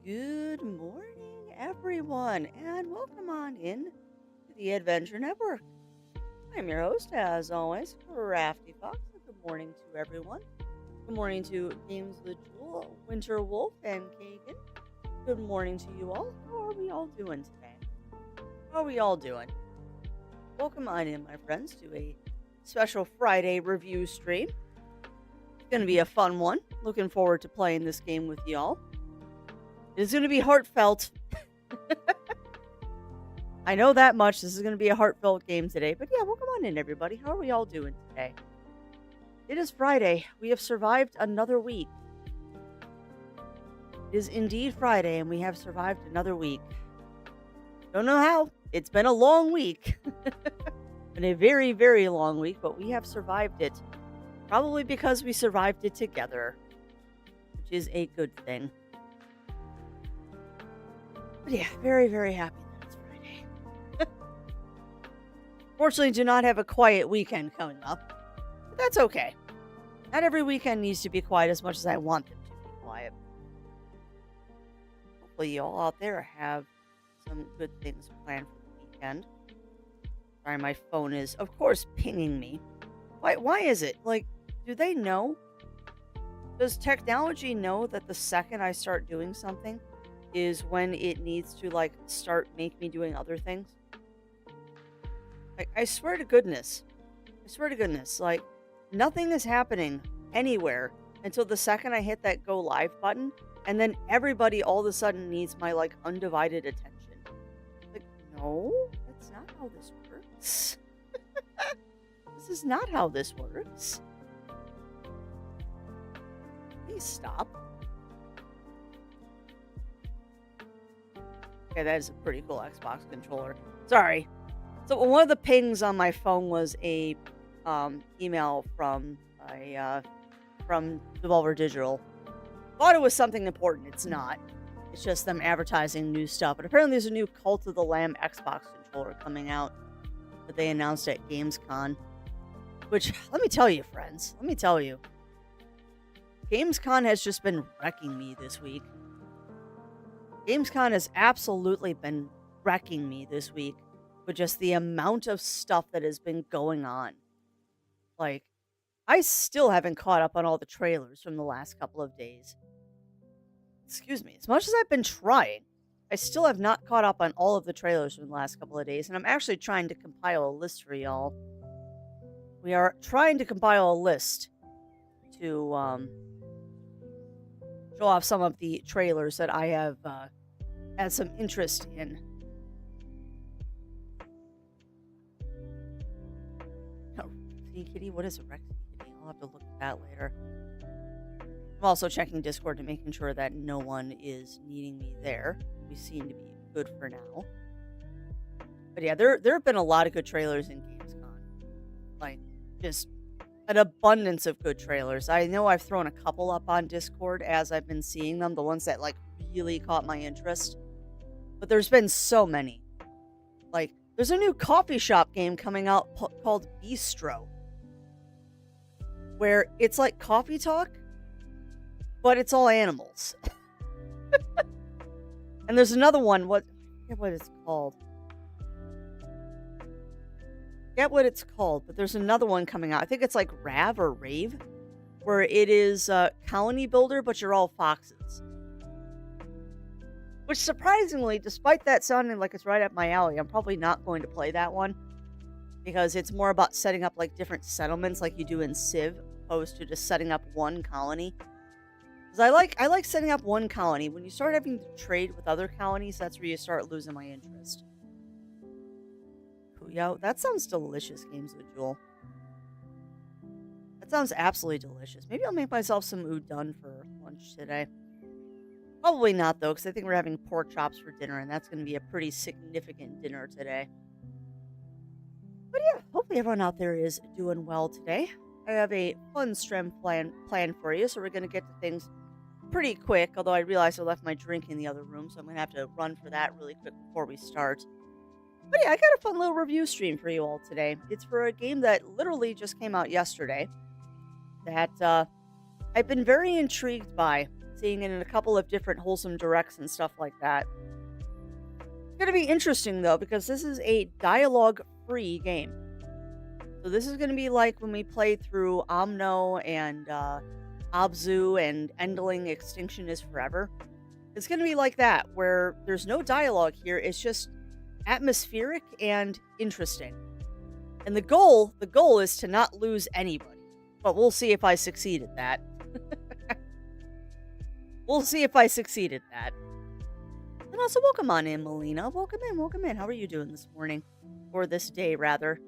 Good morning, everyone, and welcome on in to the Adventure Network. I'm your host, as always, Crafty Fox. Good morning to everyone. Good morning to Games the Jewel, Winter Wolf, and Kagan. Good morning to you all. How are we all doing today? How are we all doing? Welcome on in, my friends, to a special Friday review stream. It's going to be a fun one. Looking forward to playing this game with y'all. It's going to be heartfelt. I know that much. This is going to be a heartfelt game today. But yeah, welcome on in, everybody. How are we all doing today? It is Friday. We have survived another week. It is indeed Friday, and we have survived another week. Don't know how. It's been a long week. Been a very, very long week, but we have survived it. Probably because we survived it together, which is a good thing. But yeah, very, very happy that it's Friday. Fortunately, do not have a quiet weekend coming up. But that's okay. Not every weekend needs to be quiet as much as I want them to be quiet. Hopefully you all out there have some good things planned for the weekend. Sorry, my phone is, of course, pinging me. Why is it? Like, do they know? Does technology know that the second I start doing something is when it needs to, like, start make me doing other things? Like, I swear to goodness, like, nothing is happening anywhere until the second I hit that go live button, and then everybody all of a sudden needs my, like, undivided attention. Like, no, that's not how this works. This is not how this works. Please stop. Okay, that is a pretty cool Xbox controller. Sorry. So one of the pings on my phone was a email from Devolver Digital. Thought it was something important. It's not. It's just them advertising new stuff. But apparently there's a new Cult of the Lamb Xbox controller coming out that they announced at Gamescom. Which, let me tell you, friends. Let me tell you. Gamescom has just been wrecking me this week. Gamescom has absolutely been wrecking me this week with just the amount of stuff that has been going on. Like, I still haven't caught up on all the trailers from the last couple of days. Excuse me. As much as I've been trying, I still have not caught up on all of the trailers from the last couple of days, and I'm actually trying to compile a list for y'all. We are trying to compile a list to show off some of the trailers that I have had some interest in. Oh, Rexy Kitty? What is a Rexy Kitty? I'll have to look at that later. I'm also checking Discord to making sure that no one is needing me there. We seem to be good for now. But yeah, there have been a lot of good trailers in Gamescom. Like, just an abundance of good trailers. I know I've thrown a couple up on Discord as I've been seeing them, the ones that, like, really caught my interest. But there's been so many. Like, there's a new coffee shop game coming out called Bistro, where it's like coffee talk, but it's all animals. And there's another one, I forget what it's called. Forget what it's called, but there's another one coming out. I think it's like Rav or Rave, where it is Colony Builder, but you're all foxes. Which, surprisingly, despite that sounding like it's right up my alley, I'm probably not going to play that one, because it's more about setting up, like, different settlements like you do in Civ, opposed to just setting up one colony. Because I like setting up one colony. When you start having to trade with other colonies, that's where you start losing my interest. Yo, that sounds delicious, Games of the Jewel. That sounds absolutely delicious. Maybe I'll make myself some udon for lunch today. Probably not, though, because I think we're having pork chops for dinner, and that's going to be a pretty significant dinner today. But yeah, hopefully everyone out there is doing well today. I have a fun stream plan for you, so we're going to get to things pretty quick, although I realized I left my drink in the other room, so I'm going to have to run for that really quick before we start. But yeah, I got a fun little review stream for you all today. It's for a game that literally just came out yesterday that I've been very intrigued by seeing it in a couple of different wholesome directs and stuff like that. It's going to be interesting, though, because this is a dialogue-free game. So this is going to be like when we played through Omno and Abzu and Endling Extinction is Forever. It's going to be like that, where there's no dialogue here. It's just atmospheric and interesting. And the goal is to not lose anybody. But we'll see if I succeed at that. We'll see if I succeed at that. And also, welcome on in, Melina. Welcome in, welcome in. How are you doing this morning? Or this day, rather.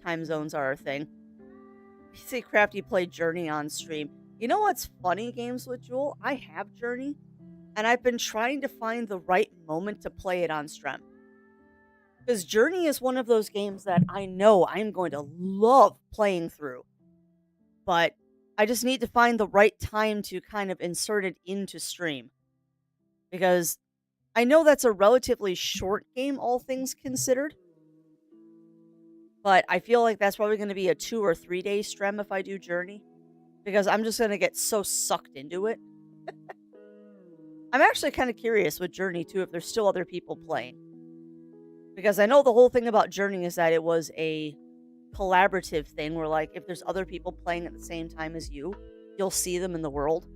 Time zones are a thing. PC Crafty played Journey on stream. You know what's funny, Games with Jewel? I have Journey, and I've been trying to find the right moment to play it on stream. Because Journey is one of those games that I know I'm going to love playing through. But I just need to find the right time to kind of insert it into stream. Because I know that's a relatively short game, all things considered. But I feel like that's probably going to be a 2 or 3 day stream if I do Journey. Because I'm just going to get so sucked into it. I'm actually kind of curious with Journey, too, if there's still other people playing. Because I know the whole thing about Journey is that it was a collaborative thing where, like, if there's other people playing at the same time as you, you'll see them in the world.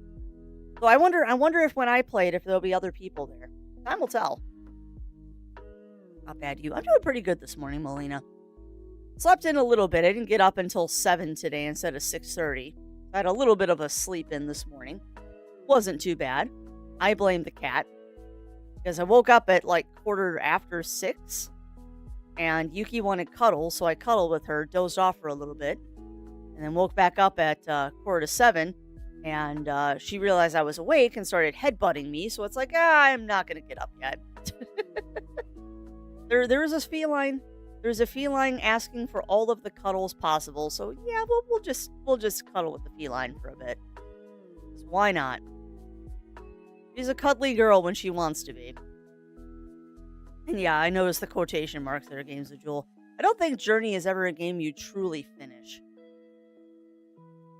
So I wonder if when I play it, if there'll be other people there. Time will tell. Not bad, you. I'm doing pretty good this morning, Melina. Slept in a little bit. I didn't get up until 7 today instead of 6:30. I had a little bit of a sleep in this morning. Wasn't too bad. I blame the cat. Because I woke up at like 6:15. And Yuki wanted cuddle, so I cuddled with her, dozed off for a little bit. And then woke back up at 6:45. And she realized I was awake and started headbutting me. So it's like, I'm not going to get up yet. There is a feline. There's a feline asking for all of the cuddles possible. So yeah, we'll just cuddle with the feline for a bit. So why not? She's a cuddly girl when she wants to be. And yeah, I noticed the quotation marks there, Games of Jewel. I don't think Journey is ever a game you truly finish.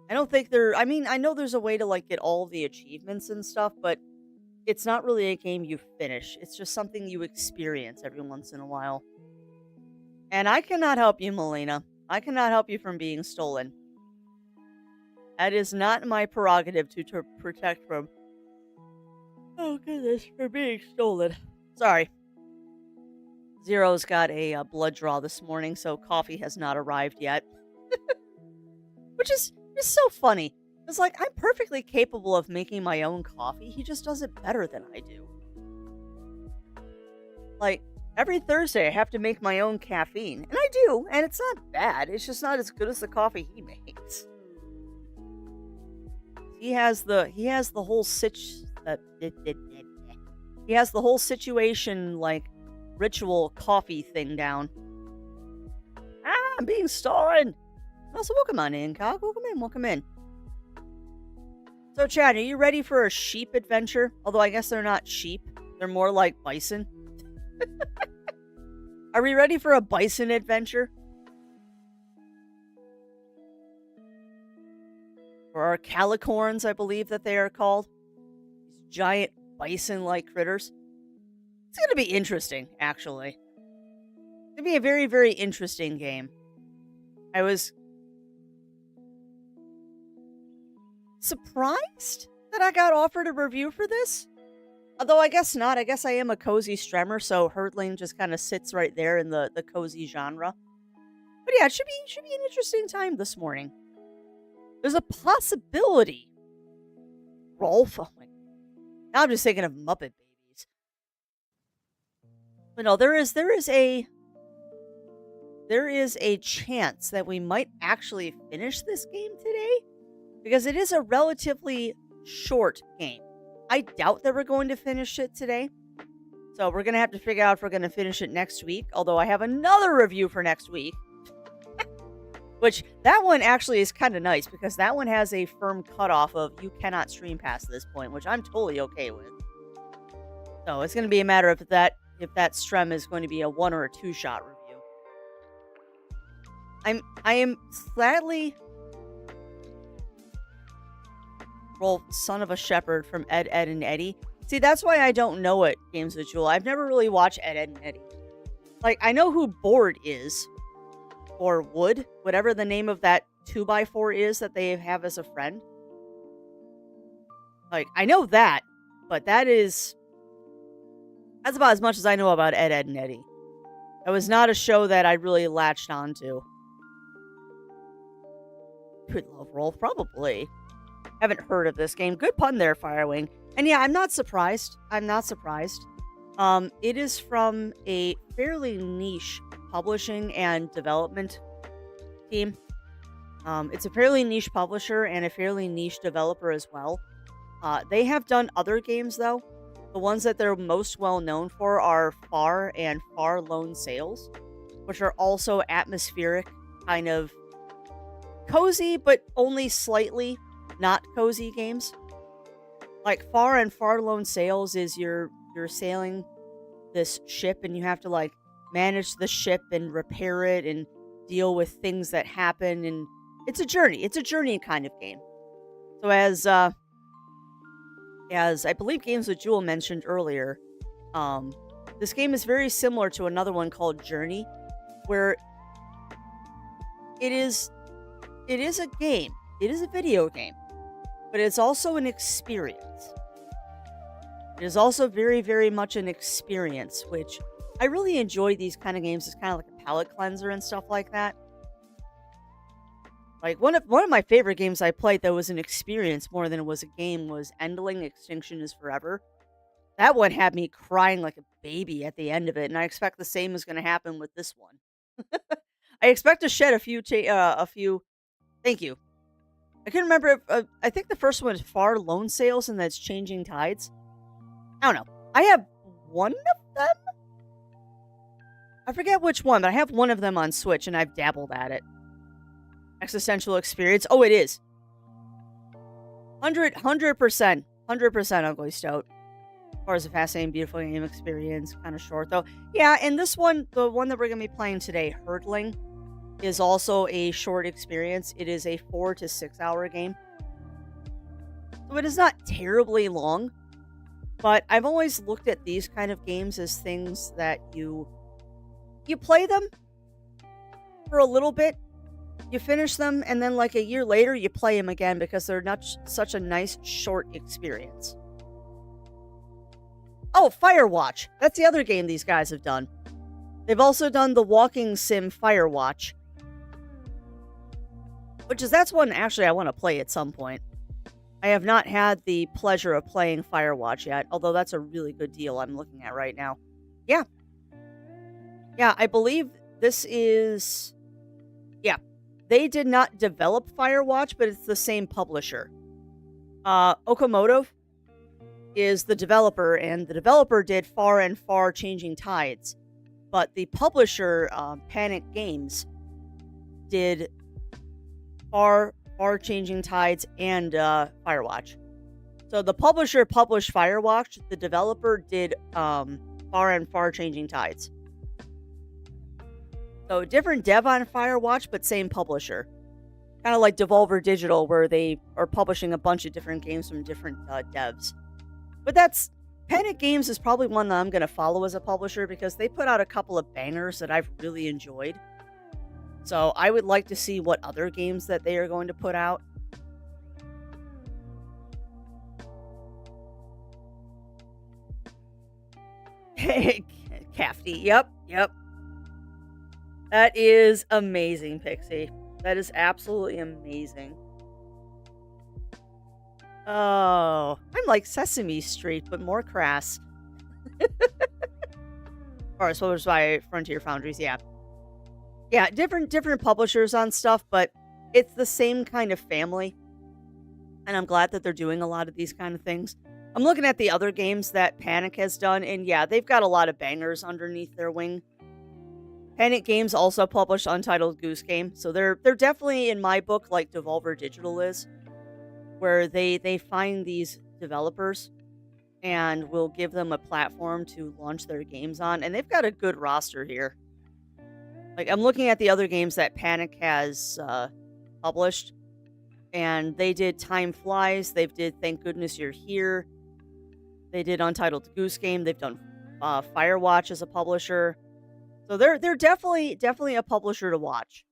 I don't think I know there's a way to like get all of the achievements and stuff, but it's not really a game you finish. It's just something you experience every once in a while. And I cannot help you, Melina. I cannot help you from being stolen. That is not my prerogative to protect from. Oh goodness, for being stolen. Sorry. Zero's got a blood draw this morning, so coffee has not arrived yet. Which is so funny. It's like, I'm perfectly capable of making my own coffee. He just does it better than I do. Like, every Thursday I have to make my own caffeine. And I do, and it's not bad. It's just not as good as the coffee he makes. He has the whole he has the whole situation, like, ritual coffee thing down. I'm being stolen. Also, welcome on in, Cog. Welcome in. So, Chad, are you ready for a sheep adventure? Although I guess they're not sheep. They're more like bison. Are we ready for a bison adventure? Or our calicorns, I believe that they are called. These giant bison-like critters. It's going to be interesting, actually. It's going to be a very, very interesting game. I was surprised that I got offered a review for this. Although I guess not. I guess I am a cozy streamer, so Herdling just kind of sits right there in the cozy genre. But yeah, it should be an interesting time this morning. There's a possibility. Rolf, oh my God. Now I'm just thinking of Muppet Babies. But no, there is a chance that we might actually finish this game today, because it is a relatively short game. I doubt that we're going to finish it today. So we're going to have to figure out if we're going to finish it next week. Although I have another review for next week. Which, that one actually is kind of nice, because that one has a firm cutoff of you cannot stream past this point, which I'm totally okay with. So it's going to be a matter of if that stream is going to be a 1 or a 2 shot review. I am slightly Rolf, son of a shepherd from Ed, Ed, and Eddie. See, that's why I don't know it, Games with Jewel. I've never really watched Ed, Ed, and Eddie. Like, I know who Board is, or Wood, whatever the name of that 2x4 is that they have as a friend. Like, I know that, but that's about as much as I know about Ed, Ed, and Eddie. It was not a show that I really latched onto. Could love roll, probably. Haven't heard of this game. Good pun there, Firewing. And yeah, I'm not surprised. It is from a fairly niche publishing and development team. It's a fairly niche publisher and a fairly niche developer as well. They have done other games, though. The ones that they're most well known for are Far and Far Lone Sails, which are also atmospheric, kind of cozy, but only slightly not cozy games. Like Far and Far Lone Sails is you're sailing this ship and you have to like manage the ship and repair it and deal with things that happen, and it's a journey kind of game. So as I believe Games with Jewel mentioned earlier, this game is very similar to another one called Journey, where it is a game. It is a video game, but it's also an experience. It is also very, very much an experience, which I really enjoy these kind of games. It's kind of like a palate cleanser and stuff like that. Like one of my favorite games I played that was an experience more than it was a game was Herdling Extinction is Forever. That one had me crying like a baby at the end of it, and I expect the same is going to happen with this one. I expect to shed a few. Thank you. I can remember. I think the first one is Far Lone Sails, and that's Changing Tides. I don't know. I have one of them. I forget which one, but I have one of them on Switch, and I've dabbled at it. Existential experience. Oh, it is. 100%. 100% Ugly Stout. As far as a fascinating, beautiful game experience. Kind of short, though. Yeah, and this one, the one that we're going to be playing today, Herdling, is also a short experience. It is a 4 to 6 hour game. So it is not terribly long, but I've always looked at these kind of games as things that you play them for a little bit, you finish them, and then like a year later you play them again because they're not such a nice short experience. Oh, Firewatch. That's the other game these guys have done. They've also done the walking sim Firewatch, that's one actually I want to play at some point. I have not had the pleasure of playing Firewatch yet, although that's a really good deal I'm looking at right now. Yeah, I believe this is... Yeah, they did not develop Firewatch, but it's the same publisher. Okomotive is the developer, and the developer did Far and Far Changing Tides. But the publisher, Panic Games, did Far Changing Tides and Firewatch. So the publisher published Firewatch, the developer did Far and Far Changing Tides. So different dev on Firewatch, but same publisher. Kind of like Devolver Digital, where they are publishing a bunch of different games from different devs. But Panic Games is probably one that I'm going to follow as a publisher because they put out a couple of bangers that I've really enjoyed. So I would like to see what other games that they are going to put out. Cafty, yep. That is amazing, Pixie. That is absolutely amazing. Oh, I'm like Sesame Street, but more crass. Or published by Frontier Foundries, yeah. Yeah, different publishers on stuff, but it's the same kind of family. And I'm glad that they're doing a lot of these kind of things. I'm looking at the other games that Panic has done, and yeah, they've got a lot of bangers underneath their wing. Panic Games also published Untitled Goose Game, so they're definitely, in my book, like Devolver Digital is, where they find these developers and will give them a platform to launch their games on, and they've got a good roster here. Like, I'm looking at the other games that Panic has published, And they did Time Flies. They've did Thank Goodness You're Here. They did Untitled Goose Game. They've done Firewatch as a publisher. So they're definitely a publisher to watch.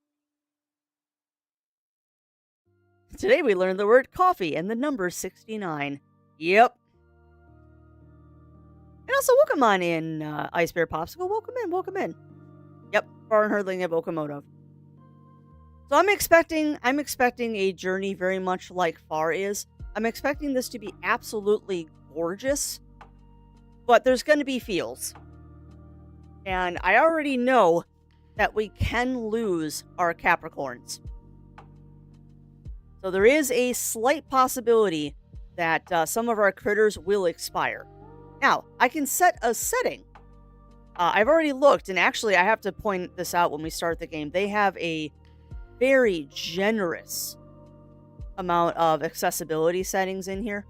Today we learned the word coffee and the number 69. Yep. And also, welcome on in, Ice Bear Popsicle. Welcome in. Yep, Far and Herdling of Okomotive. So I'm expecting a journey very much like Far is. I'm expecting this to be absolutely gorgeous, but there's going to be feels. And I already know that we can lose our Capricorns. So there is a slight possibility that some of our critters will expire. Now, I can set a setting. I've already looked, and actually I have to point this out when we start the game. They have a very generous amount of accessibility settings in here.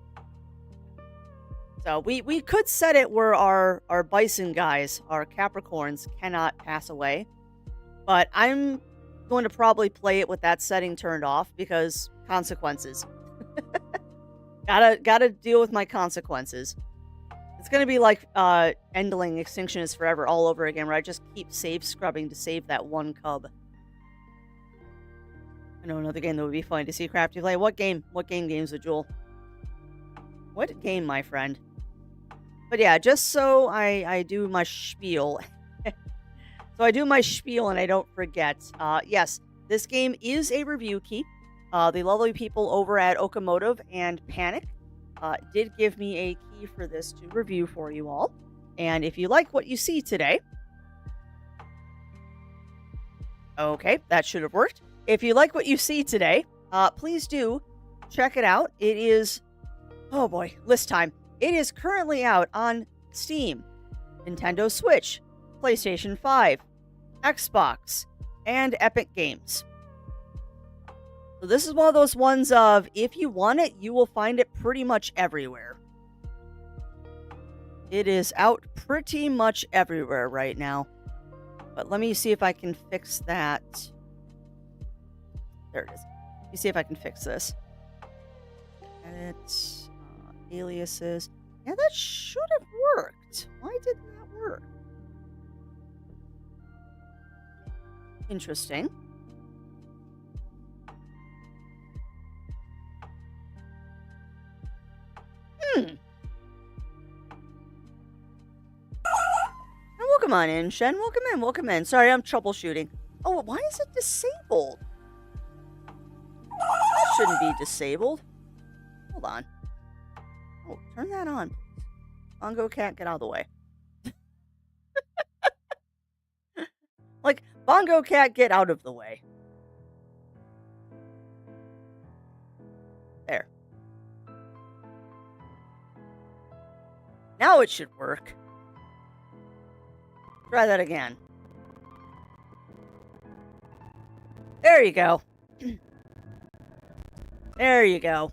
So we could set it where our bison guys, our Capricorns, cannot pass away. But I'm going to probably play it with that setting turned off because consequences. Gotta deal with my consequences. It's gonna be like Endling Extinction is Forever all over again, where I just keep save scrubbing to save that one cub. I know another game that would be fun to see Crafty play. What game? What games with Jewel? What game, my friend? But yeah, just so I do my spiel. So I do my spiel and I don't forget. Yes, this game is a review key. The lovely people over at Okomotive and Panic did give me a key for this to review for you all. And if you like what you see today... Okay, that should have worked. If you like what you see today, please do check it out. It is... Oh boy, list time. It is currently out on Steam, Nintendo Switch, PlayStation 5, Xbox, and Epic Games. So this is one of those ones of, if you want it, you will find it pretty much everywhere. It is out pretty much everywhere right now. But let me see if I can fix that. There it is. Let me see if I can fix this. Edit, aliases. Yeah, that should have worked. Why didn't that work? Interesting. And welcome on in, Shen. Welcome in. Sorry, I'm troubleshooting. Oh, why is it disabled? That shouldn't be disabled. Hold on. Oh, turn that on. Bongo Cat, get out of the way. Like, Bongo Cat, get out of the way. There. Now it should work. Try that again. There you go. There you go.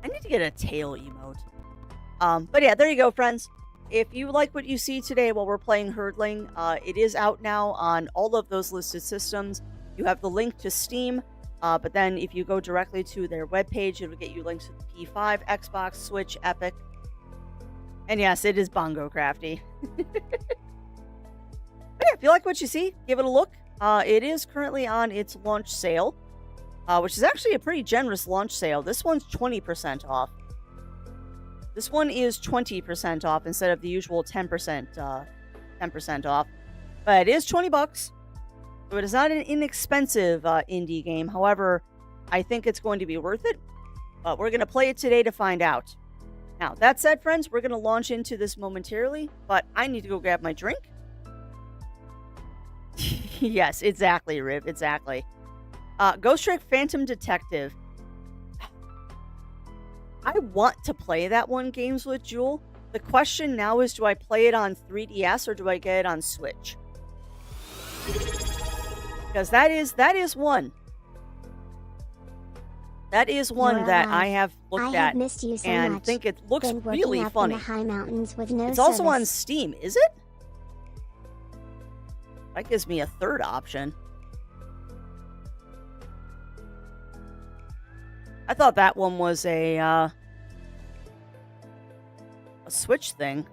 I need to get a tail emote. But yeah, there you go, friends. If you like what you see today while we're playing Herdling, it is out now on all of those listed systems. You have the link to Steam, but then if you go directly to their webpage, it'll get you links to the P5, Xbox, Switch, Epic. And yes, it is Bongo Crafty. But yeah, if you like what you see, give it a look. It is currently on its launch sale, which is actually a pretty generous launch sale. This one's 20% off. This one is 20% off instead of the usual 10% off. But it is $20. So it is not an inexpensive indie game. However, I think it's going to be worth it. But we're going to play it today to find out. Now, that said, friends, we're going to launch into this momentarily. But I need to go grab my drink. Yes, exactly, Riv. Exactly. Ghost Trick Phantom Detective. I want to play that one, Games with Jewel. The question now is, do I play it on 3DS or do I get it on Switch? Because that is one. That is one that I have looked at and think it looks really funny. It's also on Steam, is it? That gives me a third option. I thought that one was a Switch thing.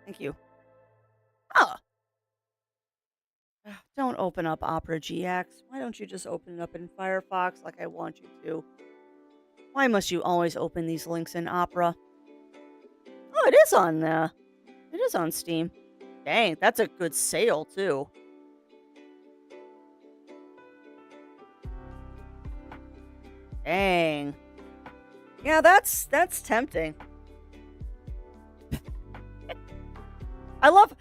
Thank you. Oh. Don't open up Opera GX. Why don't you just open it up in Firefox like I want you to? Why must you always open these links in Opera? Oh, it is on Steam. Dang, that's a good sale too. Dang. Yeah, that's tempting. I love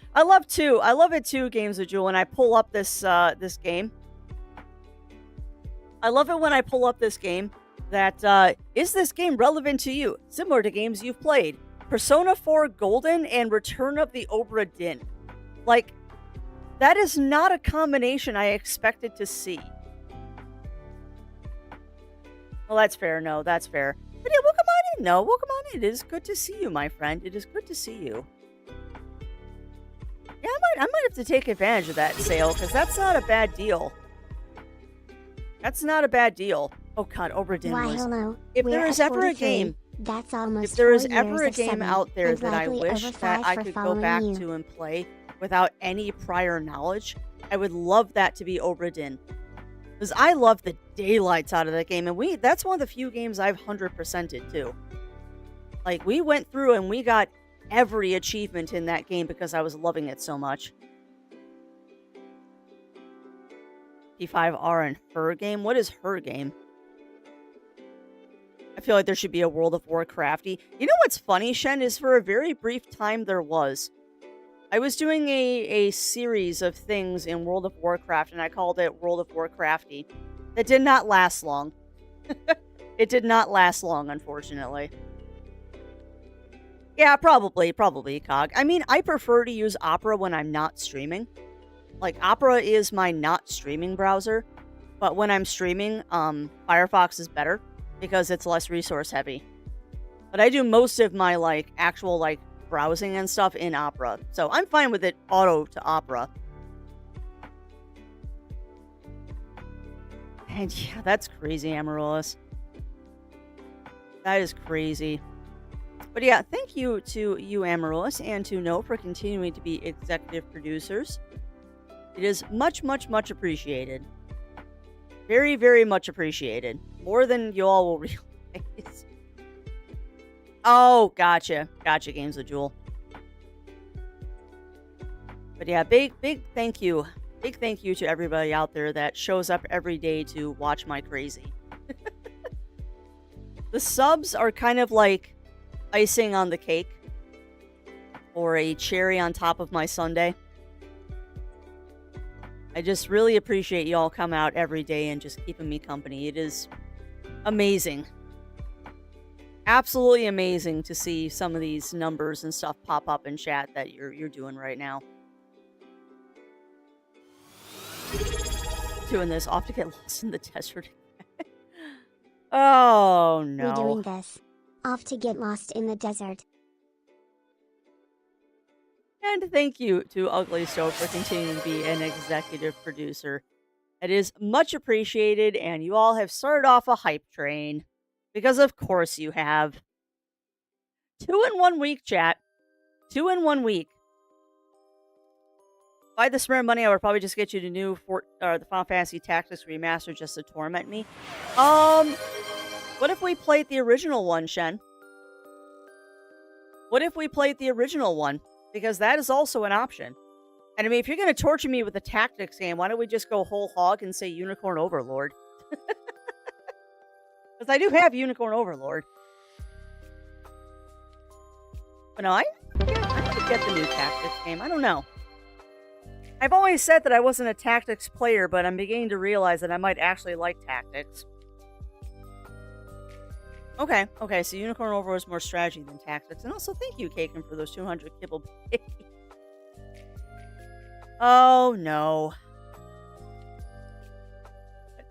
it too, Games with Jewel, when I pull up this game. I love it when I pull up this game that is this game relevant to you? Similar to games you've played. Persona 4 Golden and Return of the Obra Dinn. Like, that is not a combination I expected to see. Well, that's fair. No, that's fair. But yeah, welcome on in. No, welcome on in. It is good to see you, my friend. It is good to see you. Yeah, I might have to take advantage of that sale, because that's not a bad deal. That's not a bad deal. Oh God, Obra Dinn was. Hello. If there is ever a game, that's almost if there is 4 ever years a of game subbing. out there I'm that I gladly wish over that 5 I for could go following back you. to and play without any prior knowledge, I would love that to be Obra Dinn. Because I love the daylights out of that game, and that's one of the few games I've 100%ed too. Like, we went through and we got every achievement in that game because I was loving it so much. P5R and Her Game? What is Her Game? I feel like there should be a World of Warcrafty. You know what's funny, Shen, is for a very brief time there was. I was doing a series of things in World of Warcraft, and I called it World of Warcrafty. That did not last long. It did not last long, unfortunately. Yeah, probably, Cog. I mean, I prefer to use Opera when I'm not streaming. Like, Opera is my not streaming browser, but when I'm streaming, Firefox is better because it's less resource heavy. But I do most of my, like, actual, like, browsing and stuff in Opera, so I'm fine with it auto to Opera. And yeah, that's crazy, Amaryllis. That is crazy. But yeah, thank you to you, Amaryllis, and to No for continuing to be executive producers. It is much, much, much appreciated. Very, very much appreciated. More than you all will realize. Oh, gotcha. Gotcha, Games with Jewel. But yeah, big thank you. Big thank you to everybody out there that shows up every day to watch my crazy. The subs are kind of like icing on the cake or a cherry on top of my sundae. I just really appreciate y'all come out every day and just keeping me company. It is amazing. Absolutely amazing to see some of these numbers and stuff pop up in chat that you're doing right now. Doing this, off to get lost in the desert. Oh no. We're doing this. Off to get lost in the desert. And thank you to Ugly Stove for continuing to be an executive producer. It is much appreciated, and you all have started off a hype train. Because of course you have. 2 in 1 week, chat. 2 in 1 week. If I had the spare money, I would probably just get you the new the Final Fantasy Tactics Remastered just to torment me. What if we played the original one, Shen? What if we played the original one? Because that is also an option. And I mean, if you're going to torture me with a tactics game, why don't we just go whole hog and say Unicorn Overlord? Because I do have Unicorn Overlord. But no, I need to get the new tactics game. I don't know. I've always said that I wasn't a tactics player, but I'm beginning to realize that I might actually like tactics. Okay, so Unicorn Overlord is more strategy than tactics. And also, thank you, Kaken, for those 200 kibble babies. Oh, no.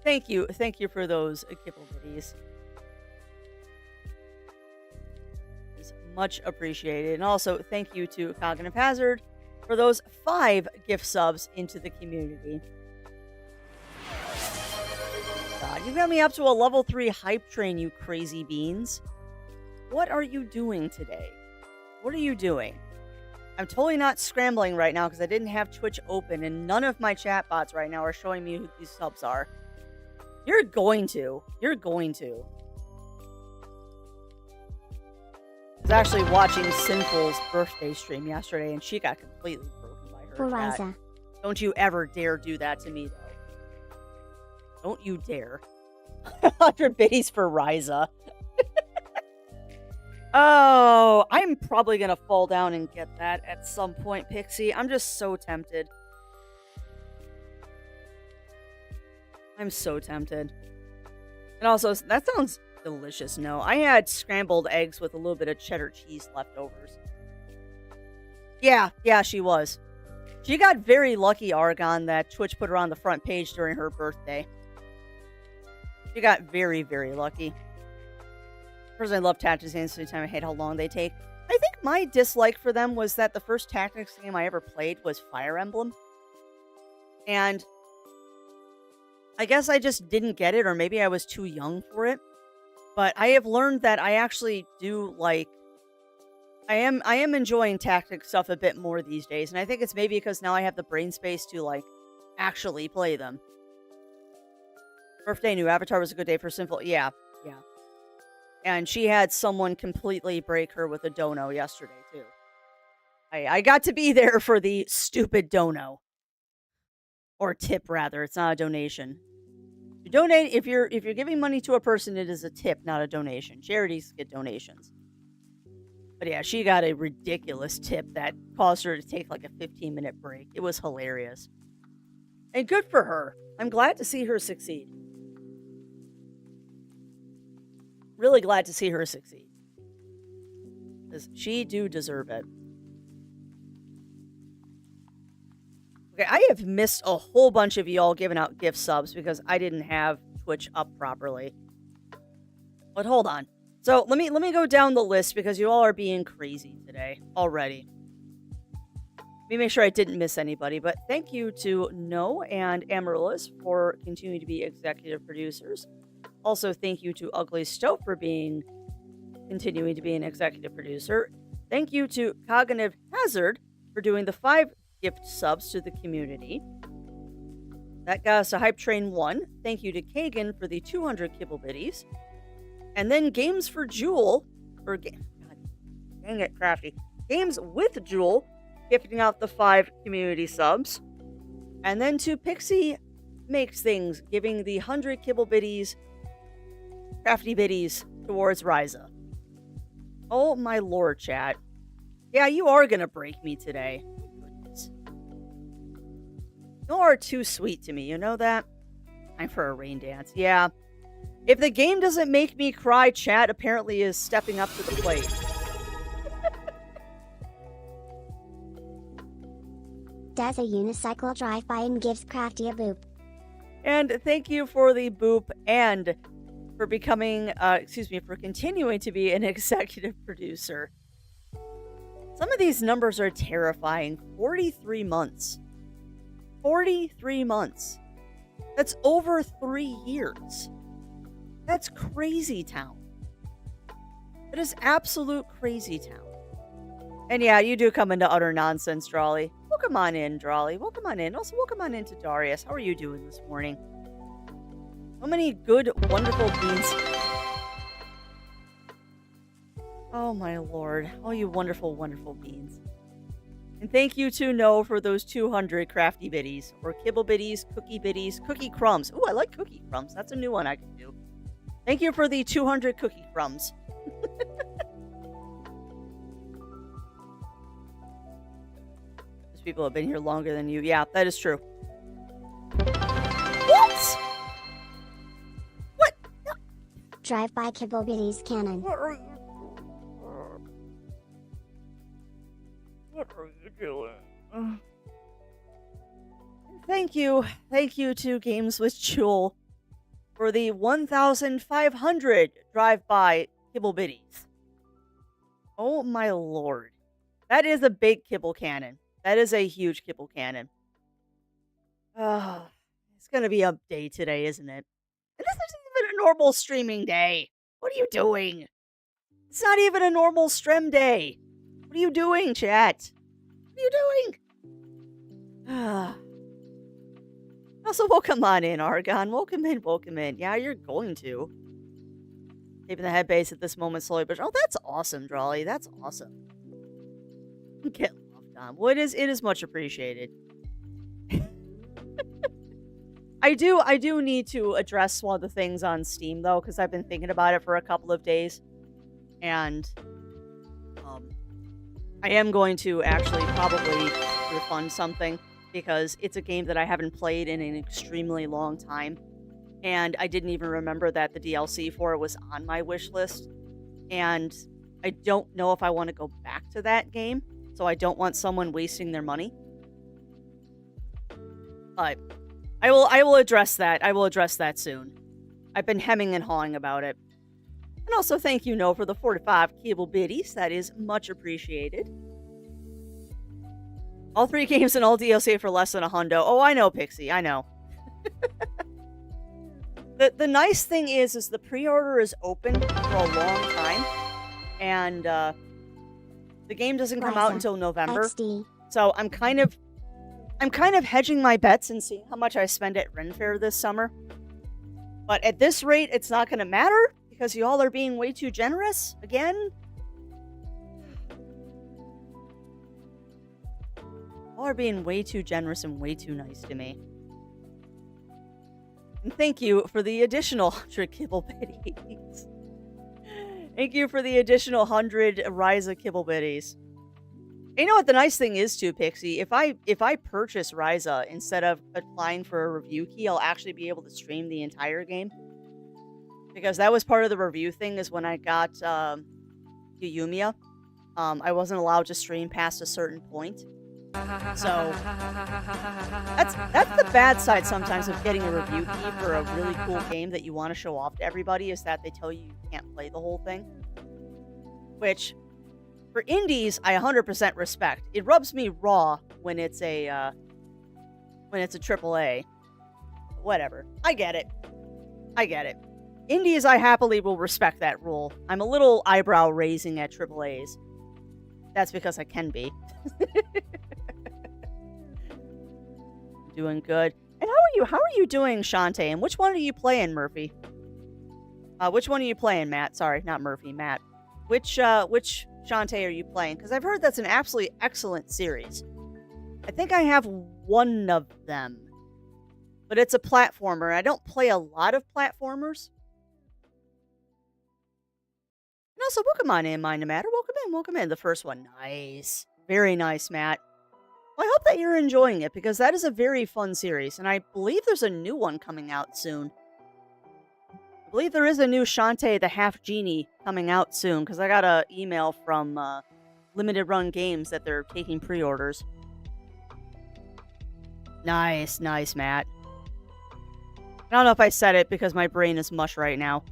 Thank you for those kibble bitties. It's Much appreciated. And also, thank you to Cognitive Hazard for those 5 gift subs into the community. God, you got me up to a level 3 hype train, you crazy beans. What are you doing today? What are you doing? I'm totally not scrambling right now because I didn't have Twitch open, and none of my chat bots right now are showing me who these subs are. You're going to. You're going to. I was actually watching Sinful's birthday stream yesterday, and she got completely broken by her chat. Verizon. Don't you ever dare do that to me, though. Don't you dare. 100 biddies for Ryza. Oh, I'm probably going to fall down and get that at some point, Pixie. I'm just so tempted. I'm so tempted. And also, that sounds delicious. No, I had scrambled eggs with a little bit of cheddar cheese leftovers. Yeah, she was. She got very lucky, Argon, that Twitch put her on the front page during her birthday. She got very, very lucky. Personally, I love tactics games anytime. I hate how long they take. I think my dislike for them was that the first tactics game I ever played was Fire Emblem. And I guess I just didn't get it, or maybe I was too young for it. But I have learned that I actually do like... I am enjoying tactic stuff a bit more these days. And I think it's maybe because now I have the brain space to, like, actually play them. Birthday, new avatar was a good day for Sinful. Yeah. And she had someone completely break her with a dono yesterday, too. I got to be there for the stupid dono. Or tip, rather. It's not a donation. You donate, if you're giving money to a person, it is a tip, not a donation. Charities get donations. But yeah, she got a ridiculous tip that caused her to take like a 15-minute break. It was hilarious. And good for her. I'm glad to see her succeed. Really glad to see her succeed. Because she do deserve it. Okay, I have missed a whole bunch of y'all giving out gift subs because I didn't have Twitch up properly. But hold on. So let me go down the list because you all are being crazy today already. Let me make sure I didn't miss anybody. But thank you to No and Amaryllis for continuing to be executive producers. Also, thank you to Ugly Stope for continuing to be an executive producer. Thank you to Cognitive Hazard for doing the 5 gift subs to the community. That got us to Hype Train 1. Thank you to Kagan for the 200 kibble biddies. And then Games for Jewel, God, dang it, crafty. Games with Jewel, gifting out the 5 community subs. And then to Pixie Makes Things, giving the 100 kibble biddies, crafty biddies towards Ryza. Oh my lord, chat. Yeah, you are gonna break me today. Goodness. You are too sweet to me, you know that? Time for a rain dance. Yeah. If the game doesn't make me cry, chat apparently is stepping up to the plate. Does a unicycle drive by and gives Crafty a boop. And thank you for the boop and for becoming, for continuing to be an executive producer. Some of these numbers are terrifying. 43 months. 43 months. That's over 3 years. That's crazy town. That is absolute crazy town. And yeah, you do come into utter nonsense, Drawley. Welcome on in, Drawley. Welcome on in. Also, welcome on in to Darius. How are you doing this morning? So many good, wonderful beans. Oh my lord. Oh, you wonderful, wonderful beans. And thank you to No for those 200 crafty biddies. Or kibble biddies, cookie crumbs. Ooh, I like cookie crumbs. That's a new one I can do. Thank you for the 200 cookie crumbs. Those people have been here longer than you. Yeah, that is true. What? What? Drive by Kibble Biddy's cannon. What are you doing? Thank you to Games with Jewel for the 1,500 drive-by kibble biddies. Oh my lord. That is a big kibble cannon. That is a huge kibble cannon. Oh, it's gonna be up day today, isn't it? And this isn't even a normal streaming day. What are you doing? It's not even a normal stream day. What are you doing, chat? What are you doing? Also, welcome on in, Argon. Welcome in, welcome in. Yeah, you're going to. Keeping the head base at this moment slowly, but oh, that's awesome, Drawley. That's awesome. Get loved on. Well, it is much appreciated. I do need to address one of the things on Steam though, because I've been thinking about it for a couple of days, and I am going to actually probably refund something because it's a game that I haven't played in an extremely long time, and I didn't even remember that the DLC for it was on my wish list, and I don't know if I want to go back to that game, so I don't want someone wasting their money. But I will address that. I will address that soon. I've been hemming and hawing about it. And also thank you, No, for the 45 cable biddies. That is much appreciated. All 3 games and all DLC for less than a hundo. Oh, I know, Pixie. I know. The nice thing is the pre-order is open for a long time. And the game doesn't come out until November. XD. So I'm kind of hedging my bets and seeing how much I spend at Ren Fair this summer. But at this rate, it's not going to matter because y'all are being way too generous again. Y'all are being way too generous and way too nice to me. And thank you for the additional 100 kibble biddies. Thank you for the additional 100 Ryza kibble biddies. You know what the nice thing is too, Pixie? If I purchase Ryza instead of applying for a review key, I'll actually be able to stream the entire game. Because that was part of the review thing, is when I got Yumiya, I wasn't allowed to stream past a certain point. So that's the bad side sometimes of getting a review key for a really cool game that you want to show off to everybody, is that they tell you can't play the whole thing. Which, for indies, I 100% respect. It rubs me raw when it's a AAA. Whatever. I get it. Indies, I happily will respect that rule. I'm a little eyebrow raising at AAAs. That's because I can be. Doing good. And how are you doing, Shantae? And which one are you playing, Murphy? Which one are you playing, Matt? Sorry, not Murphy, Matt. Which Shantae are you playing? Because I've heard that's an absolutely excellent series. I think I have one of them. But it's a platformer. I don't play a lot of platformers. And also, welcome on in, Mind the Matter. Welcome in. The first one. Nice. Very nice, Matt. Well, I hope that you're enjoying it, because that is a very fun series. And I believe there's a new one coming out soon. I believe there is a new Shantae the Half Genie coming out soon, because I got an email from Limited Run Games that they're taking pre-orders. Nice, Matt. I don't know if I said it because my brain is mush right now.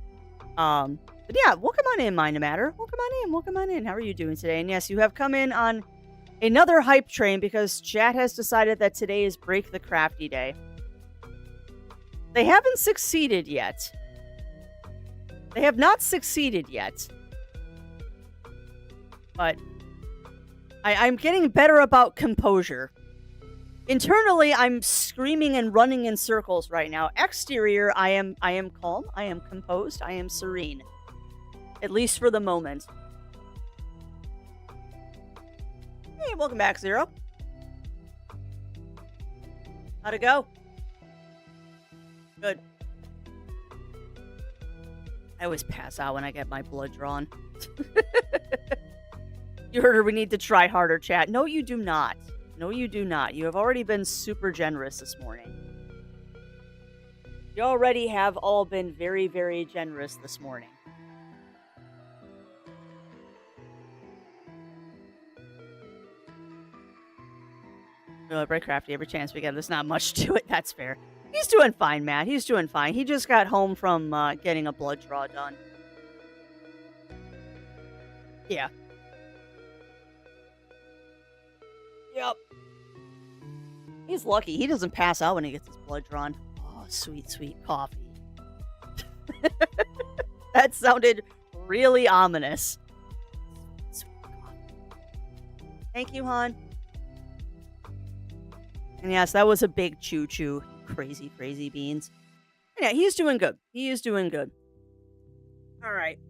But yeah, welcome on in, Mind the Matter. Welcome on in. How are you doing today? And yes, you have come in on another hype train, because chat has decided that today is Break the Crafty Day. They haven't succeeded yet. They have not succeeded yet. But I'm getting better about composure. Internally, I'm screaming and running in circles right now. Exterior, I am calm, I am composed, I am serene. At least for the moment. Hey, welcome back, Zero. How'd it go? Good. I always pass out when I get my blood drawn. You heard her, we need to try harder, chat. No, you do not. No, you do not. You have already been super generous this morning. You already have all been very, very generous this morning. Really, Break Crafty every chance we get. There's not much to it. That's fair. He's doing fine, Matt. He's doing fine. He just got home from getting a blood draw done. Yeah. He's lucky. He doesn't pass out when he gets his blood drawn. Oh, sweet, sweet coffee. That sounded really ominous. Sweet coffee. Thank you, hon. And yes, that was a big choo-choo. Crazy, crazy beans. Yeah, he's doing good. He is doing good. All right.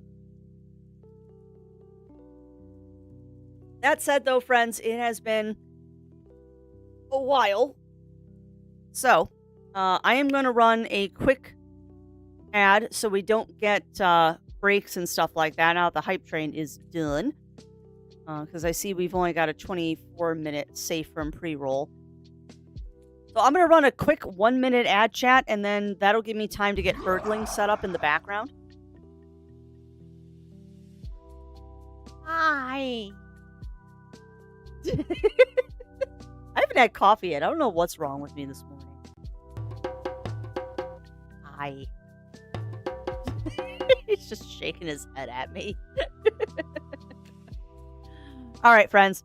That said, though, friends, it has been a while. So, I am going to run a quick ad so we don't get breaks and stuff like that. Now the hype train is done. Because I see we've only got a 24-minute safe from pre-roll. So I'm going to run a quick 1-minute ad chat, and then that'll give me time to get Herdling set up in the background. Hi. I haven't had coffee yet. I don't know what's wrong with me this morning. Hi. He's just shaking his head at me. All right, friends.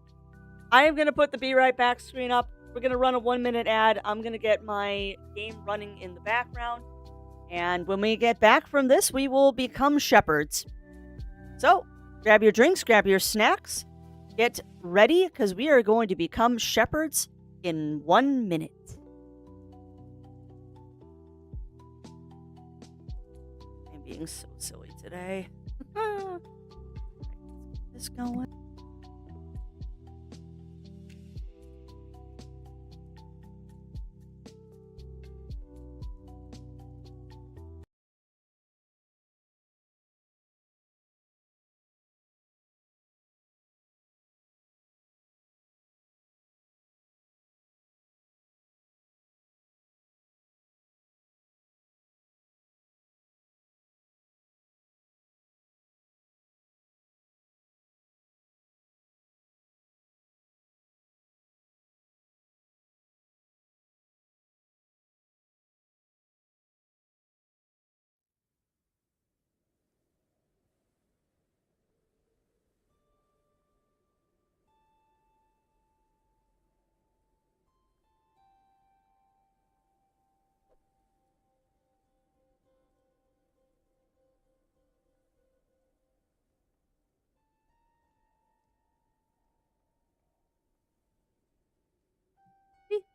I am going to put the Be Right Back screen up. We're going to run a 1-minute ad. I'm going to get my game running in the background. And when we get back from this, we will become shepherds. So, grab your drinks, grab your snacks. Get ready, because we are going to become shepherds in 1 minute. I'm being so silly today. Let's get this going.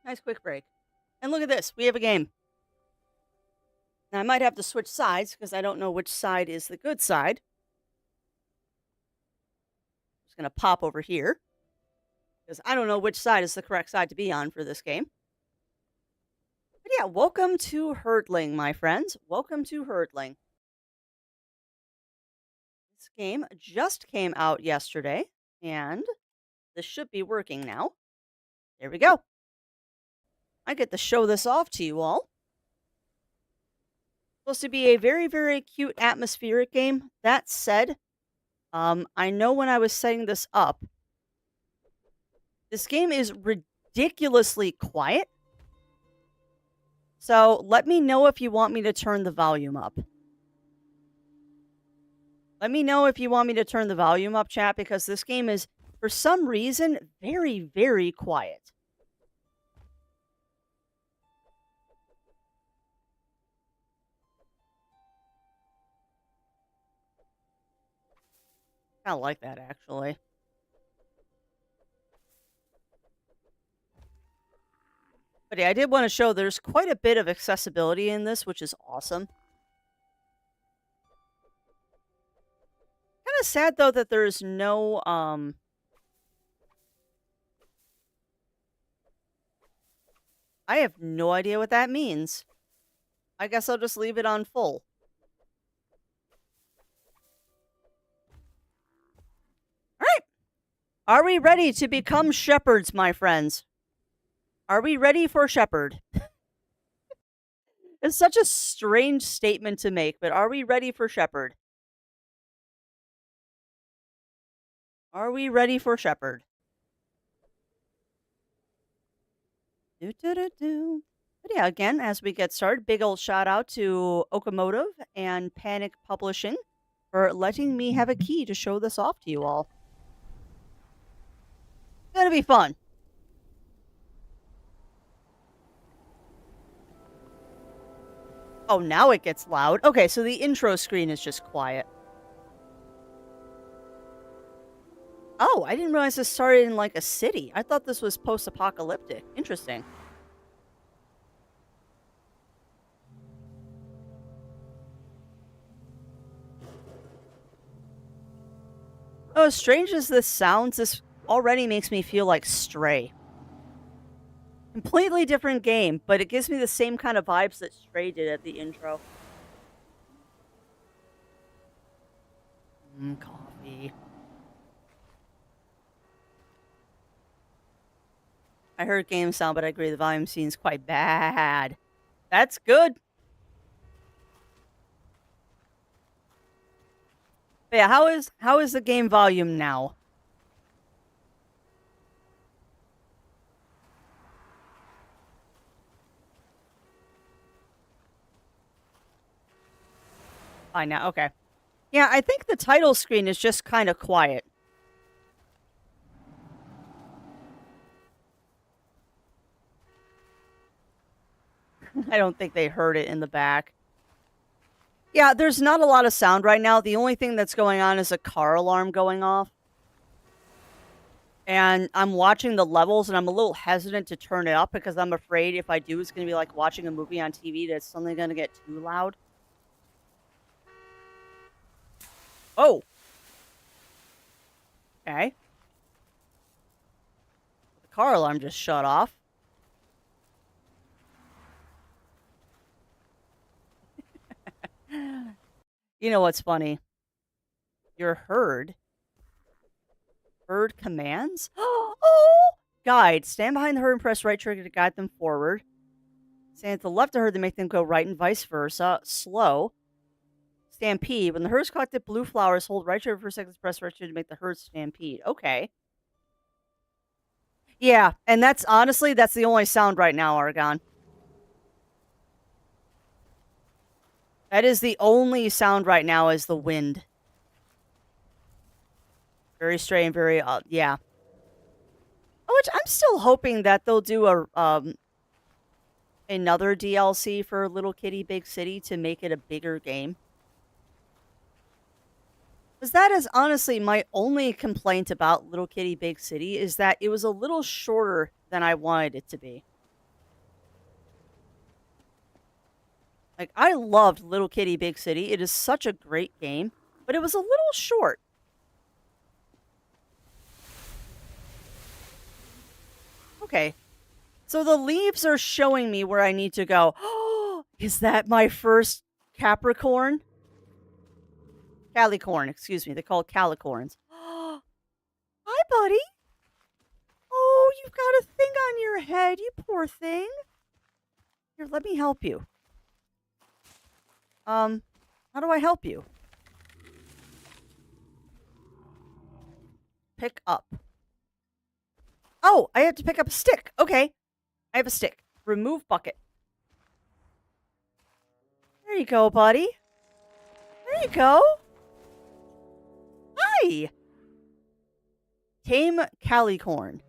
Nice quick break. And look at this. We have a game. Now, I might have to switch sides because I don't know which side is the good side. I'm just going to pop over here because I don't know which side is the correct side to be on for this game. But yeah, welcome to Herdling, my friends. Welcome to Herdling. This game just came out yesterday, and this should be working now. There we go. I get to show this off to you all. Supposed to be a very, very cute atmospheric game. That said, I know when I was setting this up, this game is ridiculously quiet. So let me know if you want me to turn the volume up. Let me know if you want me to turn the volume up, chat, because this game is, for some reason, very, very quiet. I kind of like that, actually. But yeah, I did want to show there's quite a bit of accessibility in this, which is awesome. Kind of sad, though, that there's no, I have no idea what that means. I guess I'll just leave it on full. All right. Are we ready to become shepherds, my friends? Are we ready for Shepard? It's such a strange statement to make, but are we ready for Shepard? Are we ready for Shepard? But yeah, again, as we get started, big old shout out to Okomotive and Panic Publishing for letting me have a key to show this off to you all. It's gonna be fun. Oh, now it gets loud. Okay, so the intro screen is just quiet. Oh, I didn't realize this started in, like, a city. I thought this was post-apocalyptic. Interesting. Oh, as strange as this sounds, this already makes me feel like Stray. Completely different game, but it gives me the same kind of vibes that Stray did at the intro. Coffee. I heard game sound, but I agree the volume seems quite bad. That's good. But yeah, how is the game volume now? Fine now. Okay. Yeah, I think the title screen is just kind of quiet. I don't think they heard it in the back. Yeah, there's not a lot of sound right now. The only thing that's going on is a car alarm going off. And I'm watching the levels and I'm a little hesitant to turn it up because I'm afraid if I do, it's going to be like watching a movie on TV that's suddenly going to get too loud. Oh. Okay. The car alarm just shut off. You know what's funny? Your herd commands? Oh! Guide. Stand behind the herd and press right trigger to guide them forward. Stand at the left of the herd to make them go right and vice versa. Slow. Stampede. When the herd's collected blue flowers, hold right trigger for a second to press right trigger to make the herd stampede. Okay. Yeah, and that's honestly, that's the only sound right now, Argon. That is the only sound right now is the wind. Very strange, very, yeah. Which I'm still hoping that they'll do another DLC for Little Kitty Big City to make it a bigger game. Because that is honestly my only complaint about Little Kitty Big City is that it was a little shorter than I wanted it to be. Like, I loved Little Kitty Big City. It is such a great game, but it was a little short. Okay. So the leaves are showing me where I need to go. Oh, is that my first Capricorn? Calicorn, excuse me. They call it Calicorns. Hi, buddy. Oh, you've got a thing on your head, you poor thing. Here, let me help you. How do I help you? Pick up. Oh, I have to pick up a stick. Okay. I have a stick. Remove bucket. There you go, buddy. There you go. Hi. Tame Calicorn.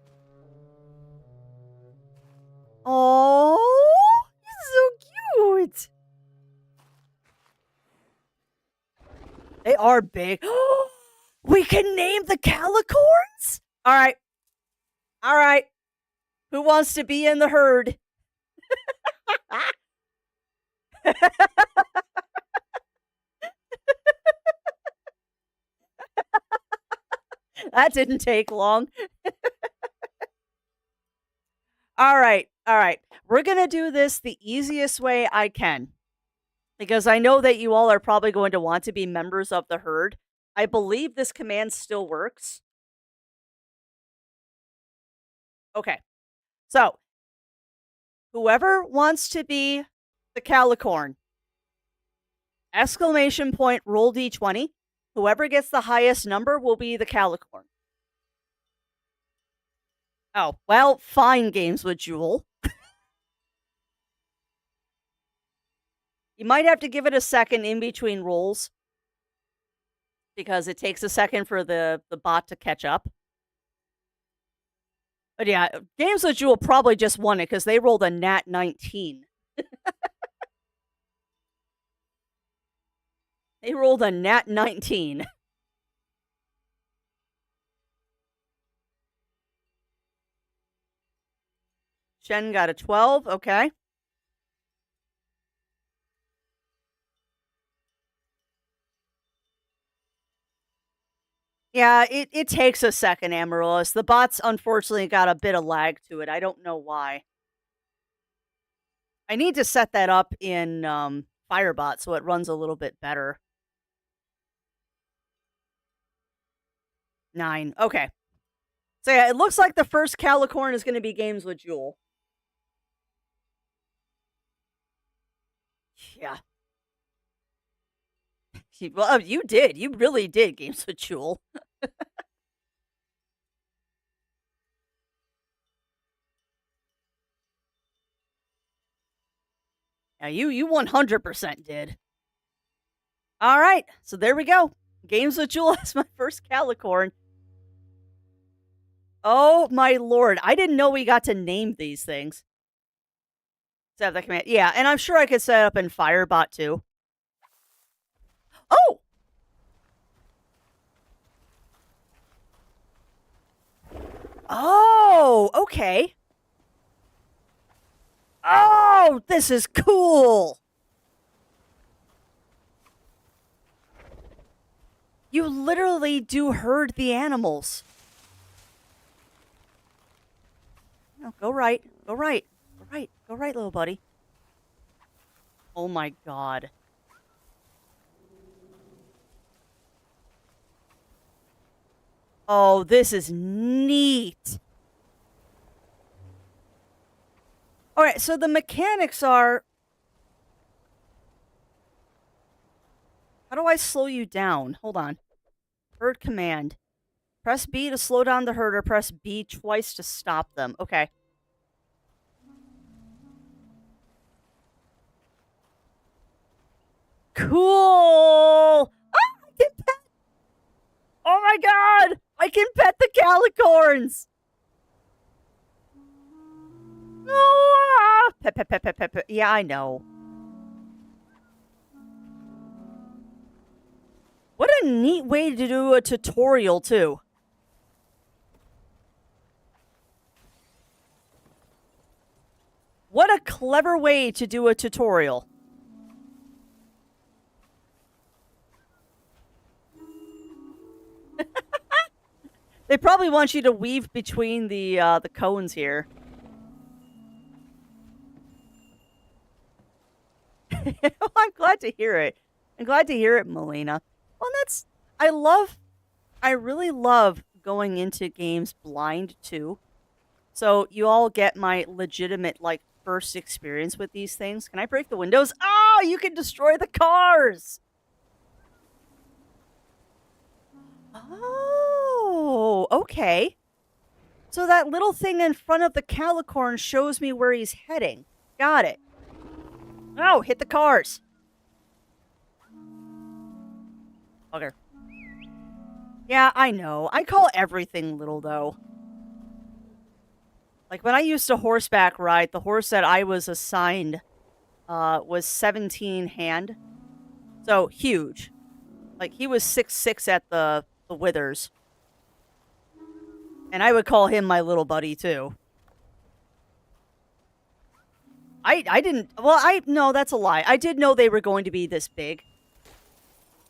Oh, he's so cute. They are big. We can name the Calicorns? All right. All right. Who wants to be in the herd? That didn't take long. All right. All right. We're going to do this the easiest way I can. Because I know that you all are probably going to want to be members of the herd. I believe this command still works. Okay. So, whoever wants to be the Calicorn, exclamation point, roll d20. Whoever gets the highest number will be the Calicorn. Oh, well, fine, Games with Jewel. You might have to give it a second in between rolls. Because it takes a second for the bot to catch up. But yeah, Games with Jewel probably just won it because they rolled a nat 19. He rolled a nat 19. Shen got a 12. Okay. Yeah, it takes a second, Amaryllis. The bots unfortunately got a bit of lag to it. I don't know why. I need to set that up in Firebot so it runs a little bit better. 9. Okay. So yeah, it looks like the first Calicorn is going to be games with Jewel. Yeah. Well, you did. You really did games with Jewel. Yeah, you 100% did. All right. So there we go. Games with Jewel as my first Calicorn. Oh my lord. I didn't know we got to name these things. Set up that command. Yeah, and I'm sure I could set up in Firebot too. Oh! Oh, okay. Oh, this is cool. You literally do herd the animals. No, go right. Go right. Go right. Go right, little buddy. Oh my god. Oh, this is neat. All right, so the mechanics are... How do I slow you down? Hold on. Herd command. Press B to slow down the herder. Press B twice to stop them. Okay. Cool! Ah, I can pet! Oh my god! I can pet the Calicorns! Ah! Pet, pet, pet, pet, pet, pet. Yeah, I know. What a neat way to do a tutorial, too. What a clever way to do a tutorial. They probably want you to weave between the cones here. I'm glad to hear it. I'm glad to hear it, Melina. Well, I really love going into games blind, too. So you all get my legitimate, like, first experience with these things. Can I break the windows? Oh, you can destroy the cars! Oh, okay. So that little thing in front of the Calicorn shows me where he's heading. Got it. Oh, hit the cars. Okay. Yeah, I know. I call everything little, though. Like, when I used to horseback ride, the horse that I was assigned was 17 hand. So, huge. Like, he was 6'6" at the withers. And I would call him my little buddy, too. I didn't... Well, no, that's a lie. I did know they were going to be this big.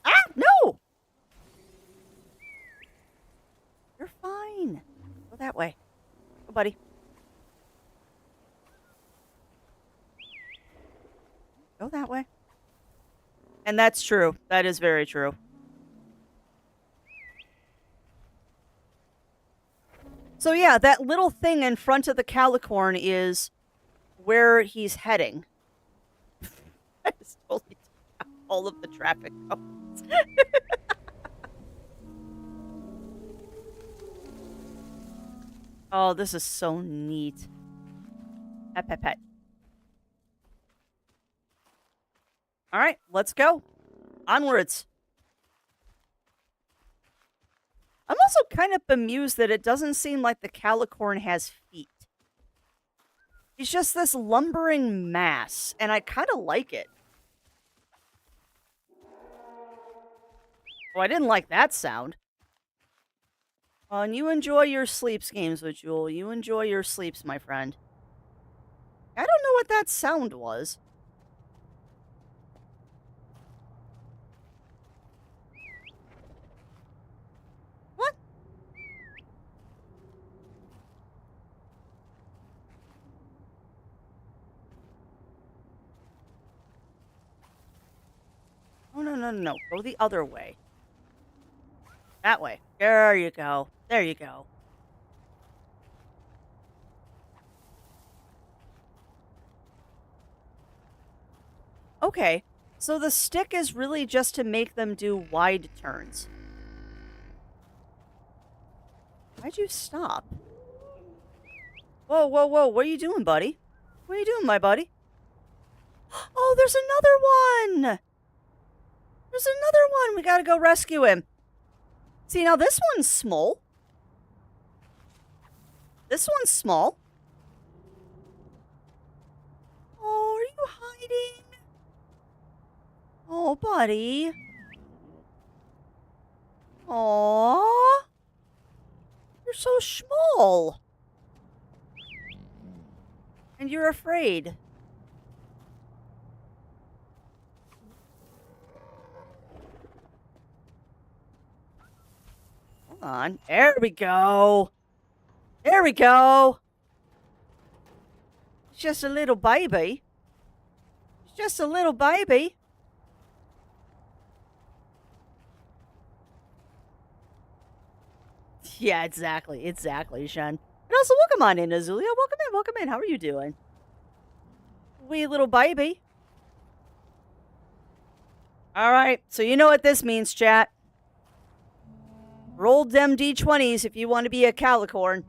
Ah, no! You're fine. Go that way. Go, buddy. Go that way. And that's true. That is very true. So yeah, that little thing in front of the Calicorn is where he's heading. I just totally took out all of the traffic cones. Oh, this is so neat. Pet, pet, pet. All right, let's go. Onwards. I'm also kind of bemused that it doesn't seem like the Calicorn has feet. He's just this lumbering mass, and I kind of like it. Oh, I didn't like that sound. And you enjoy your sleeps games with Jewel. You enjoy your sleeps, my friend. I don't know what that sound was. What? Oh, no, no, no, no. Go the other way. That way. There you go. There you go. Okay, so the stick is really just to make them do wide turns. Why'd you stop? Whoa, whoa, whoa, what are you doing, buddy? What are you doing, my buddy? Oh, there's another one! There's another one! We gotta go rescue him. See, now this one's small. This one's small. Oh, are you hiding? Oh, buddy. Aww. You're so small. And you're afraid. Hold on. There we go. There we go. It's just a little baby. It's just a little baby. Yeah, exactly. Exactly, Shen. And also, welcome on in, Azulia. Welcome in, welcome in. How are you doing? Wee little baby. All right, so you know what this means, chat. Roll dem D20s if you want to be a calicorn.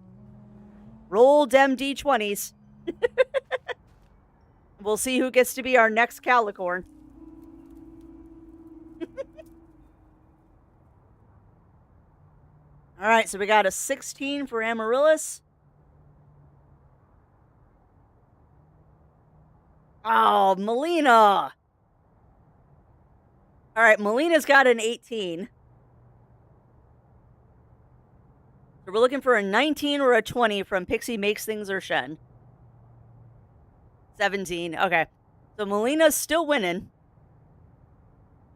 Roll dem D20s. We'll see who gets to be our next calicorn. All right, so we got a 16 for Amaryllis. Oh, Melina. All right, Melina's got an 18. So we're looking for a 19 or a 20 from Pixie Makes Things or Shen. 17. Okay. So Melina's still winning.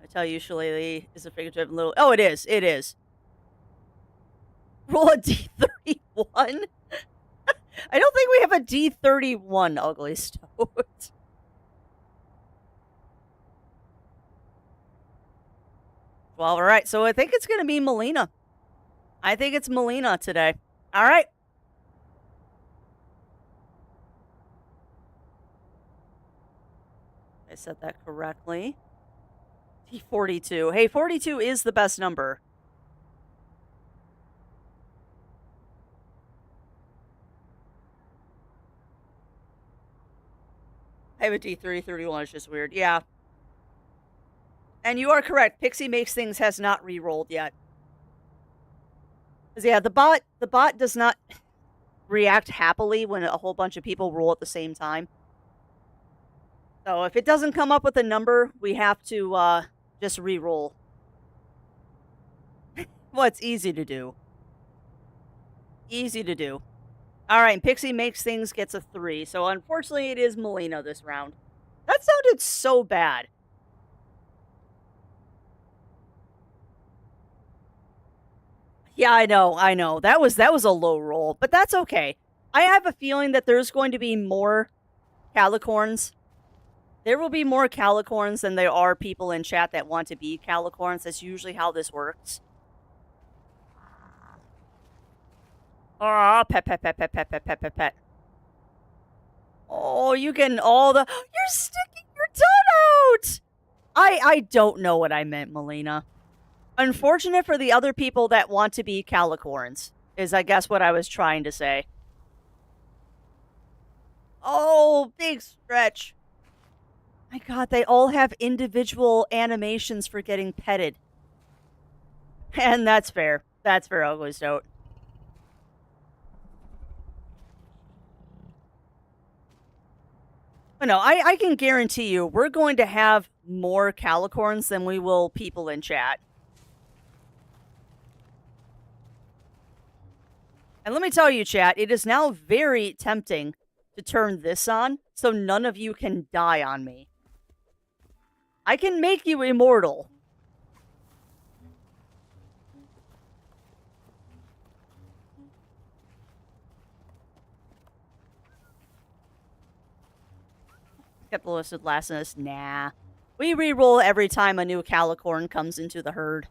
I tell you, Shillelagh is a figurative little... Oh, it is. It is. Roll a D31. I don't think we have a D31, Ugly Stoat. Well, all right. So I think it's going to be Melina. I think it's Melina today. All right. I said that correctly. D42. Hey, 42 is the best number. I have a D31. It's just weird. Yeah. And you are correct. Pixie Makes Things has not re-rolled yet. Because, yeah, the bot does not react happily when a whole bunch of people roll at the same time. So if it doesn't come up with a number, we have to just re-roll. Well, it's easy to do. Easy to do. All right, Pixie Makes Things gets a 3. So unfortunately, it is Melina this round. That sounded so bad. Yeah, I know. That was a low roll, but that's okay. I have a feeling that there's going to be more calicorns. There will be more calicorns than there are people in chat that want to be calicorns. That's usually how this works. Oh, pet. Oh, you getting all the... You're sticking your tongue out! I don't know what I meant, Melina. Unfortunate for the other people that want to be calicorns, is I guess what I was trying to say. Oh, big stretch. My God, they all have individual animations for getting petted. And that's fair. That's fair, Ugly Stoat. But no, I can guarantee you we're going to have more calicorns than we will people in chat. And let me tell you, chat, it is now very tempting to turn this on so none of you can die on me. I can make you immortal. Kept the listed lastness. Nah. We reroll every time a new Calicorn comes into the herd.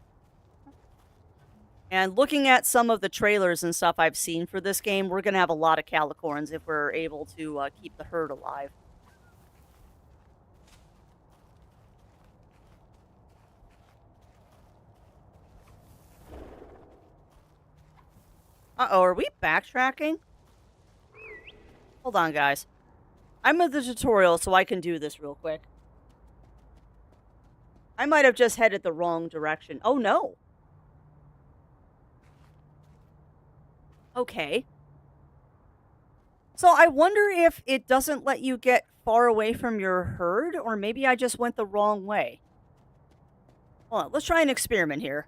And looking at some of the trailers and stuff I've seen for this game, we're going to have a lot of Calicorns if we're able to keep the herd alive. Uh-oh, are we backtracking? Hold on, guys. I'm at the tutorial, so I can do this real quick. I might have just headed the wrong direction. Oh, no. Okay. So I wonder if it doesn't let you get far away from your herd, or maybe I just went the wrong way. Hold on, let's try an experiment here.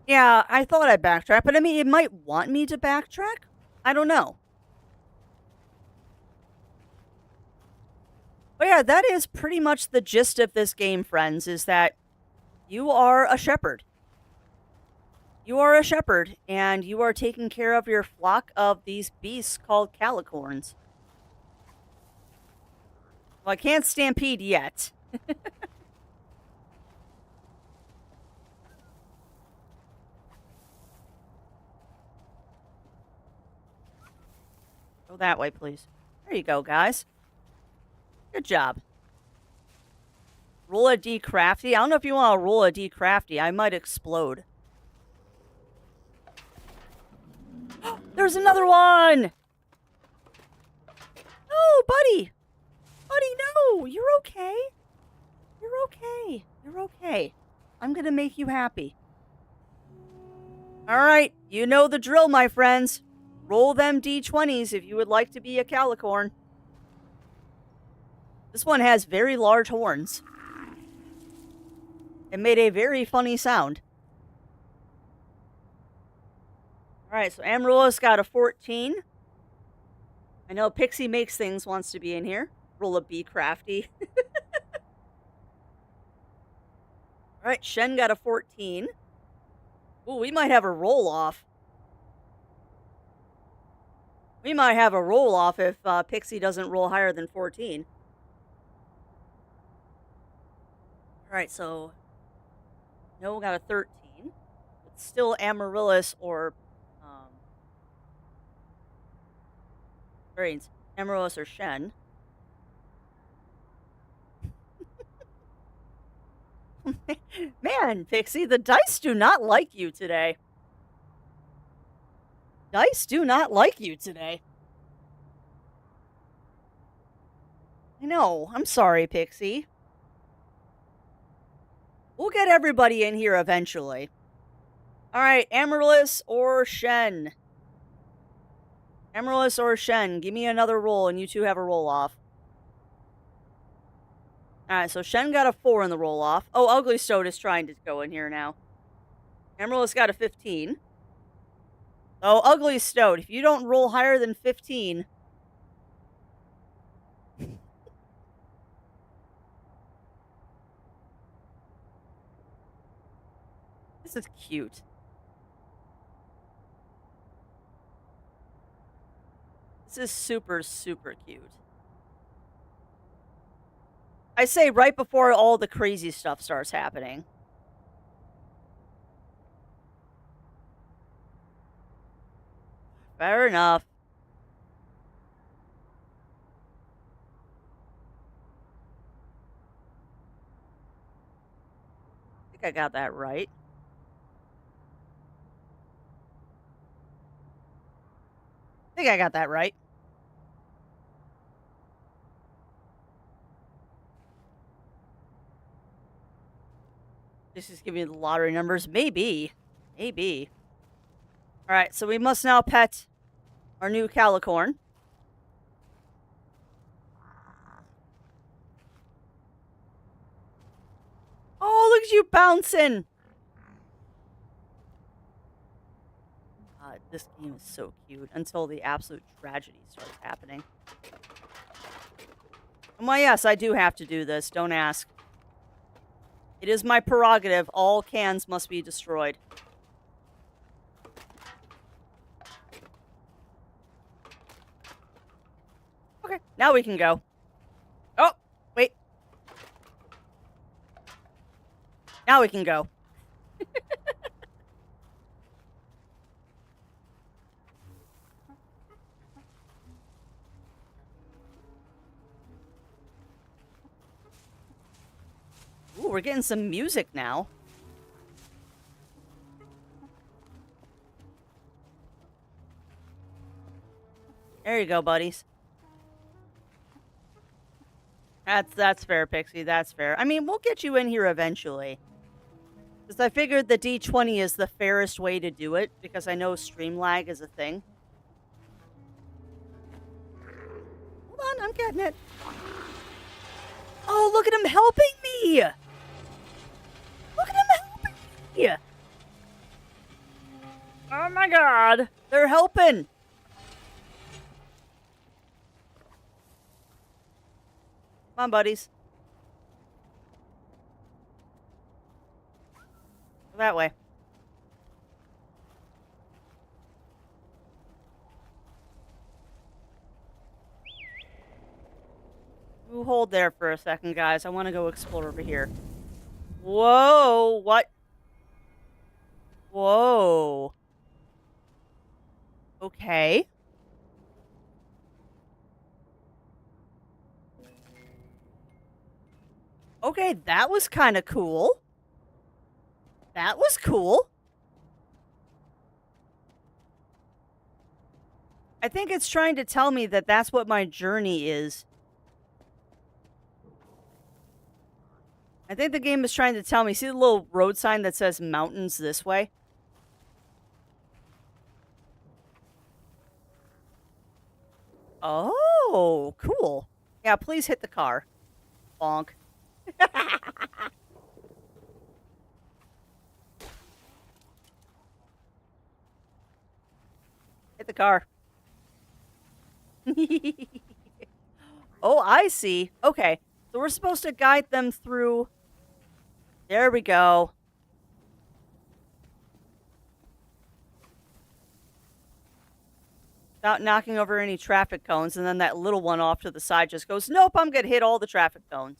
Yeah, I thought I backtracked, but I mean, it might want me to backtrack? I don't know. But yeah, that is pretty much the gist of this game, friends, is that you are a shepherd. You are a shepherd, and you are taking care of your flock of these beasts called Calicorns. Well, I can't stampede yet. Go that way, please. There you go, guys. Good job. Roll a D crafty. I don't know if you want to roll a D crafty. I might explode. There's another one! No, buddy! Buddy, no! You're okay. You're okay. You're okay. I'm gonna make you happy. Alright, you know the drill, my friends. Roll them D20s if you would like to be a Calicorn. This one has very large horns. It made a very funny sound. Alright, so Amaryllis got a 14. I know Pixie Makes Things wants to be in here. Roll a B crafty. Alright, Shen got a 14. Ooh, we might have a roll-off. We might have a roll-off if Pixie doesn't roll higher than 14. Alright, so Noah got a 13. It's still Amaryllis or brains. Amaryllis or Shen. Man, Pixie, the dice do not like you today. Dice do not like you today. I know. I'm sorry, Pixie. We'll get everybody in here eventually. Alright, Amaryllis or Shen? Amaryllis or Shen, give me another roll and you two have a roll-off. Alright, so Shen got a 4 in the roll-off. Oh, Ugly Stone is trying to go in here now. Amaryllis got a 15. Oh, Ugly Stone, if you don't roll higher than 15... This is cute. This is super, super cute. I say right before all the crazy stuff starts happening. Fair enough. I think I got that right. I think I got that right. This is giving me the lottery numbers. Maybe. Maybe. Alright, so we must now pet our new Calicorn. look at you bouncing. This game is so cute until the absolute tragedy starts happening. And why, yes, I do have to do this. Don't ask. It is my prerogative. All cans must be destroyed. Okay, now we can go. Oh, wait. Now we can go. Ooh, we're getting some music now. There you go, buddies. That's fair, Pixie. That's fair. I mean, we'll get you in here eventually. Because I figured the D20 is the fairest way to do it, because I know stream lag is a thing. Hold on, I'm getting it. Oh, look at him helping me! Look at him helping me! Oh my god! They're helping! Come on, buddies. Go that way. You hold there for a second, guys. I want to go explore over here. Whoa! What? Whoa. Okay. Okay, that was kind of cool. That was cool. I think it's trying to tell me that that's what my journey is. I think the game is trying to tell me. See the little road sign that says mountains this way? Oh, cool. Yeah, please hit the car. Bonk. Hit the car. Oh, I see. Okay. So we're supposed to guide them through. There we go. Without knocking over any traffic cones, and then that little one off to the side just goes, nope, I'm going to hit all the traffic cones.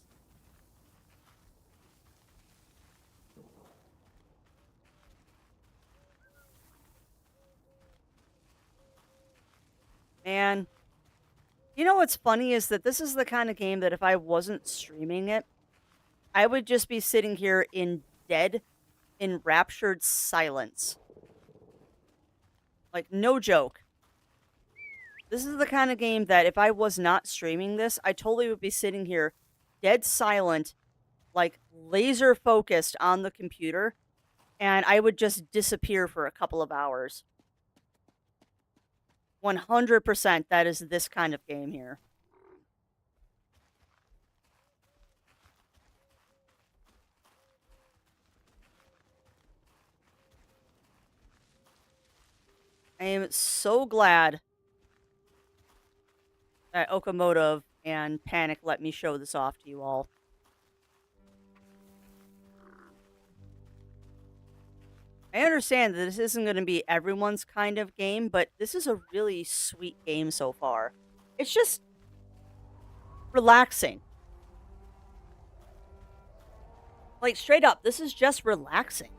Man. You know what's funny is that this is the kind of game that if I wasn't streaming it, I would just be sitting here in dead, enraptured silence. Like, no joke. This is the kind of game that if I was not streaming this, I totally would be sitting here dead silent, like laser focused on the computer, and I would just disappear for a couple of hours. 100% that is this kind of game here. I am so glad that Okomotive and Panic let me show this off to you all. I understand that this isn't going to be everyone's kind of game, but this is a really sweet game so far. It's just relaxing. Like, straight up, this is just relaxing.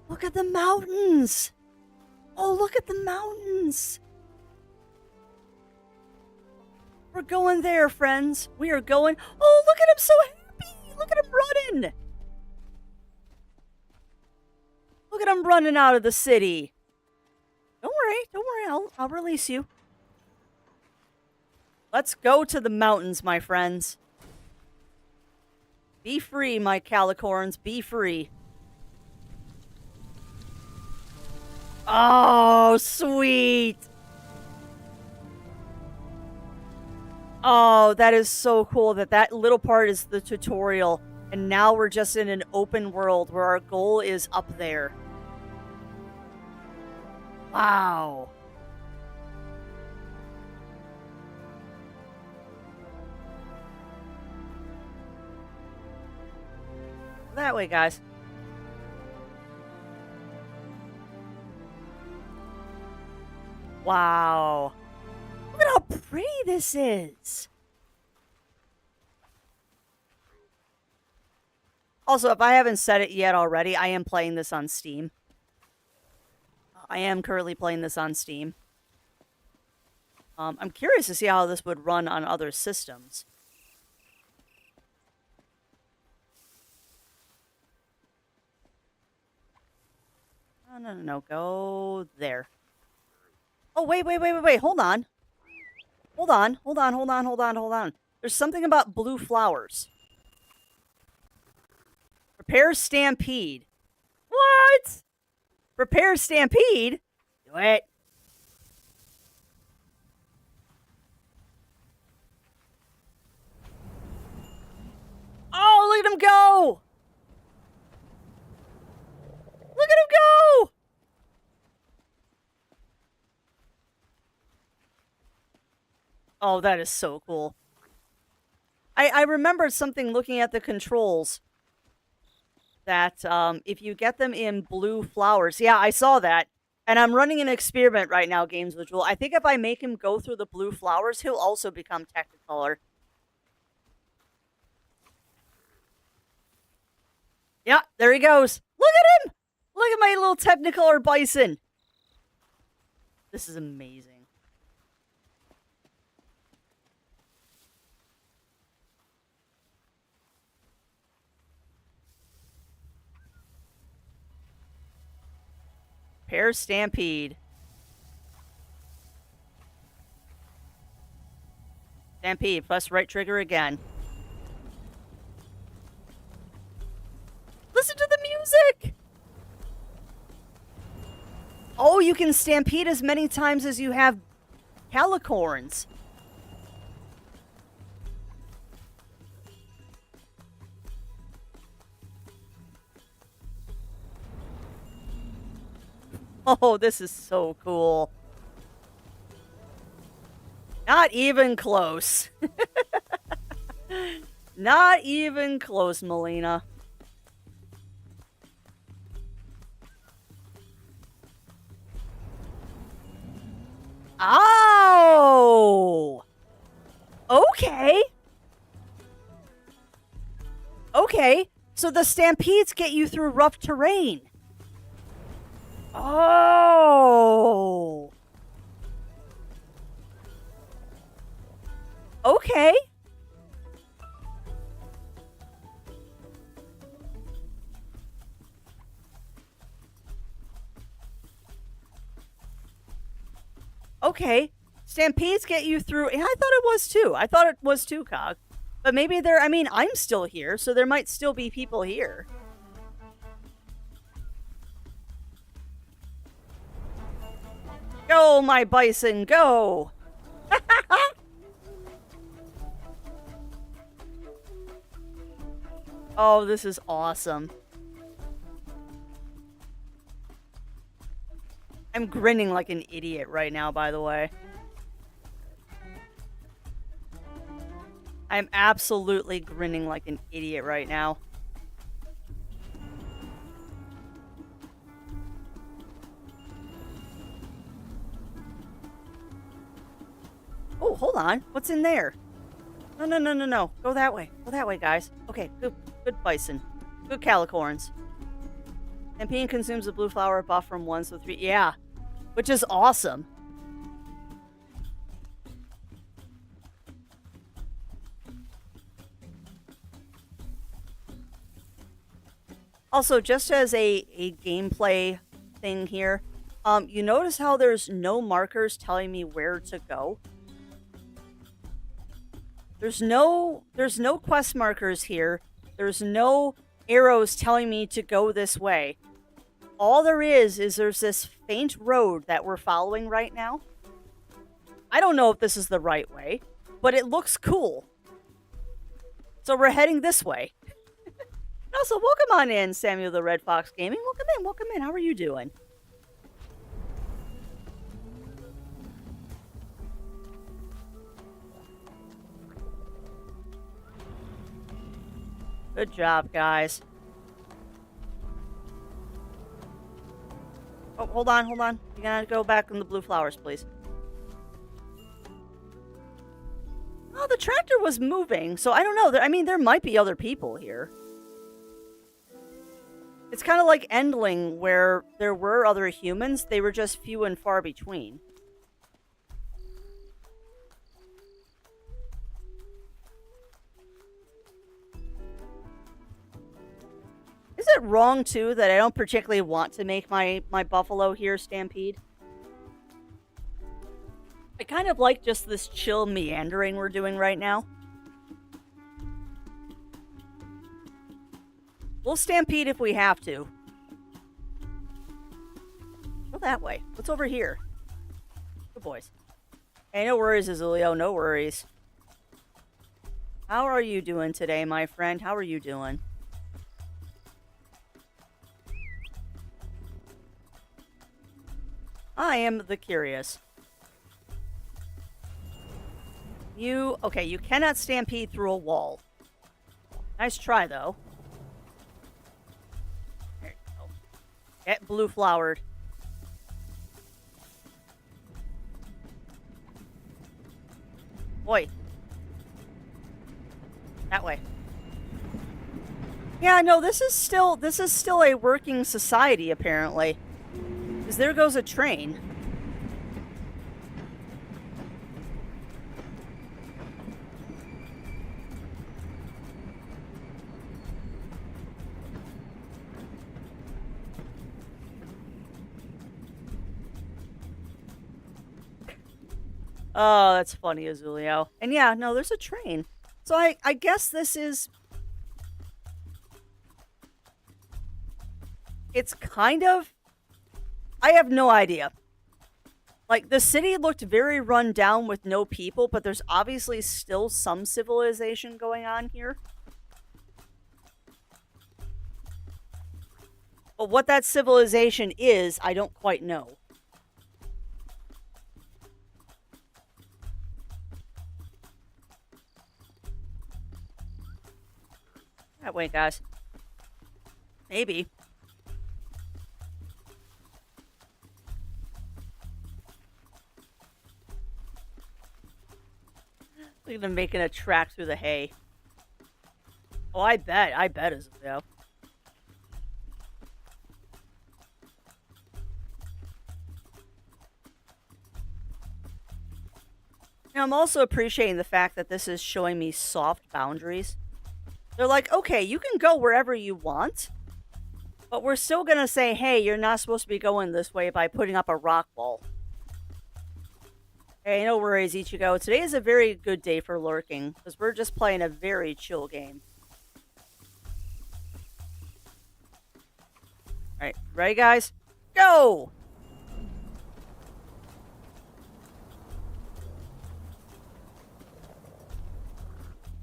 Look at the mountains! Oh, look at the mountains! We're going there, friends. We are going... Oh, look at him so happy! Look at him running! Look at him running out of the city. Don't worry, I'll release you. Let's go to the mountains, my friends. Be free, my calicorns, be free. Oh, sweet. Oh, that is so cool that that little part is the tutorial. And now we're just in an open world where our goal is up there. Wow. That way, guys. Wow. Look at how pretty this is. Also, if I haven't said it yet already, I am playing this on Steam. I am currently playing this on Steam. I'm curious to see how this would run on other systems. Oh, no. Go there. Oh, wait. Hold on. Hold on. There's something about blue flowers. Prepare Stampede. What? Prepare Stampede? Do it. Oh, look at him go! Look at him go! Oh, that is so cool. I remember something looking at the controls that if you get them in blue flowers, yeah, I saw that. And I'm running an experiment right now, Games with Jewel. I think if I make him go through the blue flowers, he'll also become Technicolor. Yeah, there he goes. Look at him! Look at my little Technicolor bison. This is amazing. Pair Stampede. Stampede, press right trigger again. Listen to the music! Oh, you can stampede as many times as you have calicorns. Oh, this is so cool. Not even close. Not even close, Melina. Oh! Okay. Okay, so the stampedes get you through rough terrain. Oh! Okay. Okay. Stampedes get you through. I thought it was too. I thought it was too, Cog. But maybe there. I mean, I'm still here, so there might still be people here. Go, my bison, go! Oh, this is awesome. I'm grinning like an idiot right now, by the way. I'm absolutely grinning like an idiot right now. Oh, hold on. What's in there? No. Go that way. Go that way, guys. Okay, good bison. Good calicorns. Stampede consumes the blue flower buff from 1 to 3. Yeah. Which is awesome. Also, just as a gameplay thing here, you notice how there's no markers telling me where to go? There's no quest markers here. There's no arrows telling me to go this way. all there is there's this faint road that we're following right now. I don't know if this is the right way, but it looks cool. So we're heading this way. Also, welcome on in, Samuel the Red Fox Gaming. Welcome in, welcome in. How are you doing? Good job, guys. Oh, hold on, hold on. You gotta go back in the blue flowers, please. Oh, the tractor was moving, so I don't know. I mean, there might be other people here. It's kind of like Herdling, where there were other humans. They were just few and far between. Is it wrong, too, that I don't particularly want to make my buffalo here stampede? I kind of like just this chill meandering we're doing right now. We'll stampede if we have to. Go that way. What's over here? Good boys. Hey, no worries, Azulio. No worries. How are you doing today, my friend? How are you doing? I am the curious. Okay, you cannot stampede through a wall. Nice try, though. There you go. Get blue flowered. Boy. That way. Yeah, no, this is still a working society, apparently. Because there goes a train. Oh, that's funny, Azulio. And yeah, no, there's a train. So I guess this is... It's kind of... I have no idea. Like, the city looked very run down with no people, but there's obviously still some civilization going on here. But what that civilization is, I don't quite know. That way, guys. Maybe. Look at them making a track through the hay. Oh, I bet as well. Now, I'm also appreciating the fact that this is showing me soft boundaries. They're like, okay, you can go wherever you want, but we're still gonna say, hey, you're not supposed to be going this way by putting up a rock wall. Hey, no worries, Ichigo. Today is a very good day for lurking, because we're just playing a very chill game. Alright, ready, guys? Go!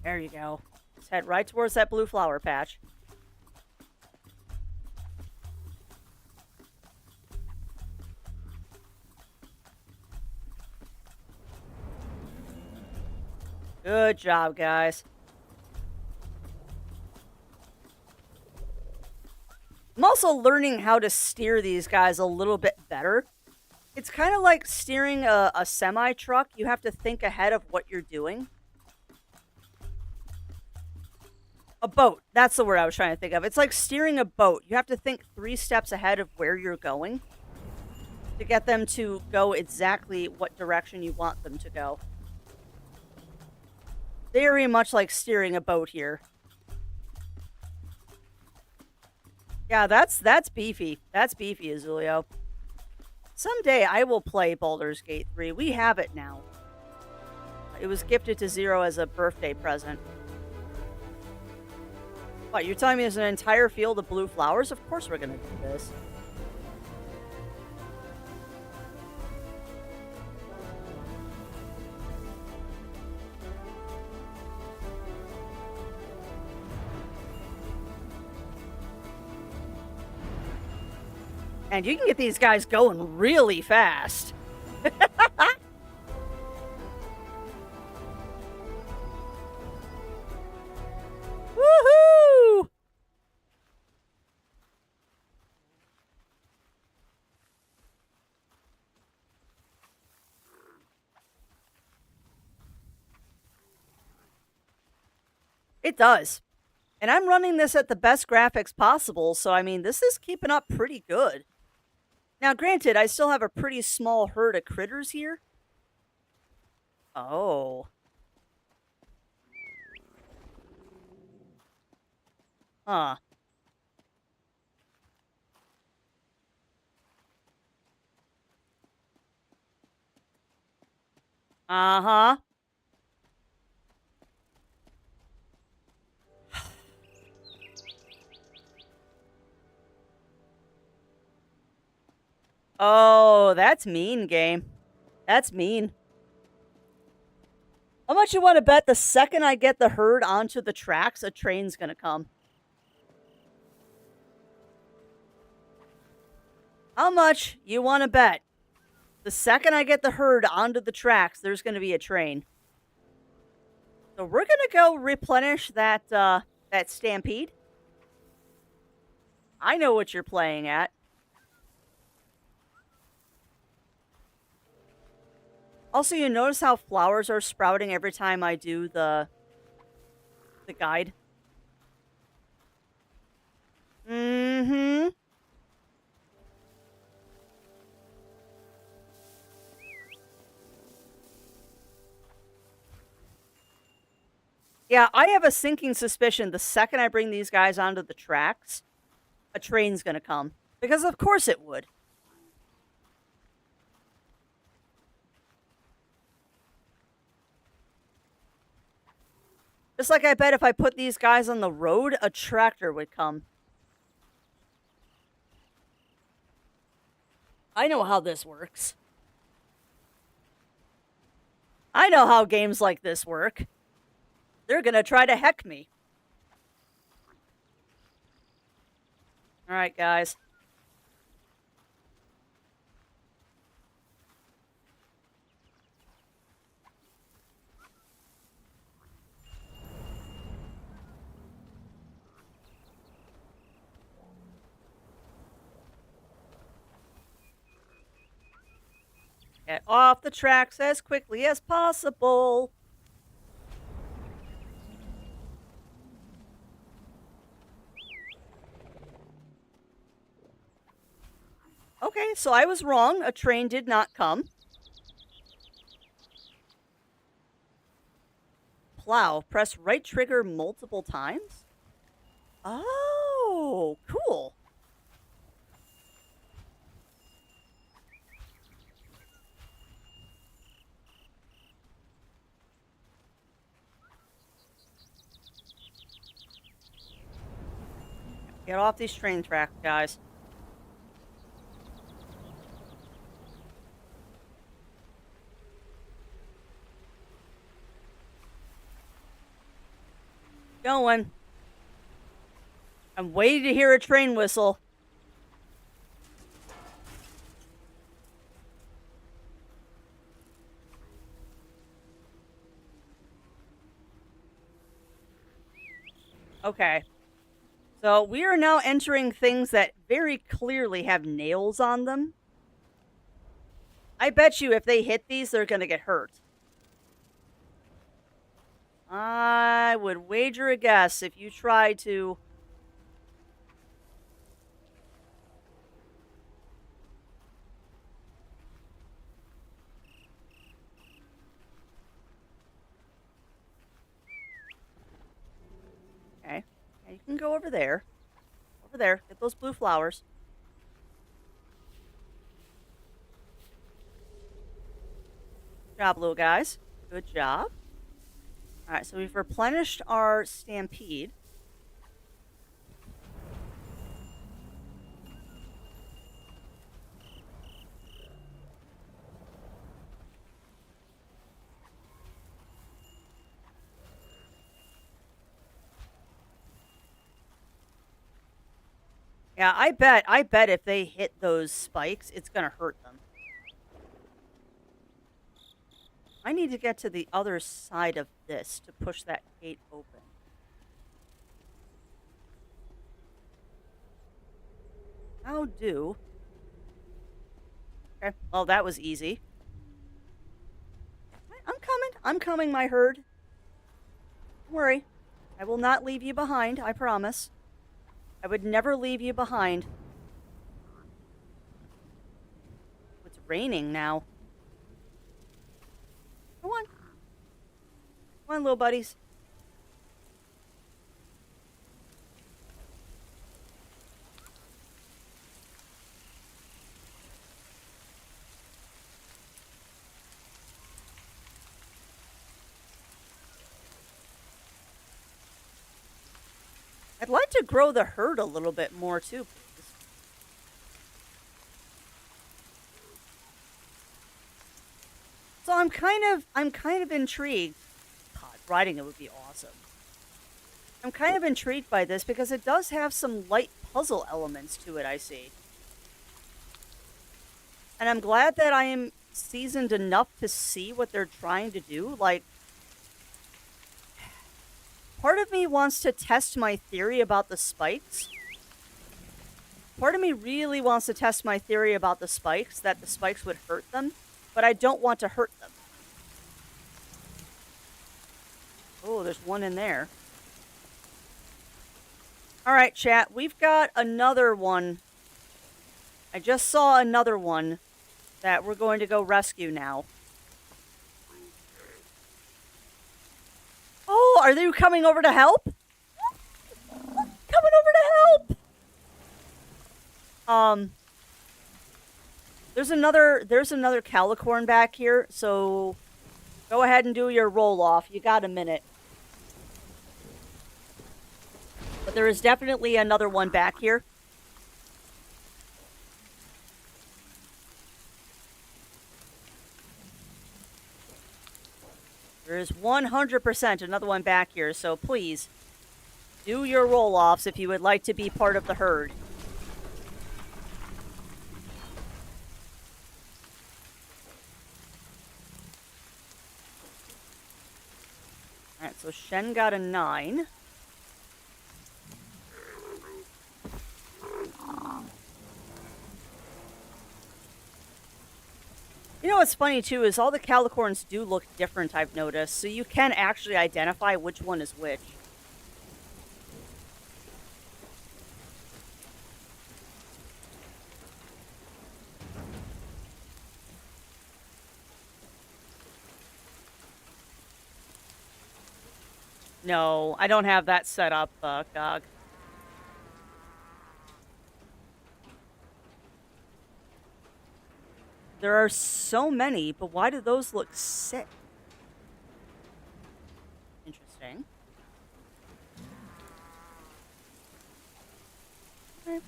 There you go. Let's head right towards that blue flower patch. Good job, guys. I'm also learning how to steer these guys a little bit better. It's kind of like steering a semi-truck. You have to think ahead of what you're doing. A boat. That's the word I was trying to think of. It's like steering a boat. You have to think 3 steps ahead of where you're going to get them to go exactly what direction you want them to go. Very much like steering a boat here. Yeah, that's beefy. That's beefy, Azulio. Someday I will play Baldur's Gate 3. We have it now. It was gifted to Zero as a birthday present. What, you're telling me there's an entire field of blue flowers? Of course we're gonna do this. And you can get these guys going really fast. Woohoo! It does. And I'm running this at the best graphics possible, so I mean, this is keeping up pretty good. Now, granted, I still have a pretty small herd of critters here. Oh. Huh. Uh-huh. Oh, that's mean, game. That's mean. How much you want to bet the second I get the herd onto the tracks, a train's gonna come? How much you want to bet? The second I get the herd onto the tracks, there's gonna be a train. So we're gonna go replenish that stampede. I know what you're playing at. Also, you notice how flowers are sprouting every time I do the guide? Mm-hmm. Yeah, I have a sinking suspicion the second I bring these guys onto the tracks, a train's gonna come. Because of course it would. Just like I bet if I put these guys on the road, a tractor would come. I know how this works. I know how games like this work. They're gonna try to heck me. Alright, guys. Get off the tracks as quickly as possible. Okay, so I was wrong. A train did not come. Plow. Press right trigger multiple times? Oh, cool. Get off these train tracks, guys. Going. I'm waiting to hear a train whistle. Okay. So we are now entering things that very clearly have nails on them. I bet you if they hit these, they're going to get hurt. I would wager a guess if you try to... Okay. Yeah, you can go over there. Over there. Get those blue flowers. Good job, little guys. Good job. Alright, so we've replenished our stampede. Yeah, I bet if they hit those spikes, it's gonna hurt them. I need to get to the other side of this to push that gate open. How do? Okay, well, that was easy. I'm coming. I'm coming, my herd. Don't worry. I will not leave you behind, I promise. I would never leave you behind. It's raining now. Come on. Come on, little buddies. I'd like to grow the herd a little bit more too, please. So I'm kind of intrigued. God, riding it would be awesome. I'm kind of intrigued by this because it does have some light puzzle elements to it, I see. And I'm glad that I am seasoned enough to see what they're trying to do. Like, part of me wants to test my theory about the spikes. Part of me really wants to test my theory about the spikes, that the spikes would hurt them, but I don't want to hurt them. Oh, there's one in there. All right, chat, we've got another one. I just saw another one that we're going to go rescue now. Oh, are they coming over to help? Coming over to help! There's another calicorn back here, so go ahead and do your roll-off. You got a minute. But there is definitely another one back here. There is 100% another one back here, so please do your roll-offs if you would like to be part of the herd. Alright, so Shen got a 9. You know what's funny, too, is all the calicorns do look different, I've noticed, so you can actually identify which one is which. No, I don't have that set up, Gog. There are so many, but why do those look sick? Interesting. Okay.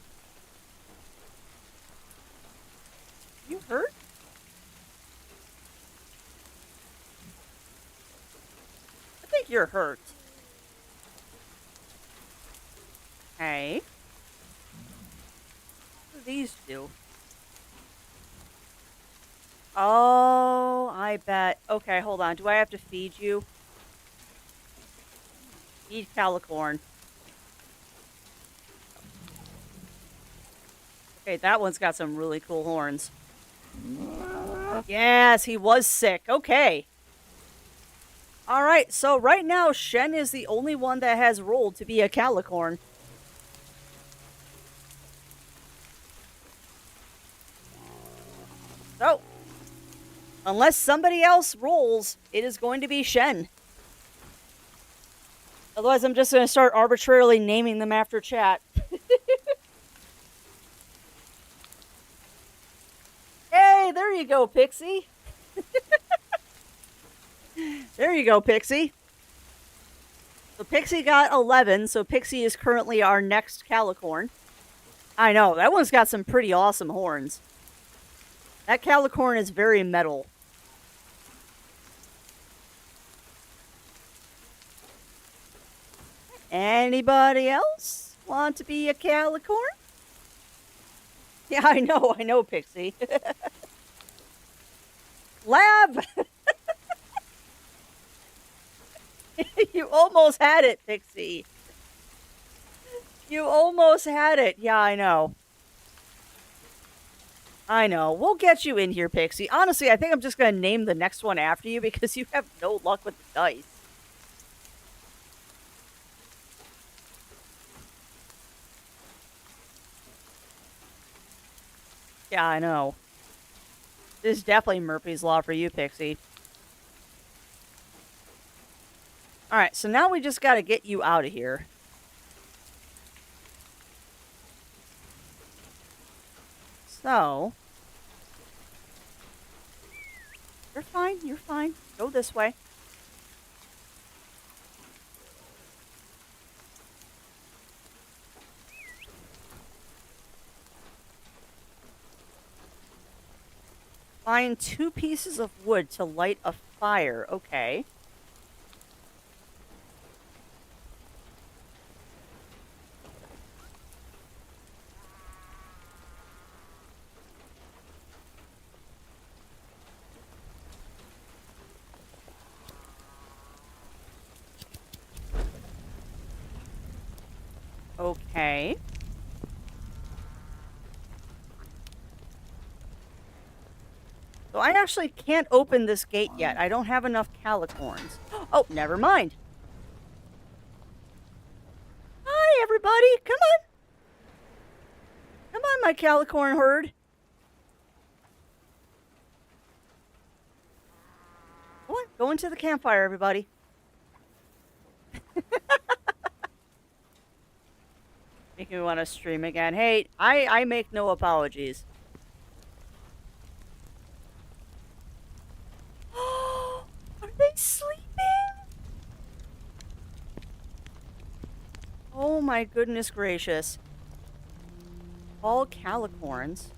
You hurt? I think you're hurt. Okay. What do these do? Oh, I bet. Okay, hold on. Do I have to feed you? Feed calicorn. Okay, that one's got some really cool horns. Yes, he was sick. Okay. Alright, so right now, Shen is the only one that has rolled to be a calicorn. So, unless somebody else rolls, it is going to be Shen. Otherwise, I'm just going to start arbitrarily naming them after chat. Hey, there you go, Pixie. There you go, Pixie. So Pixie got 11, so Pixie is currently our next calicorn. I know, that one's got some pretty awesome horns. That calicorn is very metal. Anybody else want to be a calicorn? Yeah, I know, Pixie. Lab! You almost had it, Pixie. You almost had it. Yeah, I know. I know. We'll get you in here, Pixie. Honestly, I think I'm just going to name the next one after you because you have no luck with the dice. Yeah, I know. This is definitely Murphy's Law for you, Pixie. Alright, so now we just got to get you out of here. So... You're fine, you're fine. Go this way. Find 2 pieces of wood to light a fire. Okay. Okay. So I actually can't open this gate yet. I don't have enough calicorns. Oh, never mind. Hi, everybody. Come on. Come on, my calicorn herd. Come on, go into the campfire, everybody. Making me want to stream again. Hey, I make no apologies. Are they sleeping? Oh my goodness gracious. All calicorns.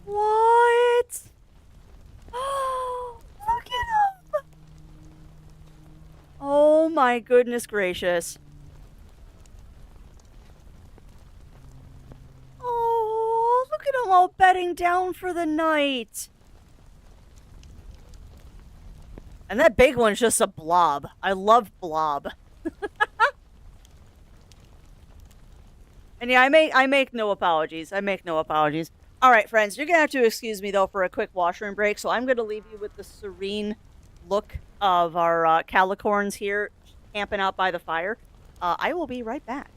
What? Look at them! Oh my goodness gracious. Oh, look at them all bedding down for the night. And that big one's just a blob. I love blob. And yeah, I make no apologies. I make no apologies. All right, friends, you're going to have to excuse me, though, for a quick washroom break. So I'm going to leave you with the serene look of our calicorns here camping out by the fire. I will be right back.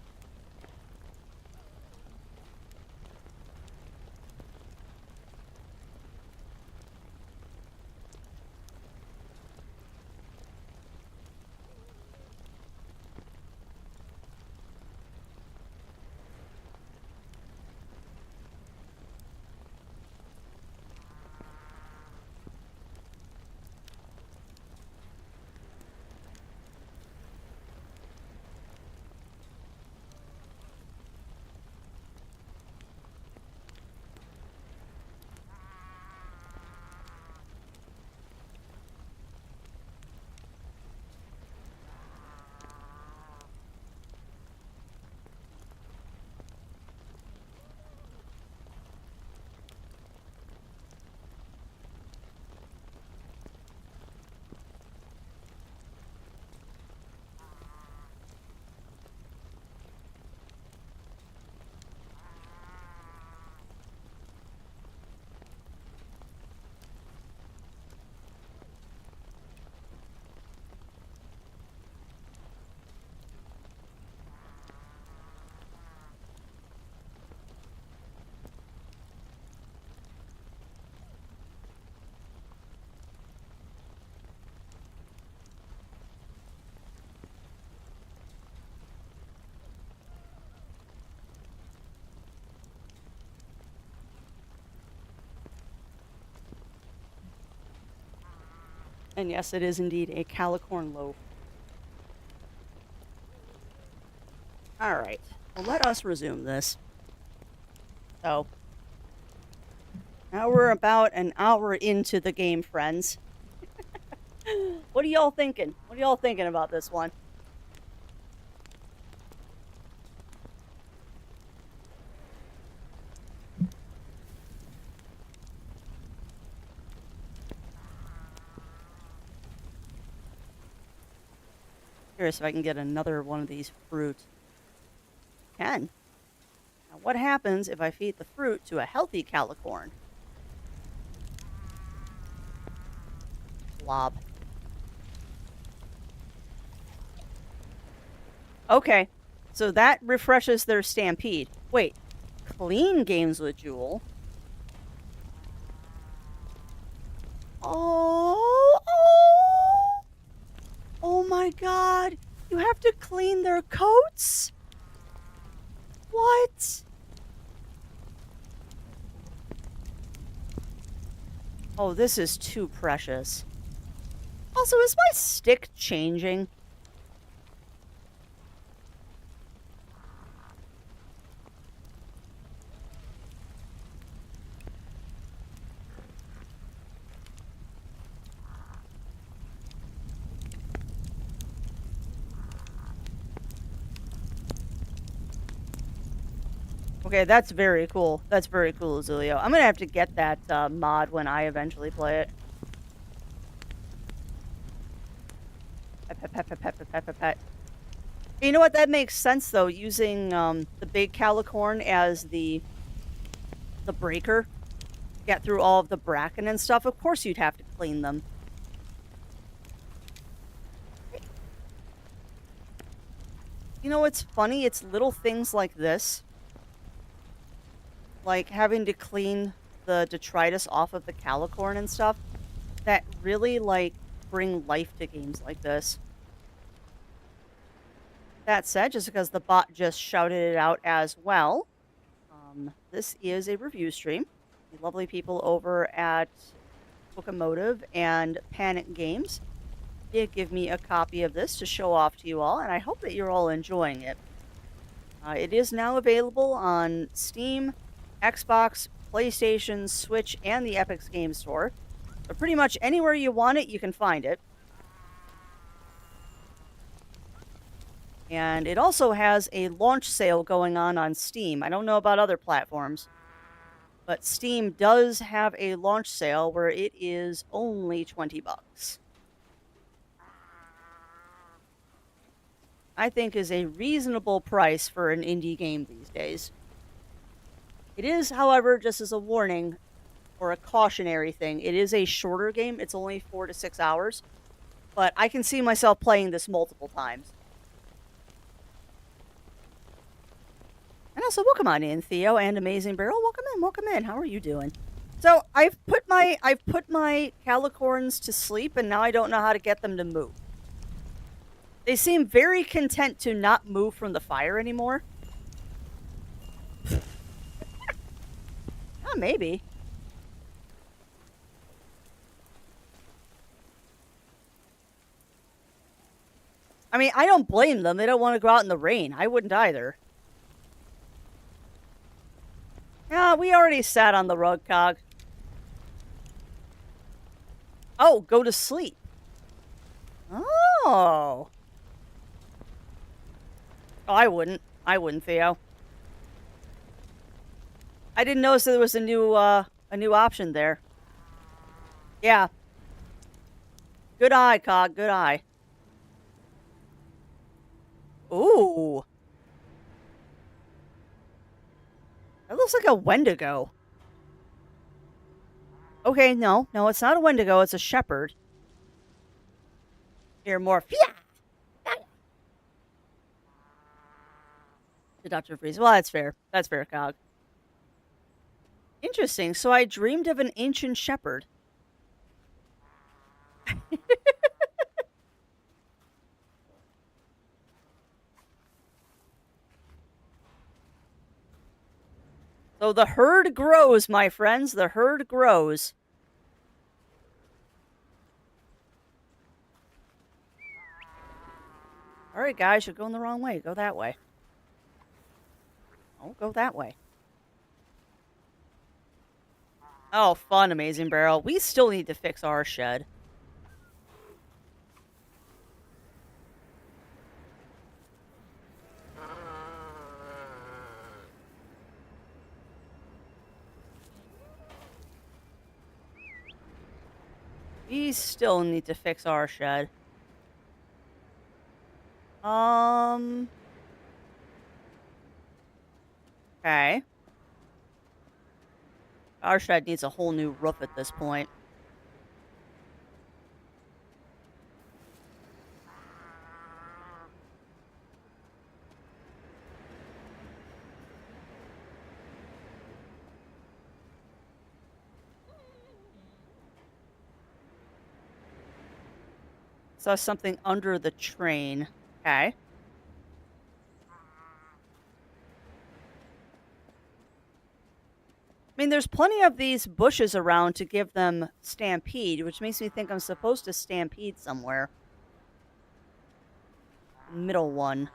And yes, it is indeed a calicorn loaf. All right. Well, let us resume this. So, now we're about an hour into the game, friends. What are y'all thinking? What are y'all thinking about this one? Curious if I can get another one of these fruit. Can. Now, what happens if I feed the fruit to a healthy calicorn? Blob. Okay, so that refreshes their stampede. Wait, clean games with Jewel? Oh, oh, oh my god. You have to clean their coats? What? Oh, this is too precious. Also, is my stick changing? Okay, that's very cool. That's very cool, Zilio. I'm gonna have to get that mod when I eventually play it. Pet, pet, pet, pet, pet, pet, pet, pet, pet. You know what? That makes sense, though, using the big calicorn as the breaker. Get through all of the bracken and stuff. Of course you'd have to clean them. You know what's funny? It's little things like this. Like having to clean the detritus off of the calicorn and stuff. That really, like, bring life to games like this. That said, just because the bot just shouted it out as well, this is a review stream. The lovely people over at Okomotive and Panic Games did give me a copy of this to show off to you all, and I hope that you're all enjoying it. It is now available on Steam, Xbox, PlayStation, Switch, and the Epic Games Store. So pretty much anywhere you want it, you can find it. And it also has a launch sale going on Steam. I don't know about other platforms, but Steam does have a launch sale where it is only $20. I think is a reasonable price for an indie game these days. It is, however, just as a warning or a cautionary thing, it is a shorter game. It's only 4 to 6 hours, but I can see myself playing this multiple times. And also, welcome on in, Theo and Amazing Barrel. Welcome in, welcome in. How are you doing? So I've put my calicorns to sleep, and now I don't know how to get them to move. They seem very content to not move from the fire anymore. Oh, maybe. I mean, I don't blame them. They don't want to go out in the rain. I wouldn't either. Yeah, we already sat on the rug, Cog. Oh, go to sleep. Oh. Oh, I wouldn't. I wouldn't, Theo. I didn't notice that there was a new option there. Yeah. Good eye, Cog. Good eye. Ooh. That looks like a Wendigo. Okay, no, it's not a Wendigo. It's a Shepard. Here, more. The Dr. Freeze. Well, that's fair. That's fair, Cog. Interesting. So I dreamed of an ancient shepherd. So the herd grows, my friends. The herd grows. All right, guys, you're going the wrong way. Go that way. Oh, go that way. Oh, fun, Amazing Barrel. We still need to fix our shed. We still need to fix our shed. Okay. Our shed needs a whole new roof at this point. Saw something under the train. Okay. I mean, there's plenty of these bushes around to give them stampede, which makes me think I'm supposed to stampede somewhere. Middle one.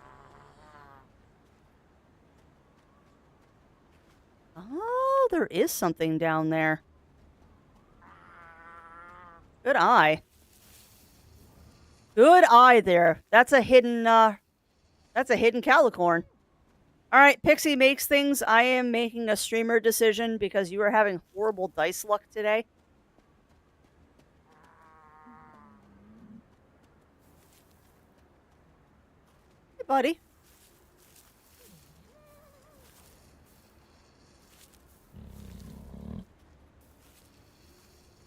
Oh, there is something down there. Good eye. Good eye there. That's a hidden calicorn. All right, Pixie makes things. I am making a streamer decision because you are having horrible dice luck today. Hey, buddy.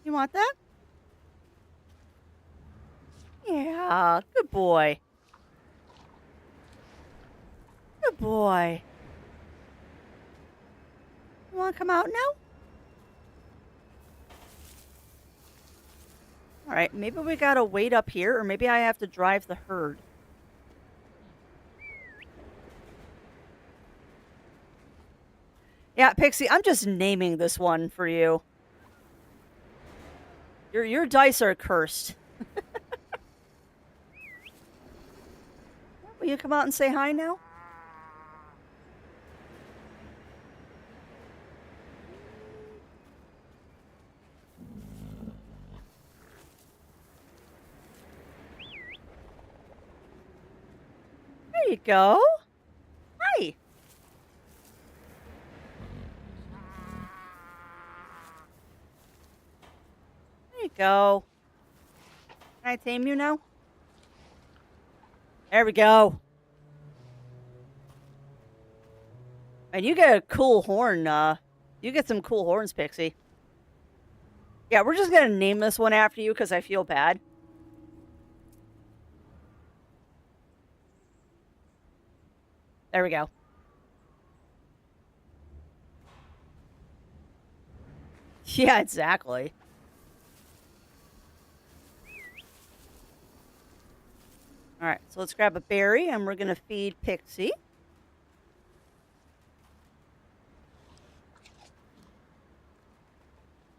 You want that? Yeah, good boy. Good boy. You want to come out now? All right, maybe we gotta wait up here, or maybe I have to drive the herd. Yeah, Pixie, I'm just naming this one for you. Your dice are cursed. Will you come out and say hi now? There you go. Hi. There you go. Can I tame you now? There we go. And you get a cool horn, you get some cool horns, Pixie. Yeah, we're just gonna name this one after you because I feel bad. There we go. Yeah, exactly. All right, so let's grab a berry and we're gonna feed Pixie.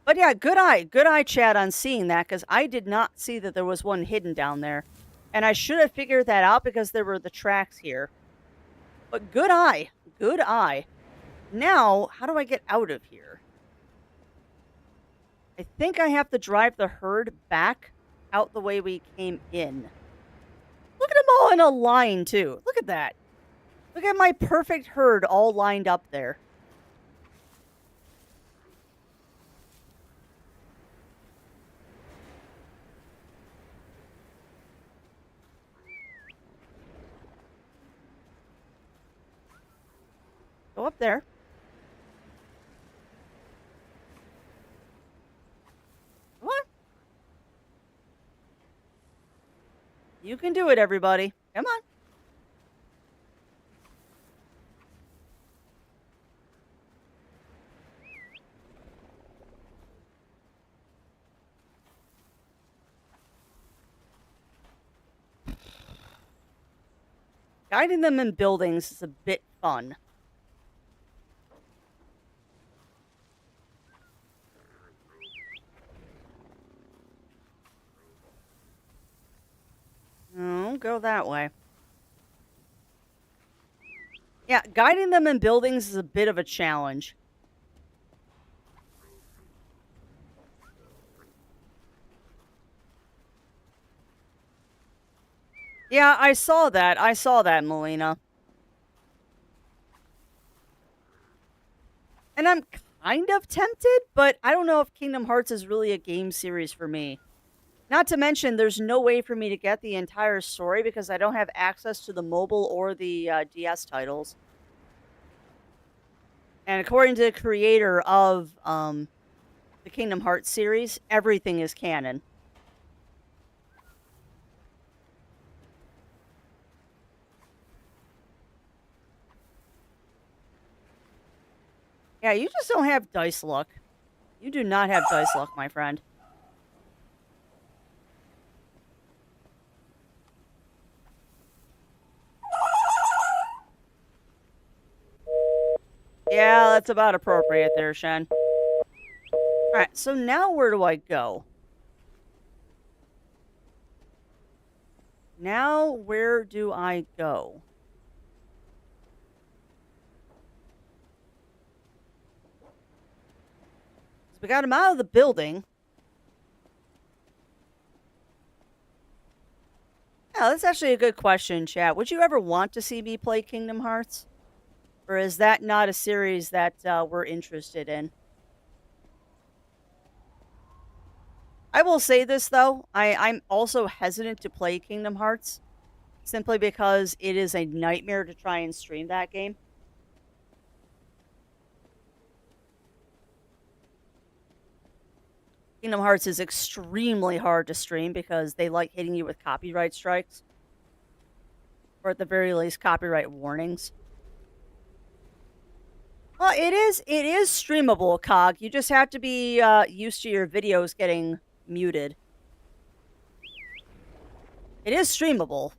But yeah, good eye, Chad, on seeing that because I did not see that there was one hidden down there, and I should have figured that out because there were the tracks here. But good eye, good eye. Now, how do I get out of here? I think I have to drive the herd back out the way we came in. Look at them all in a line, too. Look at that. Look at my perfect herd all lined up there. Go up there. Come on. You can do it, everybody. Come on. Guiding them in buildings is a bit fun. Oh, go that way. Yeah, guiding them in buildings is a bit of a challenge. Yeah, I saw that. I saw that, Melina. And I'm kind of tempted, but I don't know if Kingdom Hearts is really a game series for me. Not to mention, there's no way for me to get the entire story because I don't have access to the mobile or the DS titles. And according to the creator of the Kingdom Hearts series, everything is canon. Yeah, you just don't have dice luck. You do not have dice luck, my friend. Yeah, that's about appropriate there, Shen. Alright, so now where do I go? Now, where do I go? So we got him out of the building. Yeah, that's actually a good question, chat. Would you ever want to see me play Kingdom Hearts? Or is that not a series that we're interested in? I will say this, though. I'm also hesitant to play Kingdom Hearts, simply because it is a nightmare to try and stream that game. Kingdom Hearts is extremely hard to stream because they like hitting you with copyright strikes. Or at the very least, copyright warnings. Well, it is streamable, Cog. You just have to be used to your videos getting muted. It is streamable.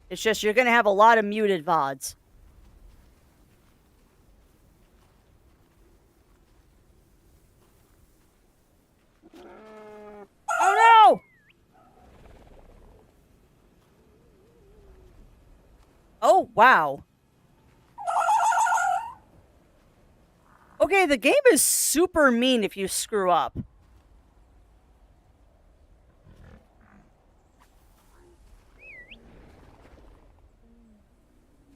It's just you're going to have a lot of muted VODs. Oh no! Oh, wow. Okay, the game is super mean if you screw up.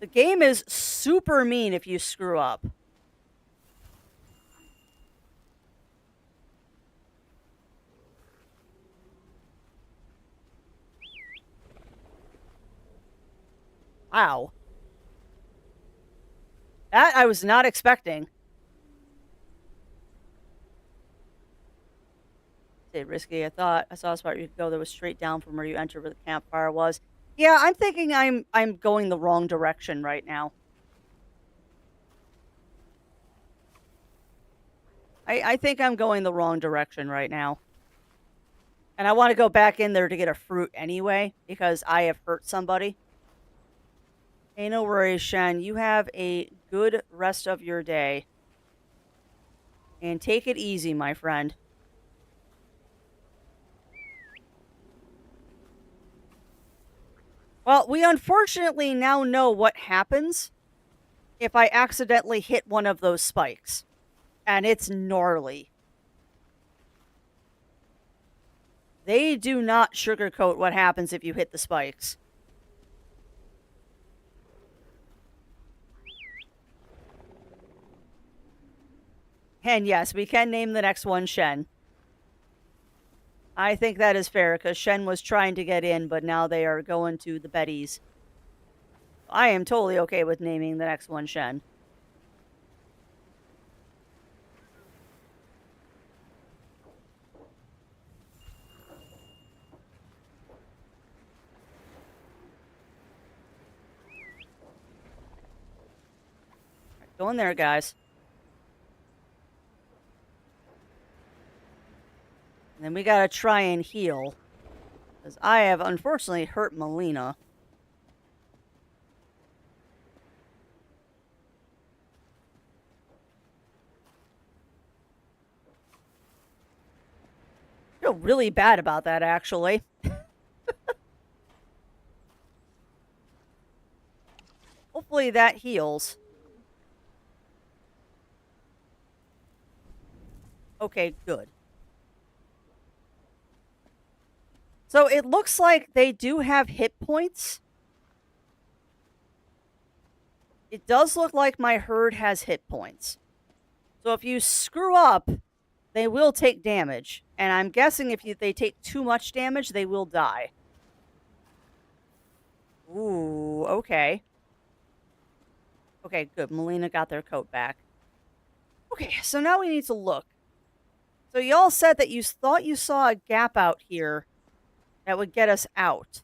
The game is super mean if you screw up. Wow. That I was not expecting. Say risky. I thought I saw a spot you could go that was straight down from where you entered where the campfire was. Yeah, I'm thinking I'm going the wrong direction right now. I think I'm going the wrong direction right now. And I want to go back in there to get a fruit anyway, because I have hurt somebody. Hey, no worries, Shen. You have a good rest of your day. And take it easy, my friend. Well, we unfortunately now know what happens if I accidentally hit one of those spikes. And it's gnarly. They do not sugarcoat what happens if you hit the spikes. And yes, we can name the next one Shen. I think that is fair, because Shen was trying to get in, but now they are going to the Bettys. I am totally okay with naming the next one Shen. Go in there, guys. And then we gotta try and heal. Because I have unfortunately hurt Melina. I feel really bad about that, actually. Hopefully that heals. Okay, good. So it looks like they do have hit points. It does look like my herd has hit points. So if you screw up, they will take damage. And I'm guessing if they take too much damage, they will die. Ooh, okay. Okay, good. Melina got their coat back. Okay, so now we need to look. So y'all said that you thought you saw a gap out here that would get us out.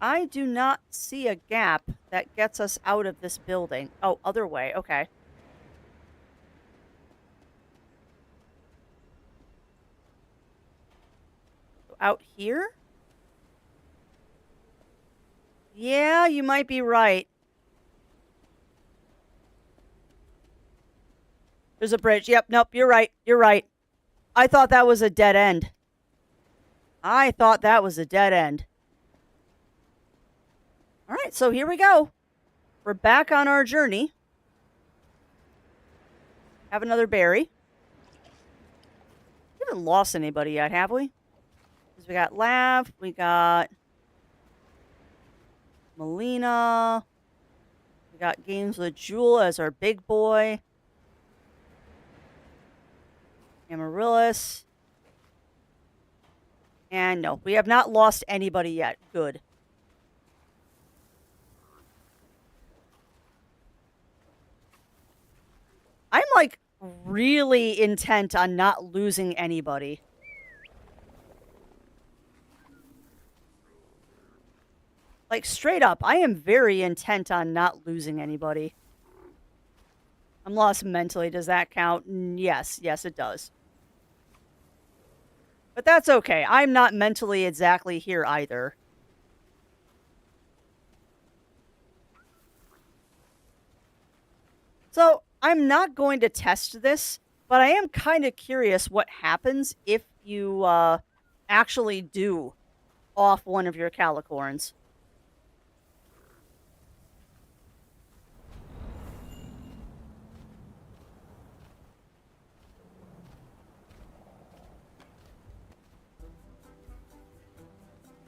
I do not see a gap that gets us out of this building. Oh, other way. Okay. Out here? Yeah, you might be right. There's a bridge. Yep, nope, you're right. You're right. I thought that was a dead end. I thought that was a dead end. All right, so here we go. We're back on our journey. Have another berry. We haven't lost anybody yet, have we? Because we got Lav, we got Melina, we got Games with Jewel as our big boy. Amaryllis. And no, we have not lost anybody yet. Good. I'm like really intent on not losing anybody. Like straight up, I am very intent on not losing anybody. I'm lost mentally. Does that count? Yes. Yes, it does. But that's okay. I'm not mentally exactly here either. So, I'm not going to test this, but I am kind of curious what happens if you actually do off one of your calicorns.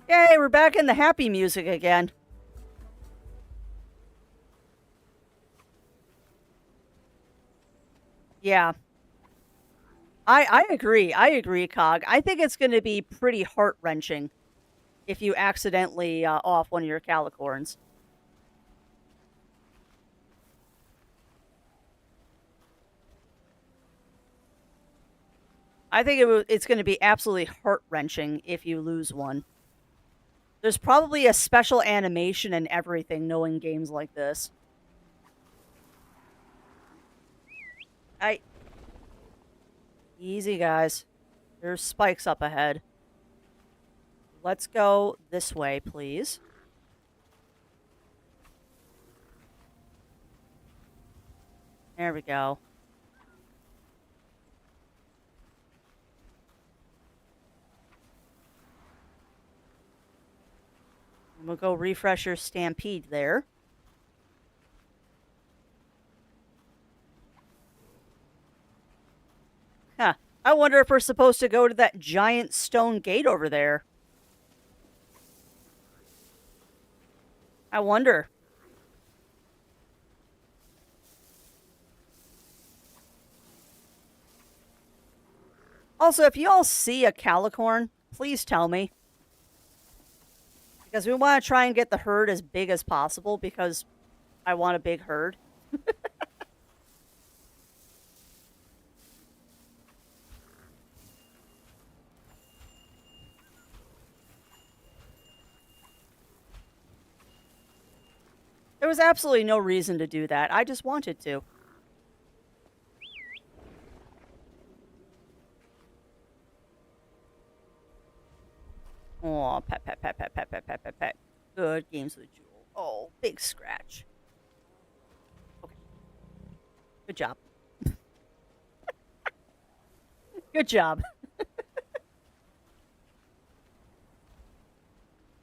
Yay, we're back in the happy music again. Yeah. I agree. I agree, Cog. I think it's going to be pretty heart-wrenching if you accidentally off one of your calicorns. I think it's going to be absolutely heart-wrenching if you lose one. There's probably a special animation and everything knowing games like this. Easy, guys. There's spikes up ahead. Let's go this way, please. There we go. We'll go refresh your stampede there. Huh. I wonder if we're supposed to go to that giant stone gate over there. I wonder. Also, if you all see a calicorn, please tell me. Because we want to try and get the herd as big as possible because I want a big herd. There was absolutely no reason to do that. I just wanted to. Oh, pet, pet, pet, pet, pet, pet, pet, pet, pet. Good games with Jewel. Oh, big scratch. Okay. Good job. Good job.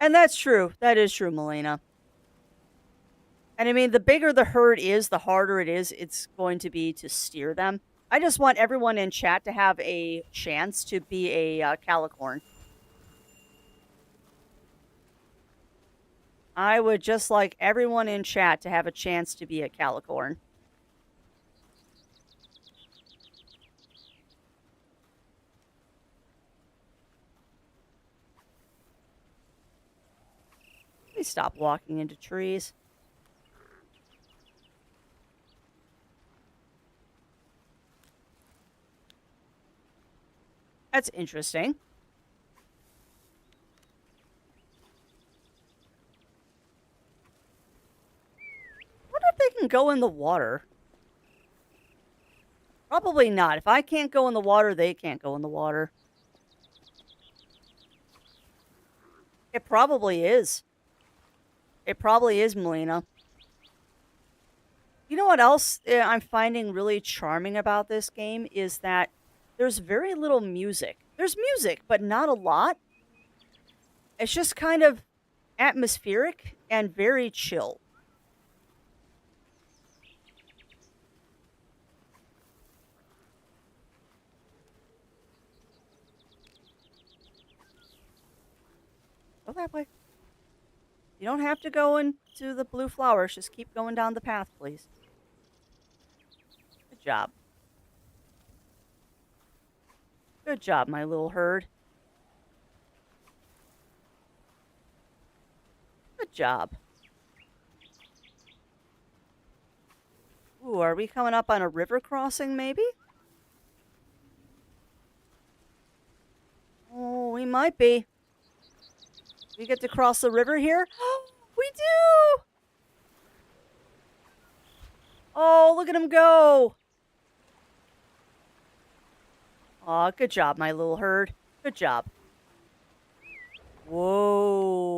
And that's true. That is true, Melina. And I mean, the bigger the herd is, the harder it's going to be to steer them. I just want everyone in chat to have a chance to be a calicorn. I would just like everyone in chat to have a chance to be a calicorn. Please stop walking into trees. That's interesting. I wonder if they can go in the water. Probably not. If I can't go in the water, they can't go in the water. It probably is. It probably is, Melina. You know what else I'm finding really charming about this game is that there's very little music. There's music, but not a lot. It's just kind of atmospheric and very chill. Go that way. You don't have to go into the blue flowers. Just keep going down the path, please. Good job. Good job, my little herd. Good job. Ooh, are we coming up on a river crossing, maybe? Oh, we might be. We get to cross the river here? We do! Oh, look at him go! Aw, good job, my little herd. Good job. Whoa.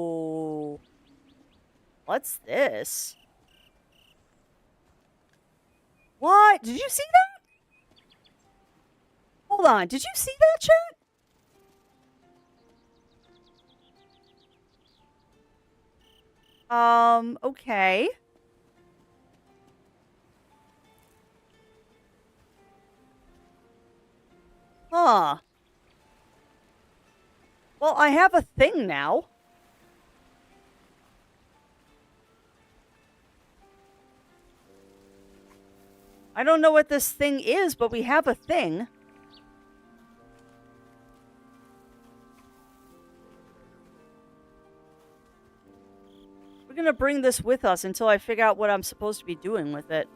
What's this? What? Did you see that? Hold on. Did you see that, chat? Okay. Huh. Well, I have a thing now. I don't know what this thing is, but we have a thing. We're gonna bring this with us until I figure out what I'm supposed to be doing with it.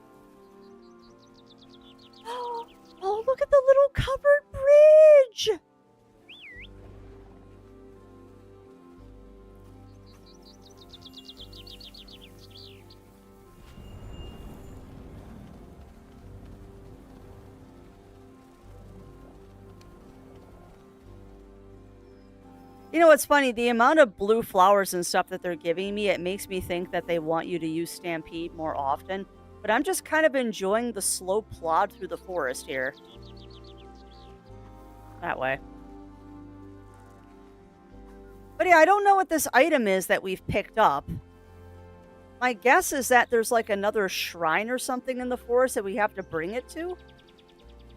Oh, look at the little covered bridge! You know what's funny? The amount of blue flowers and stuff that they're giving me, it makes me think that they want you to use Stampede more often. But I'm just kind of enjoying the slow plod through the forest here. That way. But yeah, I don't know what this item is that we've picked up. My guess is that there's like another shrine or something in the forest that we have to bring it to.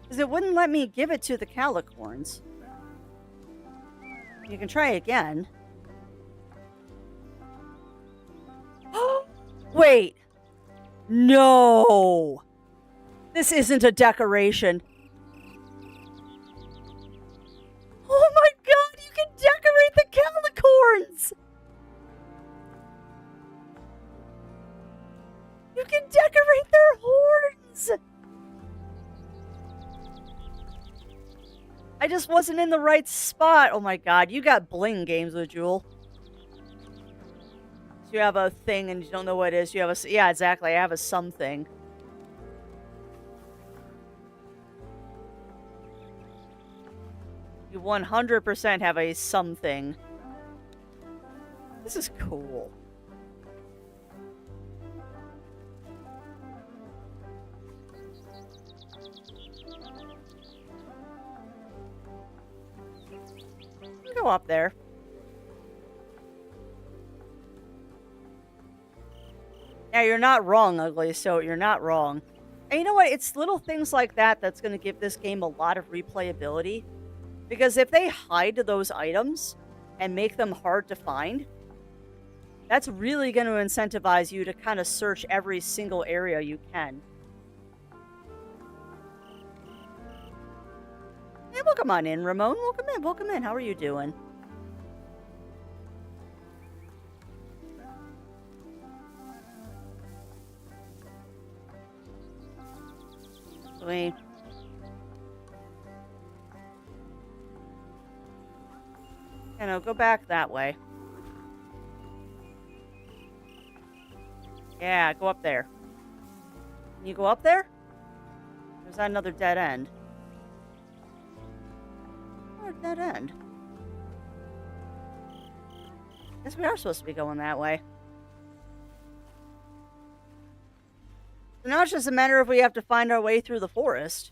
Because it wouldn't let me give it to the calicorns. You can try again. Wait. No. This isn't a decoration. Oh my god, you can decorate the calicorns. You can decorate their horns. I just wasn't in the right spot. Oh my god, you got bling games with Jewel. So you have a thing and you don't know what it is. You have a... Yeah, exactly. I have a something. You 100% have a something. This is cool. Go up there. Yeah, you're not wrong, Ugly, so you're not wrong. And you know what? It's little things like that that's going to give this game a lot of replayability. Because if they hide those items and make them hard to find, that's really going to incentivize you to kind of search every single area you can. Hey, welcome on in, Ramon. Welcome in, welcome in. How are you doing? we... You know, go back that way. Yeah, go up there. Can you go up there? There's that another dead end. Or dead end. Guess we are supposed to be going that way. So now it's just a matter of we have to find our way through the forest.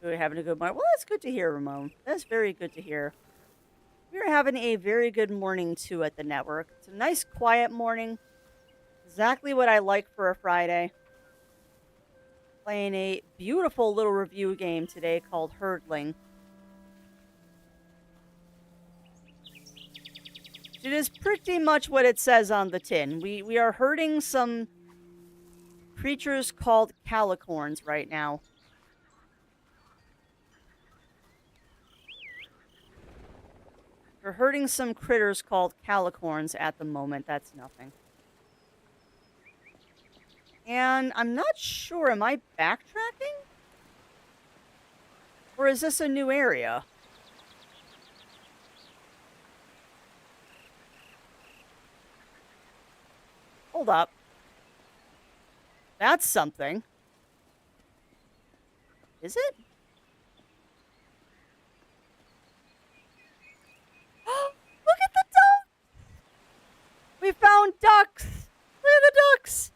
We're having a good morning. Well, that's good to hear, Ramon. That's very good to hear. We're having a very good morning, too, at the network. It's a nice, quiet morning. Exactly what I like for a Friday. Playing a beautiful little review game today called Herdling. It is pretty much what it says on the tin. We are herding some creatures called calicorns right now. We're herding some critters called calicorns at the moment. That's nothing. And I'm not sure, am I backtracking? Or is this a new area? Hold up. That's something. Is it? Look at the duck! We found ducks! Look at the ducks!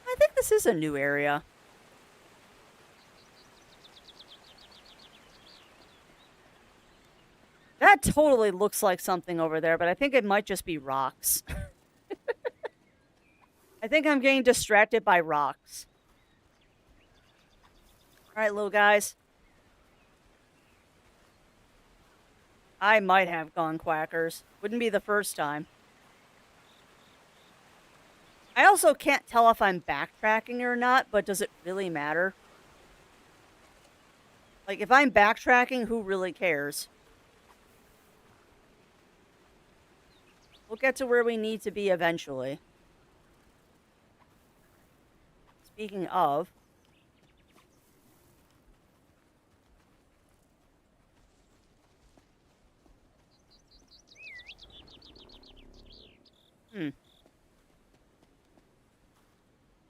I think this is a new area. That totally looks like something over there, but I think it might just be rocks. I think I'm getting distracted by rocks. Alright, little guys. I might have gone quackers. Wouldn't be the first time. I also can't tell if I'm backtracking or not, but does it really matter? Like, if I'm backtracking, who really cares? We'll get to where we need to be eventually. Speaking of...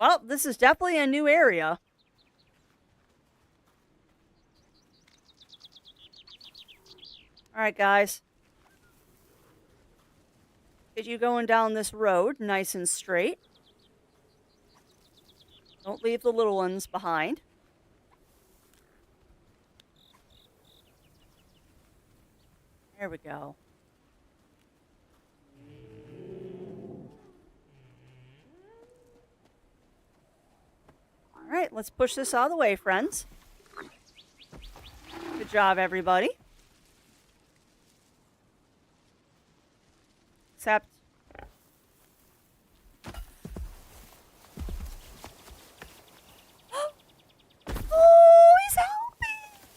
Well, this is definitely a new area. Alright, guys. Get you going down this road, nice and straight. Don't leave the little ones behind. There we go. Alright, let's push this out of the way, friends. Good job, everybody. Except... Oh, he's helping!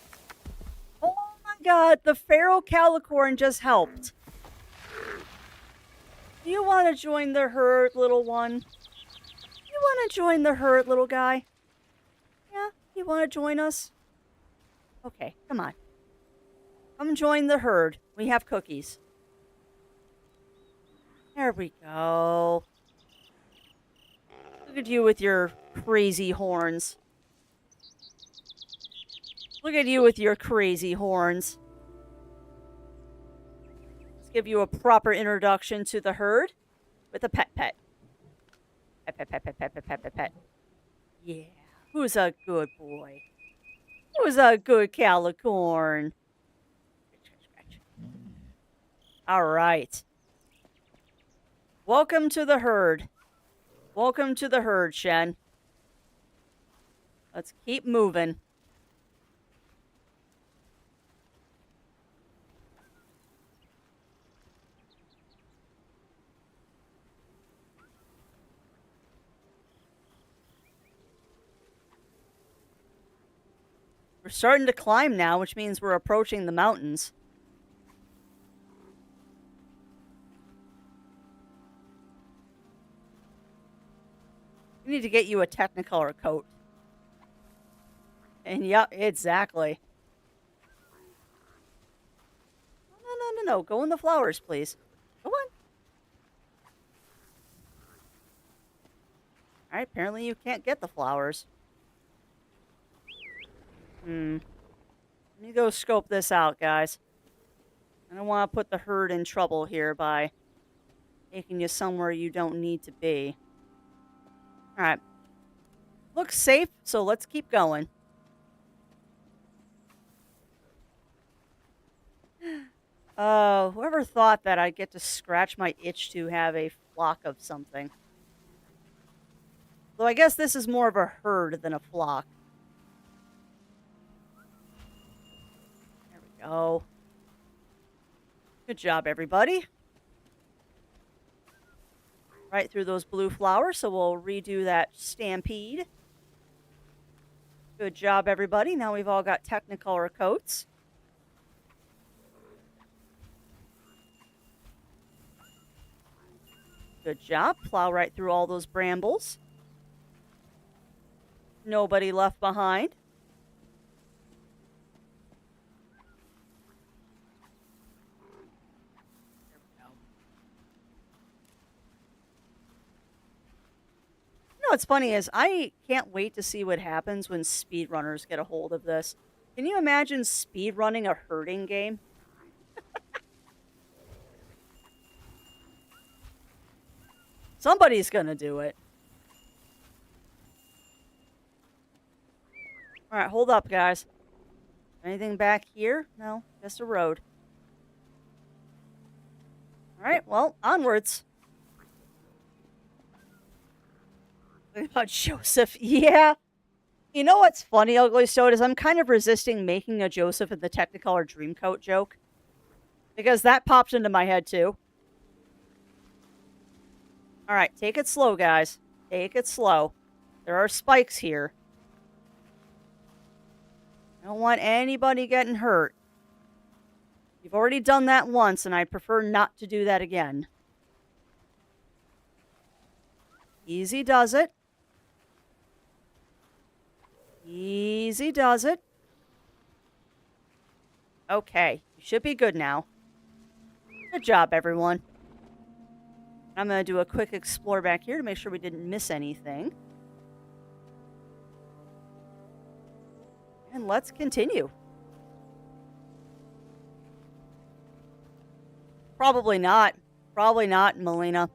Oh my god, the feral calicorn just helped. Do you want to join the herd, little one? You want to join the herd, little guy? Yeah? You want to join us? Okay, come on. Come join the herd. We have cookies. There we go. Look at you with your crazy horns. Look at you with your crazy horns. Let's give you a proper introduction to the herd with a pet. Pet. Yeah. Who's a good boy? Who's a good calicorn? All right. Welcome to the herd. Welcome to the herd, Shen. Let's keep moving. We're starting to climb now, which means we're approaching the mountains. We need to get you a Technicolor coat. And yep, exactly. No. Go in the flowers, please. Go on. Alright, apparently you can't get the flowers. Let me go scope this out, guys. I don't want to put the herd in trouble here by taking you somewhere you don't need to be. Alright. Looks safe, so let's keep going. Whoever thought that I'd get to scratch my itch to have a flock of something. Though I guess this is more of a herd than a flock. There we go. Good job, everybody. Right through those blue flowers, so we'll redo that stampede. Good job, everybody. Now we've all got Technicolor coats. Good job. Plow right through all those brambles. Nobody left behind. There we go. You know what's funny is I can't wait to see what happens when speedrunners get a hold of this. Can you imagine speedrunning a herding game? Somebody's gonna do it. Alright, hold up, guys. Anything back here? No, just a road. Alright, well, onwards. What about Joseph? Yeah. You know what's funny, Ugly Stone, is I'm kind of resisting making a Joseph in the Technicolor Dreamcoat joke. Because that popped into my head, too. Alright, take it slow, guys. Take it slow. There are spikes here. I don't want anybody getting hurt. You've already done that once, and I'd prefer not to do that again. Easy does it. Easy does it. Okay, you should be good now. Good job, everyone. I'm going to do a quick explore back here to make sure we didn't miss anything. And let's continue. Probably not. Probably not, Melina.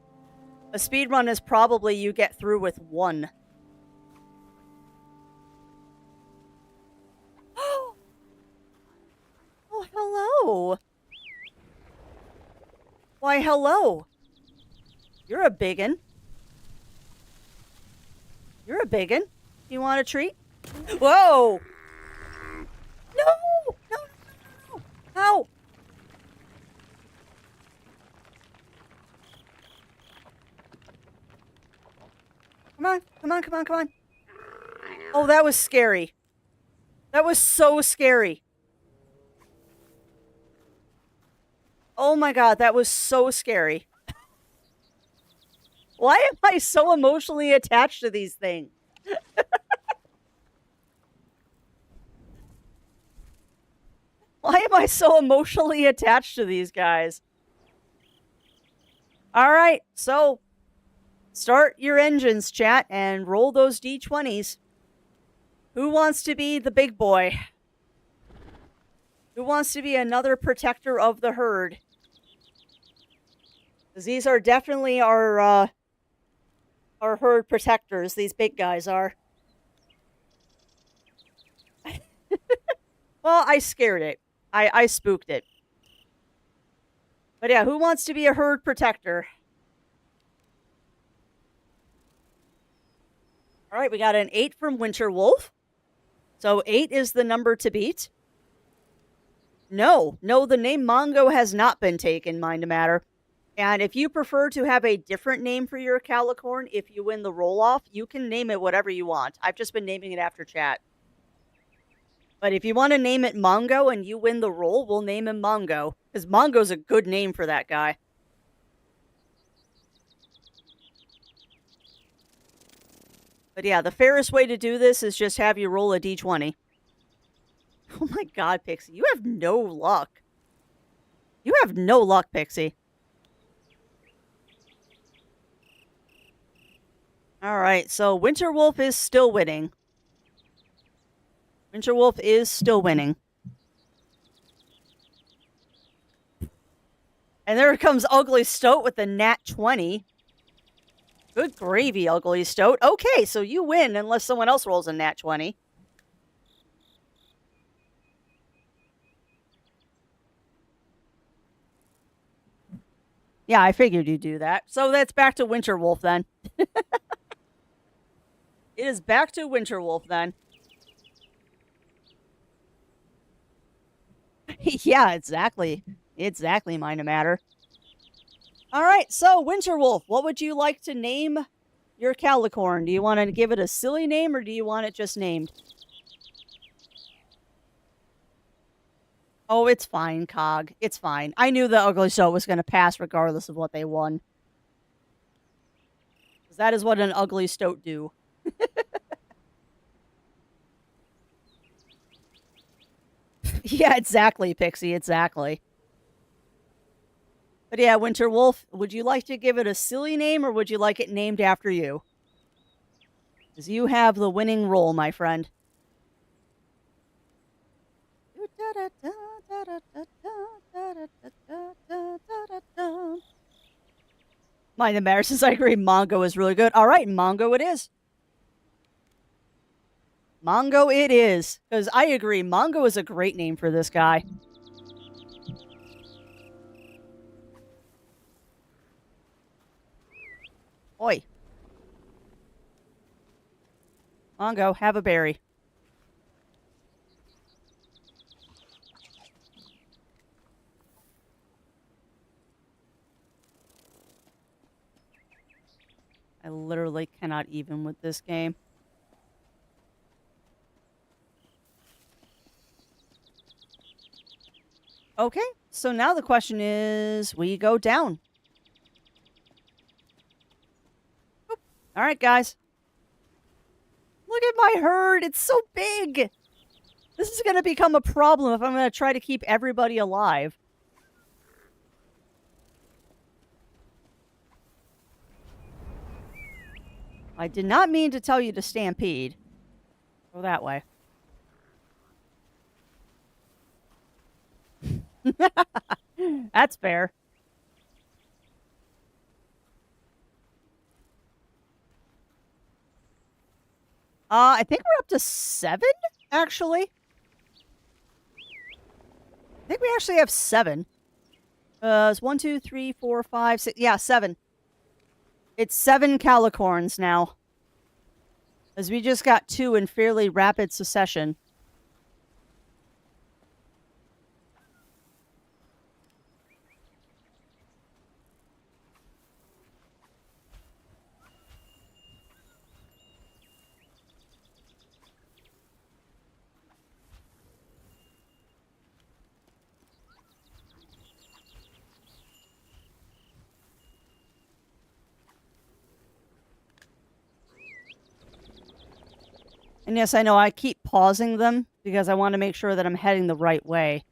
A speedrun is probably you get through with one. Oh, hello. Why, hello. You're a biggin. You're a biggin. You want a treat? Whoa! No! How? Come on. Oh, that was scary. That was so scary. Oh my god, that was so scary. Why am I so emotionally attached to these things? Why am I so emotionally attached to these guys? Alright, so start your engines, chat, and roll those D20s. Who wants to be the big boy? Who wants to be another protector of the herd? Because these are definitely our herd protectors. These big guys are. Well, I scared it. I spooked it. But yeah, who wants to be a herd protector? Alright, we got an 8 from Winter Wolf. So 8 is the number to beat. No, the name Mongo has not been taken, mind the matter. And if you prefer to have a different name for your Calicorn, if you win the roll-off, you can name it whatever you want. I've just been naming it after chat. But if you want to name it Mongo and you win the roll, we'll name him Mongo. Because Mongo's a good name for that guy. But yeah, the fairest way to do this is just have you roll a d20. Oh my god, Pixie, you have no luck. You have no luck, Pixie. Alright, so Winterwolf is still winning. Winterwolf is still winning. And there comes Ugly Stoat with the nat 20. Good gravy, Ugly Stoat. Okay, so you win unless someone else rolls a nat 20. Yeah, I figured you'd do that. So that's back to Winterwolf then. It is back to Winterwolf then. Yeah, exactly. Exactly, Mind a Matter. All right, so Winterwolf, what would you like to name your Calicorn? Do you want to give it a silly name or do you want it just named? Oh, it's fine, Cog. It's fine. I knew the Ugly Stoat was going to pass regardless of what they won. Because that is what an Ugly Stoat do. Yeah, exactly, Pixie, exactly. But yeah, Winterwolf, would you like to give it a silly name or would you like it named after you? Because you have the winning role, my friend. Mind the Matter says I agree, Mongo is really good. All right, Mongo it is. Mongo it is. Because I agree, Mongo is a great name for this guy. Oi. Mongo, have a berry. I literally cannot even with this game. Okay, so now the question is, we go down. Oop. All right, guys. Look at my herd. It's so big. This is going to become a problem if I'm going to try to keep everybody alive. I did not mean to tell you to stampede. Go that way. That's fair. I think we're up to 7, actually. I think we actually have 7. It's 1, 2, 3, 4, 5, 6. Yeah, 7. It's 7 Calicorns now. As we just got 2 in fairly rapid succession. And yes, I know I keep pausing them because I want to make sure that I'm heading the right way.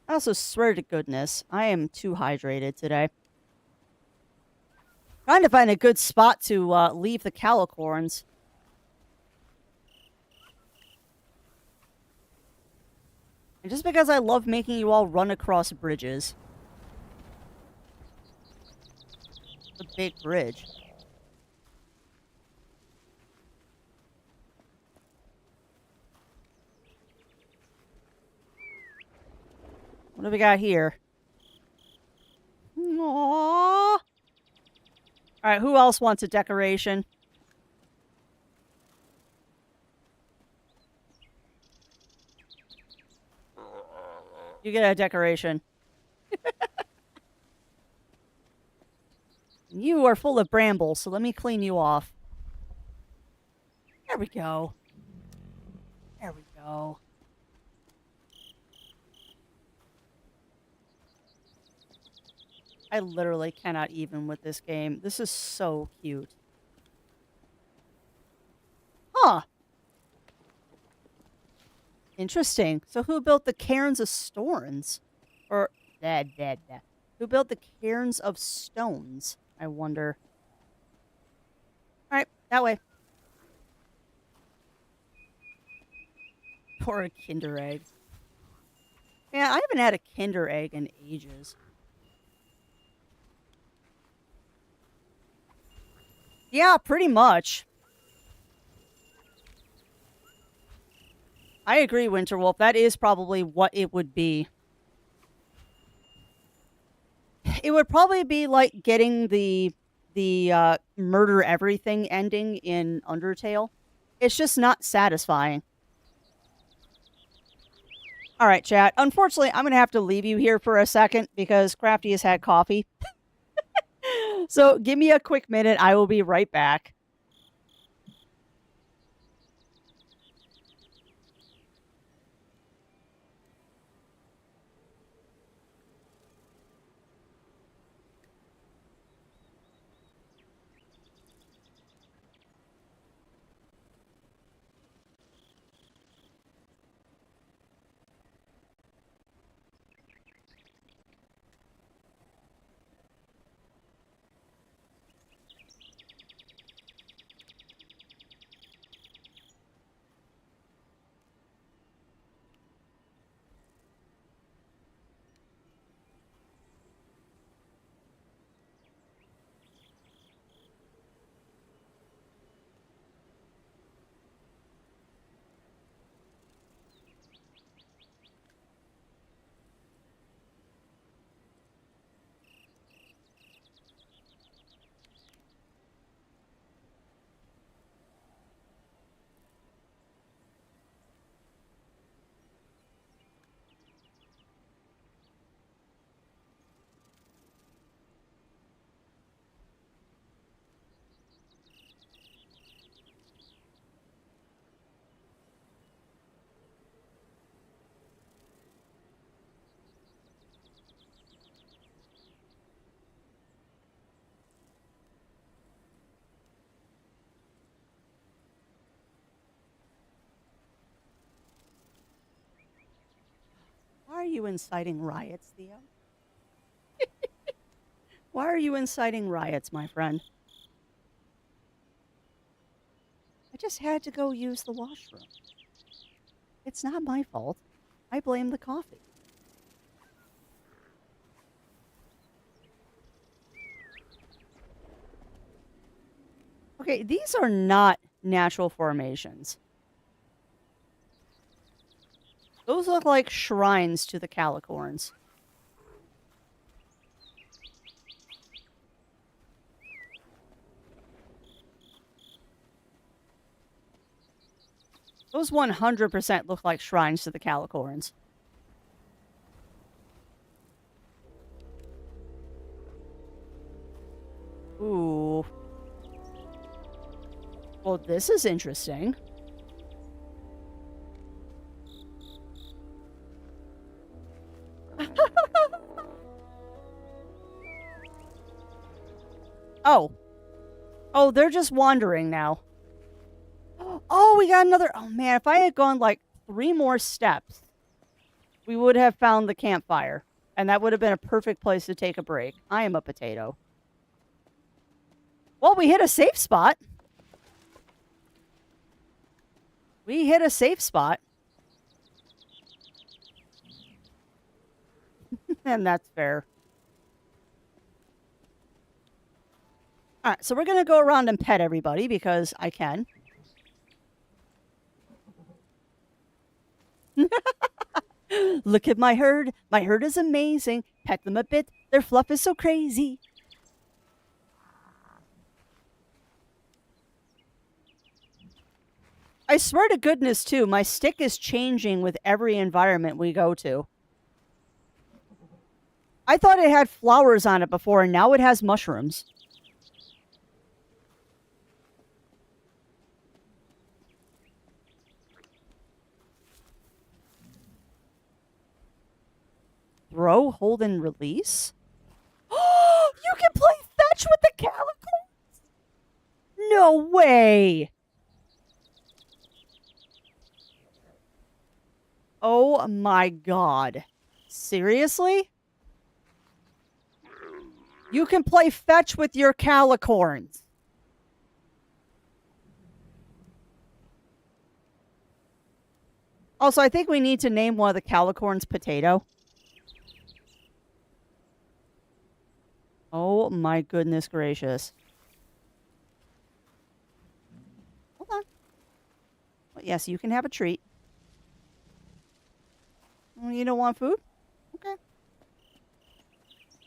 I also swear to goodness, I am too hydrated today. Trying to find a good spot to leave the Calicorns. And just because I love making you all run across bridges. It's a big bridge. What do we got here? Aww. Alright, who else wants a decoration? You get a decoration. You are full of brambles, so let me clean you off. There we go. There we go. I literally cannot even with this game. This is so cute. Huh. Interesting. So who built the cairns of storms? Or who built the cairns of stones? I wonder. All right, that way. Pour a Kinder Egg. Yeah, I haven't had a Kinder Egg in ages. Yeah, pretty much. I agree, Winterwolf. That is probably what it would be. It would probably be like getting the murder everything ending in Undertale. It's just not satisfying. All right, chat. Unfortunately, I'm going to have to leave you here for a second because Crafty has had coffee. So give me a quick minute. I will be right back. Why are you inciting riots, Theo? Why are you inciting riots, my friend? I just had to go use the washroom. It's not my fault. I blame the coffee. Okay, these are not natural formations. Those look like shrines to the Calicorns. Those 100% look like shrines to the Calicorns. Ooh. Well, this is interesting. Oh. Oh, they're just wandering now. Oh, we got another. Oh, man. If I had gone like 3 more steps, we would have found the campfire. And that would have been a perfect place to take a break. I am a potato. Well, we hit a safe spot. We hit a safe spot. And that's fair. All right, so we're going to go around and pet everybody because I can. Look at my herd. My herd is amazing. Pet them a bit. Their fluff is so crazy. I swear to goodness, too, my stick is changing with every environment we go to. I thought it had flowers on it before, and now it has mushrooms. Throw, hold, and release? can play fetch with the calico? No way. Oh my god. Seriously? You can play fetch with your calicorns. Also, I think we need to name one of the calicorns Potato. Oh my goodness gracious. Hold on. Well, yes, you can have a treat. You don't want food? Okay. Let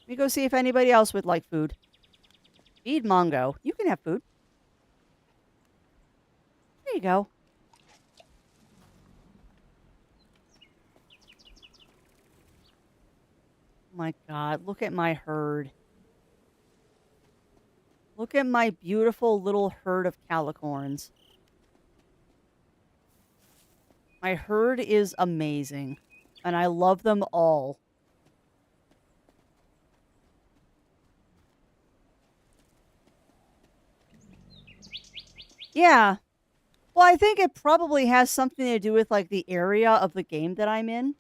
me go see if anybody else would like food. Feed Mongo. You can have food. There you go. Oh my god, look at my herd. Look at my beautiful little herd of calicorns. My herd is amazing, and I love them all. Yeah. Well, I think it probably has something to do with, like, the area of the game that I'm in.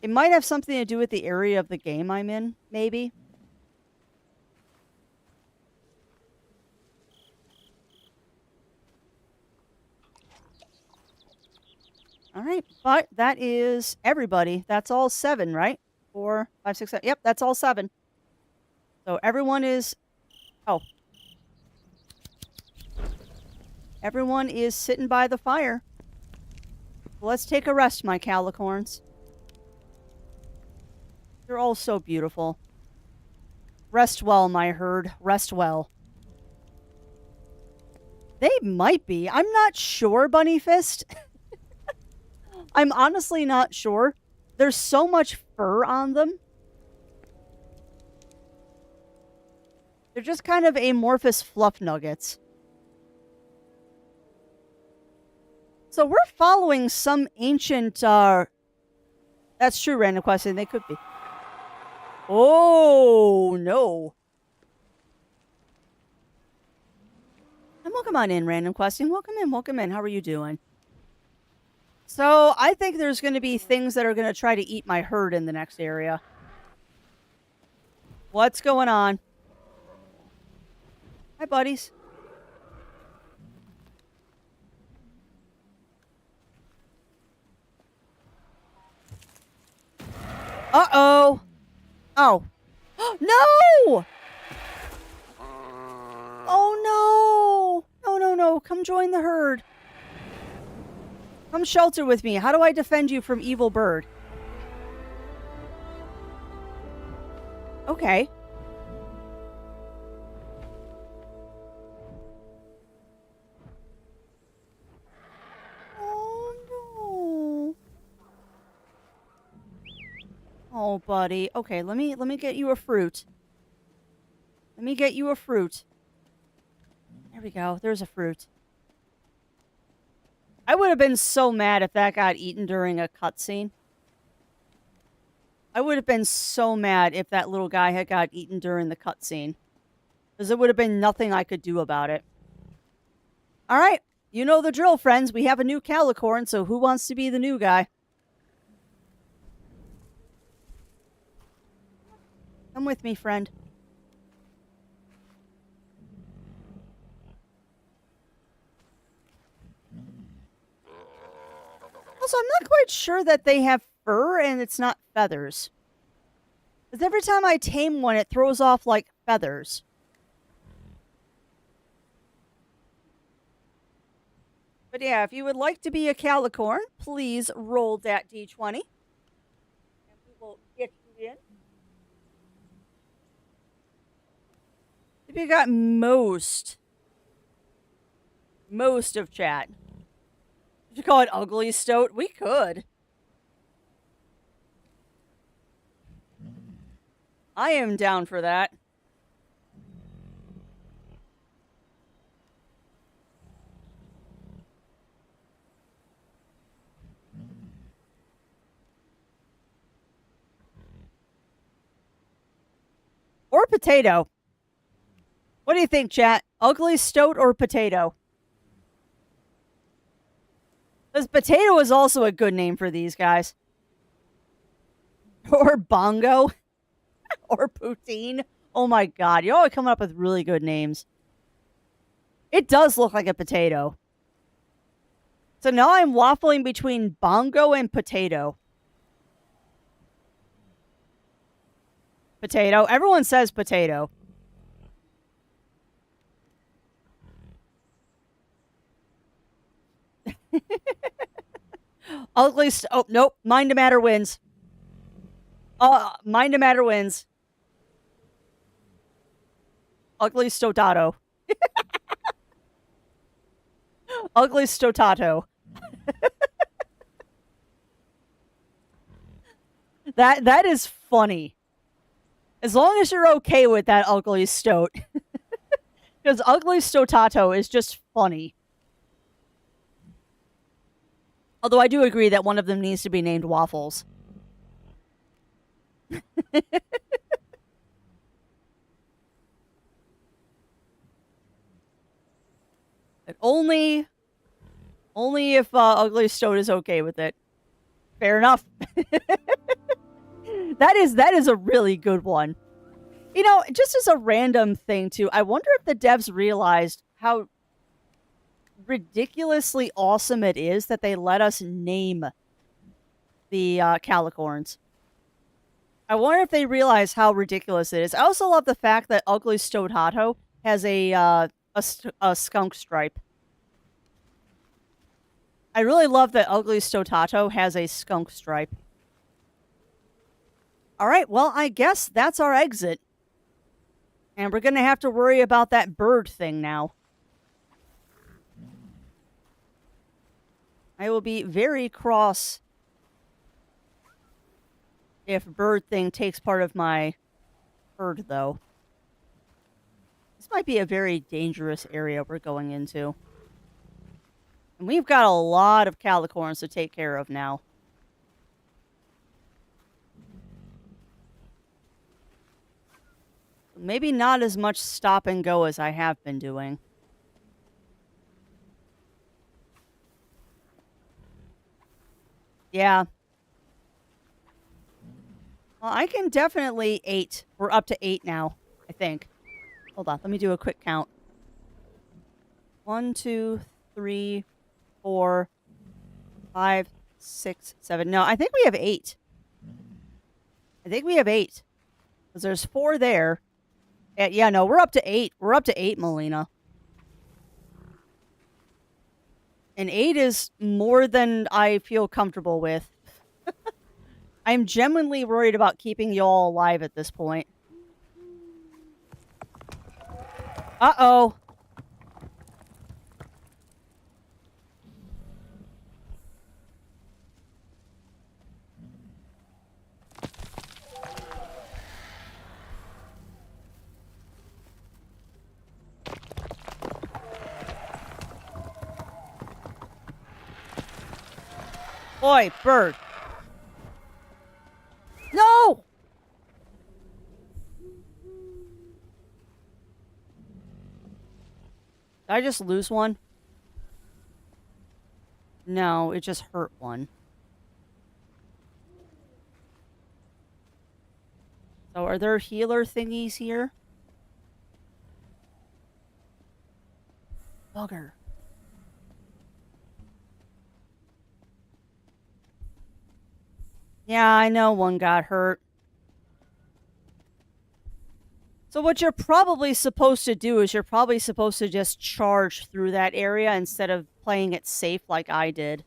It might have something to do with the area of the game I'm in, maybe. All right, but that is everybody. That's all 7, right? 4, 5, 6, 7. Yep, that's all 7. So everyone is... Oh. Everyone is sitting by the fire. Let's take a rest, my calicorns. They're all so beautiful. Rest well, my herd. Rest well. They might be. I'm not sure, Bunny Fist. I'm honestly not sure. There's so much fur on them. They're just kind of amorphous fluff nuggets. So we're following some ancient, That's true, random question. They could be. Oh, no. And welcome on in, random question. Welcome in, welcome in. How are you doing? So, I think there's going to be things that are going to try to eat my herd in the next area. What's going on? Hi, buddies. Uh-oh. Oh. No! Oh, no! No, no, no. Come join the herd. Come shelter with me. How do I defend you from evil bird? Okay. Oh, no. Oh, buddy. Okay, let me get you a fruit. Let me get you a fruit. There we go. There's a fruit. I would have been so mad if that got eaten during a cutscene. I would have been so mad if that little guy had got eaten during the cutscene. Because there would have been nothing I could do about it. Alright, you know the drill, friends. We have a new calicorn, so who wants to be the new guy? Come with me, friend. Also, I'm not quite sure that they have fur and it's not feathers. Because every time I tame one, it throws off, like, feathers. But yeah, if you would like to be a calicorn, please roll that d20. And we will get you in. If you got most of chat. Did you call it ugly stoat? We could. I am down for that. Or potato. What do you think, chat? Ugly stoat or potato? Because potato is also a good name for these guys. Or bongo. Or poutine. Oh my god, you're all coming up with really good names. It does look like a potato. So now I'm waffling between bongo and potato. Potato. Everyone says potato. Ugly. Oh, nope. Mind to Matter wins. Mind to Matter wins. Ugly Stotato. Ugly Stotato. That is funny. As long as you're okay with that, Ugly Stoat. Because Ugly Stotato is just funny. Although I do agree that one of them needs to be named Waffles. But only if Ugly Stoat is okay with it. Fair enough. That is a really good one. You know, just as a random thing too, I wonder if the devs realized how ridiculously awesome it is that they let us name the Calicorns. I wonder if they realize how ridiculous it is. I also love the fact that Ugly Stotato has a skunk stripe. I really love that Ugly Stotato has a skunk stripe. Alright, well, I guess that's our exit. And we're gonna have to worry about that bird thing now. I will be very cross if bird thing takes part of my herd, though. This might be a very dangerous area we're going into. And we've got a lot of Calicorns to take care of now. Maybe not as much stop and go as I have been doing. Yeah. Well, I can definitely 8. We're up to 8 now, I think. Hold on, let me do a quick count. 1, 2, 3, 4, 5, 6, 7. No, I think we have 8. I think we have 8. Because there's 4 there. Yeah, no, we're up to 8. We're up to 8, Melina. And 8 is more than I feel comfortable with. I'm genuinely worried about keeping y'all alive at this point. Uh-oh. Boy, bird. No! Did I just lose one? No, it just hurt one. So are there healer thingies here? Bugger. Yeah, I know one got hurt. So what you're probably supposed to do is you're probably supposed to just charge through that area instead of playing it safe like I did.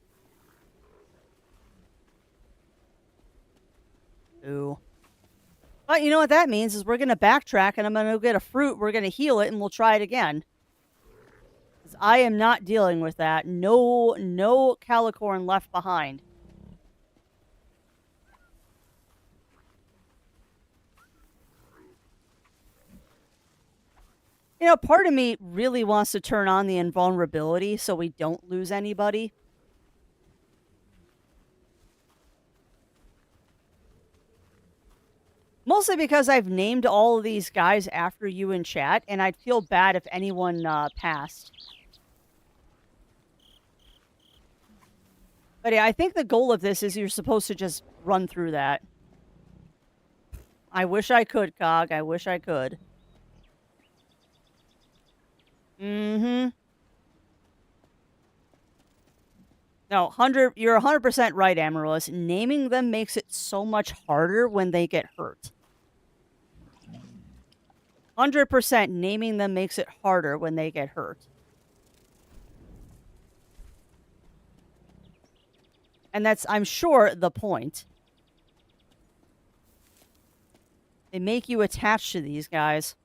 Ooh. But you know what that means is we're going to backtrack and I'm going to go get a fruit, we're going to heal it, and we'll try it again. Because I am not dealing with that. No Calicorn left behind. You know, part of me really wants to turn on the invulnerability so we don't lose anybody. Mostly because I've named all of these guys after you in chat, and I'd feel bad if anyone passed. But yeah, I think the goal of this is you're supposed to just run through that. I wish I could, Cog. I wish I could. Mm-hmm. No, you're 100% right, Amaryllis. Naming them makes it so much harder when they get hurt. 100% naming them makes it harder when they get hurt. And that's, I'm sure, the point. They make you attached to these guys.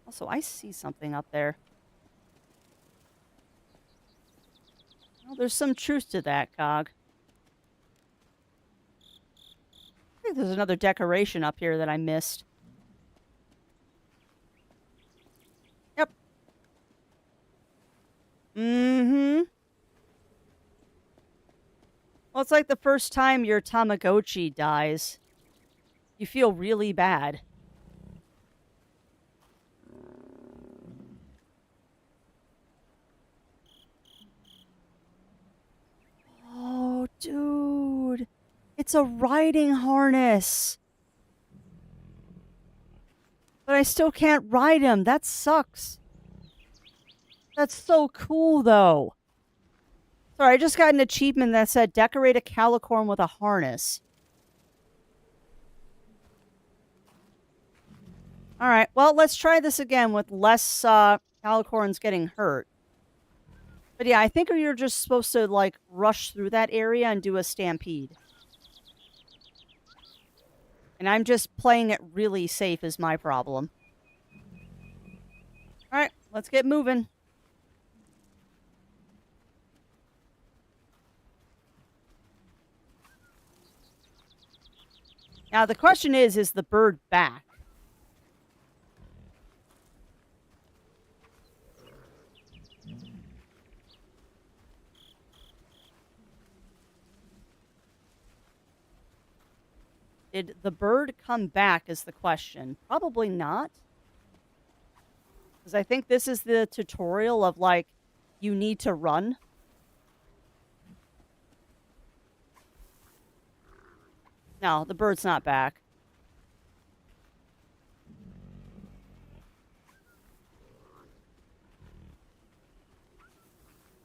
Also, I see something up there. Well, there's some truth to that, Cog. I think there's another decoration up here that I missed. Yep. Mm-hmm. Well, it's like the first time your Tamagotchi dies. You feel really bad. Oh, dude. It's a riding harness. But I still can't ride him. That sucks. That's so cool, though. Sorry, I just got an achievement that said decorate a calicorn with a harness. Alright, well, let's try this again with less calicorns getting hurt. But yeah, I think you're just supposed to, like, rush through that area and do a stampede. And I'm just playing it really safe is my problem. Alright, let's get moving. Now, the question is the bird back? Did the bird come back is the question. Probably not. Because I think this is the tutorial of, like, you need to run. No, the bird's not back.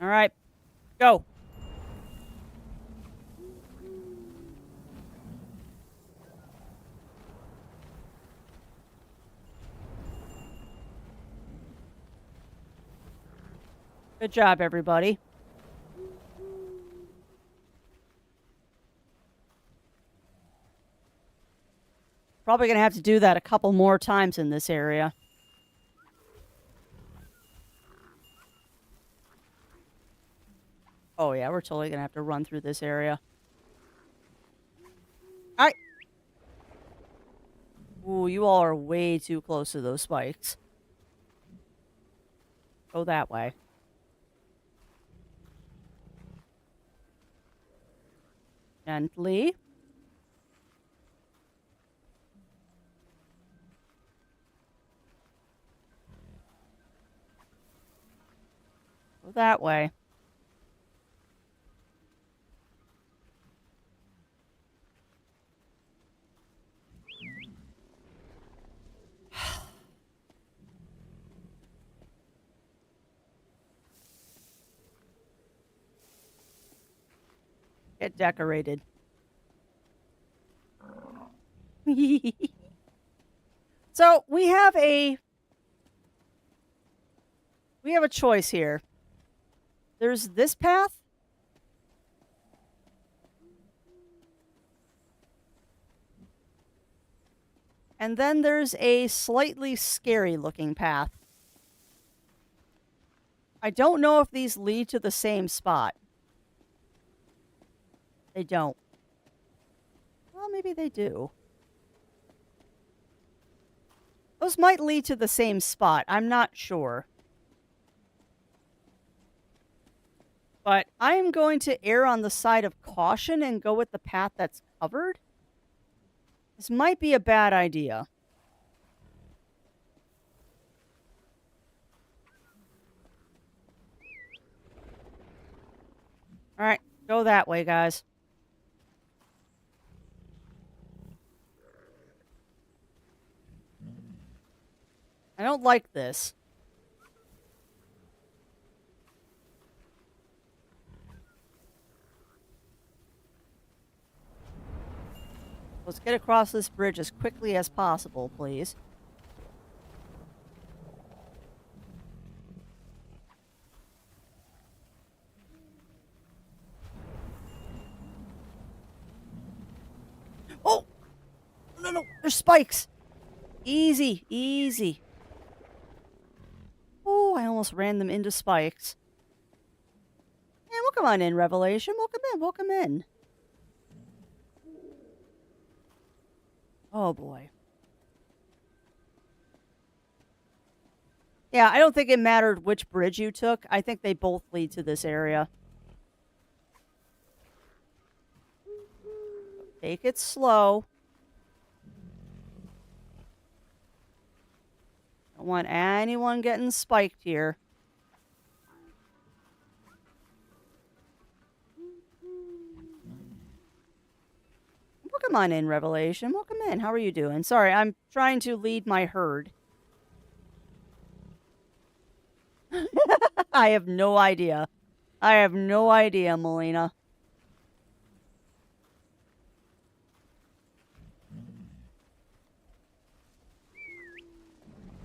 All right, go. Good job, everybody. Probably going to have to do that a couple more times in this area. Oh, yeah, we're totally going to have to run through this area. All right. Ooh, you all are way too close to those spikes. Go that way. Gently. Go that way. Get decorated. So we have a choice here. There's this path. And then there's a slightly scary looking path. I don't know if these lead to the same spot. They don't. Well, maybe they do. Those might lead to the same spot. I'm not sure. But I'm going to err on the side of caution and go with the path that's covered. This might be a bad idea. All right, go that way, guys. I don't like this. Let's get across this bridge as quickly as possible, please. Oh! No, there's spikes! Easy, easy. Oh, I almost ran them into spikes. Yeah, welcome on in, Revelation. Welcome in, welcome in. Oh, boy. Yeah, I don't think it mattered which bridge you took. I think they both lead to this area. Take it slow. Don't want anyone getting spiked here. Welcome on in, Revelation. Welcome in. How are you doing? Sorry, I'm trying to lead my herd. I have no idea. I have no idea, Melina.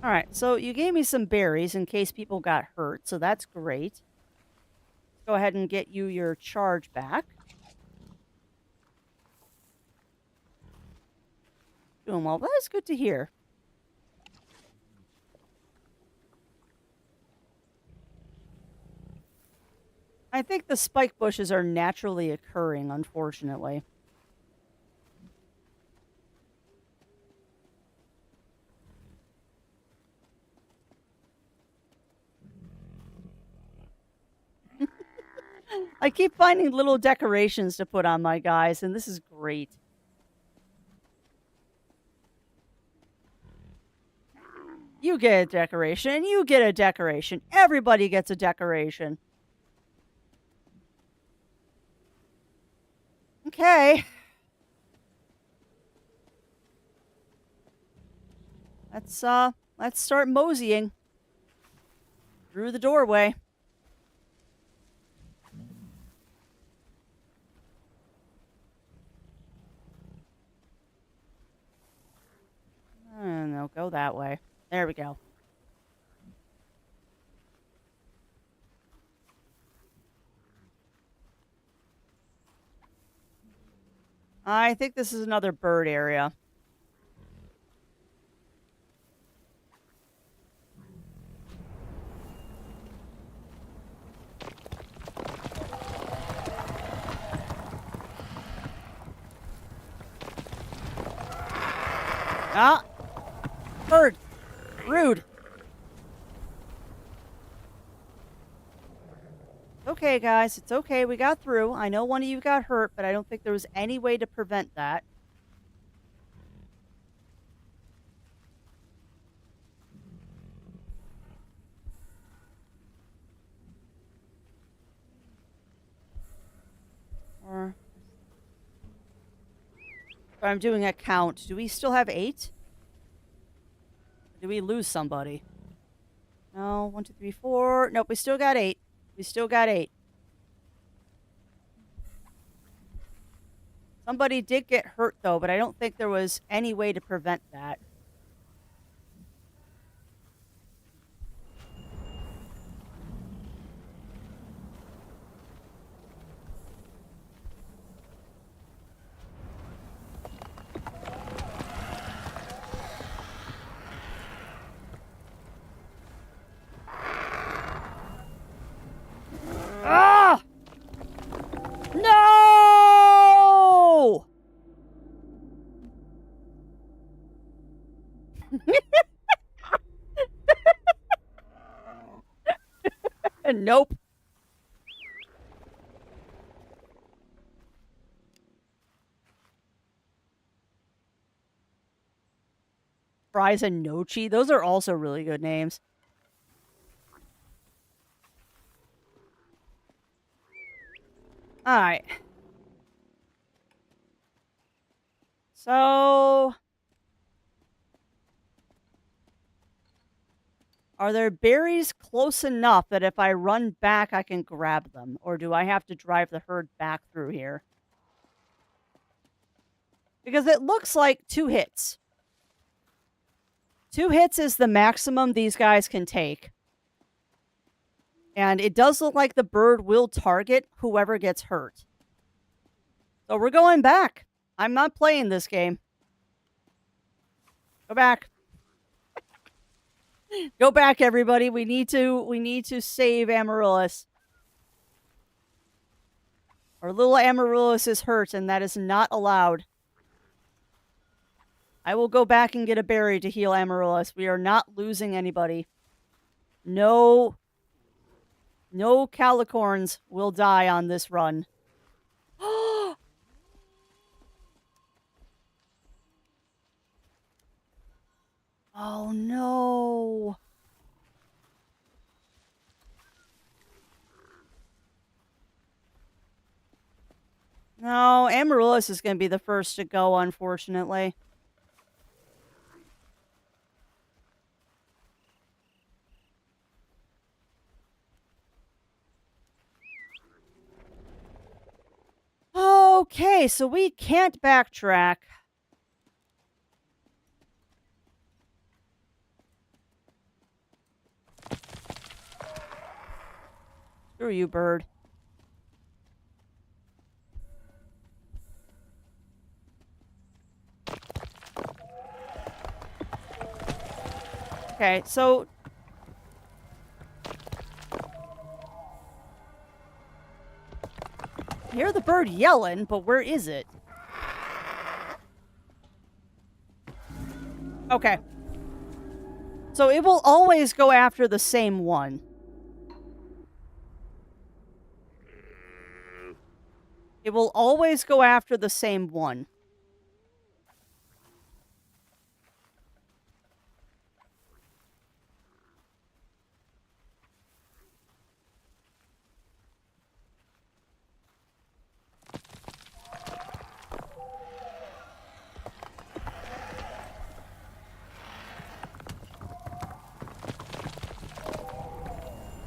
Alright, so you gave me some berries in case people got hurt, so that's great. Let's go ahead and get you your charge back. Doing well. That is good to hear. I think the spike bushes are naturally occurring, unfortunately. I keep finding little decorations to put on my guys, and this is great. You get a decoration, you get a decoration. Everybody gets a decoration. Okay. Let's start moseying through the doorway. No, go that way. There we go. I think this is another bird area. Ah! Bird! Rude! Okay, guys, it's okay. We got through. I know one of you got hurt, but I don't think there was any way to prevent that. Or I'm doing a count. Do we still have 8? Did we lose somebody? No, 1, 2, 3, 4. Nope, we still got 8. We still got 8. Somebody did get hurt, though, but I don't think there was any way to prevent that. Ah! No! Nope. Fries and Nochi. Those are also really good names. All right. So, are there berries close enough that if I run back, I can grab them? Or do I have to drive the herd back through here? Because it looks like 2 hits. 2 hits is the maximum these guys can take. And it does look like the bird will target whoever gets hurt. So we're going back. I'm not playing this game. Go back. Go back, everybody. We need to save Amaryllis. Our little Amaryllis is hurt, and that is not allowed. I will go back and get a berry to heal Amaryllis. We are not losing anybody. No calicorns will die on this run. Oh no. No, Amaryllis is going to be the first to go, unfortunately. Okay, so we can't backtrack. Screw you, bird. Okay, so I hear the bird yelling, but where is it? Okay. So it will always go after the same one. It will always go after the same one.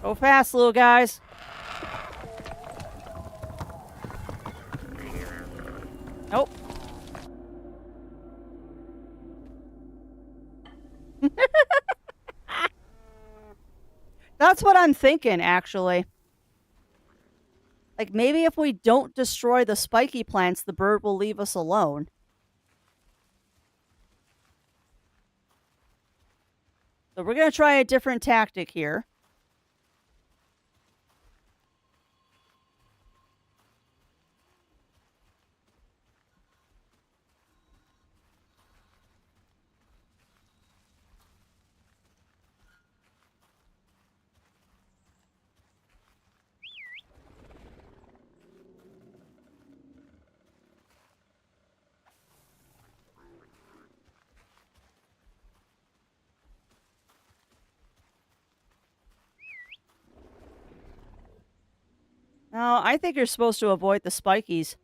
Go fast, little guys. Nope. That's what I'm thinking, actually. Like, maybe if we don't destroy the spiky plants, the bird will leave us alone. So we're going to try a different tactic here. No, I think you're supposed to avoid the spikies.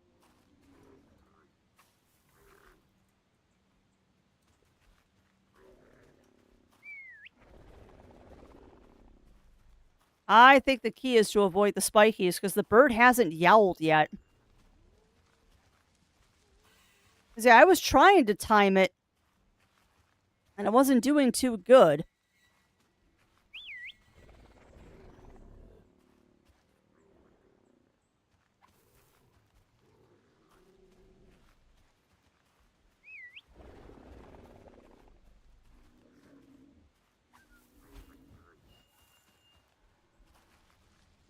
I think the key is to avoid the spikies because the bird hasn't yowled yet. See, I was trying to time it, and I wasn't doing too good.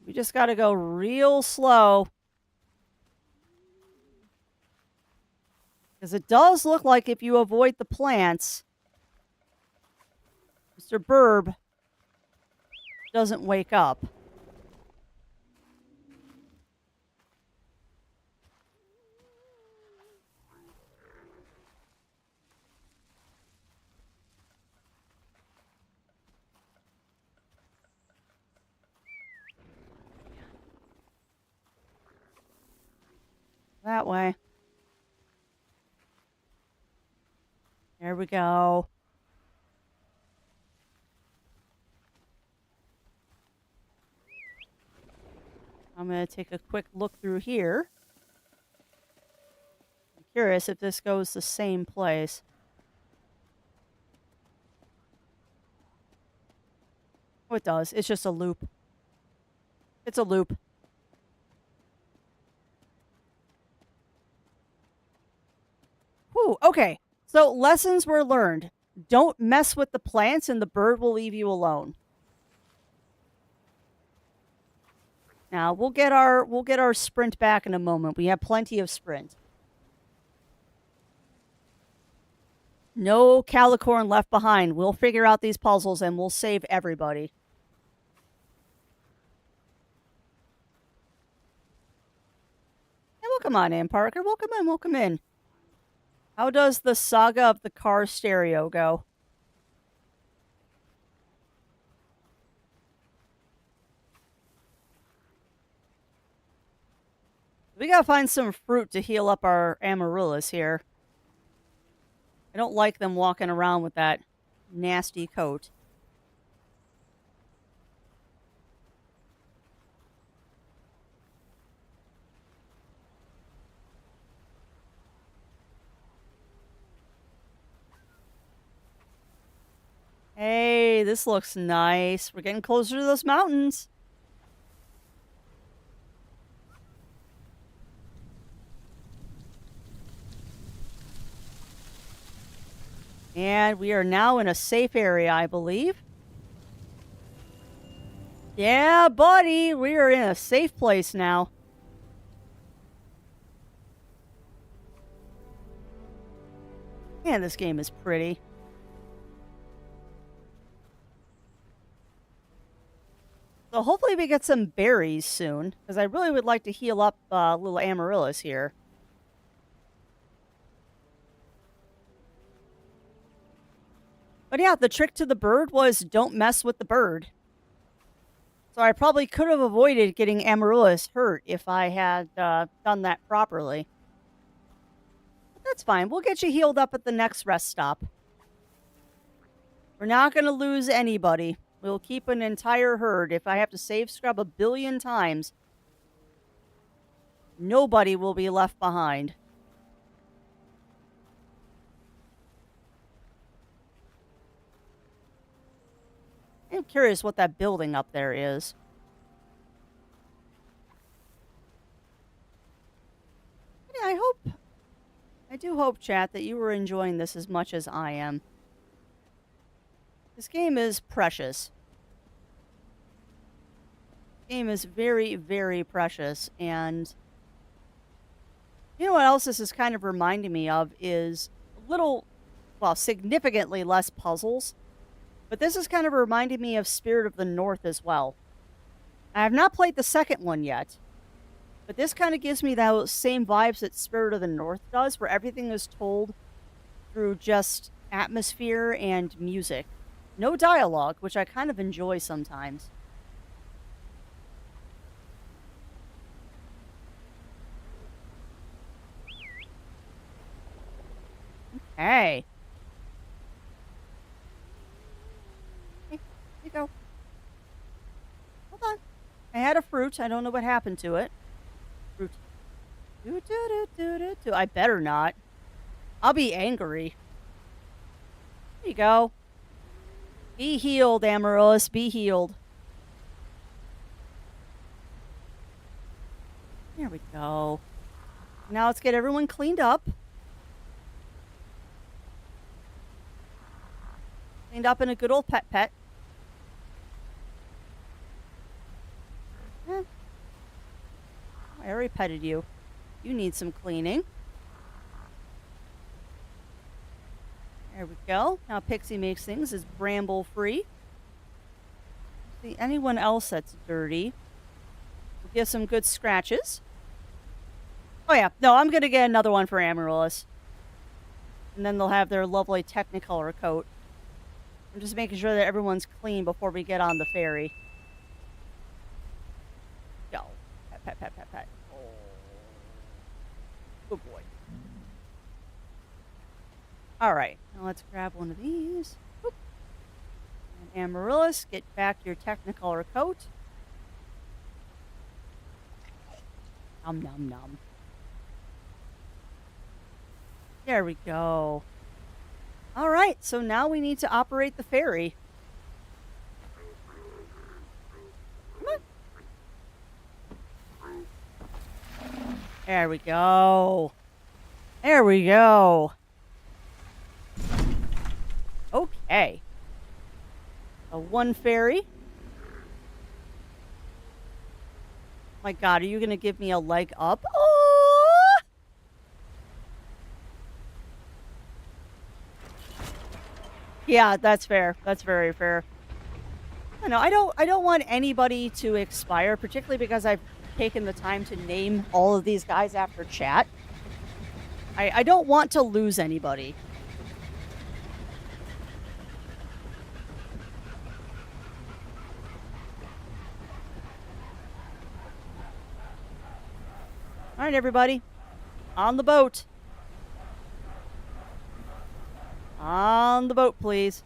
We just got to go real slow. Because it does look like if you avoid the plants, Mr. Burb doesn't wake up. That way. There we go. I'm going to take a quick look through here. I'm curious if this goes the same place. Oh, it does. It's just a loop. It's a loop. Whew, okay. So lessons were learned. Don't mess with the plants and the bird will leave you alone. Now, we'll get our sprint back in a moment. We have plenty of sprint. No calicorn left behind. We'll figure out these puzzles and we'll save everybody. Yeah, well, come on in, Parker. Welcome in, welcome in. How does the saga of the car stereo go? We gotta find some fruit to heal up our amaryllis here. I don't like them walking around with that nasty coat. Hey, this looks nice. We're getting closer to those mountains. And we are now in a safe area, I believe. Yeah, buddy, we are in a safe place now. Man, this game is pretty. So hopefully we get some berries soon, because I really would like to heal up little amaryllis here. But yeah, the trick to the bird was don't mess with the bird. So I probably could have avoided getting amaryllis hurt if I had done that properly. But that's fine. We'll get you healed up at the next rest stop. We're not going to lose anybody. We'll keep an entire herd. If I have to save scrub 1 billion times, nobody will be left behind. I'm curious what that building up there is. Yeah, I do hope, chat, that you were enjoying this as much as I am. This game is precious. This game is very, very precious, and you know what else this is kind of reminding me of is significantly less puzzles. But this is kind of reminding me of Spirit of the North as well. I have not played the second one yet, but this kind of gives me those same vibes that Spirit of the North does, where everything is told through just atmosphere and music. No dialogue, which I kind of enjoy sometimes. Okay. Go. Hold on. I had a fruit. I don't know what happened to it. Fruit. I better not. I'll be angry. There you go. Be healed, Amaryllis. Be healed. There we go. Now let's get everyone cleaned up. Cleaned up in a good old pet. I already petted you. You need some cleaning. There we go. Now Pixie makes things as bramble free. See anyone else that's dirty? We'll give some good scratches. Oh yeah, no, I'm gonna get another one for Amaryllis. And then they'll have their lovely Technicolor coat. I'm just making sure that everyone's clean before we get on the ferry. Go. Pet. Good boy. All right. Now let's grab one of these. Boop. And Amaryllis, get back your Technicolor coat. Nom nom nom. There we go. All right, so now we need to operate the ferry. Come on. There we go. There we go. Okay. A one ferry. My God, are you going to give me a leg up? Oh! Yeah, that's fair. That's very fair. I don't want anybody to expire, particularly because I've taken the time to name all of these guys after chat. I don't want to lose anybody. All right, everybody. On the boat. On the boat, please.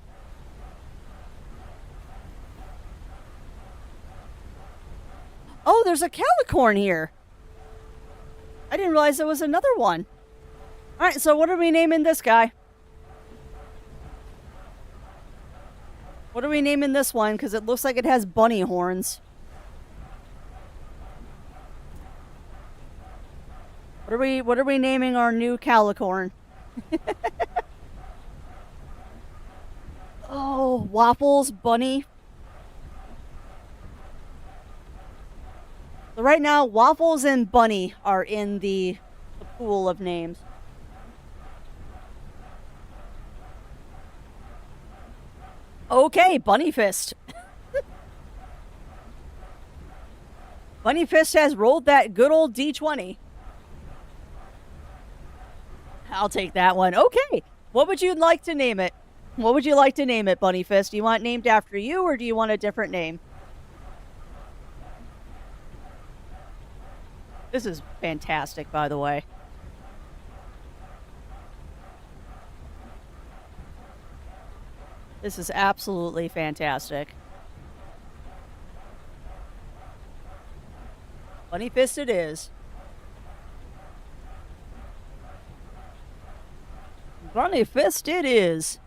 Oh, there's a calicorn here. I didn't realize there was another one. All right, so what are we naming this guy? What are we naming this one? Because it looks like it has bunny horns. What are we naming our new calicorn? Oh, Waffles, Bunny. So right now, Waffles and Bunny are in the pool of names. Okay, Bunny Fist. Bunny Fist has rolled that good old D20. I'll take that one. Okay. What would you like to name it? What would you like to name it, Bunny Fist? Do you want it named after you, or do you want a different name? This is fantastic, by the way. This is absolutely fantastic. Bunny Fist it is. Bunny Fist it is.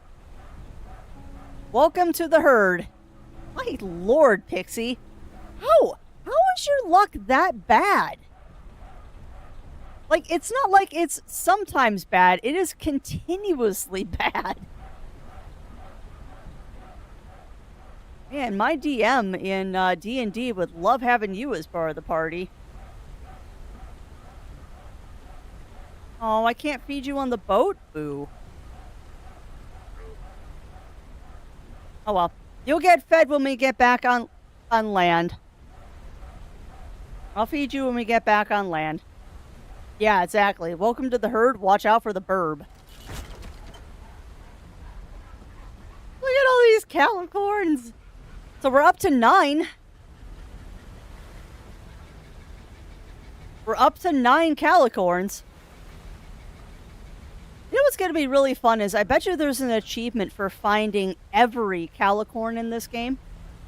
Welcome to the herd. My lord, Pixie. How is your luck that bad? Like, it's not like it's sometimes bad. It is continuously bad. Man, my DM in D&D would love having you as part of the party. Oh, I can't feed you on the boat? Boo. Oh well. You'll get fed when we get back on land. I'll feed you when we get back on land. Yeah, exactly. Welcome to the herd. Watch out for the burb. Look at all these calicorns. So we're up to 9. We're up to 9 calicorns. You know what's going to be really fun is I bet you there's an achievement for finding every calicorn in this game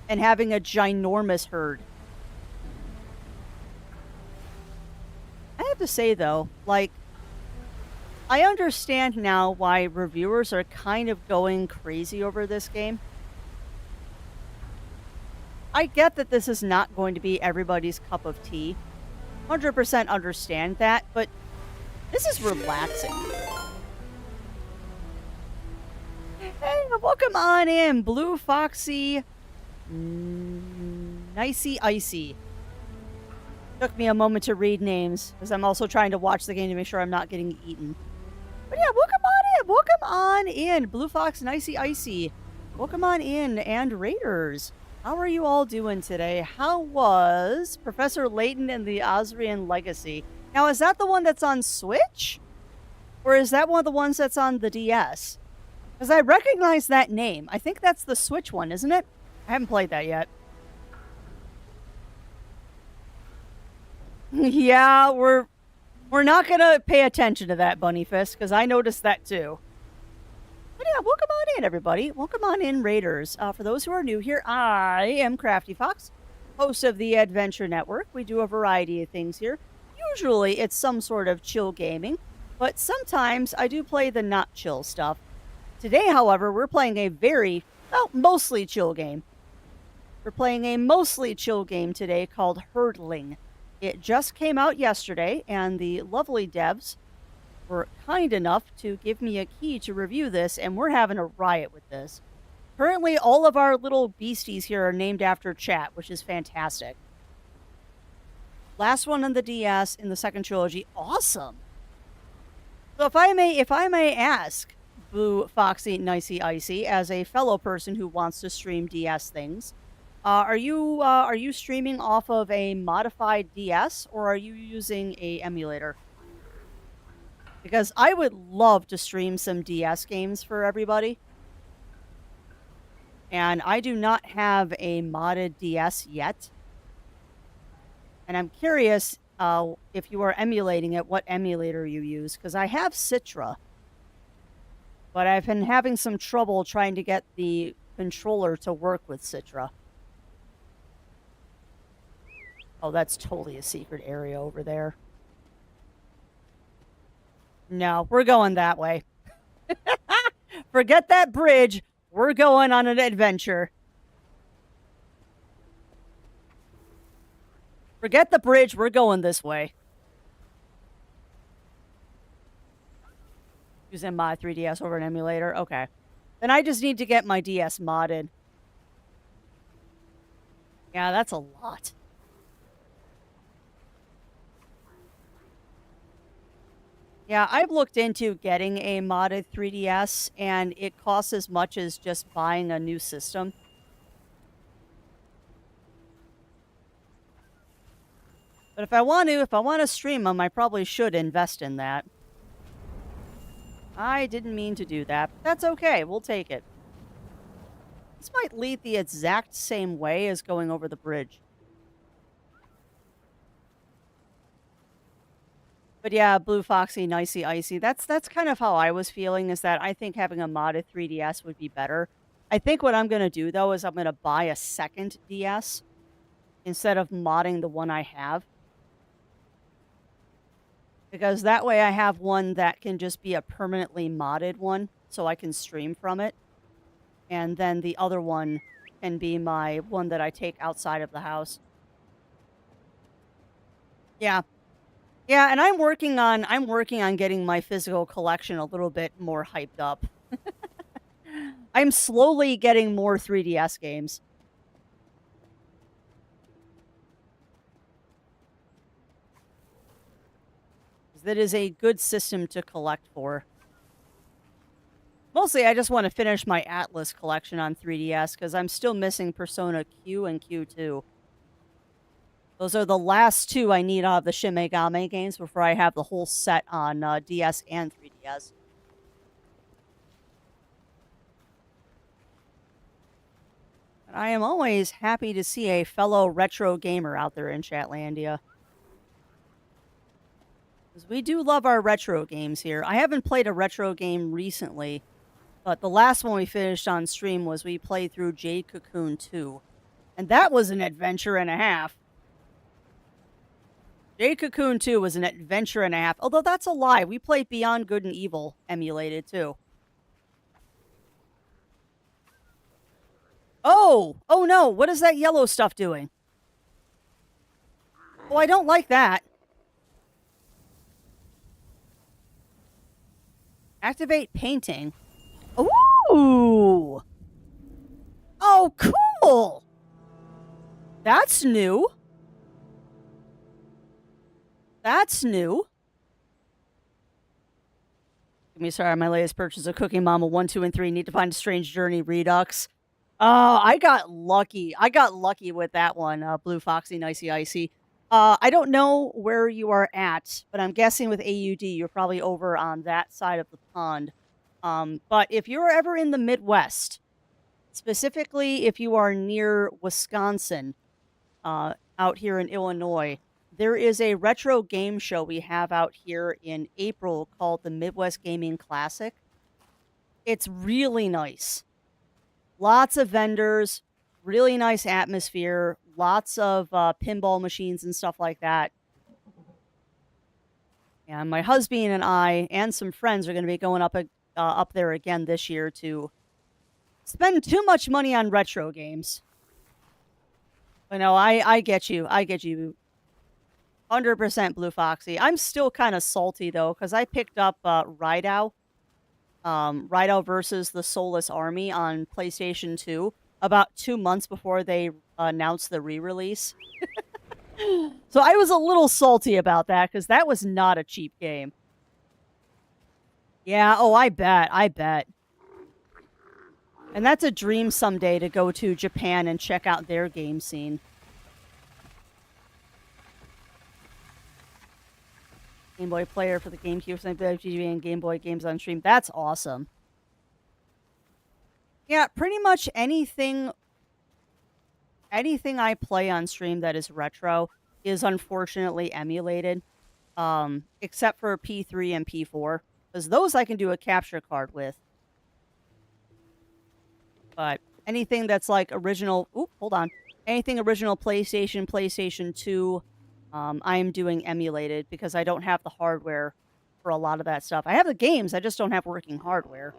and having a ginormous herd. I have to say, though, like, I understand now why reviewers are kind of going crazy over this game. I get that this is not going to be everybody's cup of tea. 100% understand that, but this is relaxing. Hey, welcome on in, Blue Foxy, Nicey Icy. Took me a moment to read names, because I'm also trying to watch the game to make sure I'm not getting eaten. But yeah, welcome on in, Blue Fox, Nicey Icy. Welcome on in, and Raiders. How are you all doing today? How was Professor Layton and the Osrian Legacy? Now, is that the one that's on Switch? Or is that one of the ones that's on the DS? Because I recognize that name. I think that's the Switch one, isn't it? I haven't played that yet. Yeah, We're not going to pay attention to that, Bunny Fist, because I noticed that too. But yeah, welcome on in, everybody. Welcome on in, Raiders. For those who are new here, I am Crafty Fox, host of the Adventure Network. We do a variety of things here. Usually it's some sort of chill gaming, but sometimes I do play the not chill stuff. Today, however, we're playing a mostly chill game. We're playing a mostly chill game today called Herdling. It just came out yesterday, and the lovely devs were kind enough to give me a key to review this, and we're having a riot with this. Currently, all of our little beasties here are named after chat, which is fantastic. Last one on the DS in the second trilogy, awesome. So if I may ask, Blue Foxy Nicey Icy, as a fellow person who wants to stream DS things, are you streaming off of a modified DS, or are you using a emulator? Because I would love to stream some DS games for everybody. And I do not have a modded DS yet. And I'm curious if you are emulating it, what emulator you use. Because I have Citra. But I've been having some trouble trying to get the controller to work with Citra. Oh, that's totally a secret area over there. No, we're going that way. Forget that bridge. We're going on an adventure. Forget the bridge. We're going this way. Using my 3DS over an emulator. Okay. Then I just need to get my DS modded. Yeah, that's a lot. Yeah, I've looked into getting a modded 3DS, and it costs as much as just buying a new system. But if I want to stream them, I probably should invest in that. I didn't mean to do that, but that's okay. We'll take it. This might lead the exact same way as going over the bridge. But yeah, Blue Foxy, Nicey Icy, that's kind of how I was feeling, is that I think having a modded 3DS would be better. I think what I'm going to do, though, is I'm going to buy a second DS instead of modding the one I have. Because that way I have one that can just be a permanently modded one, so I can stream from it. And then the other one can be my one that I take outside of the house. Yeah. Yeah, and I'm working on getting my physical collection a little bit more hyped up. I'm slowly getting more 3DS games. That is a good system to collect for. Mostly, I just want to finish my Atlas collection on 3DS, because I'm still missing Persona Q and Q2. Those are the last two I need out of the Shin Megami games before I have the whole set on DS and 3DS. And I am always happy to see a fellow retro gamer out there in Chatlandia. Because we do love our retro games here. I haven't played a retro game recently, but the last one we finished on stream was we played through Jade Cocoon 2. And that was an adventure and a half. Jade Cocoon 2 was an adventure and a half. Although that's a lie. We played Beyond Good and Evil emulated too. Oh! Oh no! What is that yellow stuff doing? Oh, I don't like that. Activate painting. Ooh! Oh, cool! That's new. That's new. Give me sorry, my latest purchase of Cooking Mama 1, 2, and 3. Need to find a strange journey redux. Oh, I got lucky. I got lucky with that one, Blue Foxy, Nicey Icy. I don't know where you are at, but I'm guessing with AUD, you're probably over on that side of the pond. But if you're ever in the Midwest, specifically if you are near Wisconsin, out here in Illinois, there is a retro game show we have out here in April called the Midwest Gaming Classic. It's really nice. Lots of vendors, really nice atmosphere, lots of pinball machines and stuff like that. And my husband and I and some friends are going to be going up there again this year to spend too much money on retro games. But no, I get you. I get you. 100% Blue Foxy. I'm still kind of salty though, because I picked up Rideout versus the Soulless Army on PlayStation 2 about 2 months before they announced the re-release. So I was a little salty about that because that was not a cheap game. Yeah, oh, I bet. And that's a dream someday to go to Japan and check out their game scene. Game Boy player for the GameCube, FGB, and Game Boy games on stream. That's awesome. Yeah, pretty much anything I play on stream that is retro is unfortunately emulated, except for P3 and P4, because those I can do a capture card with. But anything that's like original... Oop, hold on. Anything original PlayStation, PlayStation 2... I am doing emulated because I don't have the hardware for a lot of that stuff. I have the games, I just don't have working hardware.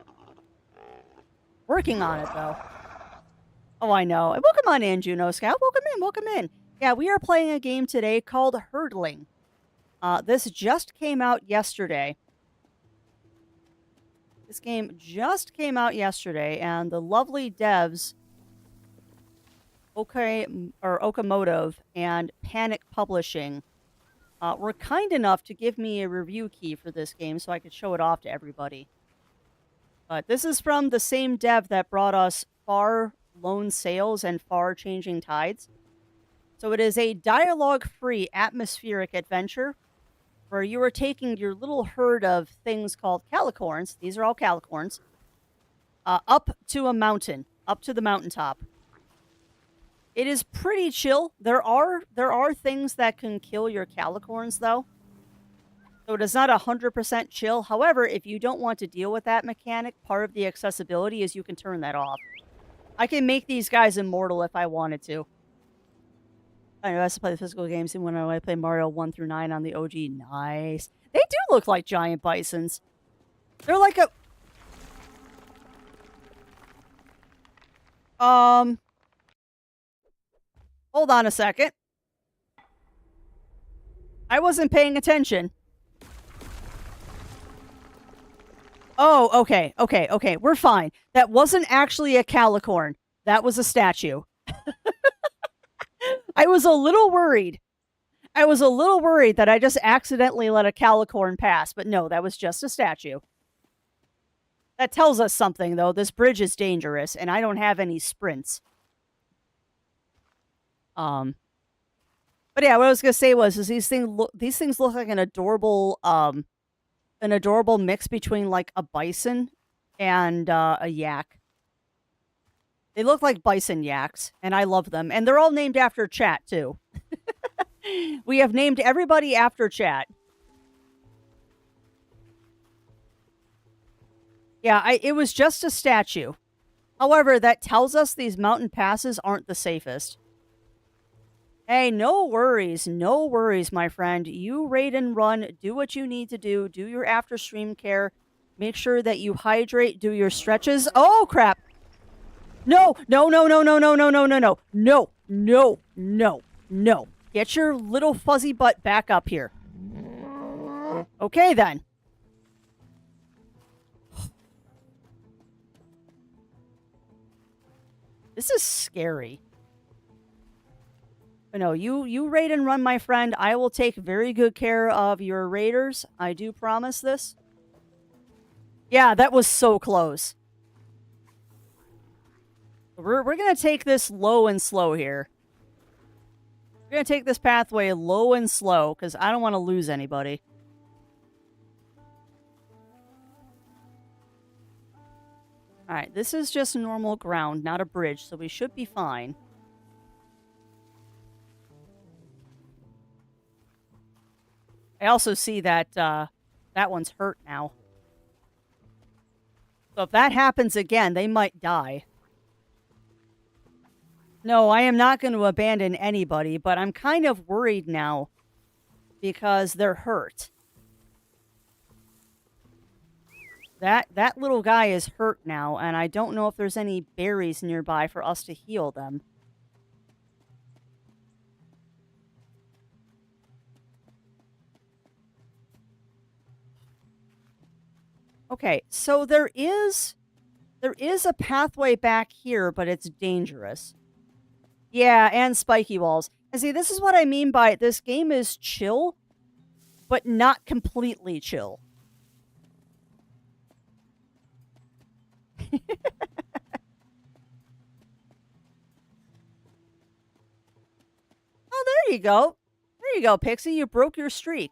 Working on it, though. Oh, I know. Welcome on in, Juno Scout. Welcome in. Yeah, we are playing a game today called Herdling. This just came out yesterday. This game just came out yesterday, and the lovely devs... Okomotive and Panic Publishing were kind enough to give me a review key for this game so I could show it off to everybody. But this is from the same dev that brought us Far Lone Sails and Far Changing Tides. So it is a dialogue-free atmospheric adventure where you are taking your little herd of things called calicorns, these are all calicorns, up to a mountain, up to the mountaintop. It is pretty chill. There are things that can kill your calicorns, though. So it is not 100% chill. However, if you don't want to deal with that mechanic, part of the accessibility is you can turn that off. I can make these guys immortal if I wanted to. I know I have to play the physical games when I play Mario 1 through 9 on the OG. Nice. They do look like giant bisons. They're like a... Hold on a second. I wasn't paying attention. Oh, okay. We're fine. That wasn't actually a calicorn. That was a statue. I was a little worried. That I just accidentally let a calicorn pass, but no, that was just a statue. That tells us something, though. This bridge is dangerous, and I don't have any sprints. But yeah, what I was gonna say was these things look like an adorable mix between like a bison and a yak. They look like bison yaks, and I love them. And they're all named after Chat too. We have named everybody after Chat. Yeah, it was just a statue. However, that tells us these mountain passes aren't the safest. Hey, no worries, my friend. You raid and run, do what you need to do your after stream care, make sure that you hydrate, do your stretches. Oh, crap. No. Get your little fuzzy butt back up here. Okay, then. This is scary. No, you raid and run, my friend. I will take very good care of your raiders. I do promise this. Yeah, that was so close. We're going to take this low and slow here. We're going to take this pathway low and slow because I don't want to lose anybody. Alright, this is just normal ground, not a bridge, so we should be fine. I also see that that one's hurt now. So if that happens again, they might die. No, I am not going to abandon anybody, but I'm kind of worried now because they're hurt. That little guy is hurt now, and I don't know if there's any berries nearby for us to heal them. Okay, so there is a pathway back here, but it's dangerous. Yeah, and spiky walls. And see, this is what I mean by this game is chill, but not completely chill. Oh, there you go. There you go, Pixie. You broke your streak.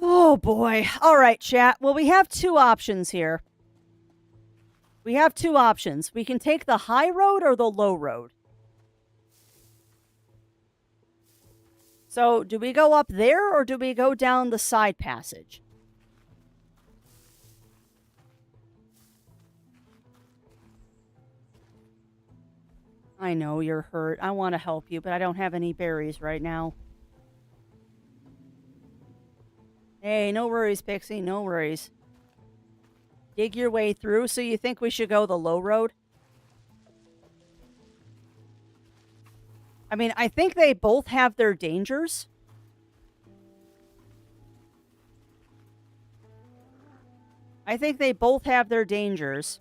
Oh, boy. All right, chat. Well, we have two options here. We have two options. We can take the high road or the low road. So, do we go up there or do we go down the side passage? I know you're hurt. I want to help you, but I don't have any berries right now. Hey, no worries, Pixie. No worries. Dig your way through. So you think we should go the low road? I mean, I think they both have their dangers. I think they both have their dangers.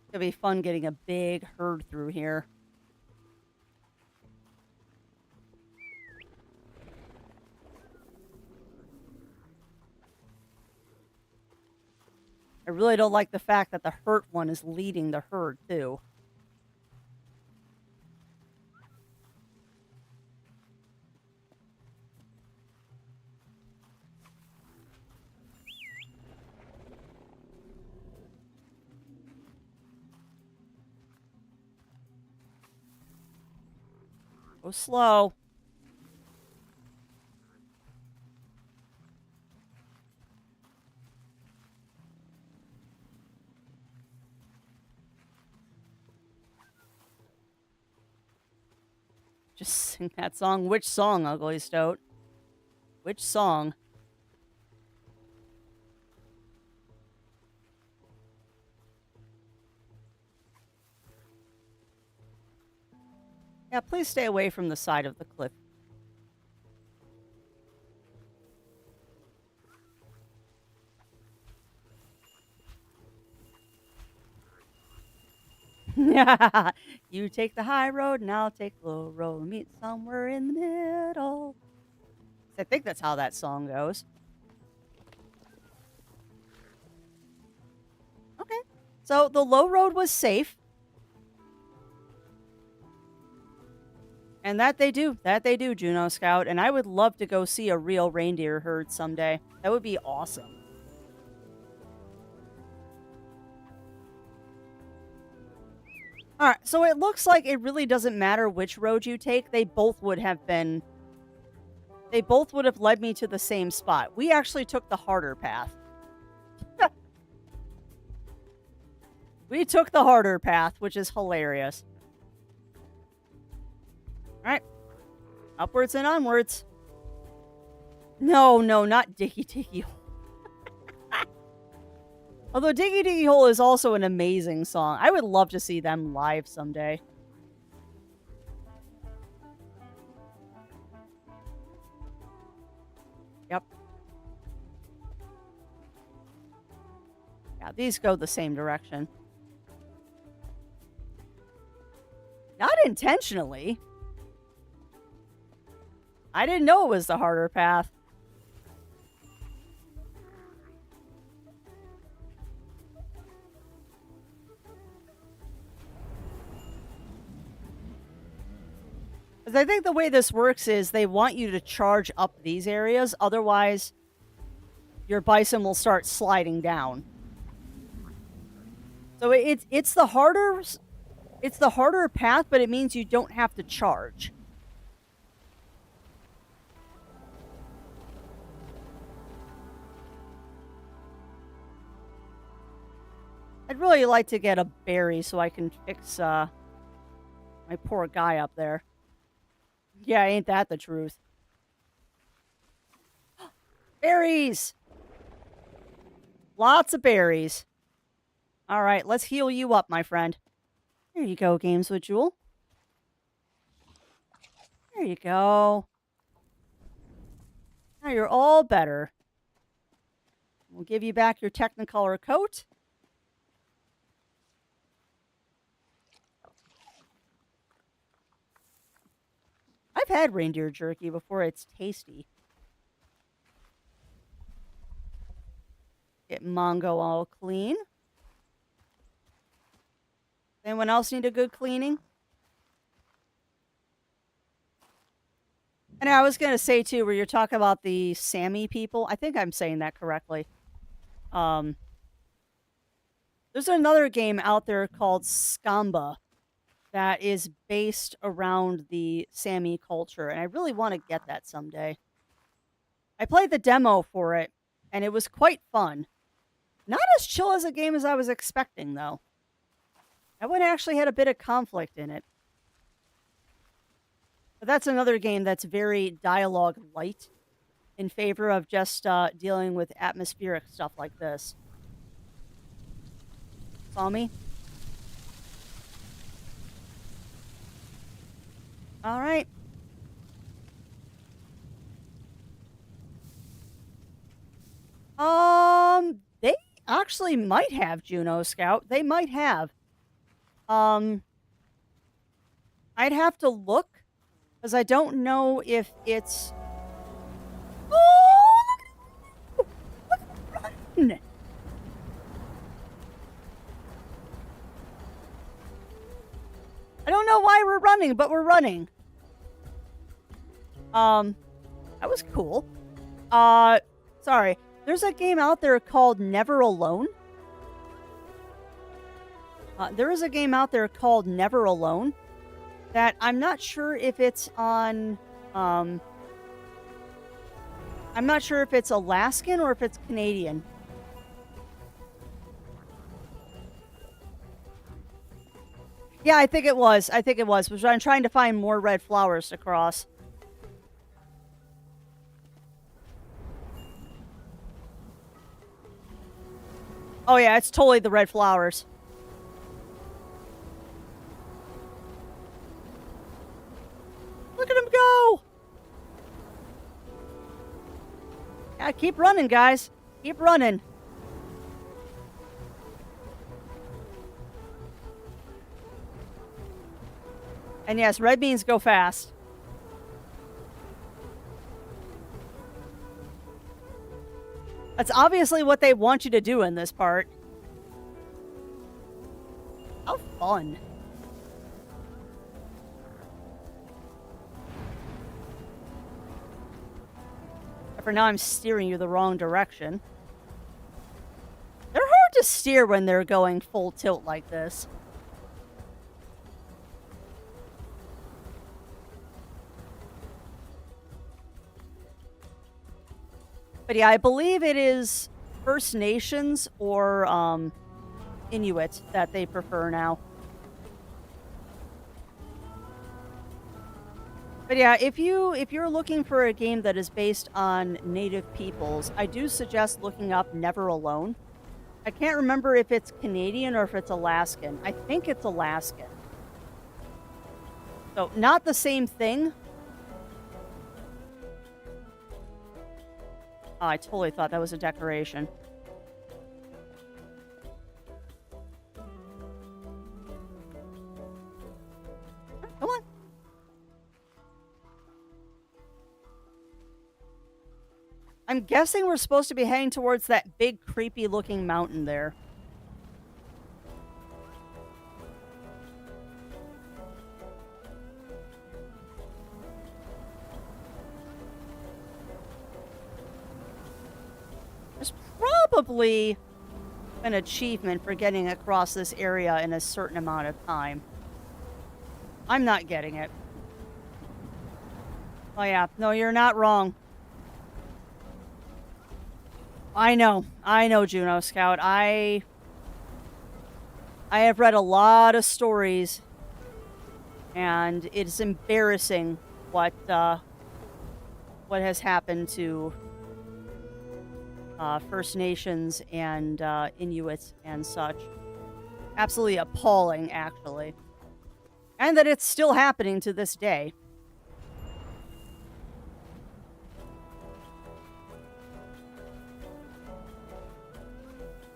It'll be fun getting a big herd through here. I really don't like the fact that the hurt one is leading the herd, too. Go slow. Just sing that song. Which song, Ugly Stoat? Which song? Yeah, please stay away from the side of the cliff. You take the high road and I'll take the low road. We'll meet somewhere in the middle. I think that's how that song goes. Okay. So the low road was safe. And that they do, Juno Scout. And I would love to go see a real reindeer herd someday. That would be awesome. Alright, so it looks like it really doesn't matter which road you take. They both would have led me to the same spot. We actually took the harder path. We took the harder path, which is hilarious. Alright. Upwards and onwards. No, not Diggy Diggy Hole. Although Diggy Diggy Hole is also an amazing song. I would love to see them live someday. Yep. Yeah, these go the same direction. Not intentionally. I didn't know it was the harder path. Because I think the way this works is they want you to charge up these areas. Otherwise, your bison will start sliding down. So it's the harder path, but it means you don't have to charge. I'd really like to get a berry so I can fix my poor guy up there. Yeah, ain't that the truth? Berries! Lots of berries. All right, let's heal you up, my friend. There you go, Games with Jewel. There you go. Now you're all better. We'll give you back your Technicolor coat. I've had reindeer jerky before. It's tasty. Get Mongo all clean. Anyone else need a good cleaning? And I was going to say, too, where you're talking about the Sami people. I think I'm saying that correctly. There's another game out there called Skamba that is based around the Sami culture. And I really want to get that someday. I played the demo for it, and it was quite fun. Not as chill as a game as I was expecting, though. That one actually had a bit of conflict in it. But that's another game that's very dialogue light in favor of just dealing with atmospheric stuff like this. Saw me? All right. They actually might have Juno Scout. They might have. I'd have to look, because I don't know if it's... Oh, look at him run! I don't know why we're running, but we're running. That was cool. Sorry. There's a game out there called Never Alone. There is a game out there called Never Alone that I'm not sure if it's on, I'm not sure if it's Alaskan or if it's Canadian. Yeah, I think it was. I'm trying to find more red flowers to cross. Oh yeah, it's totally the red flowers. Look at him go! Yeah, keep running, guys. Keep running. And yes, red beans go fast. That's obviously what they want you to do in this part. How fun. For now, I'm steering you the wrong direction. They're hard to steer when they're going full tilt like this. But yeah, I believe it is First Nations or Inuit that they prefer now. But yeah, if you're looking for a game that is based on native peoples, I do suggest looking up Never Alone. I can't remember if it's Canadian or if it's Alaskan. I think it's Alaskan. So, not the same thing. Oh, I totally thought that was a decoration. Come on. I'm guessing we're supposed to be heading towards that big, creepy-looking mountain there. There's probably an achievement for getting across this area in a certain amount of time. I'm not getting it. Oh yeah, no, you're not wrong. I know, Juno Scout. I have read a lot of stories, and it's embarrassing what has happened to First Nations and Inuits and such. Absolutely appalling, actually. And that it's still happening to this day.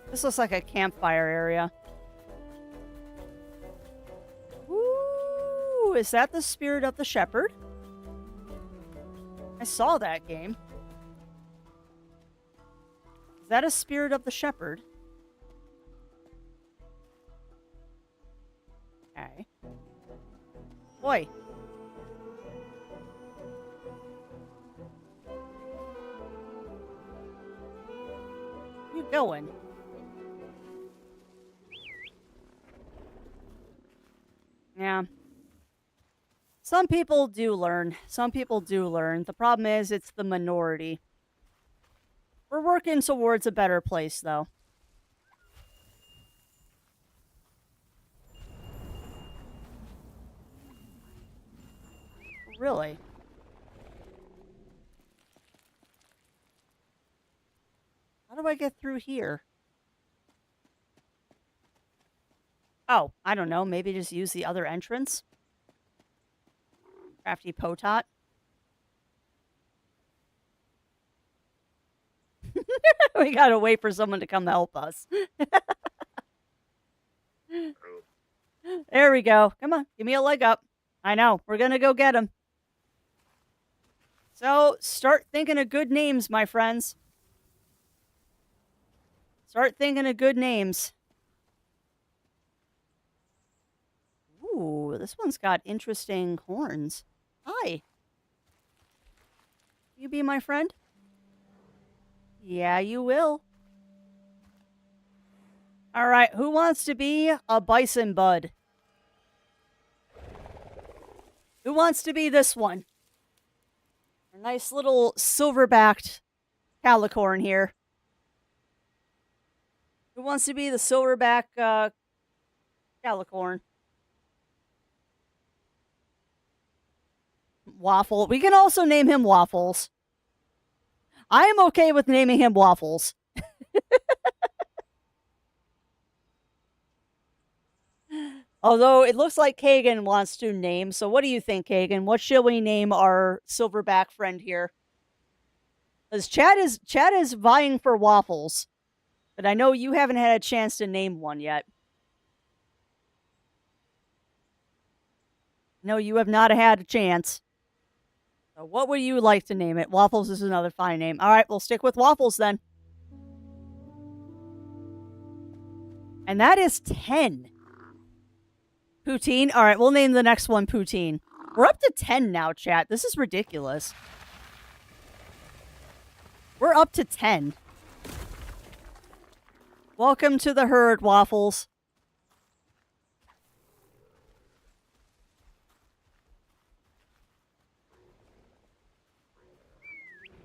This looks like a campfire area. Ooh, is that the spirit of the Shepard? I saw that game. Is that a spirit of the Shepard? Okay. Boy. Where you going? Yeah. Some people do learn. Some people do learn. The problem is it's the minority. We're working towards a better place, though. Really? How do I get through here? Oh, I don't know. Maybe just use the other entrance? Crafty Potot? We gotta wait for someone to come help us. There we go. Come on, give me a leg up. I know, we're gonna go get him. So, start thinking of good names, my friends. Start thinking of good names. Ooh, this one's got interesting horns. Hi. You be my friend? Yeah, you will. All right, who wants to be a bison bud? Who wants to be this one? A nice little silver-backed calicorn here. Who wants to be the silverback calicorn? Waffle. We can also name him Waffles. I am okay with naming him Waffles. Although it looks like Kagan wants to name. So what do you think, Kagan? What shall we name our silverback friend here? Because Chad is vying for Waffles. But I know you haven't had a chance to name one yet. No, you have not had a chance. So what would you like to name it? Waffles is another fine name. All right, we'll stick with Waffles then. And that is 10. Poutine? All right, we'll name the next one Poutine. We're up to 10 now, chat. This is ridiculous. We're up to 10. Welcome to the herd, Waffles.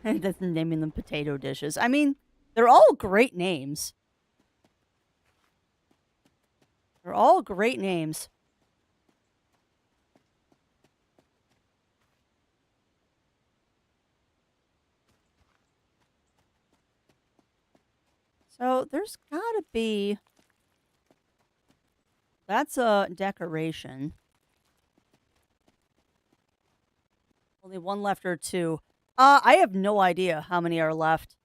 That's naming them potato dishes. I mean, they're all great names. They're all great names. So there's gotta be... That's a decoration. Only one left or two. I have no idea how many are left.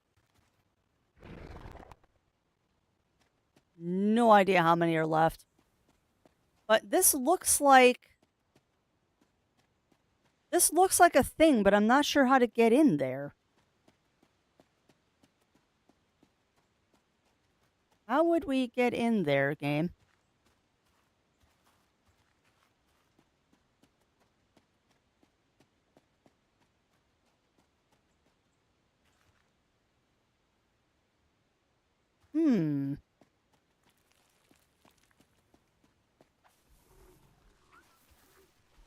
No idea how many are left. But this looks like... This looks like a thing, but I'm not sure how to get in there. How would we get in there, game? Hmm.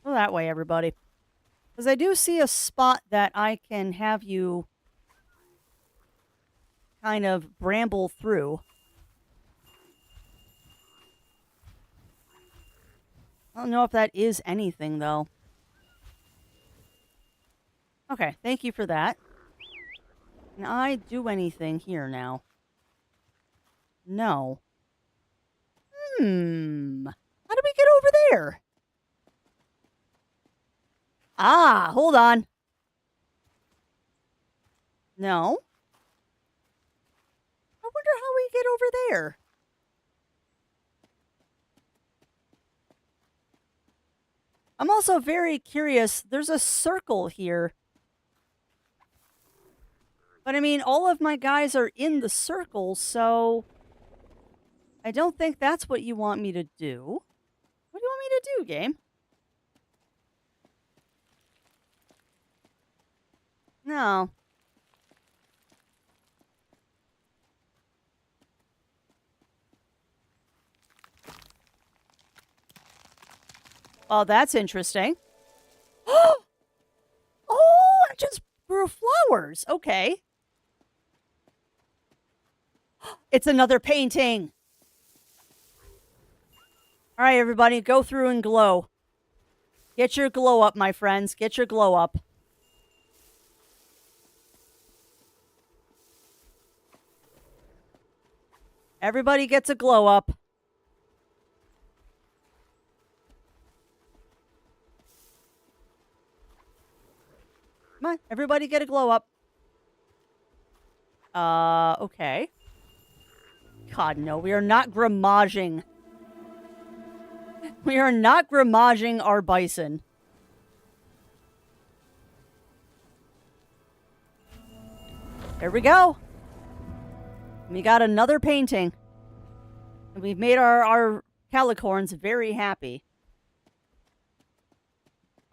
Go that way, everybody. Because I do see a spot that I can have you kind of bramble through. I don't know if that is anything, though. Okay, thank you for that. Can I do anything here now? No. How do we get over there? Ah, hold on. No. I wonder how we get over there. I'm also very curious. There's a circle here. But I mean, all of my guys are in the circle, so I don't think that's what you want me to do. What do you want me to do, game? No. Well, that's interesting. Oh, I just grew flowers. Okay. It's another painting. All right, everybody, go through and glow. Get your glow up, my friends. Get your glow up. Everybody gets a glow up. Come on, everybody get a glow up. Okay. God, no, we are not grimaging. We are not grimaging our bison. There we go. We got another painting. And we've made our calicorns very happy.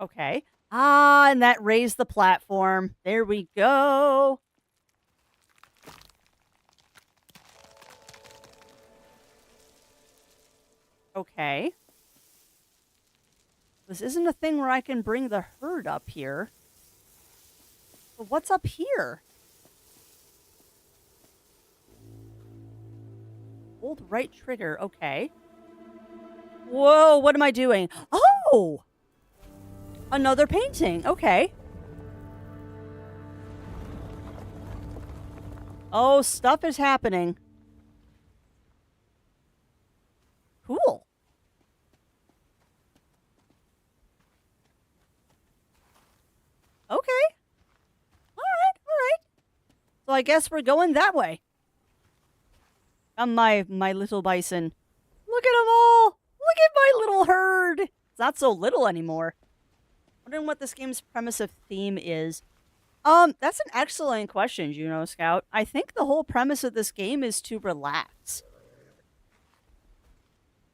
Okay. Ah, and that raised the platform. There we go. Okay. This isn't a thing where I can bring the herd up here. But what's up here? Hold right trigger. Okay. Whoa, what am I doing? Oh! Another painting. Okay. Oh, stuff is happening. Cool. Okay. All right. So I guess we're going that way. My little bison. Look at them all. Look at my little herd. It's not so little anymore. Wondering what this game's premise of theme is. That's an excellent question, Juno Scout. I think the whole premise of this game is to relax.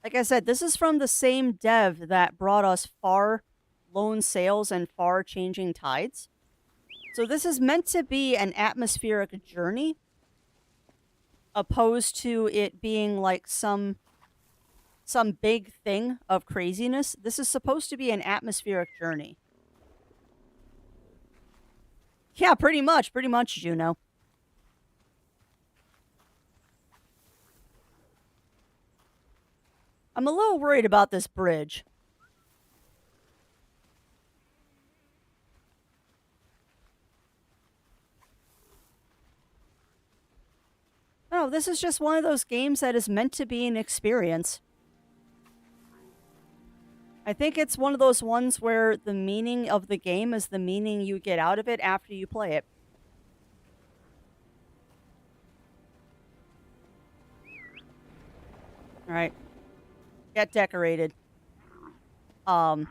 Like I said, this is from the same dev that brought us Far Lone Sails and Far Changing Tides. So this is meant to be an atmospheric journey, opposed to it being like some big thing of craziness. This is supposed to be an atmospheric journey. Yeah, pretty much, Juno. I'm a little worried about this bridge. No, this is just one of those games that is meant to be an experience. I think it's one of those ones where the meaning of the game is the meaning you get out of it after you play it. All right. Get decorated. Yeah,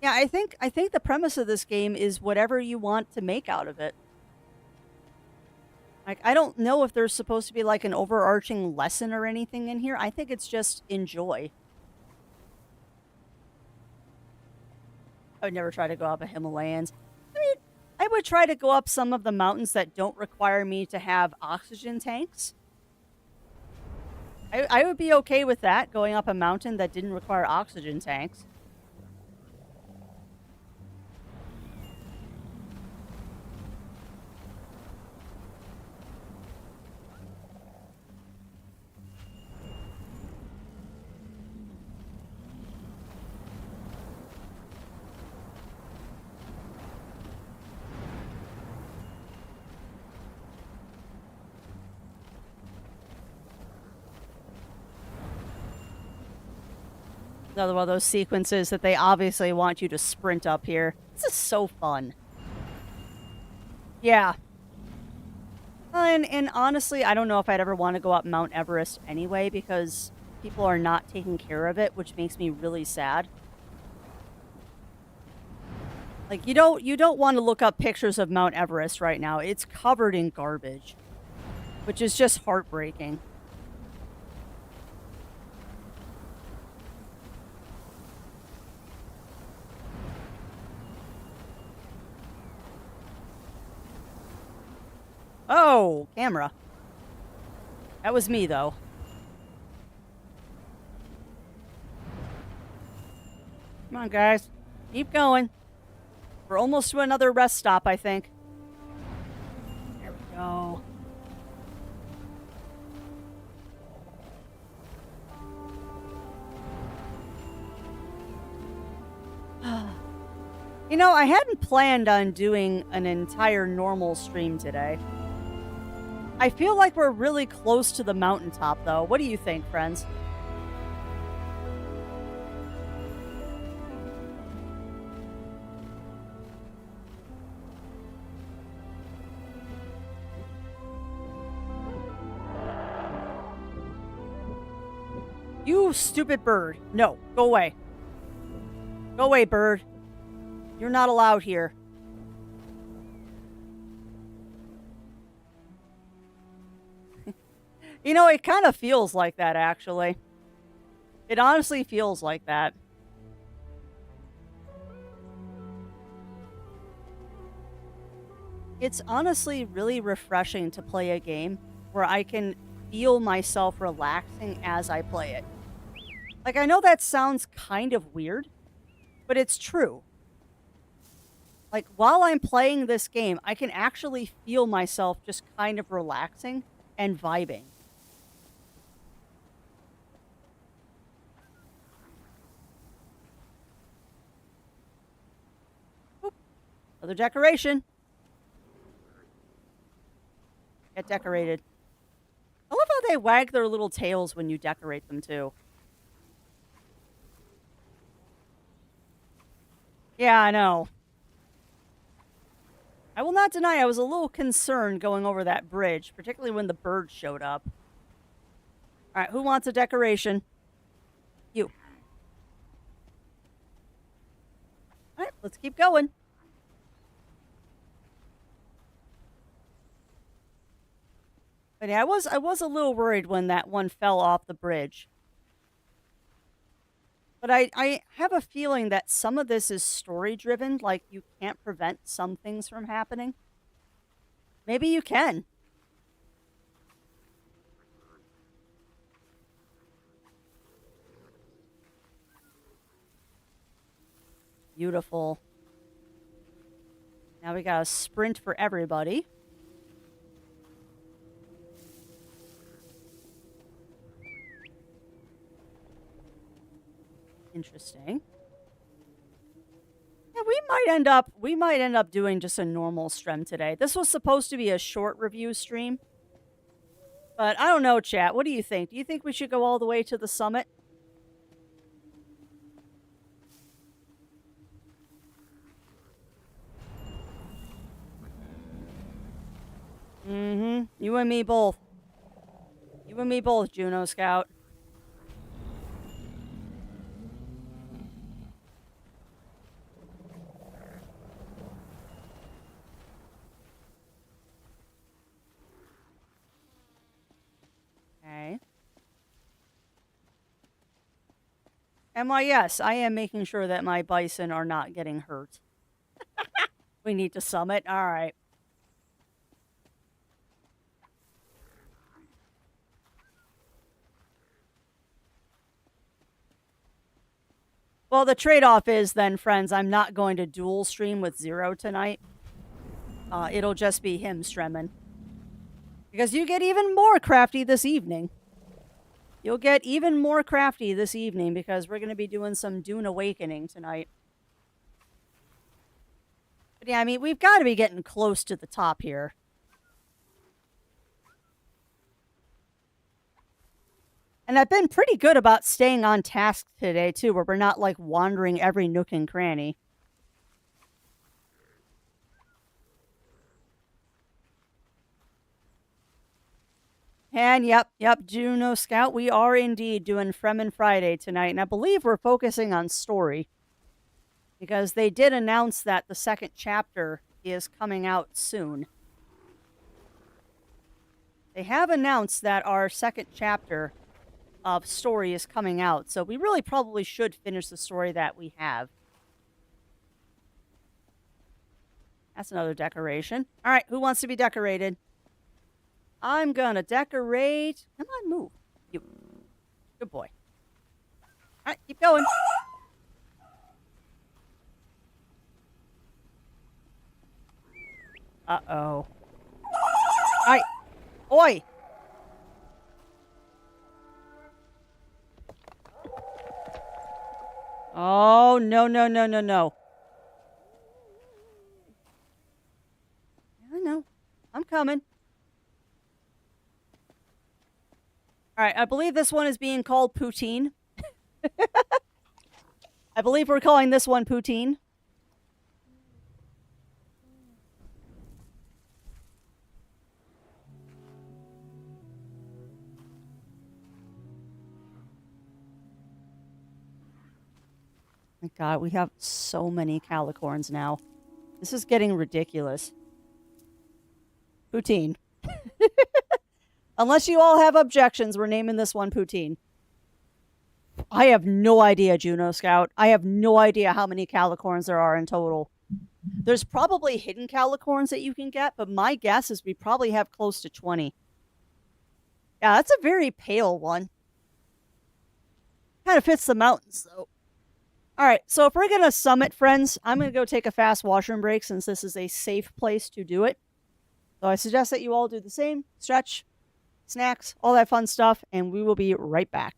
I think the premise of this game is whatever you want to make out of it. Like, I don't know if there's supposed to be like an overarching lesson or anything in here. I think it's just enjoy. I would never try to go up a Himalayans. I mean, I would try to go up some of the mountains that don't require me to have oxygen tanks. I would be okay with that, going up a mountain that didn't require oxygen tanks. Another one of those sequences that they obviously want you to sprint up here. This is so fun. Yeah. And honestly, I don't know if I'd ever want to go up Mount Everest anyway, because people are not taking care of it, which makes me really sad. Like, you don't want to look up pictures of Mount Everest right now. It's covered in garbage, which is just heartbreaking. Oh, camera. That was me, though. Come on, guys. Keep going. We're almost to another rest stop, I think. There we go. You know, I hadn't planned on doing an entire normal stream today. I feel like we're really close to the mountaintop, though. What do you think, friends? You stupid bird. No, go away. Go away, bird. You're not allowed here. You know, it kind of feels like that, actually. It honestly feels like that. It's honestly really refreshing to play a game where I can feel myself relaxing as I play it. Like, I know that sounds kind of weird, but it's true. Like, while I'm playing this game, I can actually feel myself just kind of relaxing and vibing. Oop. Another decoration. Get decorated. I love how they wag their little tails when you decorate them, too. Yeah, I know. I will not deny I was a little concerned going over that bridge, particularly when the bird showed up. All right, who wants a decoration? You. All right, let's keep going. But yeah, I was a little worried when that one fell off the bridge. But I have a feeling that some of this is story-driven, like you can't prevent some things from happening. Maybe you can. Beautiful. Now we got a sprint for everybody. Interesting. Yeah, we might end up doing just a normal stream today. This was supposed to be a short review stream. But I don't know, chat. What do you think? Do you think we should go all the way to the summit? Mm-hmm. You and me both. You and me both, Juno Scout. Yes, I am making sure that my bison are not getting hurt. We need to summit. All right. Well, the trade-off is then, friends, I'm not going to dual stream with Zero tonight. It'll just be him streaming. Because you get even more crafty this evening. You'll get even more crafty this evening because we're going to be doing some Dune Awakening tonight. But yeah, I mean, we've got to be getting close to the top here. And I've been pretty good about staying on task today, too, where we're not, like, wandering every nook and cranny. And yep, Juno Scout, we are indeed doing Fremen Friday tonight. And I believe we're focusing on story. Because they did announce that the second chapter is coming out soon. They have announced that our second chapter of story is coming out. So we really probably should finish the story that we have. That's another decoration. All right, who wants to be decorated? I'm gonna decorate. Come on, move. You. Good boy. All right, keep going. Uh-oh. All right. Oi! Oh, no. I know. I'm coming. All right, I believe this one is being called Poutine. I believe we're calling this one Poutine. My God, we have so many calicorns now. This is getting ridiculous. Poutine. Unless you all have objections, we're naming this one Poutine. I have no idea, Juno Scout. I have no idea how many calicorns there are in total. There's probably hidden calicorns that you can get, but my guess is we probably have close to 20. Yeah, that's a very pale one. Kind of fits the mountains, though. All right, so if we're going to summit, friends, I'm going to go take a fast washroom break since this is a safe place to do it. So I suggest that you all do the same. Stretch, snacks, all that fun stuff, and we will be right back.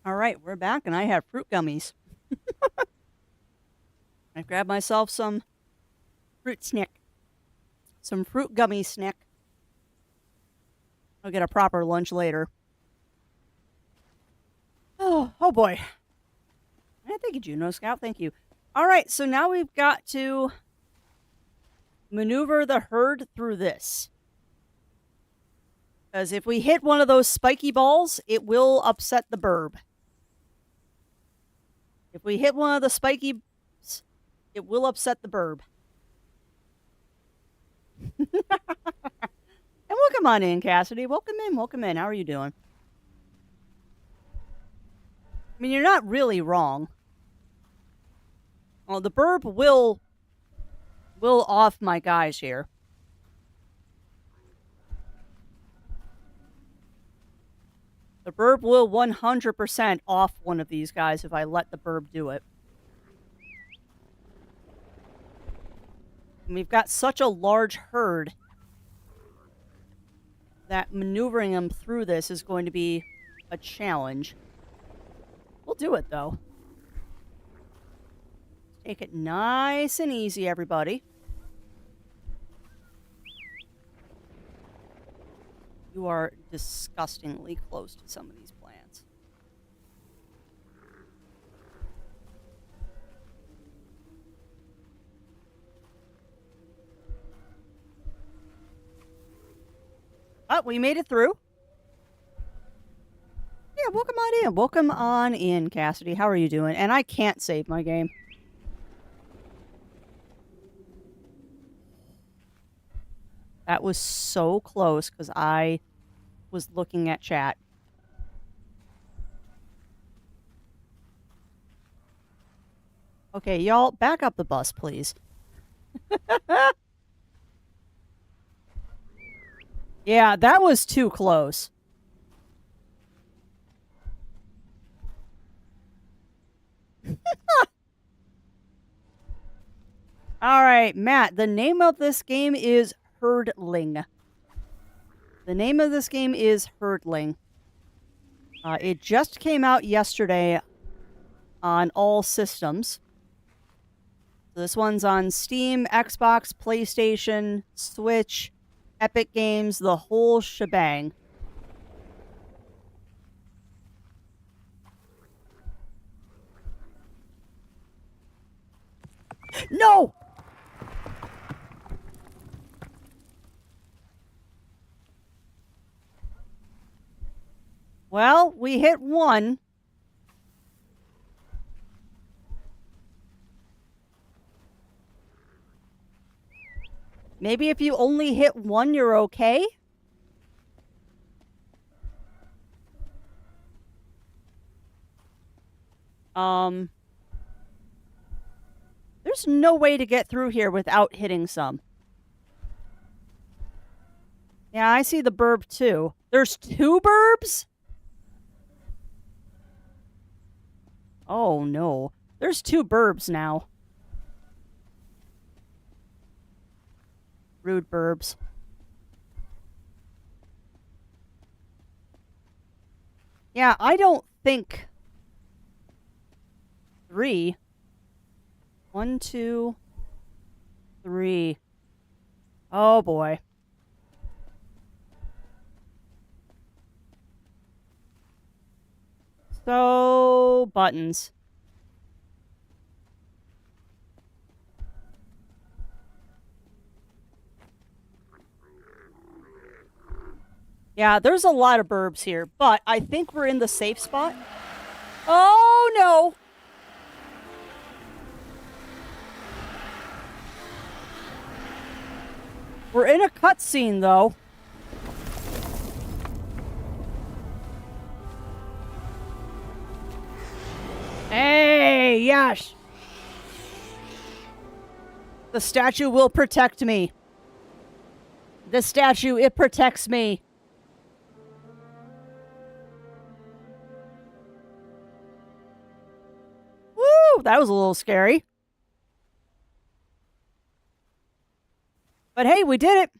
All right, we're back, and I have fruit gummies. I grabbed myself some fruit snack. Some fruit gummy snack. I'll get a proper lunch later. Oh boy. Thank you, Juno Scout. Thank you. All right, so now we've got to maneuver the herd through this. Because if we hit one of those spiky balls, it will upset the burb. If we hit one of the spiky, it will upset the burb. And welcome on in, Cassidy. Welcome in, welcome in. How are you doing? I mean, you're not really wrong. Well, the burb will off my guys here. The burb will 100% off one of these guys if I let the burb do it. And we've got such a large herd that maneuvering them through this is going to be a challenge. We'll do it, though. Take it nice and easy, everybody. You are disgustingly close to some of these plants. Oh, we made it through. Yeah, welcome on in. Welcome on in, Cassidy. How are you doing? And I can't save my game. That was so close because I was looking at chat. Okay, y'all, back up the bus, please. Yeah, that was too close. All right, Matt, the name of this game is Herdling. The name of this game is Herdling. It just came out yesterday on all systems. So this one's on Steam, Xbox, PlayStation, Switch, Epic Games, the whole shebang. No! Well, we hit one. Maybe if you only hit one, you're okay? There's no way to get through here without hitting some. Yeah, I see the burb too. There's two burbs? Oh no. There's two burbs now. Rude burbs. Yeah, I don't think... 3. 1, 2, 3. Oh boy. So, buttons. Yeah, there's a lot of burbs here, but I think we're in the safe spot. Oh, no. We're in a cutscene, though. Hey, yes. The statue will protect me. The statue, it protects me. Woo, that was a little scary. But hey, we did it.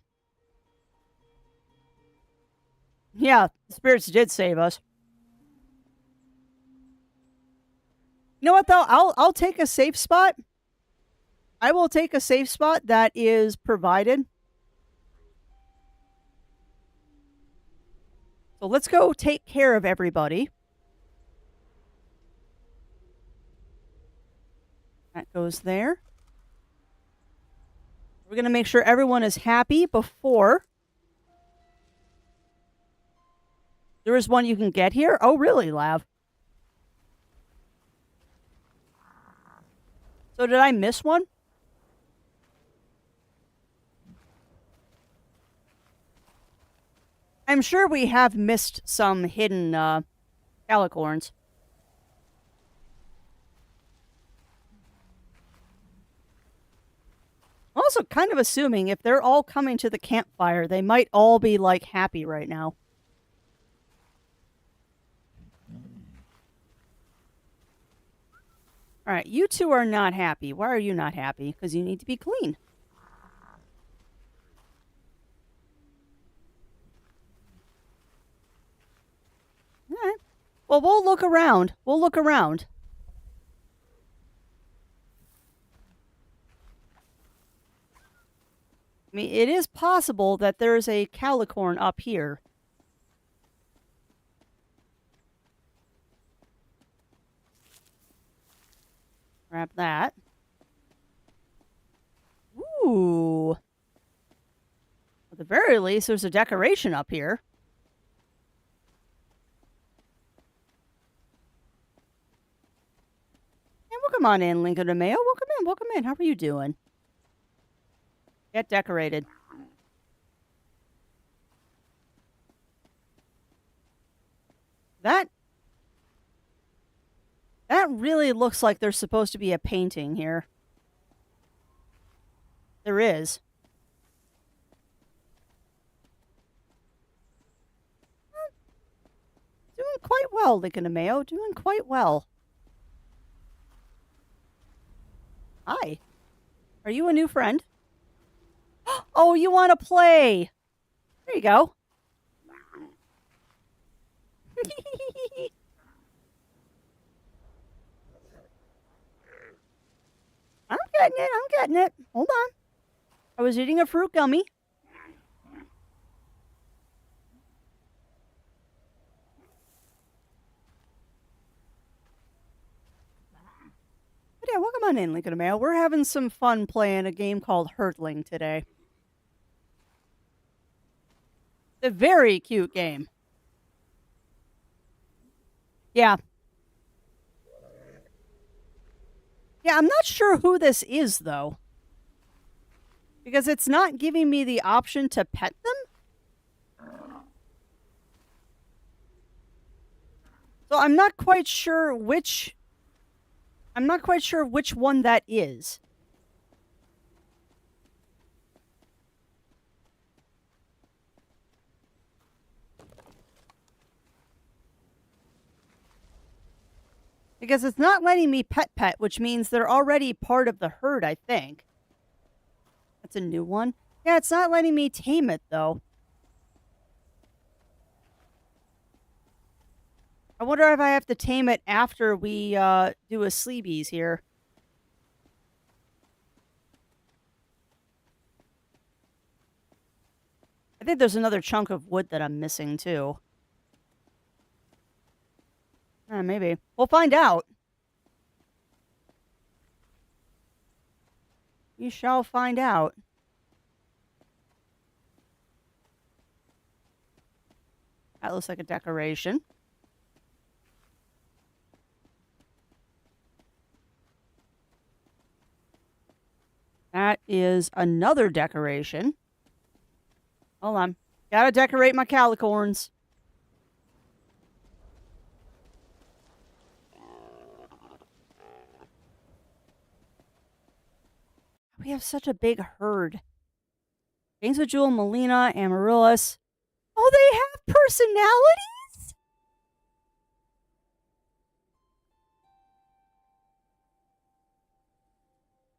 Yeah, the spirits did save us. You know what, though? I'll take a safe spot. I will take a safe spot that is provided. So let's go take care of everybody. That goes there. We're going to make sure everyone is happy before. There is one you can get here. Oh, really, Lav? So did I miss one? I'm sure we have missed some hidden calicorns. I'm also kind of assuming if they're all coming to the campfire, they might all be, like, happy right now. Alright, you two are not happy. Why are you not happy? Because you need to be clean. Alright. Well, we'll look around. We'll look around. I mean, it is possible that there's a calicorn up here. Grab that. Ooh. At the very least, there's a decoration up here. And welcome on in, Lincoln and Mayo. Welcome in, welcome in. How are you doing? Get decorated. That really looks like there's supposed to be a painting here. There is. Doing quite well, Lincoln and Mayo. Doing quite well. Hi. Are you a new friend? Oh, you want to play? There you go. I'm getting it. I'm getting it. Hold on. I was eating a fruit gummy. But yeah, welcome on in, Lincoln and Mayo. We're having some fun playing a game called Herdling today. It's a very cute game. Yeah. Yeah, I'm not sure who this is, though. Because it's not giving me the option to pet them. So I'm not quite sure which... I'm not quite sure which one that is. Because it's not letting me pet, which means they're already part of the herd, I think. That's a new one. Yeah, it's not letting me tame it, though. I wonder if I have to tame it after we do a sleebies here. I think there's another chunk of wood that I'm missing, too. Maybe. We'll find out. We shall find out. That looks like a decoration. That is another decoration. Hold on. Gotta decorate my calicorns. We have such a big herd. James with Jewel, Melina, Amaryllis. Oh, they have personalities?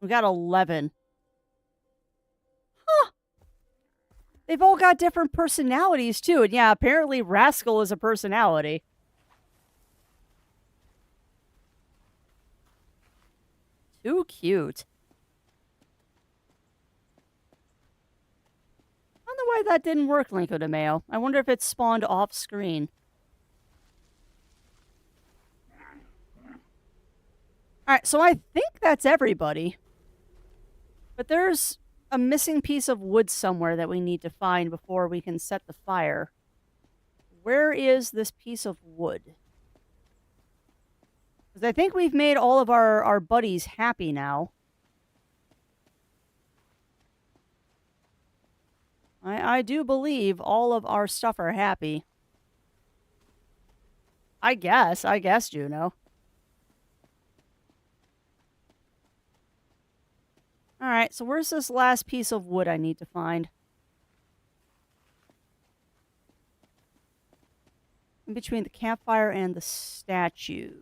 We got 11. Huh. They've all got different personalities, too. And yeah, apparently Rascal is a personality. Too cute. I don't know why that didn't work, Linko de Mayo. I wonder if it spawned off screen. Alright, so I think that's everybody. But there's a missing piece of wood somewhere that we need to find before we can set the fire. Where is this piece of wood? Because I think we've made all of our buddies happy now. I do believe all of our stuff are happy. I guess, Juno. Alright, so where's this last piece of wood I need to find? In between the campfire and the statue.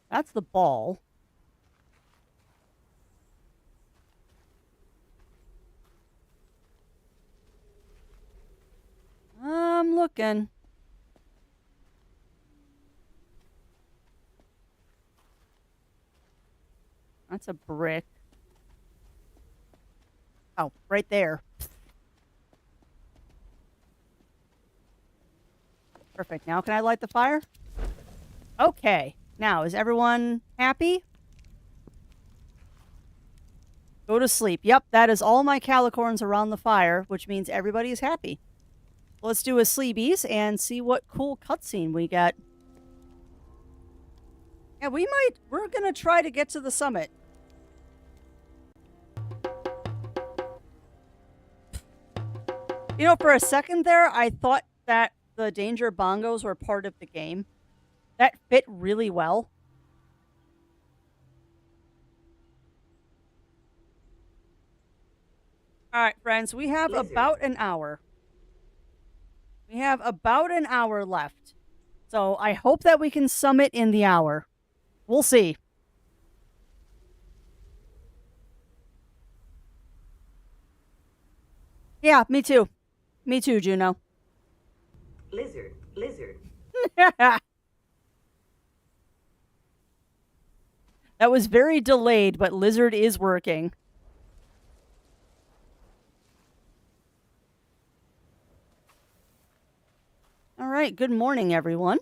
That's the ball. I'm looking. That's a brick. Oh, right there. Perfect. Now can I light the fire? Okay. Now, is everyone happy? Go to sleep. Yep, that is all my calicorns around the fire, which means everybody is happy. Let's do a sleebies and see what cool cutscene we get. Yeah, we're gonna try to get to the summit. You know, for a second there, I thought that the danger bongos were part of the game. That fit really well. Alright, friends, we have about an hour. We have about an hour left. So I hope that we can summit in the hour. We'll see. Yeah, me too. Me too, Juno. Lizard. That was very delayed, but Lizard is working. All right, good morning, everyone.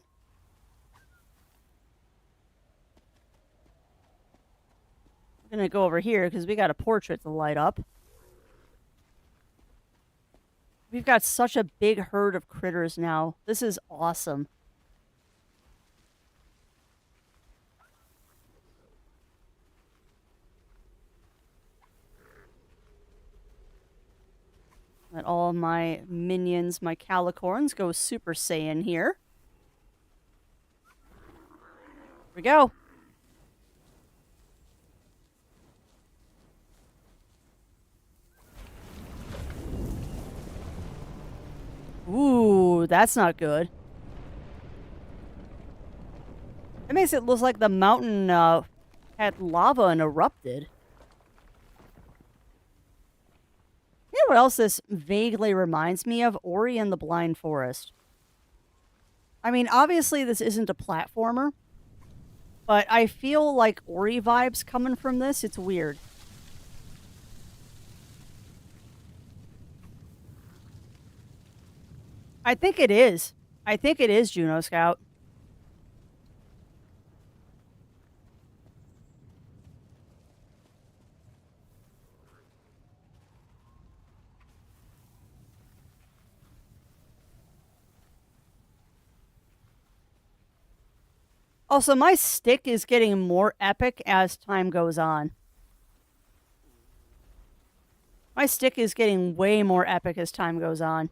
We're going to go over here because we got a portrait to light up. We've got such a big herd of critters now. This is awesome. Let all my minions, my calicorns, go Super Saiyan here. Here we go. Ooh, that's not good. It makes it look like the mountain had lava and erupted. You know what else this vaguely reminds me of? Ori and the Blind Forest. I mean, obviously this isn't a platformer, but I feel like Ori vibes coming from this. It's weird. I think it is. I think it is, Juno Scout. Also, my stick is getting more epic as time goes on. My stick is getting way more epic as time goes on.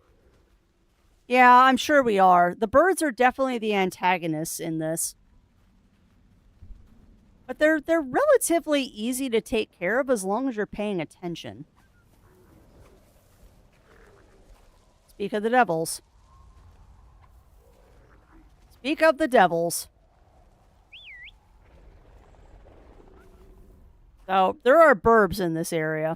Yeah, I'm sure we are. The birds are definitely the antagonists in this. But they're relatively easy to take care of as long as you're paying attention. Speak of the devils. Speak of the devils. So, there are burbs in this area.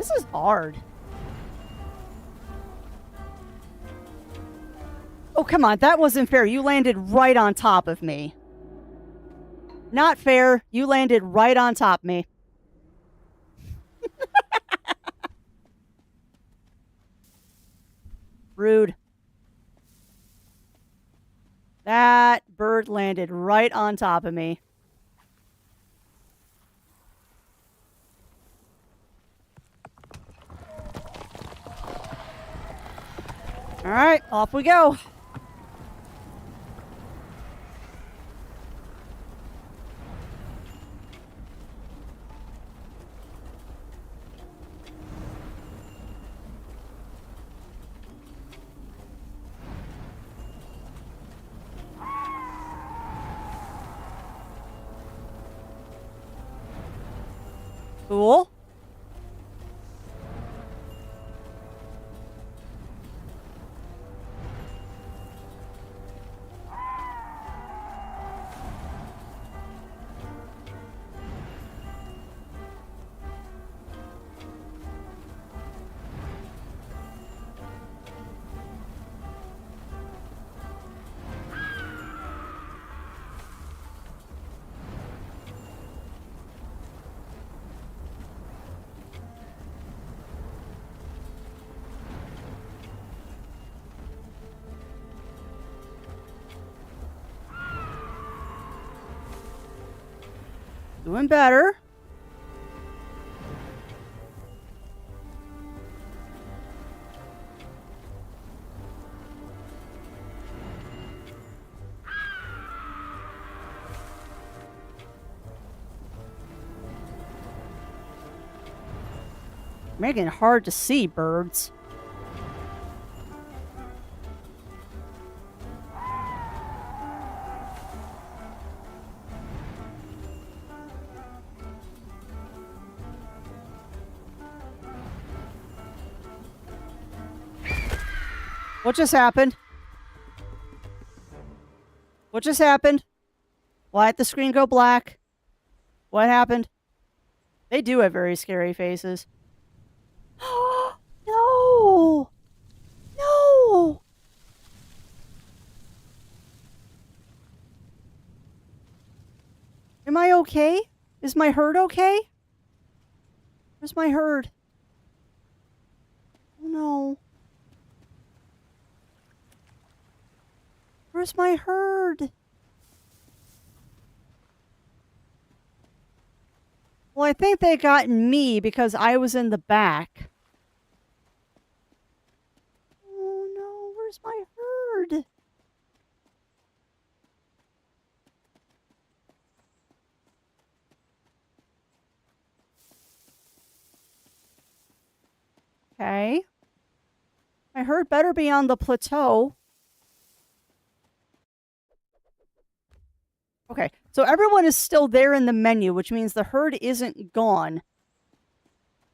This is hard. Oh, come on. That wasn't fair. You landed right on top of me. Not fair. You landed right on top of me. Rude. That bird landed right on top of me. All right, off we go. Cool. Doing better. Making it hard to see, birds. What just happened? What just happened? Why did the screen go black? What happened? They do have very scary faces. No! No! Am I okay? Is my herd okay? Where's my herd? Oh no. Where's my herd? Well, I think they got me because I was in the back. Oh no, where's my herd? Okay. My herd better be on the plateau. Okay, so everyone is still there in the menu, which means the herd isn't gone.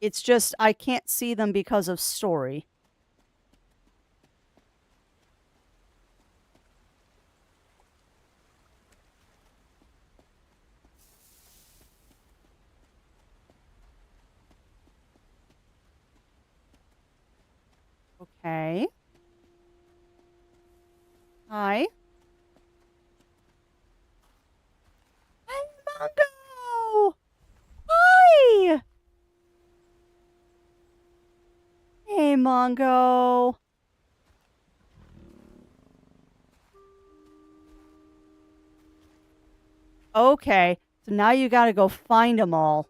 It's just I can't see them because of story. Okay. Hi. Hi, Mongo! Hi! Hey, Mongo. Okay, so now you gotta go find them all.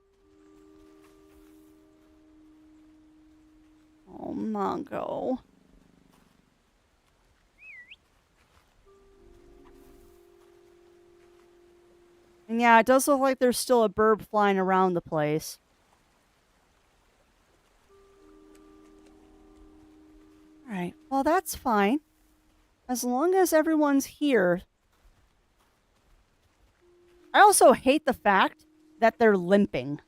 Oh, Mongo. And yeah, it does look like there's still a bird flying around the place. Alright, well that's fine. As long as everyone's here. I also hate the fact that they're limping.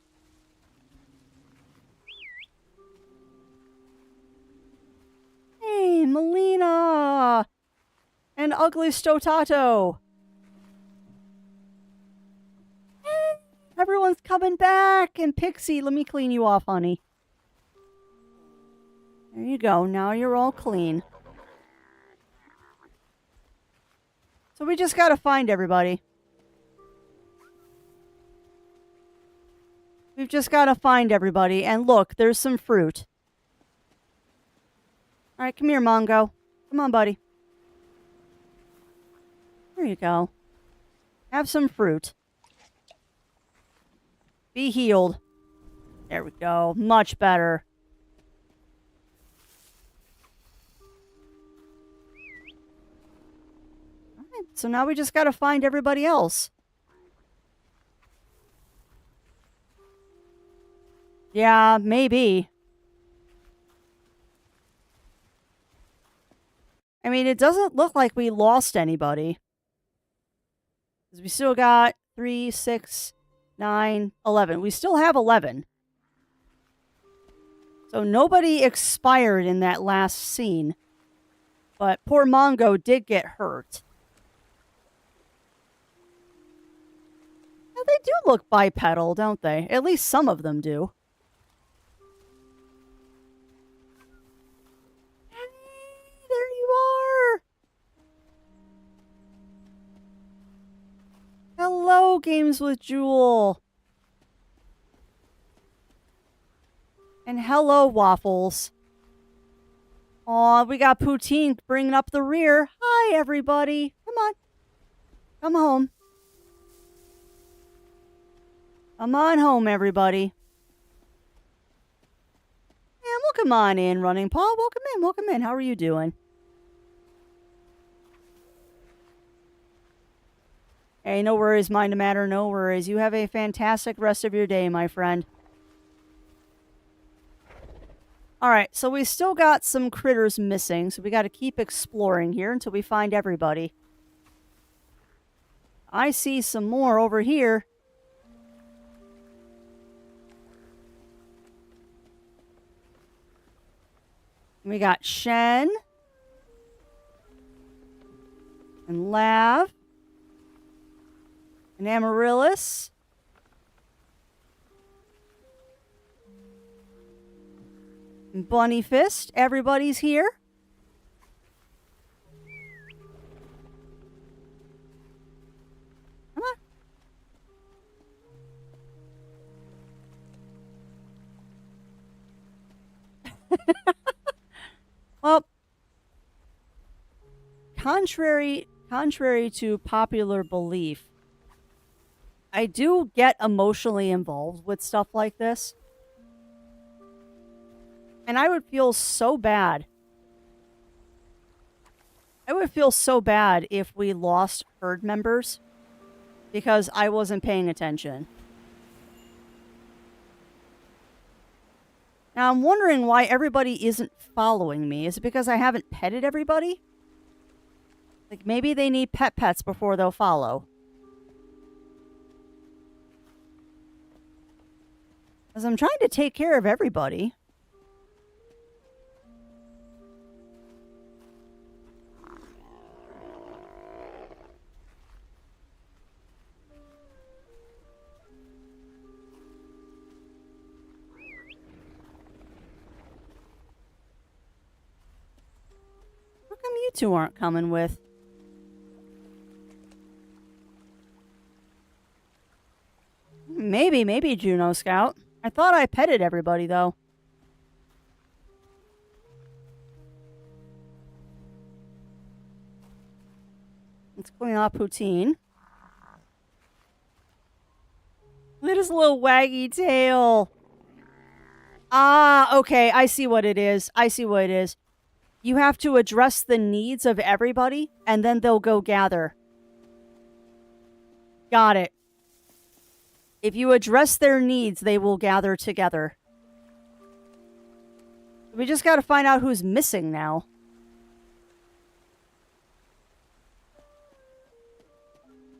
Hey, Melina! And Ugly Stotato! Hey, everyone's coming back! And Pixie, let me clean you off, honey. There you go. Now you're all clean. So we just gotta find everybody. We've just gotta find everybody. And look, there's some fruit. Alright, come here, Mongo. Come on, buddy. There you go. Have some fruit. Be healed. There we go. Much better. Alright, so now we just gotta find everybody else. Yeah, maybe. I mean, it doesn't look like we lost anybody. Because we still got 3, 6, 9, 11. We still have 11. So nobody expired in that last scene. But poor Mongo did get hurt. Now, they do look bipedal, don't they? At least some of them do. There you are! Hello, Games with Jewel! And hello, Waffles. Aw, we got Poutine bringing up the rear. Hi, everybody. Come on. Come home. Come on home, everybody. And welcome on in, Running Paul. Welcome in, welcome in. How are you doing? Hey, no worries, Mind the Matter, no worries. You have a fantastic rest of your day, my friend. Alright, so we still got some critters missing, so we got to keep exploring here until we find everybody. I see some more over here. We got Shen. And Lav. And Amaryllis. And Bunny Fist. Everybody's here. Come on. Well, contrary to popular belief, I do get emotionally involved with stuff like this. And I would feel so bad. I would feel so bad if we lost herd members because I wasn't paying attention. Now, I'm wondering why everybody isn't following me. Is it because I haven't petted everybody? Like, maybe they need pets before they'll follow. Because I'm trying to take care of everybody. How come you two aren't coming with? Maybe, Juno Scout. I thought I petted everybody, though. Let's clean up Poutine. Look at his little waggy tail. Ah, okay. I see what it is. You have to address the needs of everybody, and then they'll go gather. Got it. If you address their needs, they will gather together. We just gotta find out who's missing now.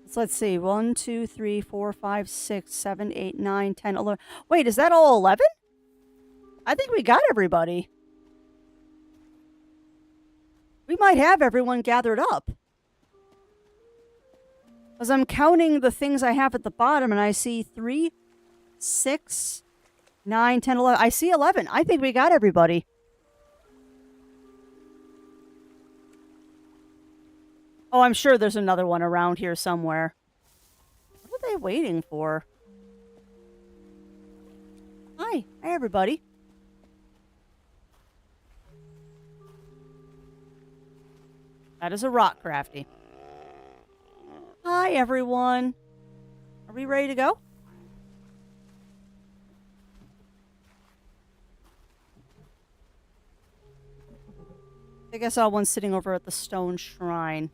So let's see. 1, 2, 3, 4, 5, 6, 7, 8, 9, 10, 11. Wait, is that all 11? I think we got everybody. We might have everyone gathered up. Because I'm counting the things I have at the bottom, and I see 3, 6, 9, 10, 11. I see 11. I think we got everybody. Oh, I'm sure there's another one around here somewhere. What are they waiting for? Hi. Hi, everybody. That is a rock crafty. Hi, everyone. Are we ready to go? I think I saw one sitting over at the stone shrine.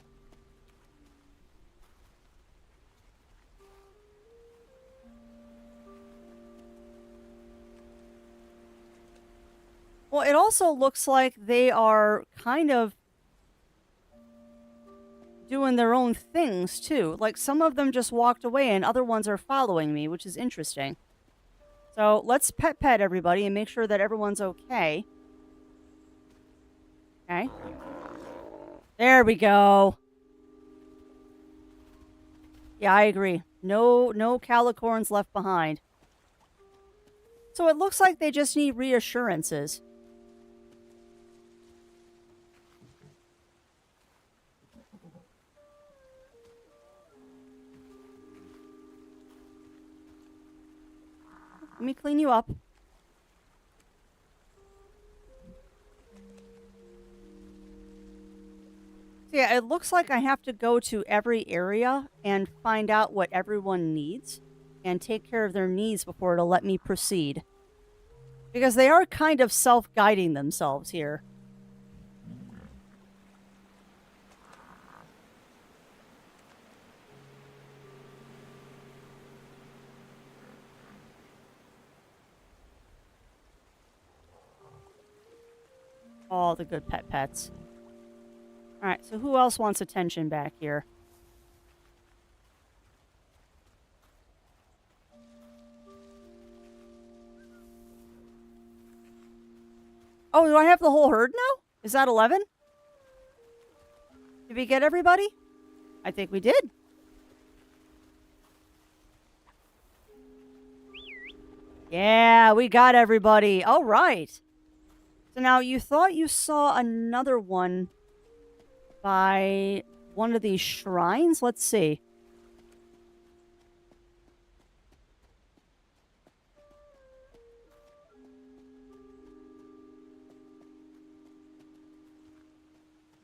Well, it also looks like they are kind of doing their own things, too. Like, some of them just walked away and other ones are following me, which is interesting. So, let's pet everybody and make sure that everyone's okay. Okay. There we go. Yeah, I agree. No calicorns left behind. So it looks like they just need reassurances. Let me clean you up. So yeah, it looks like I have to go to every area and find out what everyone needs and take care of their needs before it'll let me proceed. Because they are kind of self-guiding themselves here. All the good pets. Alright, so who else wants attention back here? Oh, do I have the whole herd now? Is that 11? Did we get everybody? I think we did. Yeah, we got everybody. All right. So now you thought you saw another one by one of these shrines? Let's see.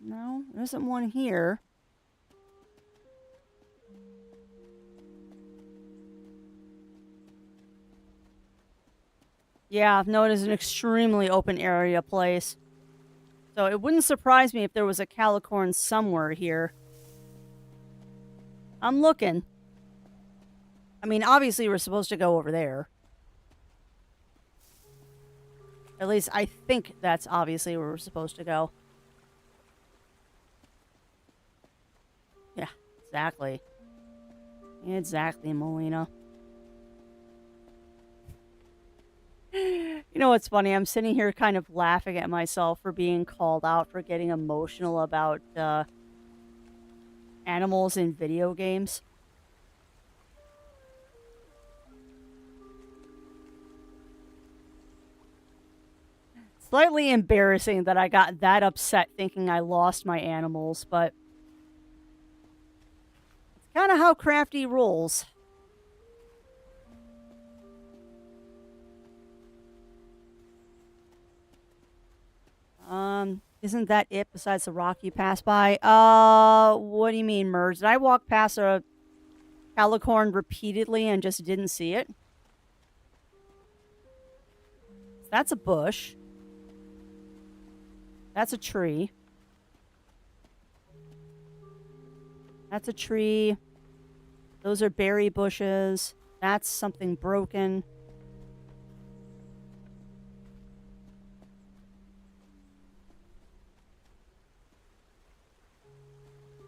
No, there isn't one here. Yeah, no, it is an extremely open area place. So it wouldn't surprise me if there was a calicorn somewhere here. I'm looking. I mean, obviously we're supposed to go over there. At least I think that's obviously where we're supposed to go. Yeah, exactly. Exactly, Melina. You know what's funny? I'm sitting here kind of laughing at myself for being called out for getting emotional about animals in video games. Slightly embarrassing that I got that upset thinking I lost my animals, but it's kind of how Crafty rolls. Isn't that it besides the rock you passed by? What do you mean, Merge? Did I walk past a calicorn repeatedly and just didn't see it? That's a bush. That's a tree. That's a tree. Those are berry bushes. That's something broken.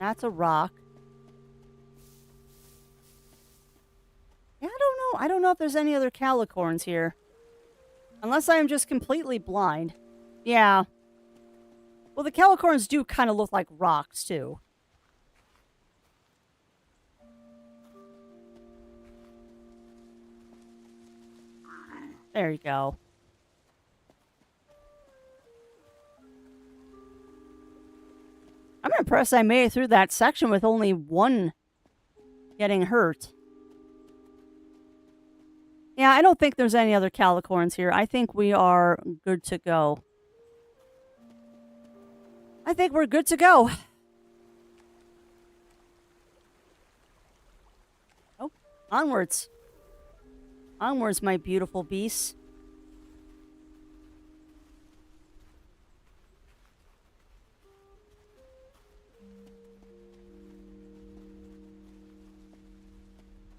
That's a rock. Yeah, I don't know. I don't know if there's any other calicorns here. Unless I am just completely blind. Yeah. Well, the calicorns do kind of look like rocks, too. There you go. I'm impressed I made it through that section with only one getting hurt. Yeah, I don't think there's any other calicorns here. I think we are good to go. I think we're good to go. Oh, onwards. Onwards, my beautiful beasts.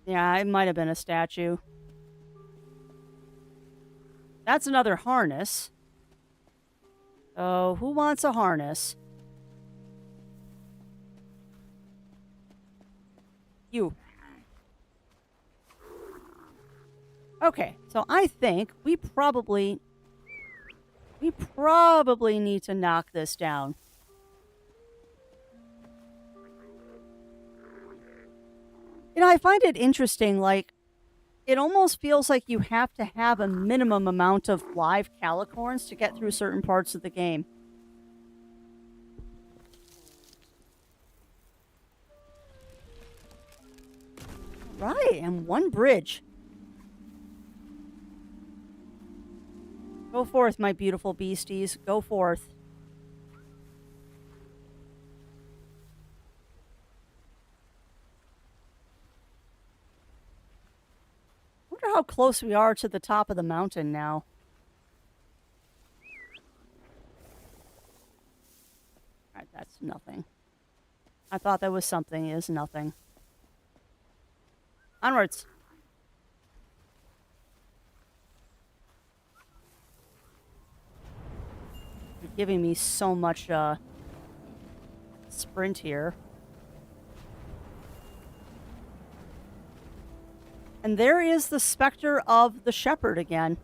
Yeah, it might have been a statue. That's another harness. Oh, who wants a harness? You. Okay, so I think we probably need to knock this down. You know, I find it interesting, like, it almost feels like you have to have a minimum amount of live calicorns to get through certain parts of the game. Right, and one bridge. Go forth, my beautiful beasties. Go forth. I wonder how close we are to the top of the mountain now. Alright, that's nothing. I thought that was something. It is nothing. Onwards. You're giving me so much sprint here. And there is the specter of the Shepard again.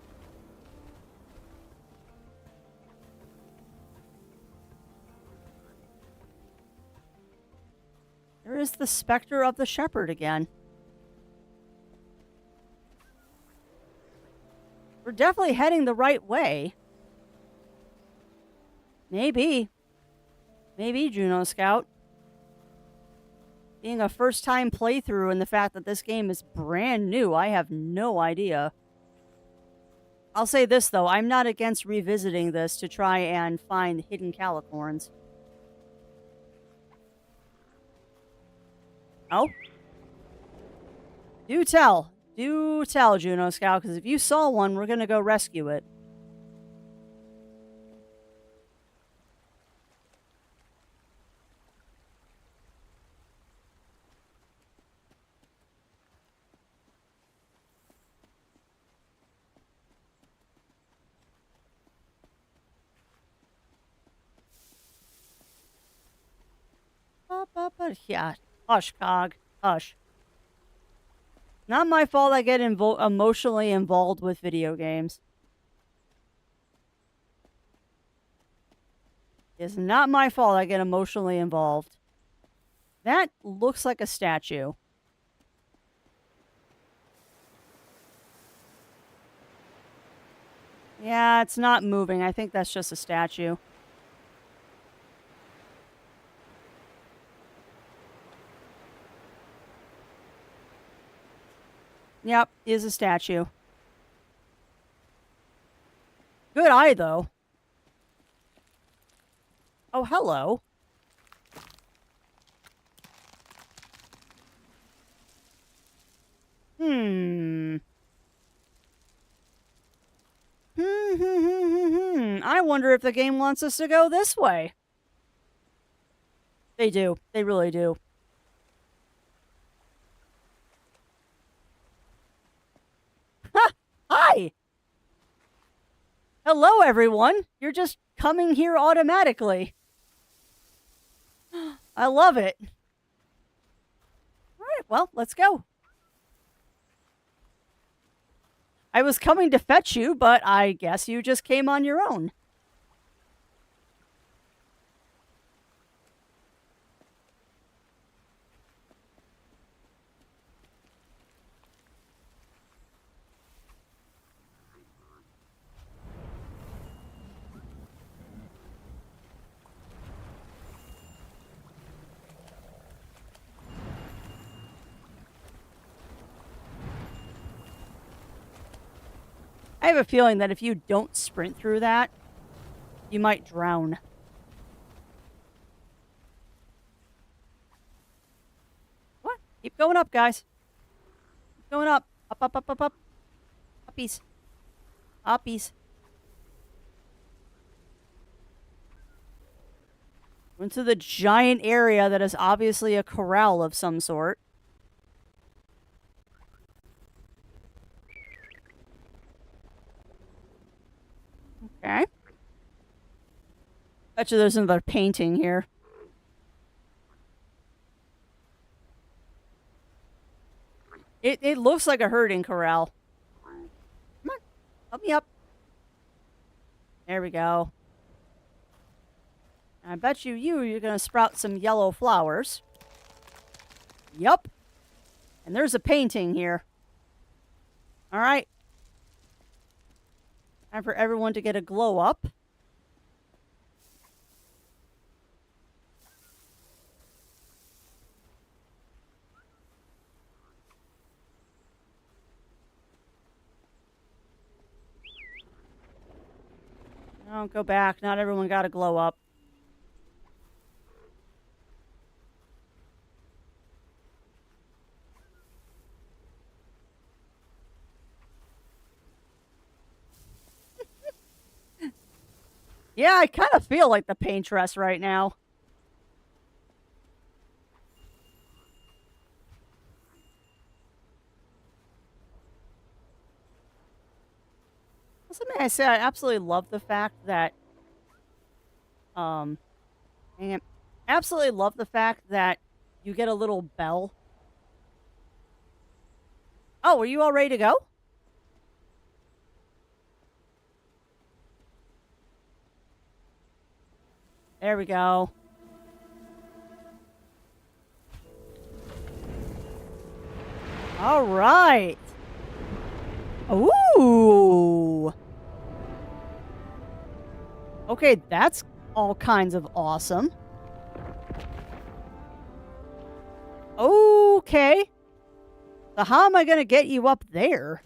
There is the specter of the Shepard again. We're definitely heading the right way. Maybe. Maybe, Juno Scout. Being a first-time playthrough and the fact that this game is brand new, I have no idea. I'll say this, though. I'm not against revisiting this to try and find hidden calicorns. Oh? Do tell. Do tell, Juno Scout, because if you saw one, we're going to go rescue it. Yeah, hush, Cog. Hush. Not my fault I get emotionally involved with video games. It's not my fault I get emotionally involved. That looks like a statue. Yeah, it's not moving. I think that's just a statue. Yep, is a statue. Good eye, though. Oh, hello. I wonder if the game wants us to go this way. They do. They really do. Ha! Hi! Hello, everyone. You're just coming here automatically. I love it. All right, well, let's go. I was coming to fetch you, but I guess you just came on your own. I have a feeling that if you don't sprint through that, you might drown. What? Keep going up, guys. Keep going up. Up, up, up, up, up. Uppies. Uppies. Into the giant area that is obviously a corral of some sort. Okay. Bet you there's another painting here. It looks like a herding corral. Come on. Help me up. There we go. I bet you're going to sprout some yellow flowers. Yup. And there's a painting here. All right. Time for everyone to get a glow up. Don't go back. Not everyone got a glow up. Yeah, I kind of feel like the paintress right now. Something I say, I absolutely love the fact that, dang it. I absolutely love the fact that you get a little bell. Oh, are you all ready to go? There we go. All right. Ooh. Okay, that's all kinds of awesome. Okay. So how am I going to get you up there?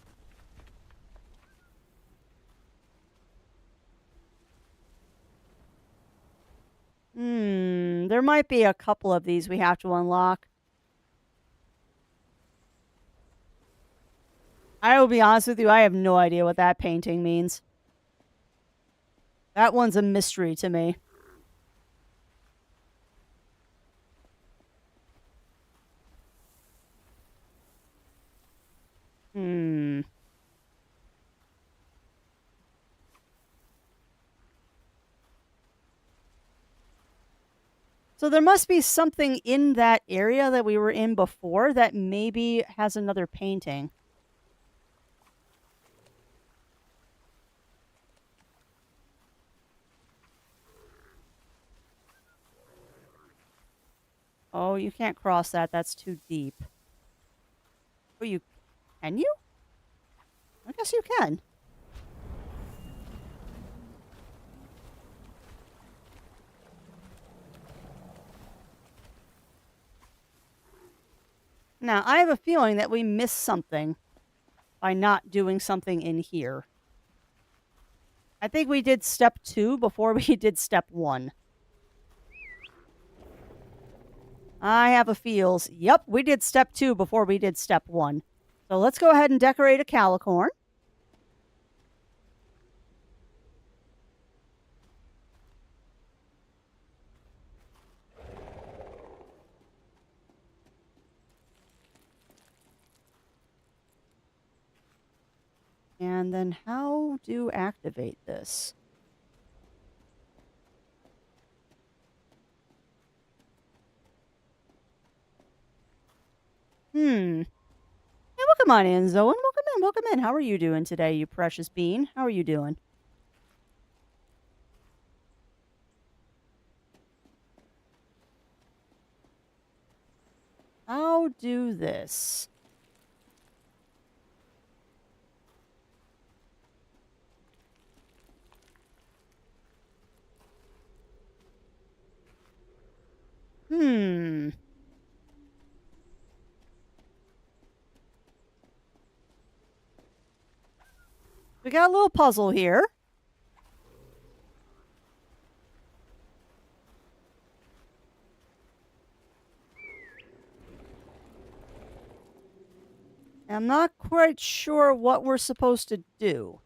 There might be a couple of these we have to unlock. I will be honest with you, I have no idea what that painting means. That one's a mystery to me. So there must be something in that area that we were in before that maybe has another painting. Oh, you can't cross that. That's too deep. Oh, you... Can you? I guess you can. Now, I have a feeling that we missed something by not doing something in here. I think we did step 2 before we did step 1. I have a feels. Yep, we did step 2 before we did step 1. So let's go ahead and decorate a calicorn. And then how to activate this? Yeah, welcome on in, Zoan. Welcome in, welcome in. How are you doing today, you precious bean? How are you doing? How do this? got a little puzzle here. I'm not quite sure what we're supposed to do.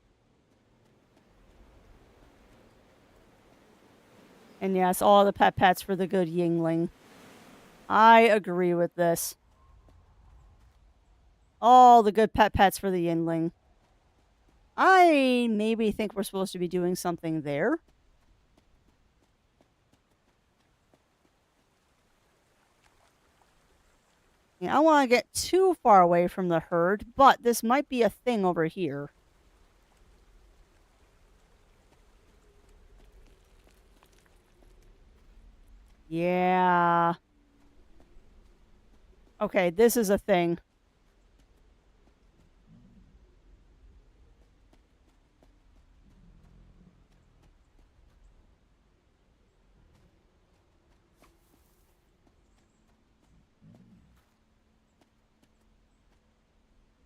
And yes, all the pets for the good Yingling. I agree with this. All the good pets for the Yingling. I maybe think we're supposed to be doing something there. Yeah, I don't want to get too far away from the herd, but this might be a thing over here. Yeah. Okay, this is a thing.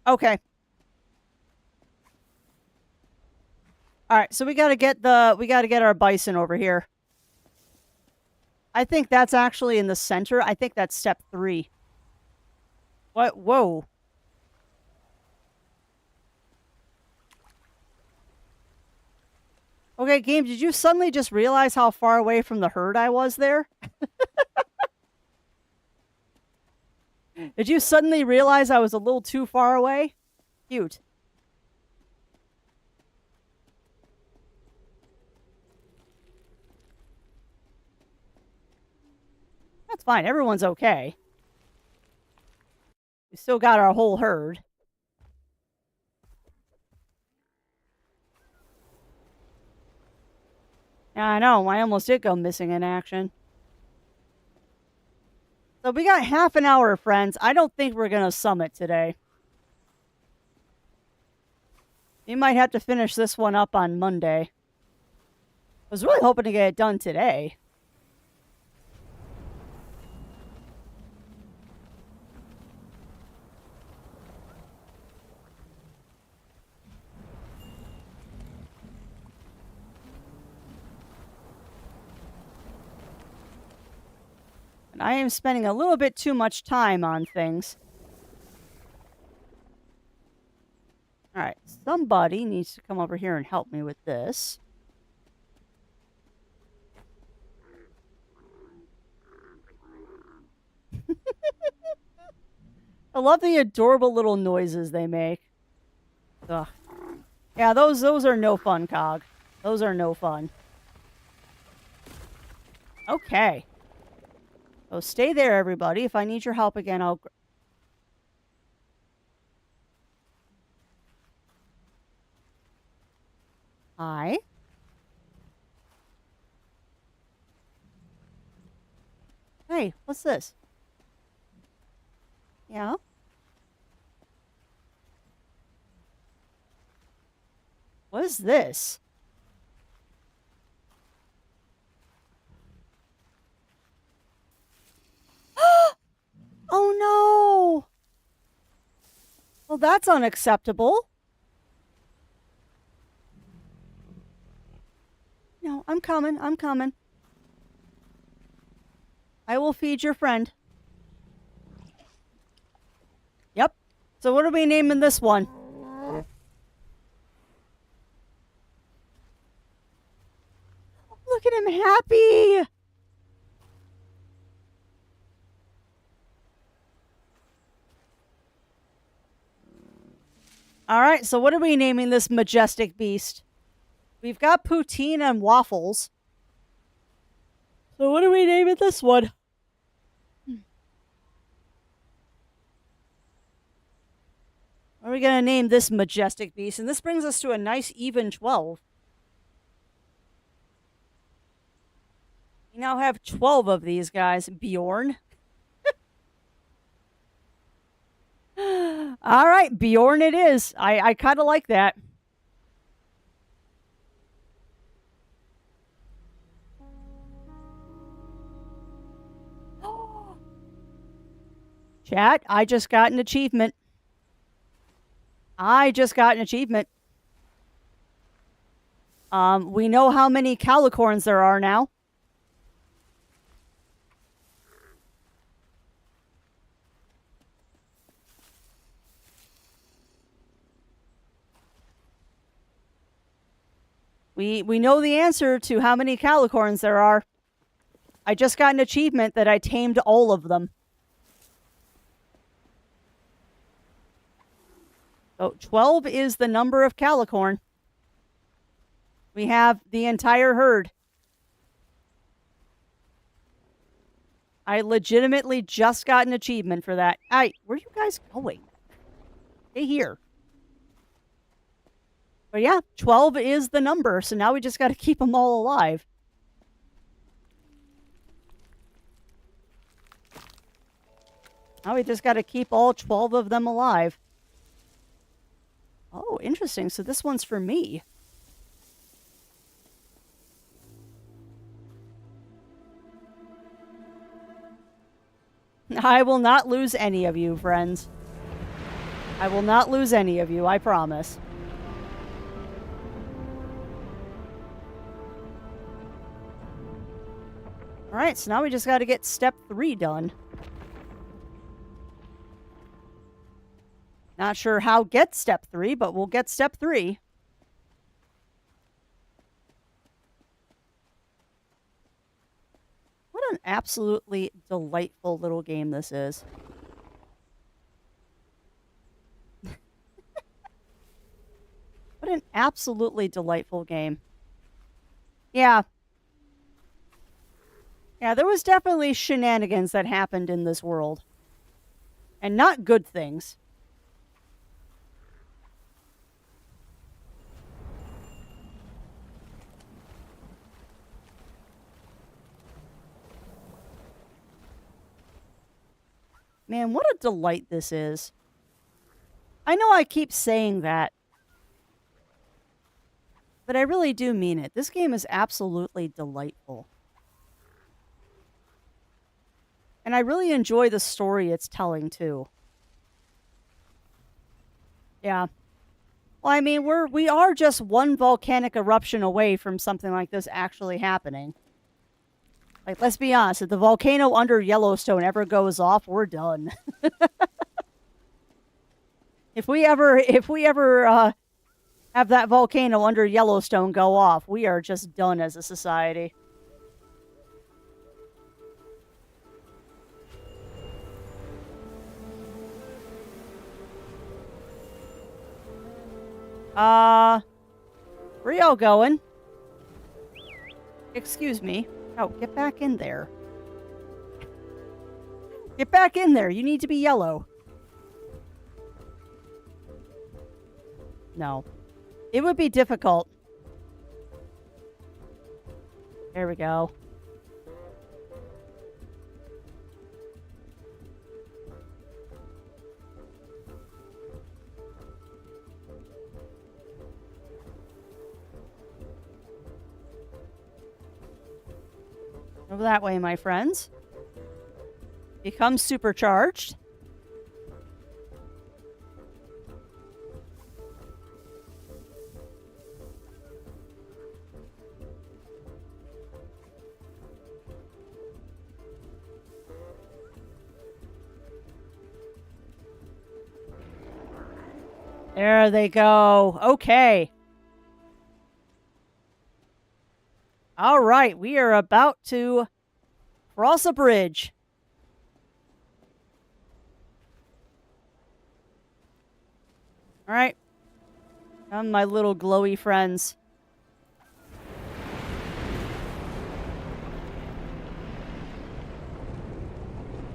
Okay. All right, so we got to get our bison over here. I think that's actually in the center. I think that's step 3. What? Whoa. Okay, game, did you suddenly just realize how far away from the herd I was there? Did you suddenly realize I was a little too far away? Cute. That's fine. Everyone's okay. We still got our whole herd. Yeah, I know. I almost did go missing in action. So we got half an hour, friends. I don't think we're going to summit today. We might have to finish this one up on Monday. I was really hoping to get it done today. And I am spending a little bit too much time on things. Alright, somebody needs to come over here and help me with this. I love the adorable little noises they make. Ugh. Yeah, those are no fun, Cog. Those are no fun. Okay. So stay there, everybody. If I need your help again, I'll... Hi. Hey, what's this? Yeah? What is this? Oh no! Well, that's unacceptable. No, I'm coming. I'm coming. I will feed your friend. Yep. So what are we naming this one? Look at him happy! Alright, so what are we naming this majestic beast? We've got poutine and waffles. So what are we naming this one? What are we going to name this majestic beast? And this brings us to a nice even 12. We now have 12 of these guys. Bjorn. All right, Bjorn it is. I kind of like that. Chat, I just got an achievement. I just got an achievement. We know how many calicorns there are now. We know the answer to how many calicorns there are. I just got an achievement that I tamed all of them. So 12 is the number of calicorn. We have the entire herd. I legitimately just got an achievement for that. Where are you guys going? Stay here. But yeah, 12 is the number, so now we just got to keep them all alive. Now we just got to keep all 12 of them alive. Oh, interesting. So this one's for me. I will not lose any of you, friends. I will not lose any of you, I promise. Alright, so now we just gotta get step 3 done. Not sure how get step 3, but we'll get step 3. What an absolutely delightful little game this is. What an absolutely delightful game. Yeah. Yeah, there was definitely shenanigans that happened in this world. And not good things. Man, what a delight this is. I know I keep saying that. But I really do mean it. This game is absolutely delightful. And I really enjoy the story it's telling, too. Yeah. Well, I mean, we are just one volcanic eruption away from something like this actually happening. Like, let's be honest, if the volcano under Yellowstone ever goes off, we're done. If we ever have that volcano under Yellowstone go off, we are just done as a society. Where y'all going? Excuse me. Oh, get back in there. Get back in there. You need to be yellow. No. It would be difficult. There we go. Over that way, my friends. Become supercharged. There they go. Okay. All right, we are about to cross a bridge. All right. Come, my little glowy friends.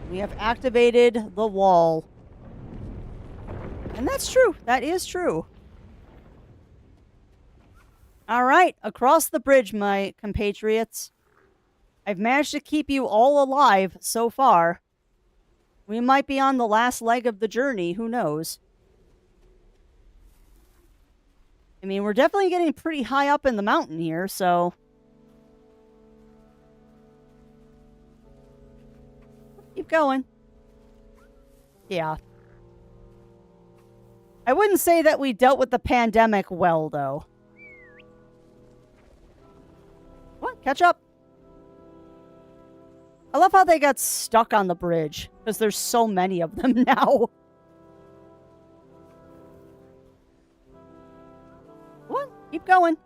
We have activated the wall. And that's true. That is true. All right, across the bridge, my compatriots. I've managed to keep you all alive so far. We might be on the last leg of the journey, who knows? I mean, we're definitely getting pretty high up in the mountain here, so... Keep going. Yeah. I wouldn't say that we dealt with the pandemic well, though. Catch up. I love how they got stuck on the bridge, because there's so many of them now. Come on, keep going.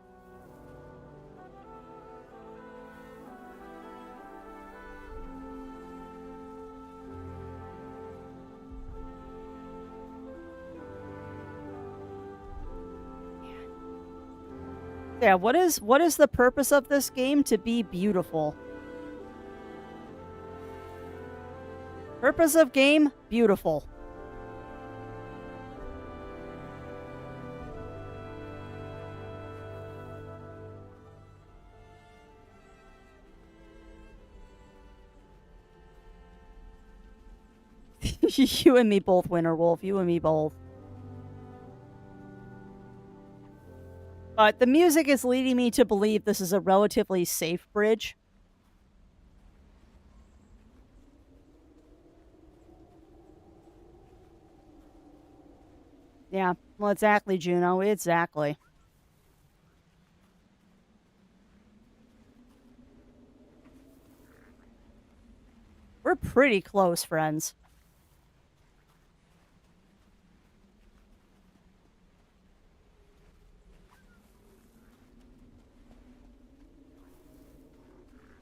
Yeah, what is the purpose of this game? To be beautiful. Purpose of game, beautiful. You and me both, Winterwolf. You and me both. But the music is leading me to believe this is a relatively safe bridge. Yeah, well, exactly, Juno. Exactly. We're pretty close, friends.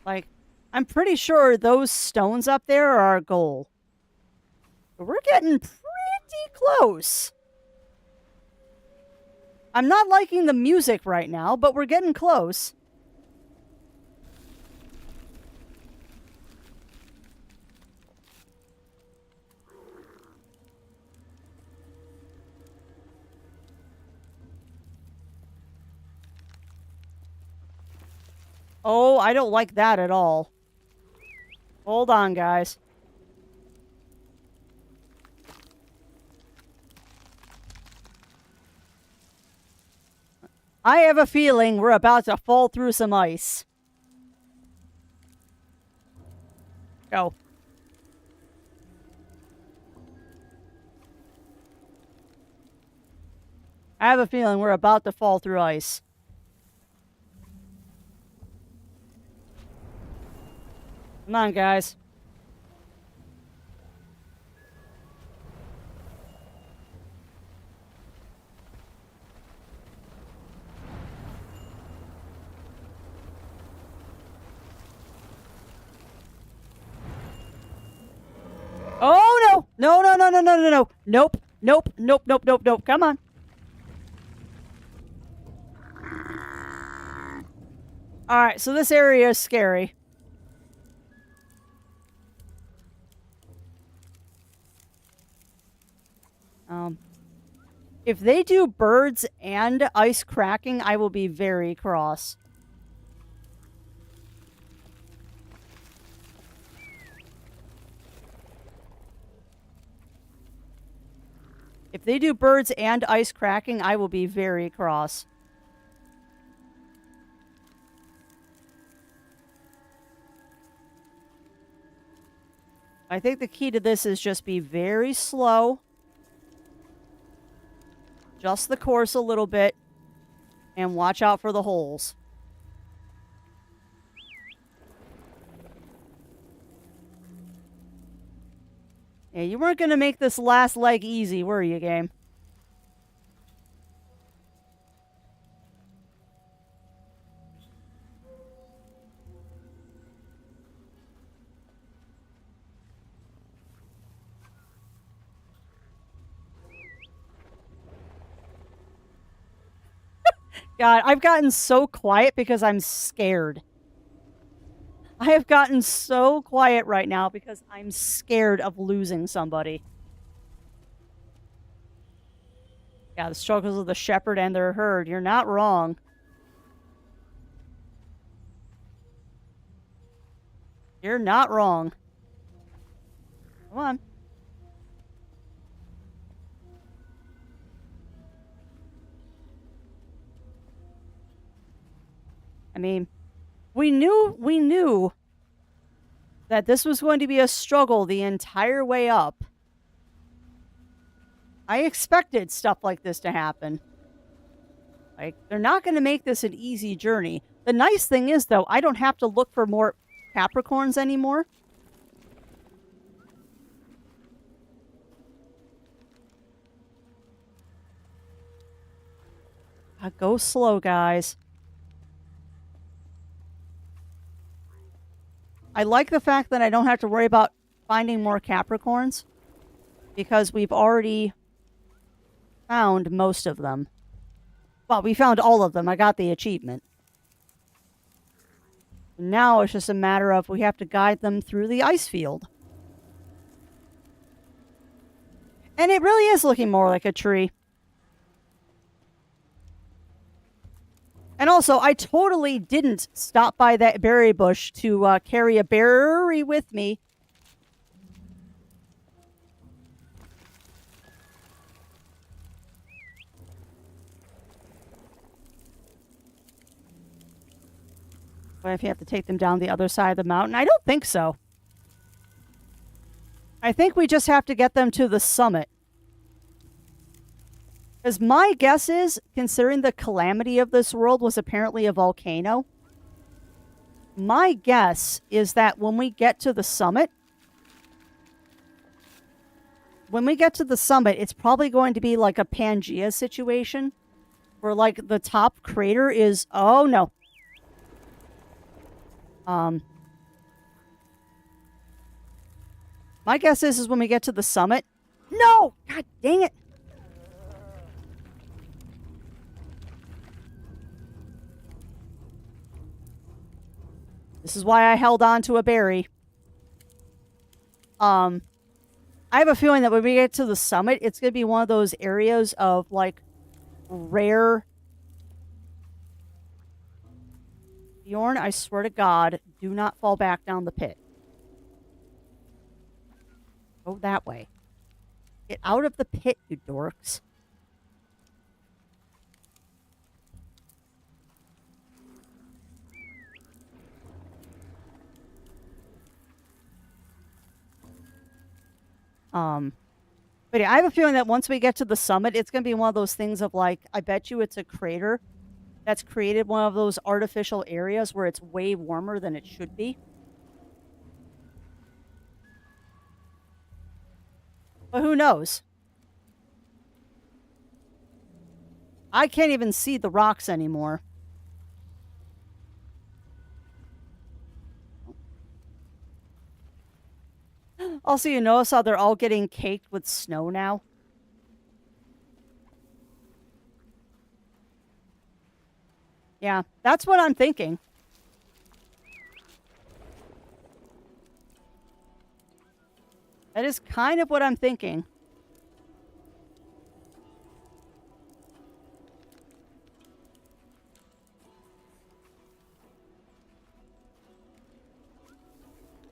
Like, I'm pretty sure those stones up there are our goal. But we're getting pretty close. I'm not liking the music right now, but we're getting close. Oh, I don't like that at all. Hold on, guys. I have a feeling we're about to fall through some ice. Go. I have a feeling we're about to fall through ice. Come on, guys. Oh, no! No, no, no, no, no, no, no. Nope. Nope. Nope, nope, nope, nope. Come on. Alright, so this area is scary. If they do birds and ice cracking, I will be very cross. If they do birds and ice cracking, I will be very cross. I think the key to this is just be very slow. Adjust the course a little bit. And watch out for the holes. Yeah, you weren't going to make this last leg easy, were you, game? God, I've gotten so quiet because I'm scared. I have gotten so quiet right now because I'm scared of losing somebody. Yeah, the struggles of the shepherd and their herd. You're not wrong. You're not wrong. Come on. I mean, we knew that this was going to be a struggle the entire way up. I expected stuff like this to happen. Like, they're not going to make this an easy journey. The nice thing is, though, I don't have to look for more Capricorns anymore. Go slow, guys. I like the fact that I don't have to worry about finding more Capricorns, because we've already found most of them. Well, we found all of them. I got the achievement. Now it's just a matter of we have to guide them through the ice field. And it really is looking more like a tree. And also, I totally didn't stop by that berry bush to carry a berry with me. But if you have to take them down the other side of the mountain, I don't think so. I think we just have to get them to the summit. Because my guess is, considering the calamity of this world was apparently a volcano, my guess is that when we get to the summit, it's probably going to be like a Pangea situation, where like the top crater is, oh no. My guess is when we get to the summit, no! God dang it! This is why I held on to a berry. I have a feeling that when we get to the summit, it's going to be one of those areas of, like, rare... Bjorn, I swear to God, do not fall back down the pit. Go that way. Get out of the pit, you dorks. But yeah, I have a feeling that once we get to the summit, it's going to be one of those things of like, I bet you it's a crater that's created one of those artificial areas where it's way warmer than it should be. But who knows? I can't even see the rocks anymore. Also, you notice how they're all getting caked with snow now? Yeah, that's what I'm thinking. That is kind of what I'm thinking.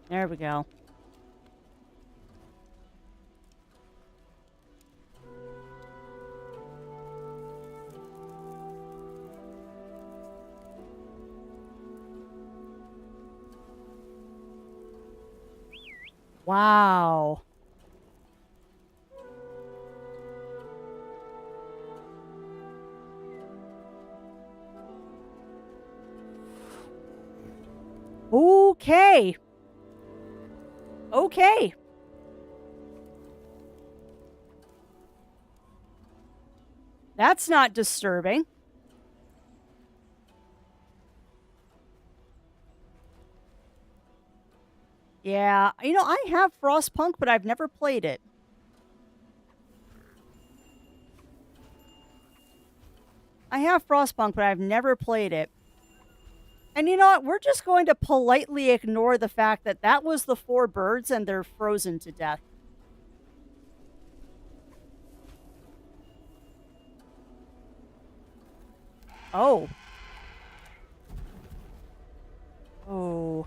There we go. Wow. Okay. Okay. That's not disturbing. Yeah, you know, I have Frostpunk, but I've never played it. I have Frostpunk, but I've never played it. And you know what? We're just going to politely ignore the fact that that was the 4 birds and they're frozen to death. Oh. Oh.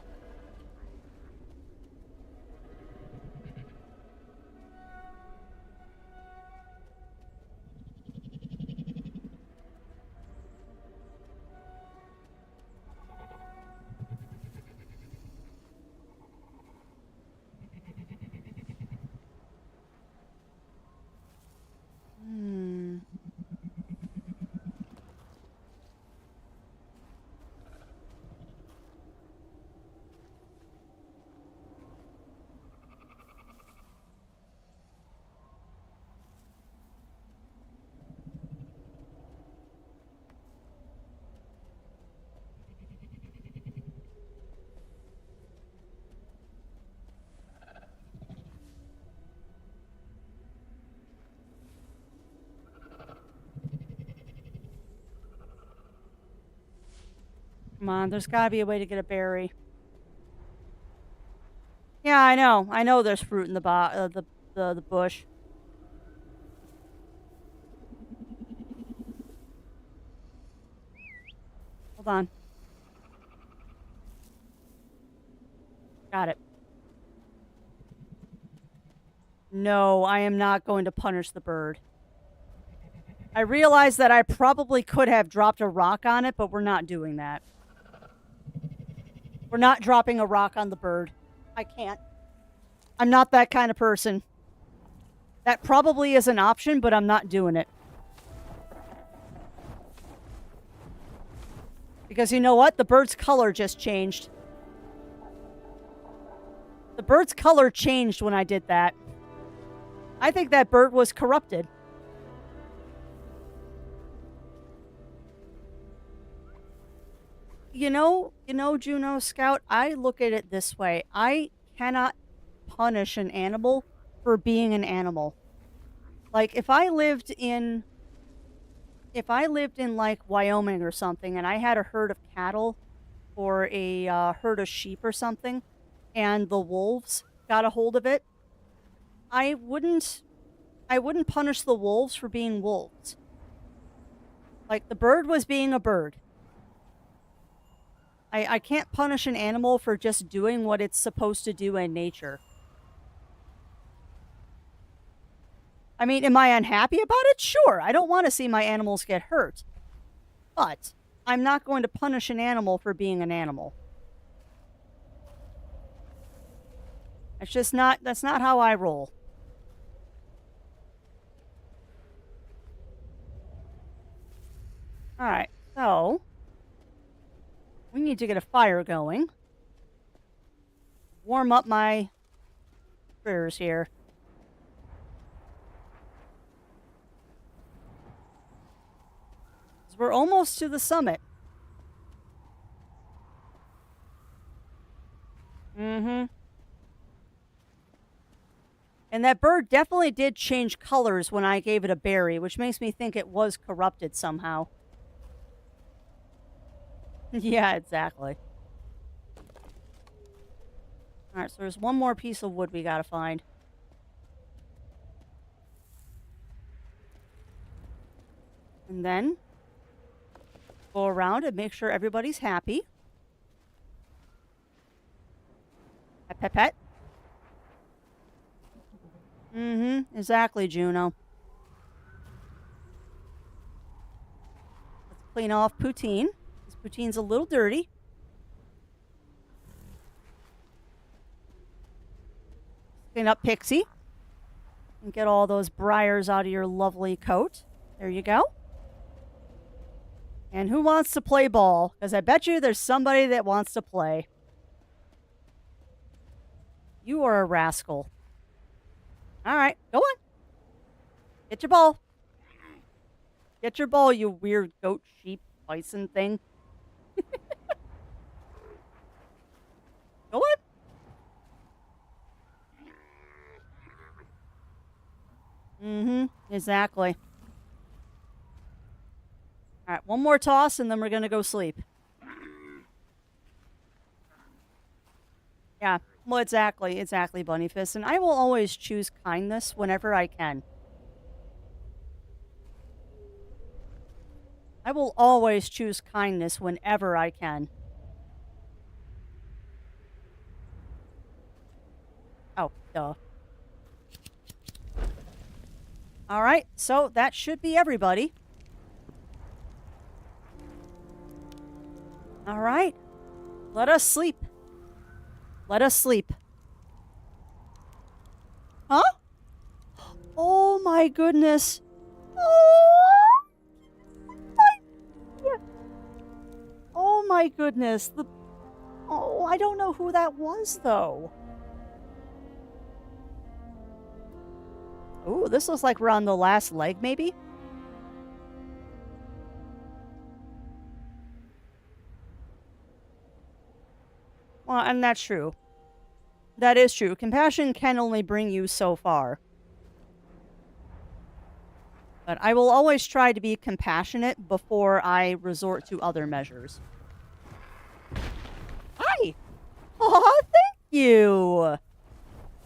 on, there's gotta be a way to get a berry. Yeah, I know. I know there's fruit in the bush. Hold on. Got it. No, I am not going to punish the bird. I realize that I probably could have dropped a rock on it, but we're not doing that. We're not dropping a rock on the bird. I can't. I'm not that kind of person. That probably is an option, but I'm not doing it. Because you know what? The bird's color just changed. The bird's color changed when I did that. I think that bird was corrupted. You know, Juno Scout, I look at it this way. I cannot punish an animal for being an animal. Like, if I lived in like Wyoming or something and I had a herd of cattle or a herd of sheep or something and the wolves got a hold of it, I wouldn't punish the wolves for being wolves. Like, the bird was being a bird. I can't punish an animal for just doing what it's supposed to do in nature. I mean, am I unhappy about it? Sure. I don't want to see my animals get hurt. But I'm not going to punish an animal for being an animal. That's not how I roll. Alright, so we need to get a fire going. Warm up my critters here. We're almost to the summit. Mm-hmm. And that bird definitely did change colors when I gave it a berry, which makes me think it was corrupted somehow. Yeah, exactly. Alright, so there's one more piece of wood we gotta find. And then go around and make sure everybody's happy. Pet, pet, pet. Mm-hmm. Exactly, Juno. Let's clean off Poutine. This Poutine's a little dirty. Clean up Pixie. And get all those briars out of your lovely coat. There you go. And who wants to play ball? Because I bet you there's somebody that wants to play. You are a rascal. All right, go on. Get your ball. Get your ball, you weird goat, sheep, bison thing. Go on. Mm-hmm, exactly. All right, one more toss, and then we're going to go sleep. Yeah, well, exactly, Bunnyfist. And I will always choose kindness whenever I can. I will always choose kindness whenever I can. Oh, duh. All right, so that should be everybody. All right, let us sleep. Let us sleep. Huh? Oh my goodness. Oh my goodness. Oh, I don't know who that was though. Ooh, this looks like we're on the last leg maybe. Well, and that's true. That is true. Compassion can only bring you so far. But I will always try to be compassionate before I resort to other measures. Oh, thank you.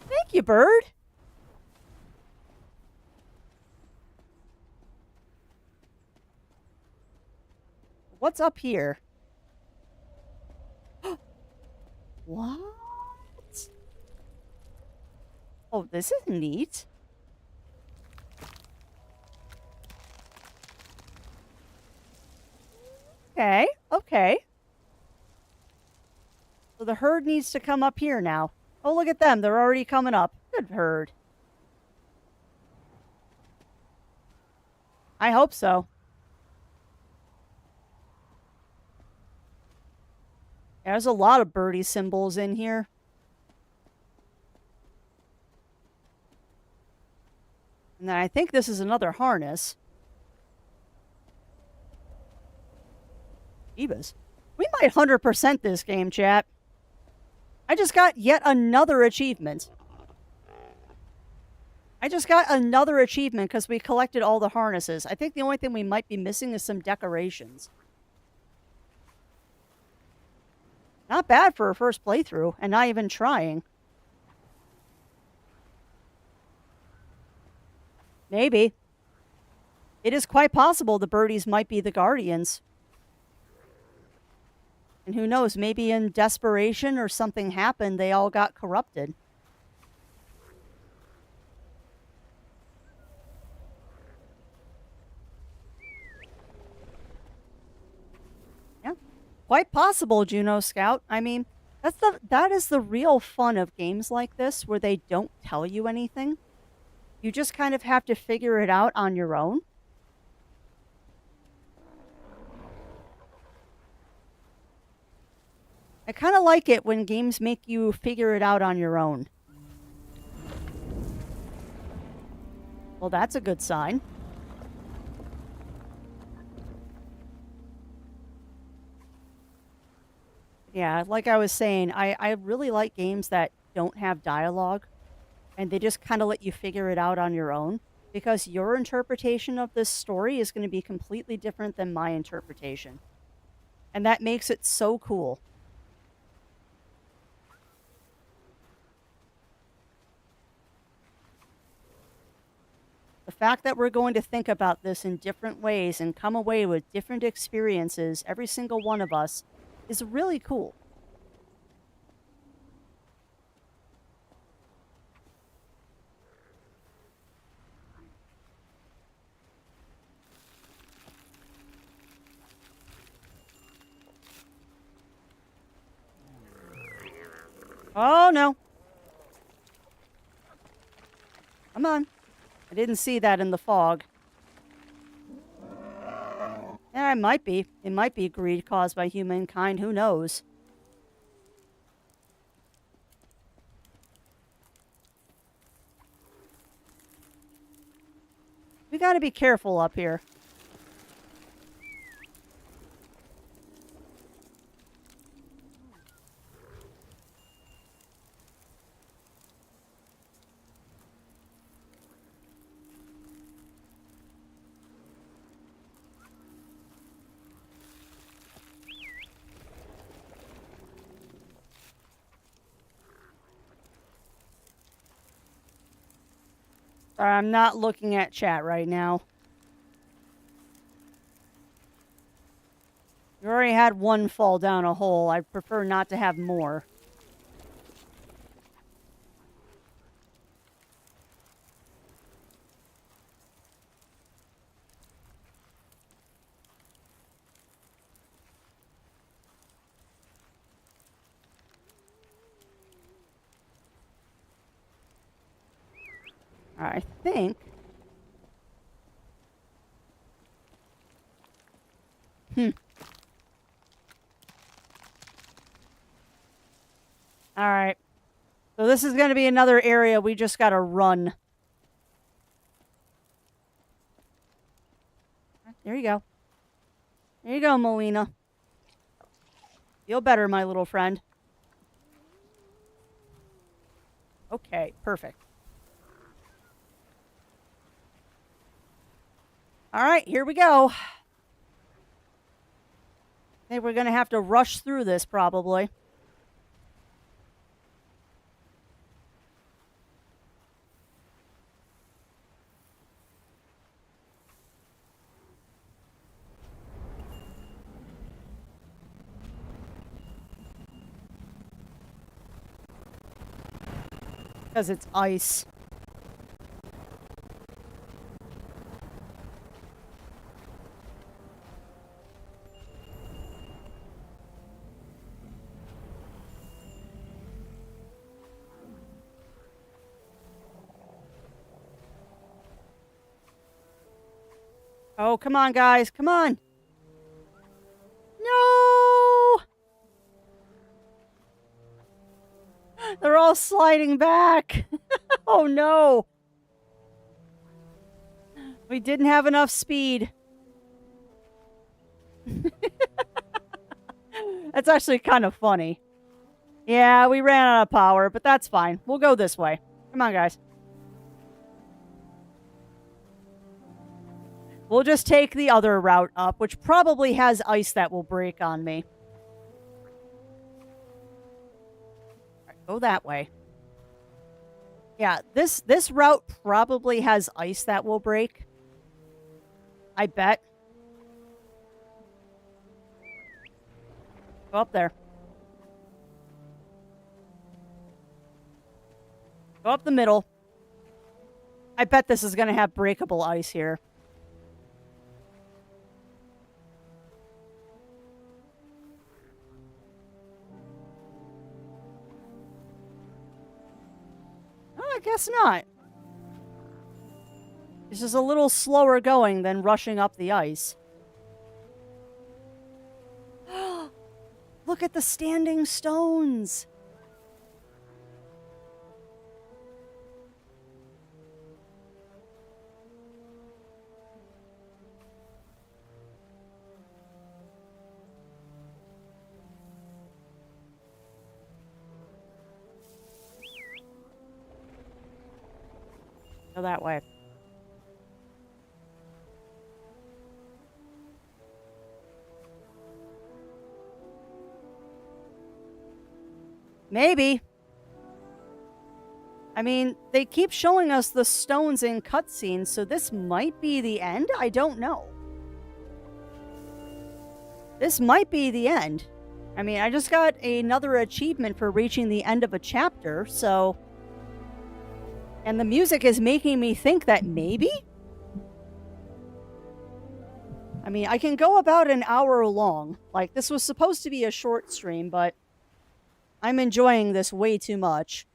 Thank you, bird. What's up here? What? Oh, this is neat. Okay, okay. So the herd needs to come up here now. Oh, look at them. They're already coming up. Good herd. I hope so. Yeah, there's a lot of birdie symbols in here. And then I think this is another harness. Ebas. We might 100% this game, chat. I just got yet another achievement. I just got another achievement because we collected all the harnesses. I think the only thing we might be missing is some decorations. Not bad for a first playthrough, and not even trying. Maybe. It is quite possible the birdies might be the guardians. And who knows, maybe in desperation or something happened, they all got corrupted. Yeah, quite possible, Juno Scout. I mean, that is the real fun of games like this, where they don't tell you anything. You just kind of have to figure it out on your own. I kind of like it when games make you figure it out on your own. Well, that's a good sign. Yeah, like I was saying, I really like games that don't have dialogue, and they just kind of let you figure it out on your own, because your interpretation of this story is going to be completely different than my interpretation. And that makes it so cool. The fact that we're going to think about this in different ways and come away with different experiences, every single one of us, is really cool. Oh, no. Come on. I didn't see that in the fog. Yeah, it might be. It might be greed caused by humankind. Who knows? We gotta be careful up here. Sorry, I'm not looking at chat right now. You already had one fall down a hole. I'd prefer not to have more. I think... Alright. So this is going to be another area we just got to run. There you go. There you go, Melina. Feel better, my little friend. Okay, perfect. Alright, here we go. I think we're going to have to rush through this, probably. Because it's ice. Oh, come on, guys. Come on. No! They're all sliding back. Oh, no. We didn't have enough speed. That's actually kind of funny. Yeah, we ran out of power, but that's fine. We'll go this way. Come on, guys. We'll just take the other route up, which probably has ice that will break on me. All right, go that way. Yeah, this route probably has ice that will break. I bet. Go up there. Go up the middle. I bet this is going to have breakable ice here. I guess not. It's just a little slower going than rushing up the ice. Look at the standing stones. Go that way. Maybe. I mean, they keep showing us the stones in cutscenes, so this might be the end? I don't know. This might be the end. I mean, I just got another achievement for reaching the end of a chapter, so... And the music is making me think that maybe? I mean, I can go about an hour long. Like, this was supposed to be a short stream, but I'm enjoying this way too much.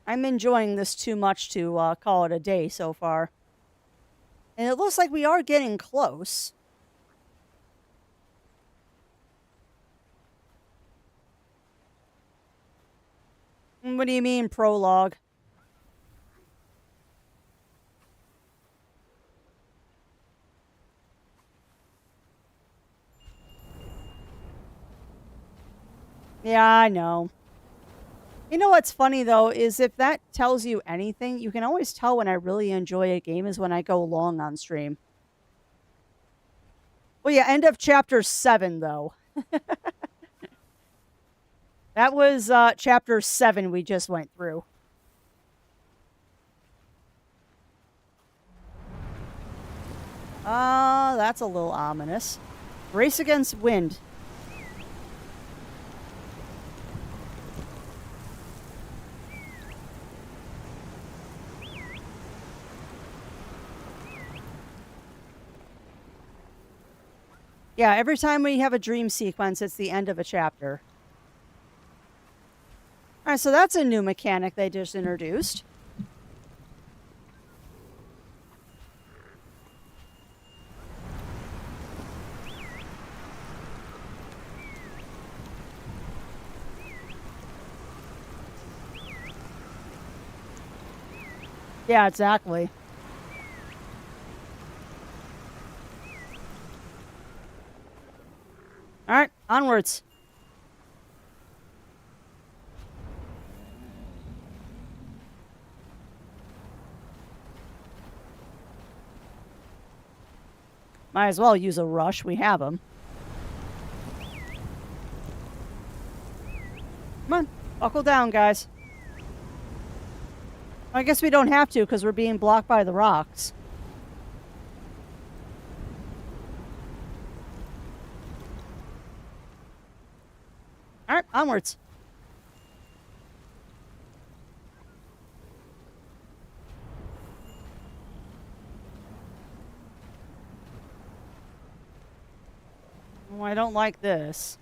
I'm enjoying this too much to call it a day so far. And it looks like we are getting close. What do you mean, prologue? Yeah, I know. You know what's funny, though, is if that tells you anything, you can always tell when I really enjoy a game is when I go long on stream. Well, yeah, end of chapter 7, though. That was chapter 7 we just went through. That's a little ominous. Race against wind. Yeah, every time we have a dream sequence, it's the end of a chapter. All right, so that's a new mechanic they just introduced. Yeah, exactly. All right, onwards. Might as well use a rush. We have them. Come on. Buckle down, guys. I guess we don't have to because we're being blocked by the rocks. All right, onwards. Oh, I don't like this.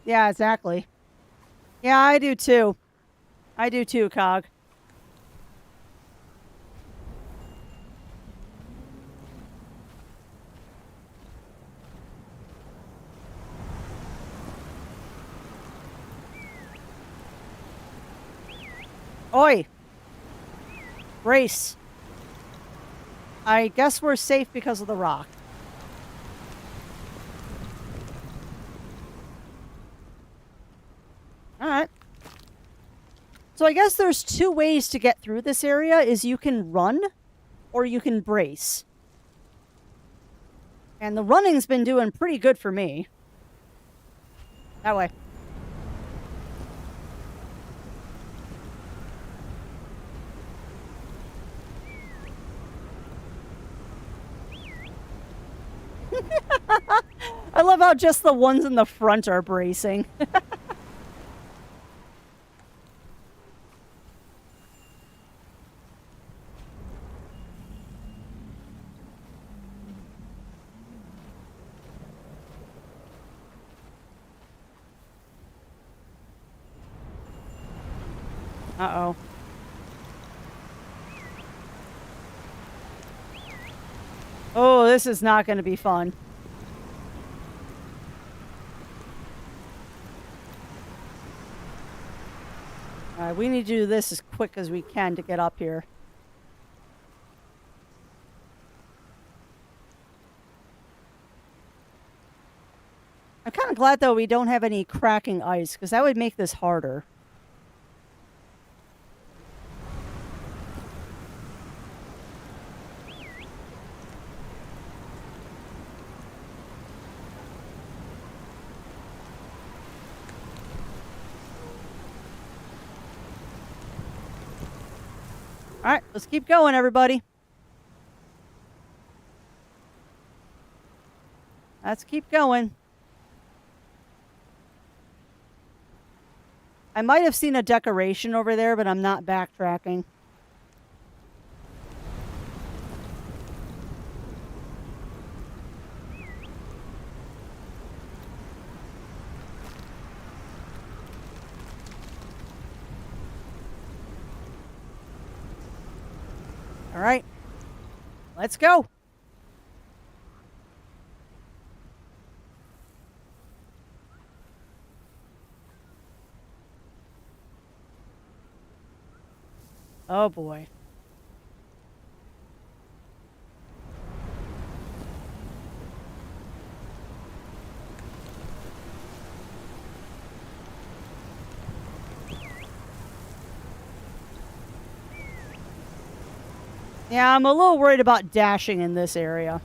Yeah, exactly. Yeah, I do too. I do too, Cog. Oi! Race. I guess we're safe because of the rock. Alright. So I guess there's two ways to get through this area, is you can run or you can brace. And the running's been doing pretty good for me. That way. I love how just the ones in the front are bracing. Uh-oh. Oh, this is not going to be fun. Alright, we need to do this as quick as we can to get up here. I'm kind of glad, though, we don't have any cracking ice, because that would make this harder. Alright, let's keep going, everybody. Let's keep going. I might have seen a decoration over there, but I'm not backtracking. All right, let's go. Oh boy. Yeah, I'm a little worried about dashing in this area.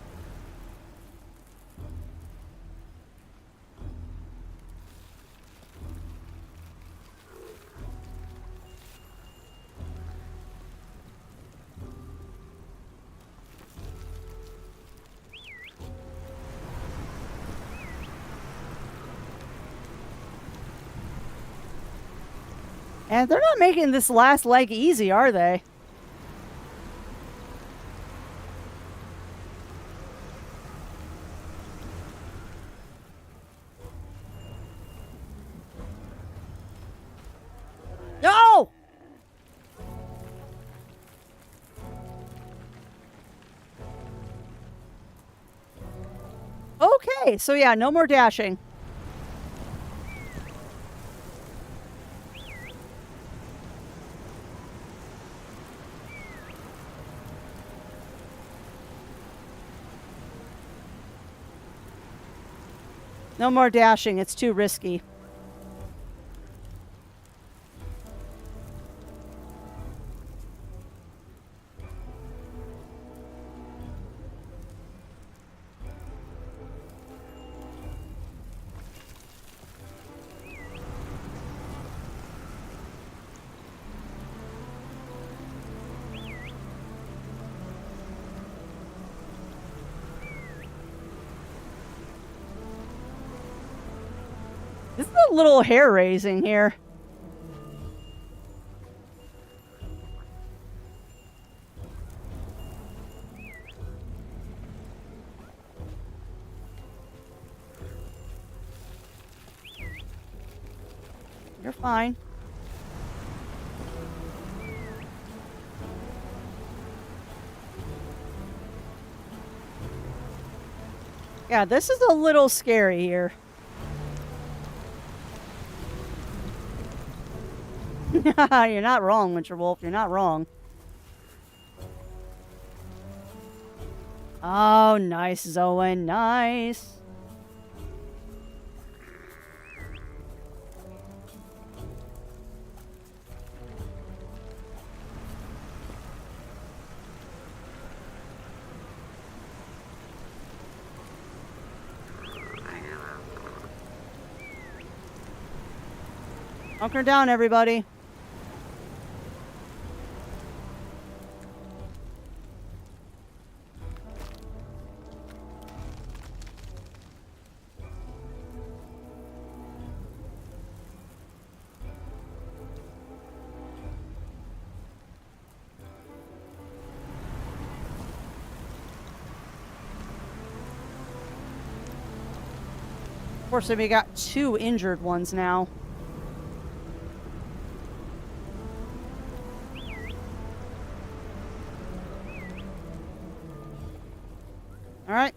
And they're not making this last leg easy, are they? No! Okay, so yeah, no more dashing. No more dashing, it's too risky. This is a little hair-raising here. You're fine. Yeah, this is a little scary here. You're not wrong, Winter Wolf. You're not wrong. Oh, nice, Zoe. Nice. Hunker down, everybody. Fortunately, we got 2 injured ones now. All right.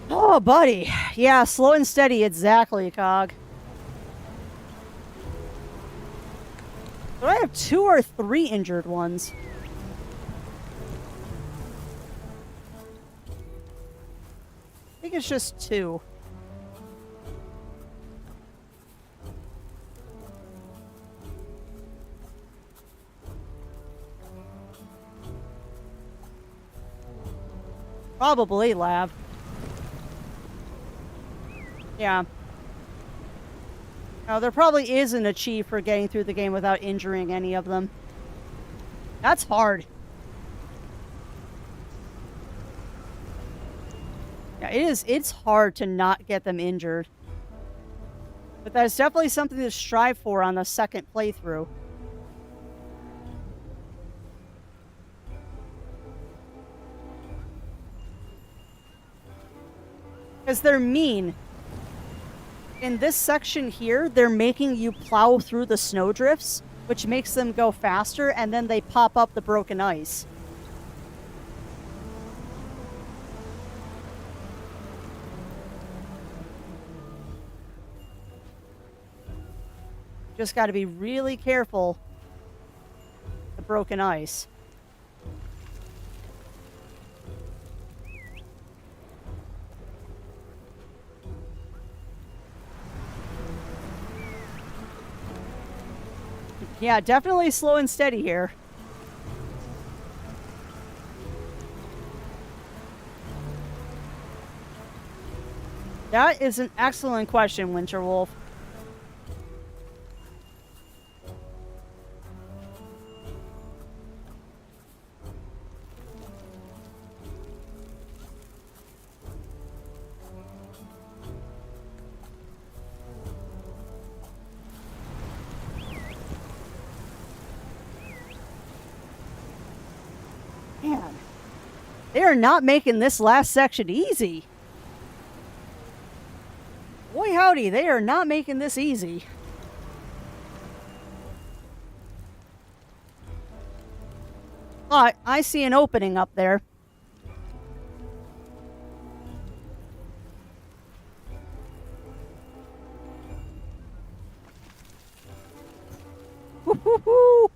Oh, buddy. Yeah, slow and steady. Exactly, Cog. Do I have 2 or 3 injured ones? I think it's just 2. Probably, Lav. Yeah. Now, there probably is an achieve for getting through the game without injuring any of them. That's hard. Yeah, it is. It's hard to not get them injured. But that's definitely something to strive for on the second playthrough. Because they're mean. In this section here, they're making you plow through the snowdrifts, which makes them go faster, and then they pop up the broken ice. Just got to be really careful with the broken ice. Yeah, definitely slow and steady here. That is an excellent question, Winter Wolf. Man, they are not making this last section easy. Boy howdy, they are not making this easy. But I see an opening up there. Woo-hoo-hoo!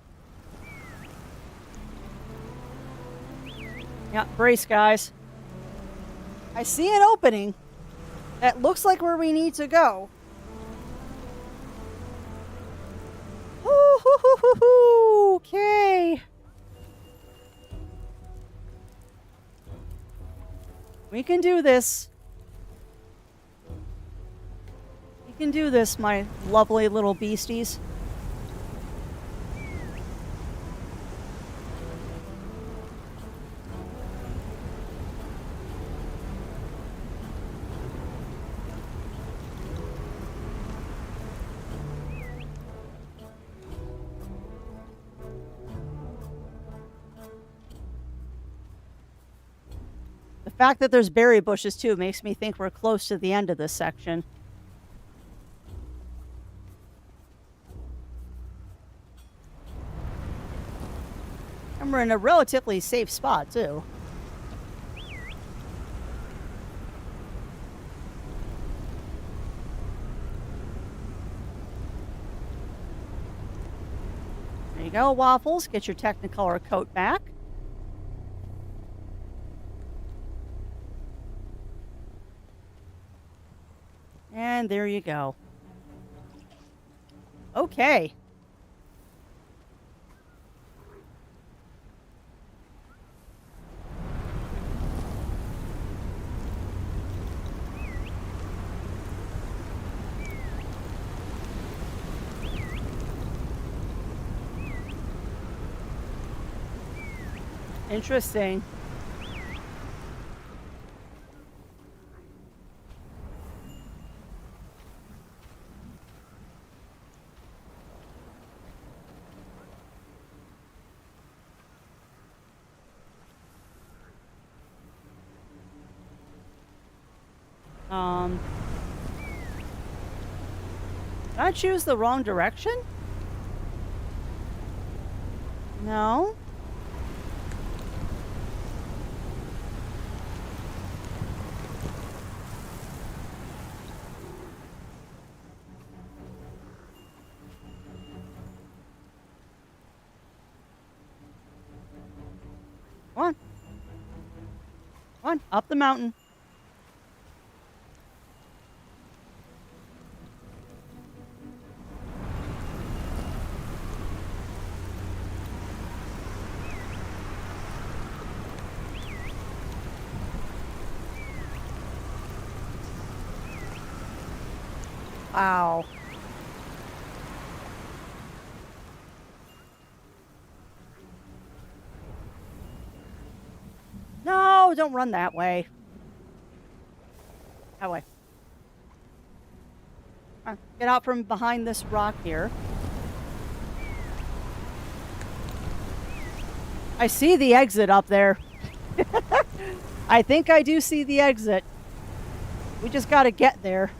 Yeah, brace, guys. I see an opening. That looks like where we need to go. Woo-hoo-hoo-hoo-hoo! Okay. We can do this. can do this, my lovely little beasties. The fact that there's berry bushes, too, makes me think we're close to the end of this section. And we're in a relatively safe spot, too. There you go, Waffles. Get your Technicolor coat back. And there you go. Okay. Interesting. Did I choose the wrong direction? No. Come on. Come on, up the mountain. Wow. No, don't run that way. That way. Get out from behind this rock here. I see the exit up there. I think I do see the exit. We just got to get there.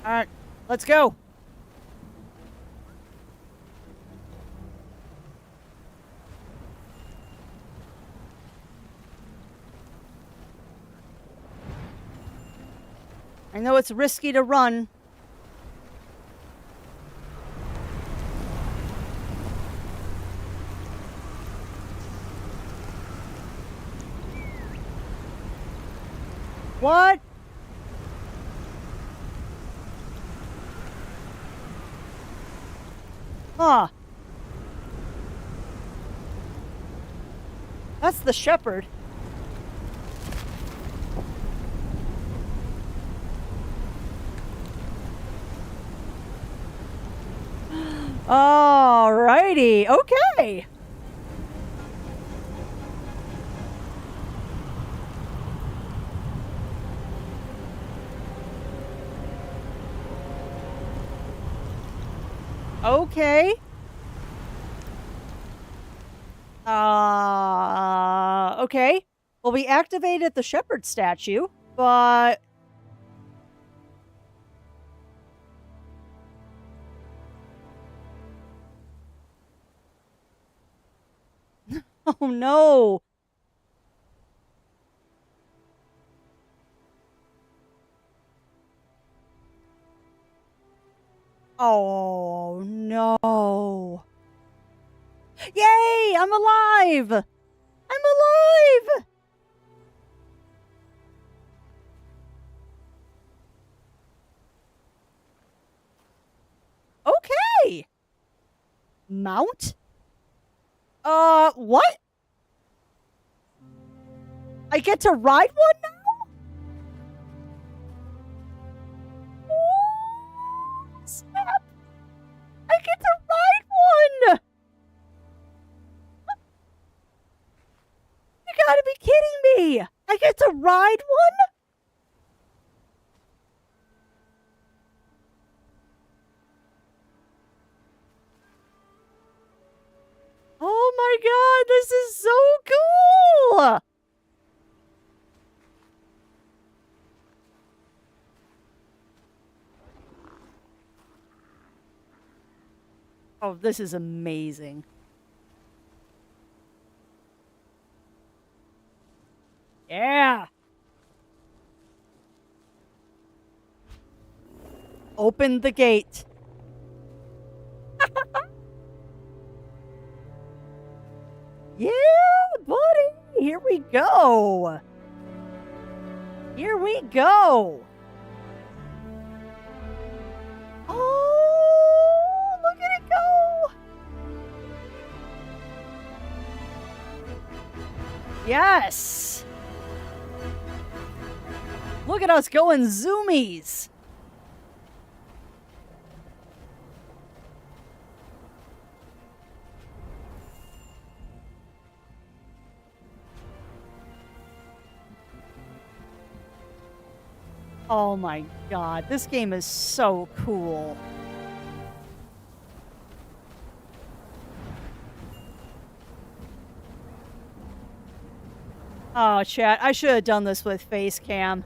All right, let's go. I know it's risky to run. What? Huh. That's the Shepard. Alrighty, okay. Okay. Okay. Well, we activated the Shepard statue, but... Oh, no. Oh, no. Yay! I'm alive! I'm alive! Okay. Mount? What? I get to ride one now? gotta be kidding me! I get to ride one? Oh my god, this is so cool! Oh, this is amazing. Yeah! Open the gate. Yeah, buddy! Here we go! Here we go! Oh, look at it go! Yes! Look at us going zoomies! Oh my god, this game is so cool. Oh, chat, I should have done this with face cam.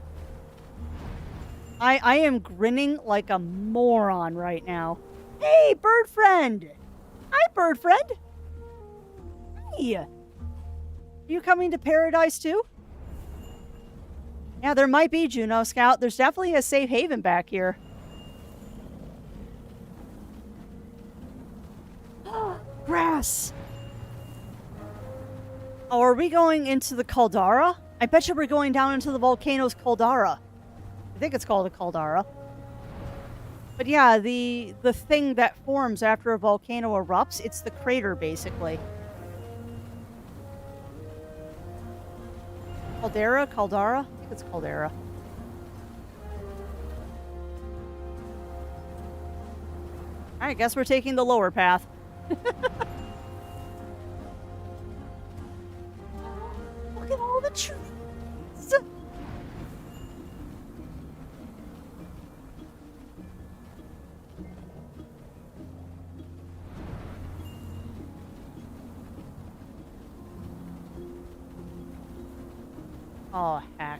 I am grinning like a moron right now. Hey, bird friend! Hi, bird friend! Hey! Are you coming to paradise too? Yeah, there might be, Juno Scout. There's definitely a safe haven back here. Grass! Oh, are we going into the caldera? I bet you we're going down into the volcano's caldera. I think it's called a caldera. But yeah, the thing that forms after a volcano erupts, it's the crater, basically. Caldera? Caldera? I think it's caldera. Alright, guess we're taking the lower path. Look at all the trees! Oh, heck.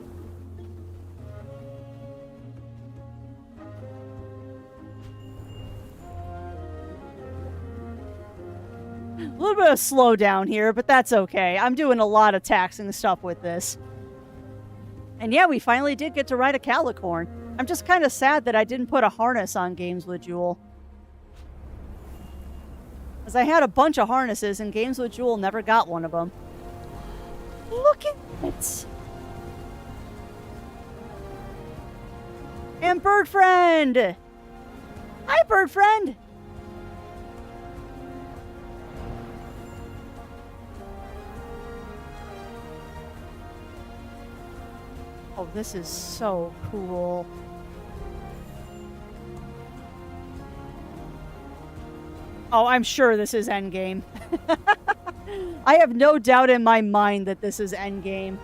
A little bit of slowdown here, but that's okay. I'm doing a lot of taxing stuff with this. And yeah, we finally did get to ride a calicorn. I'm just kind of sad that I didn't put a harness on Games with Jewel. Because I had a bunch of harnesses, and Games with Jewel never got one of them. Look at it! And bird friend! Hi, bird friend! Oh, this is so cool. Oh, I'm sure this is endgame. I have no doubt in my mind that this is endgame.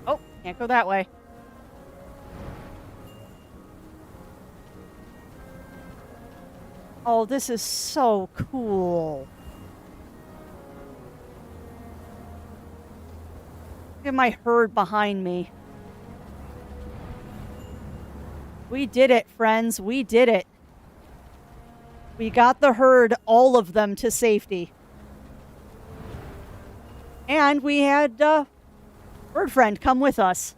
Oh, can't go that way. Oh, this is so cool. Look at my herd behind me. We did it, friends. We did it. We got the herd, all of them, to safety. And we had bird friend come with us.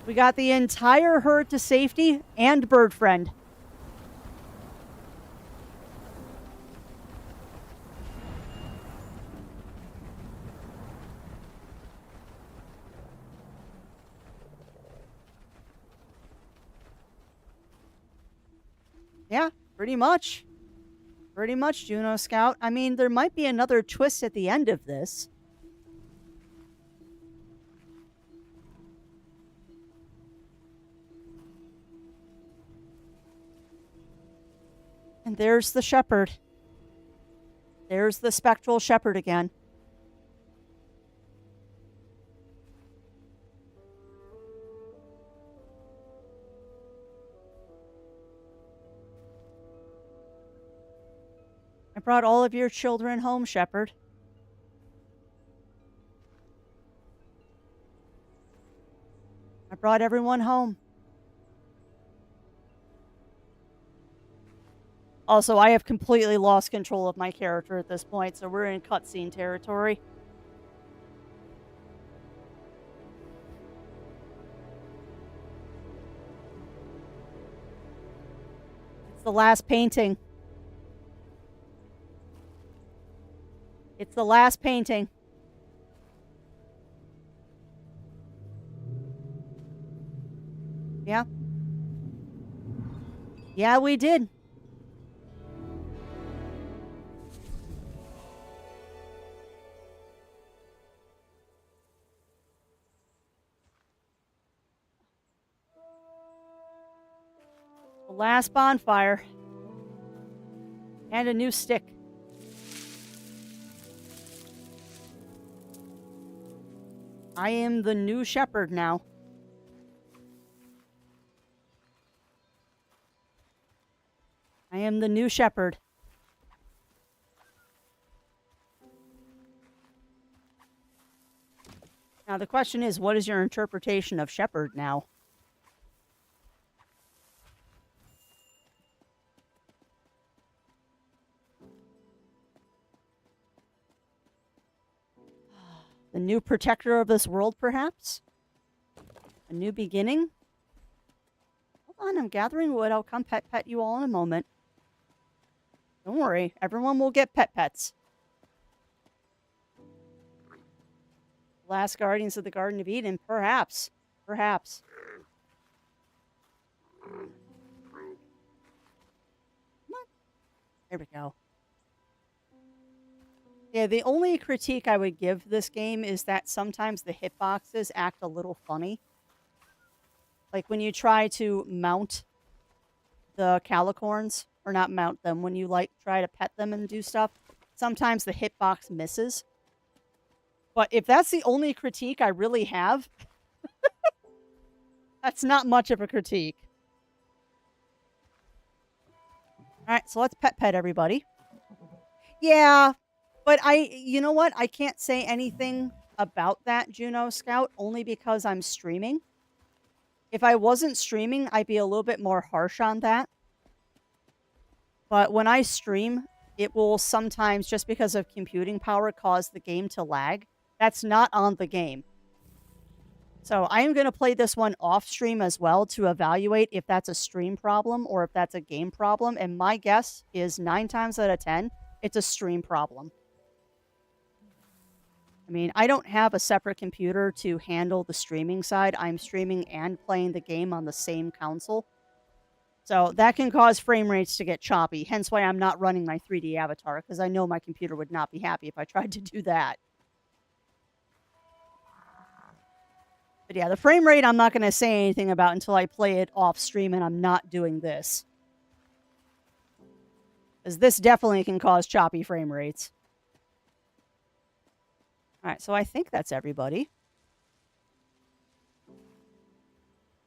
We got the entire herd to safety and bird friend. Yeah, pretty much. Pretty much, Juno Scout. I mean, there might be another twist at the end of this. And there's the Shepard. There's the spectral Shepard again. I brought all of your children home, Shepard. I brought everyone home. Also, I have completely lost control of my character at this point, so we're in cutscene territory. It's the last painting. It's the last painting. Yeah. Yeah, we did. The last bonfire. And a new stick. I am the new Shepard now. I am the new Shepard. Now the question is, what is your interpretation of Shepard now? The new protector of this world, perhaps? A new beginning? Hold on, I'm gathering wood. I'll come pet you all in a moment. Don't worry, everyone will get pets. Last Guardians of the Garden of Eden, perhaps. Perhaps. Come on. There we go. Yeah, the only critique I would give this game is that sometimes the hitboxes act a little funny. Like when you try to mount the calicorns, or not mount them, when you like try to pet them and do stuff, sometimes the hitbox misses. But if that's the only critique I really have, that's not much of a critique. Alright, so let's pet everybody. Yeah. But you know what? I can't say anything about that, Juno Scout, only because I'm streaming. If I wasn't streaming, I'd be a little bit more harsh on that. But when I stream, it will sometimes, just because of computing power, cause the game to lag. That's not on the game. So I am going to play this one off stream as well to evaluate if that's a stream problem or if that's a game problem. And my guess is 9 times out of 10, it's a stream problem. I mean, I don't have a separate computer to handle the streaming side. I'm streaming and playing the game on the same console. So that can cause frame rates to get choppy, hence why I'm not running my 3D avatar, because I know my computer would not be happy if I tried to do that. But yeah, the frame rate I'm not going to say anything about until I play it off stream, and I'm not doing this. Because this definitely can cause choppy frame rates. Alright, so I think that's everybody.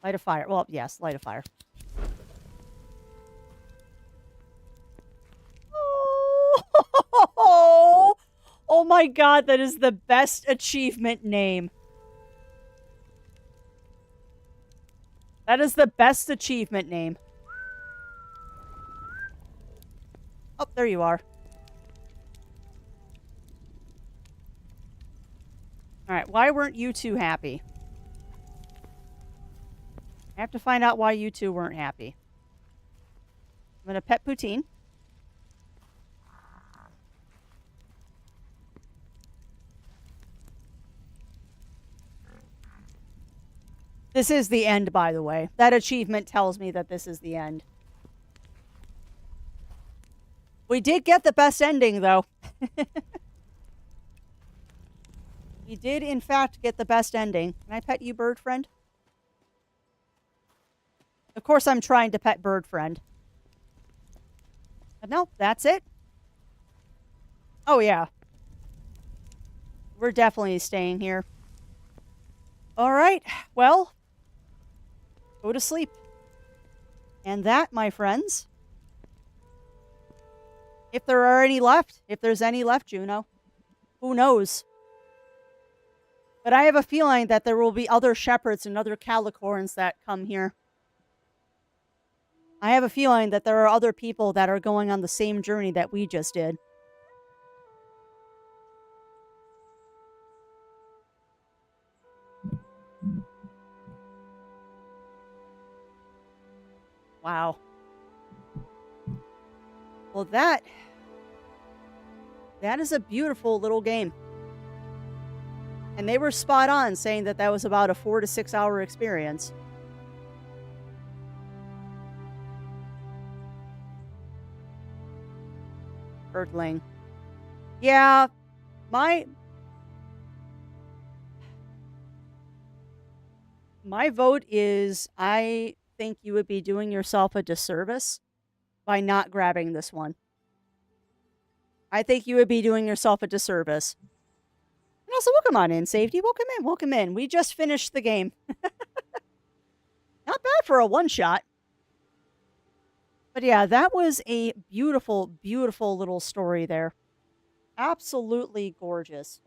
Light a fire. Well, yes, light a fire. Oh, oh my god, that is the best achievement name. That is the best achievement name. Oh, there you are. Alright, why weren't you two happy? I have to find out why you two weren't happy. I'm gonna pet Poutine. This is the end, by the way. That achievement tells me that this is the end. We did get the best ending, though. We did, in fact, get the best ending. Can I pet you, bird friend? Of course, I'm trying to pet bird friend. But no, that's it. Oh, yeah. We're definitely staying here. All right. Well, go to sleep. And that, my friends, if there are any left, if there's any left, Juno, who knows? But I have a feeling that there will be other shepherds and other calicorns that come here. I have a feeling that there are other people that are going on the same journey that we just did. Wow. Well, that is a beautiful little game. And they were spot on saying that that was about a 4 to 6 hour experience. Herdling. Yeah, my vote is I think you would be doing yourself a disservice by not grabbing this one. I think you would be doing yourself a disservice. And also, welcome on in, Safety. Welcome in, welcome in. We just finished the game. Not bad for a one-shot. But yeah, that was a beautiful, beautiful little story there. Absolutely gorgeous.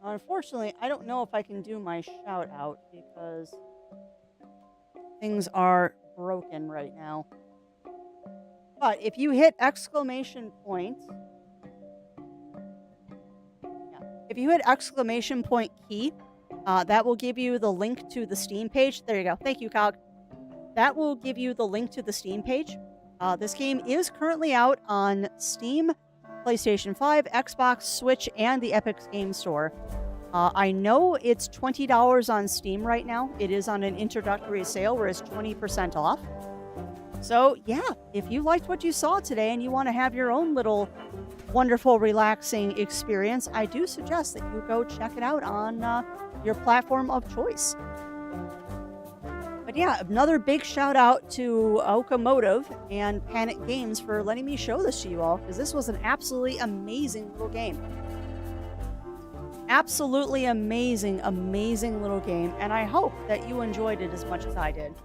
Unfortunately, I don't know if I can do my shout out because things are broken right now. But if you hit exclamation point, if you hit exclamation point key, that will give you the link to the Steam page. There you go. Thank you, Cog. That will give you the link to the Steam page. This game is currently out on Steam, PlayStation 5, Xbox, Switch, and the Epic Game Store. I know it's $20 on Steam right now. It is on an introductory sale where it's 20% off. So, yeah, if you liked what you saw today and you want to have your own little wonderful, relaxing experience, I do suggest that you go check it out on your platform of choice. But yeah, another big shout out to Okomotive and Panic Games for letting me show this to you all, because this was an absolutely amazing little game. Absolutely amazing, amazing little game, and I hope that you enjoyed it as much as I did.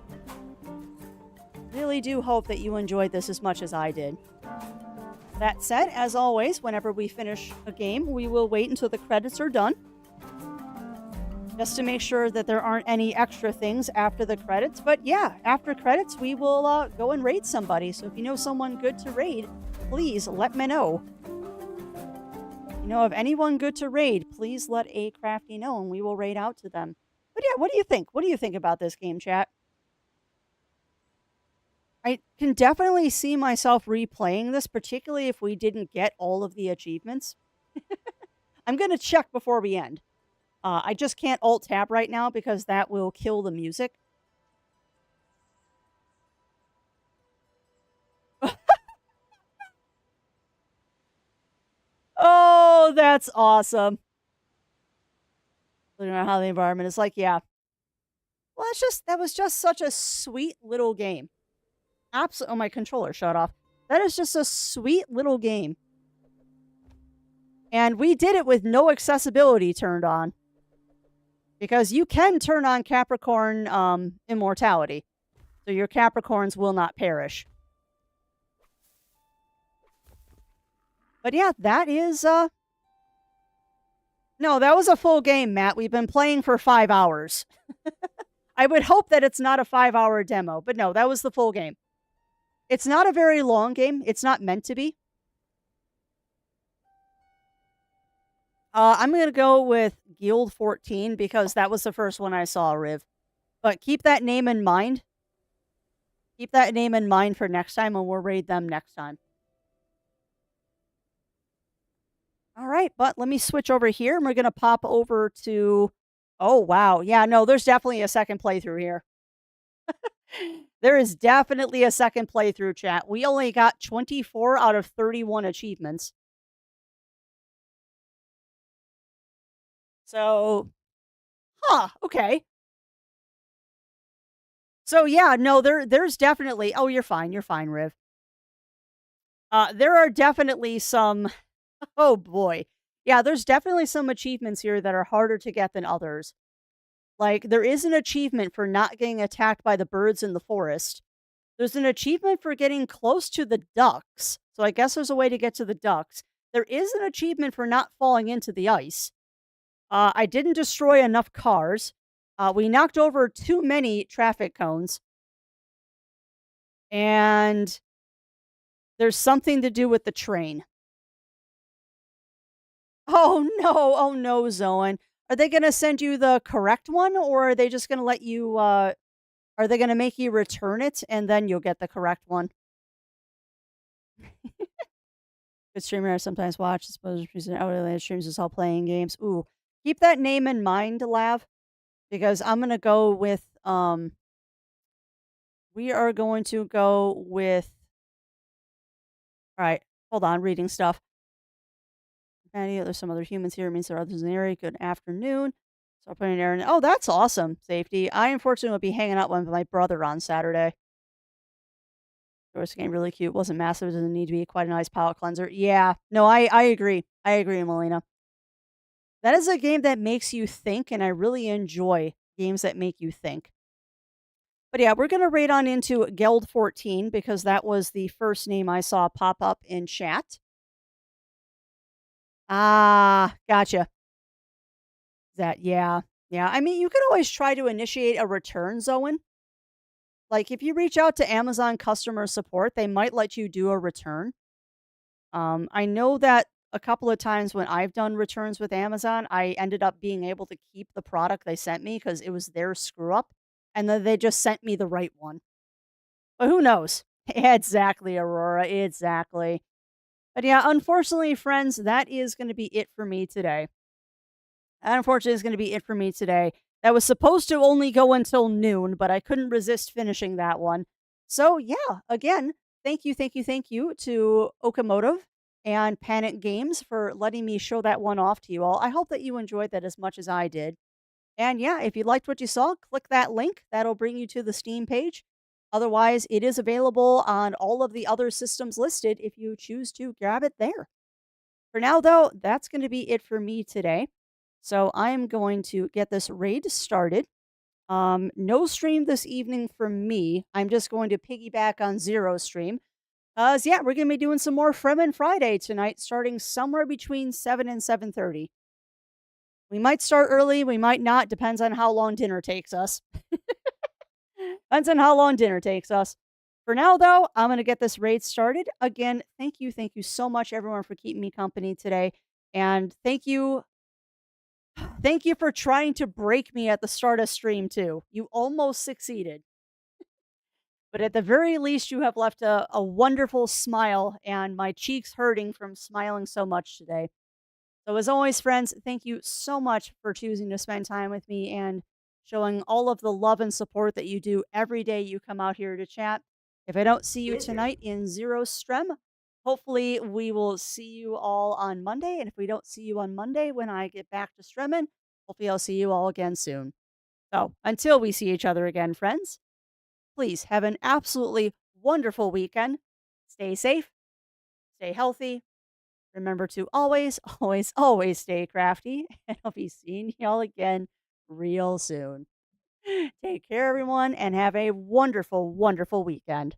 Really do hope that you enjoyed this as much as I did. That said, as always, whenever we finish a game, we will wait until the credits are done, just to make sure that there aren't any extra things after the credits. But yeah, after credits, we will go and raid somebody. So if you know someone good to raid, please let me know. If you know of anyone good to raid, please let a crafty know and we will raid out to them. But yeah, what do you think? What do you think about this game, chat? I can definitely see myself replaying this, particularly if we didn't get all of the achievements. I'm going to check before we end. I just can't Alt-Tab right now because that will kill the music. Oh, that's awesome. Looking at how the environment is like, yeah. Well, that was just such a sweet little game. Oh, my controller shut off. That is just a sweet little game. And we did it with no accessibility turned on. Because you can turn on Capricorn immortality. So your Capricorns will not perish. But yeah, that is... No, that was a full game, Matt. We've been playing for 5 hours. I would hope that it's not a 5-hour demo. But no, that was the full game. It's not a very long game. It's not meant to be. I'm going to go with Guild 14 because that was the first one I saw, Riv. But keep that name in mind. Keep that name in mind for next time, and we'll raid them next time. All right, but let me switch over here, and we're going to pop over to... Oh, wow. Yeah, no, there's definitely a second playthrough here. There is definitely a second playthrough, chat. We only got 24 out of 31 achievements. So, okay. So yeah, no, there's definitely oh, you're fine, Riv. There are definitely some oh boy. Yeah, there's definitely some achievements here that are harder to get than others. Like there is an achievement for not getting attacked by the birds in the forest. There's an achievement for getting close to the ducks. So I guess there's a way to get to the ducks. There is an achievement for not falling into the ice. I didn't destroy enough cars. We knocked over too many traffic cones. And there's something to do with the train. Oh no, oh no, Zoan. Are they gonna send you the correct one or are they just gonna let you are they gonna make you return it and then you'll get the correct one? Good streamer I sometimes watch, I suppose reason outlet streams is all playing games. Ooh. Keep that name in mind, Lav, because I'm gonna go with we are going to go with all right, hold on, reading stuff. Patty, there's some other humans here. It means there are others in the area. Good afternoon. So putting there. Oh, that's awesome. Safety. I unfortunately will be hanging out with my brother on Saturday. This game really cute. Wasn't massive. Doesn't need to be quite a nice palate cleanser. Yeah. No, I agree. I agree, Melina. That is a game that makes you think, and I really enjoy games that make you think. But yeah, we're gonna raid on into Geld 14 because that was the first name I saw pop up in chat. Ah, gotcha. That yeah. Yeah, I mean, you could always try to initiate a return, Zoan. Like, if you reach out to Amazon customer support, they might let you do a return. I know that a couple of times when I've done returns with Amazon, I ended up being able to keep the product they sent me because it was their screw up, and then they just sent me the right one. But who knows? Exactly, Aurora, exactly. But yeah, unfortunately, friends, that is going to be it for me today. That unfortunately is going to be it for me today. That was supposed to only go until noon, but I couldn't resist finishing that one. So, yeah, again, thank you to Okomotive and Panic Games for letting me show that one off to you all. I hope that you enjoyed that as much as I did. And yeah, if you liked what you saw, click that link. That'll bring you to the Steam page. Otherwise, it is available on all of the other systems listed if you choose to grab it there. For now, though, that's going to be it for me today. So I'm going to get this raid started. No stream this evening from me. I'm just going to piggyback on Zero stream. Yeah, we're gonna be doing some more Fremen Friday tonight, starting somewhere between 7 and 7:30. We might start early, we might not, depends on how long dinner takes us. Depends on how long dinner takes us. For now, though, I'm gonna get this raid started. Again, thank you so much, everyone, for keeping me company today. And thank you for trying to break me at the start of stream too. You almost succeeded. But at the very least, you have left a wonderful smile and my cheeks hurting from smiling so much today. So, as always, friends, thank you so much for choosing to spend time with me and showing all of the love and support that you do every day you come out here to chat. If I don't see you Blizzard. tonight in Zero Strem, hopefully we will see you all on Monday. And if we don't see you on Monday when I get back to Stremmen, hopefully I'll see you all again soon. So, until we see each other again, friends, please have an absolutely wonderful weekend. Stay safe, stay healthy. Remember to always, always stay crafty. And I'll be seeing y'all again real soon. Take care, everyone, and have a wonderful, wonderful weekend.